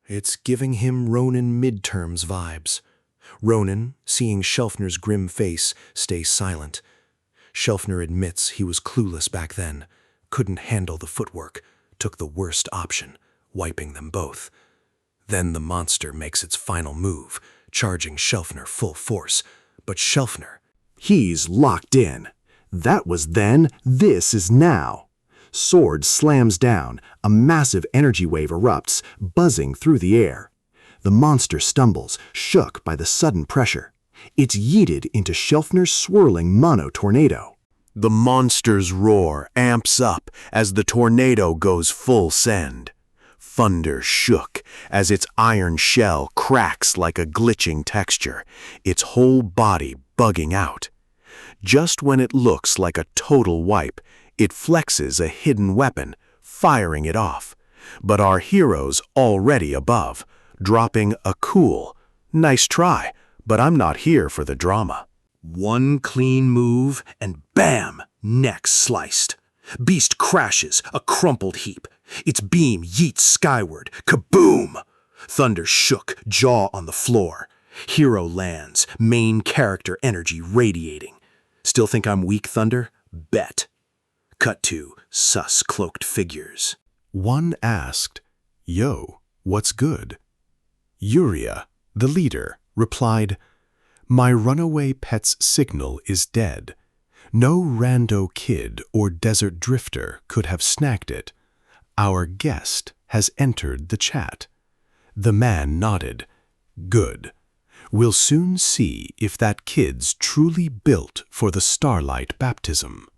It's giving him Ronan midterms vibes. Ronan, seeing Shelfner's grim face, stays silent. Shelfner admits he was clueless back then, couldn't handle the footwork, took the worst option, wiping them both. Then the monster makes its final move, charging Shelfner full force. But Shelfner, he's locked in. That was then, this is now. Sword slams down, a massive energy wave erupts, buzzing through the air. The monster stumbles, shook by the sudden pressure. It's yeeted into Shelfner's swirling mono-tornado. The monster's roar amps up as the tornado goes full send. Thunder shook as its iron shell cracks like a glitching texture, its whole body bugging out. Just when it looks like a total wipe, it flexes a hidden weapon, firing it off. But our hero's already above, dropping a cool, "Nice try, but I'm not here for the drama." One clean move, and bam, neck sliced. Beast crashes, a crumpled heap. Its beam yeets skyward, kaboom! Thunder shook, jaw on the floor. Hero lands, main character energy radiating. Still think I'm weak, Thunder? Bet. Cut to sus cloaked figures. One asked, "Yo, what's good?" Yuria, the leader, replied, "My runaway pet's signal is dead. No rando kid or desert drifter could have snagged it. Our guest has entered the chat." The man nodded. "Good. We'll soon see if that kid's truly built for the starlight baptism."